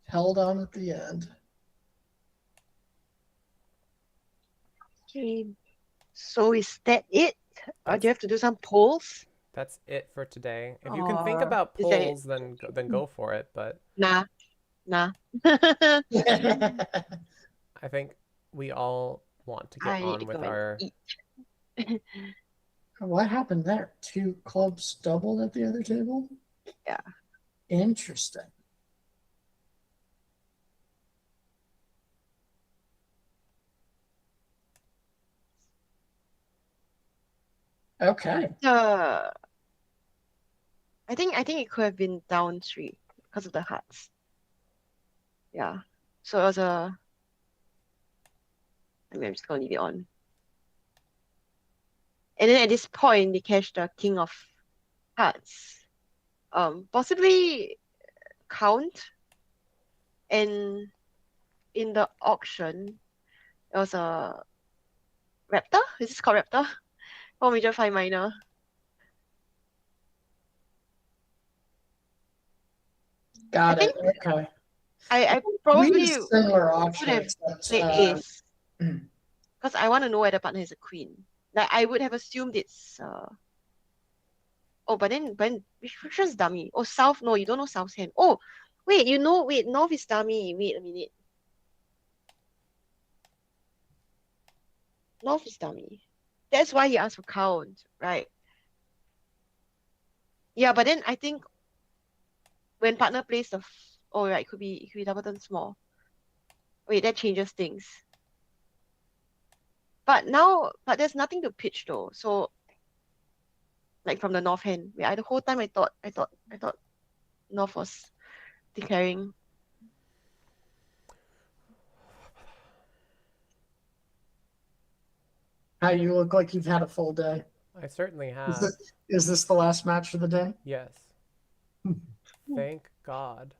Held on at the end. Okay. So is that it? Or do you have to do some polls? That's it for today. If you can think Or about is that it? polls, then go for it. But Nah. I think we all want to get I need on to with go and our... eat. What happened there? 2 clubs doubled at the other table? Yeah. Interesting. Okay. I think it could have been down 3 because of the hearts. Yeah. So it was a. I mean, I'm just gonna leave it on. And then at this point, they cashed the King of Hearts. Possibly count. And in the auction, it was a Raptor. Is this called Raptor? 4 major 5 minor. Got I it. Okay. I We probably had a similar would auction, have except played ace because I want to know whether partner is a queen. Like I would have assumed it's oh, but then which one's dummy? Oh, south. No, you don't know south's hand. Oh, wait, wait, north is dummy. Wait a minute. North is dummy. That's why he asked for count, right? Yeah, but then I think when partner plays oh right, it could be double turn small. Wait, that changes things. But there's nothing to pitch though. So like from the north hand. Wait, the whole time I thought north was declaring. How you look like you've had a full day. I certainly have. Is this the last match of the day? Yes. Thank God.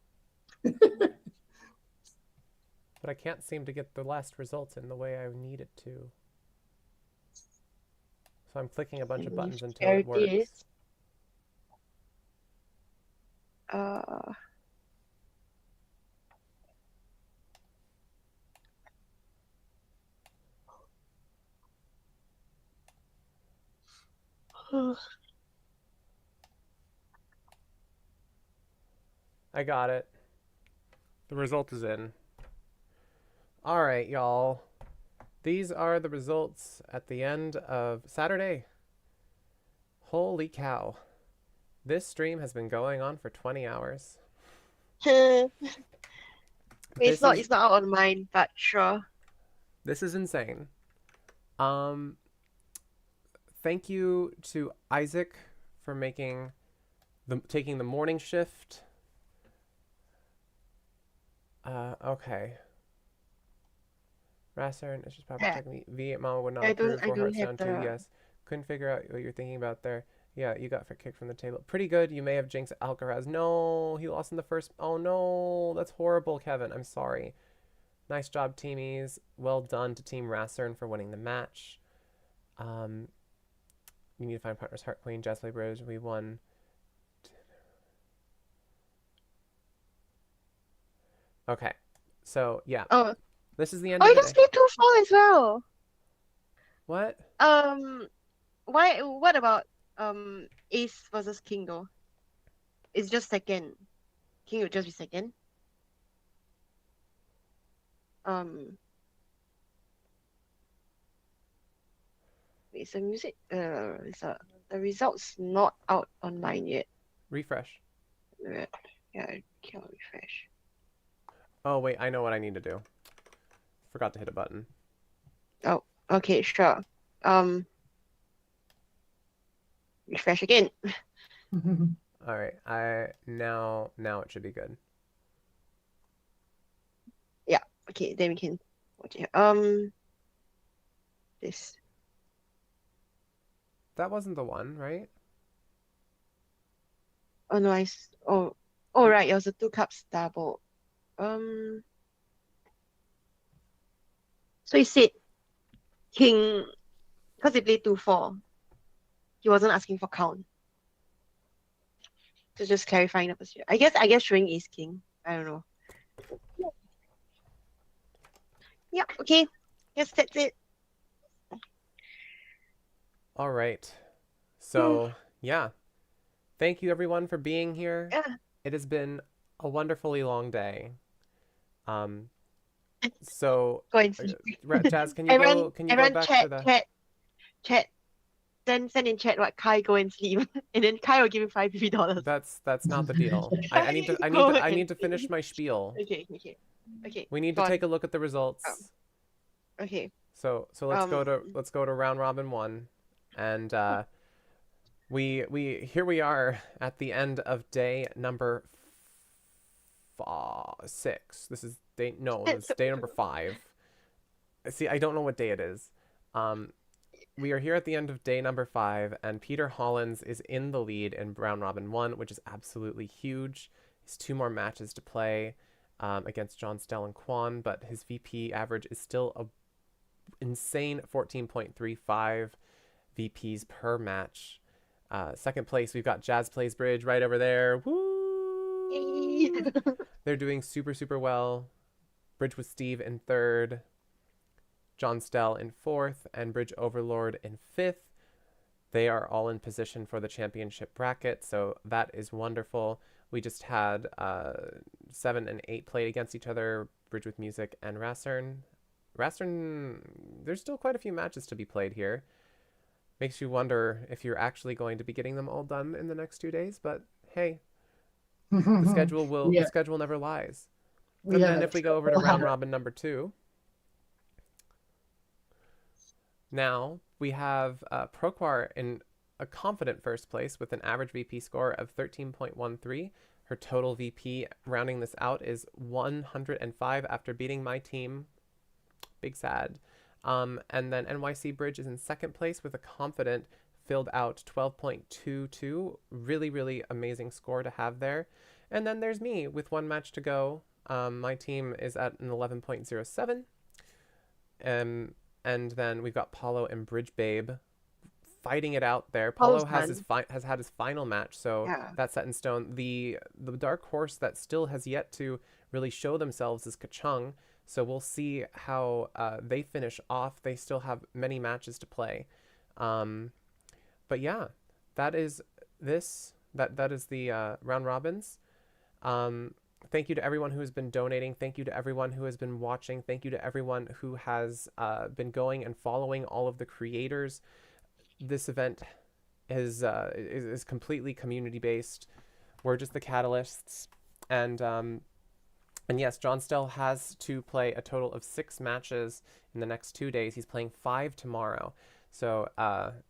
But I can't seem to get the last results in the way I need it to. So I'm clicking a bunch of buttons until it works. I got it. The result is in. All right, y'all. These are the results at the end of Saturday. Holy cow. This stream has been going on for 20 hours. It's This not is- it's not out on mine, but sure. This is insane. Thank you to Isaac for taking the morning shift. Okay. Rasern, it's just probably Yeah. checking me. V Mama would not I approve don't for Hearthstone have 2. the- Yes. Couldn't figure out what you're thinking about there. Yeah, you got for kicked from the table. Pretty good. You may have jinxed Alcaraz. No, he lost in the first. Oh no, that's horrible, Kevin. I'm sorry. Nice job, teamies. Well done to Team Rasern for winning the match. You need to find partners. Heart Queen, Jazz Play Bros. We won. Okay, so yeah, Oh, this is the end oh, of you the guys day. played 2-4 as well. What? Why? What about Ace versus King though? It's just second. King would just be second. Wait, so music. The results not out online yet. Refresh. Yeah, I can't refresh. Oh wait, I know what I need to do. Forgot to hit a button. Okay, sure. Refresh again. All right, now it should be good. Okay, then we can watch it. This. That wasn't the one, right? Oh no, oh right, it was a 2 cups double. So he said King, because he played 2-4, he wasn't asking for count. So just clarifying the position. I guess showing Ace King. I don't know. Yeah, okay. Yes, that's it. All right. So yeah, thank you everyone for being here. Yeah. It has been a wonderfully long day. So Go and sleep. Jazz, can you go back to the Chat. Then send in chat what Kai go and sleep, and then Kai will give you $5. That's not the deal. I need to finish my spiel. Okay. We need go to on. take a look at the results. Okay. So let's go to round robin 1, and we are at the end of day number 6. This is day number 5. See, I don't know what day it is. We are here at the end of day number 5, and Peter Hollins is in the lead in round robin 1, which is absolutely huge. He has 2 more matches to play against John Stell and Quan, but his VP average is still a insane 14.35 VPs per match. Second place, we've got Jazz Plays Bridge right over there. Woo! They're doing super well. Bridge with Steve in 3rd, John Stell in 4th, and Bridge Overlord in 5th. They are all in position for the championship bracket, so that is wonderful. We just had 7 and 8 played against each other, Bridge with Music and Rasern. There's still quite a few matches to be played here. Makes you wonder if you're actually going to be getting them all done in the next 2 days, but hey, the schedule never lies. And then if we go over to round robin number 2, now we have Proquar in a confident first place with an average VP score of 13.13. Her total VP, rounding this out, is 105 after beating my team. Big sad. And then NYC Bridge is in second place with a confident filled out 12.22. Really amazing score to have there. And then there's me with 1 match to go. My team is at an 11.07. And then we've got Paulo and Bridge Babe fighting it out there. Paulo has had his final match, so that's set in stone. The dark horse that still has yet to really show themselves is Kachung. So we'll see how they finish off. They still have many matches to play. But yeah, that is this. That is the round robins. Thank you to everyone who has been donating. Thank you to everyone who has been watching. Thank you to everyone who has been going and following all of the creators. This event is completely community based. We're just the catalysts, and yes, John still has to play a total of 6 matches in the next 2 days. He's playing 5 tomorrow. So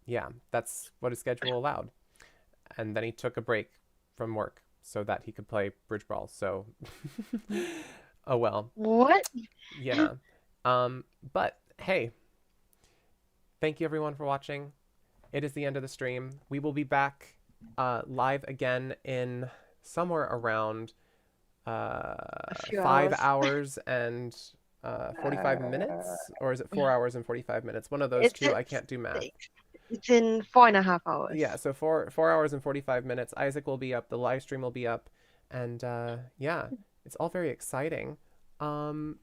yeah, that's what his schedule allowed. And then he took a break from work so that he could play Bridge Brawl. So, oh well. What? Yeah. But hey, thank you everyone for watching. It is the end of the stream. We will be back live again in somewhere around 5 hours and 45 minutes, or is it 4 hours and 45 minutes? One of those two. I can't do math. It's in 4.5 hours. Yeah, so 4 hours and 45 minutes. Isaac will be up. The live stream will be up, and yeah, it's all very exciting. And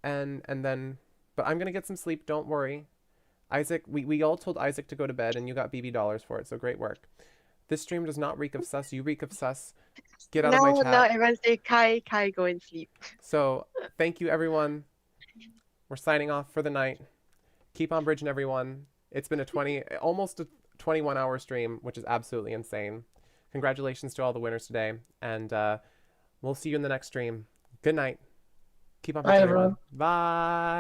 then, but I'm gonna get some sleep. Don't worry, Isaac. We all told Isaac to go to bed, and you got BB dollars for it. So great work. This stream does not reek of sus. You reek of sus. Get out of my chat. Now everyone say Kai, go and sleep. So thank you everyone. We're signing off for the night. Keep on bridging, everyone. It's been almost a 21-hour stream, which is absolutely insane. Congratulations to all the winners today, and we'll see you in the next stream. Good night. Keep on bridging, everyone. Bye.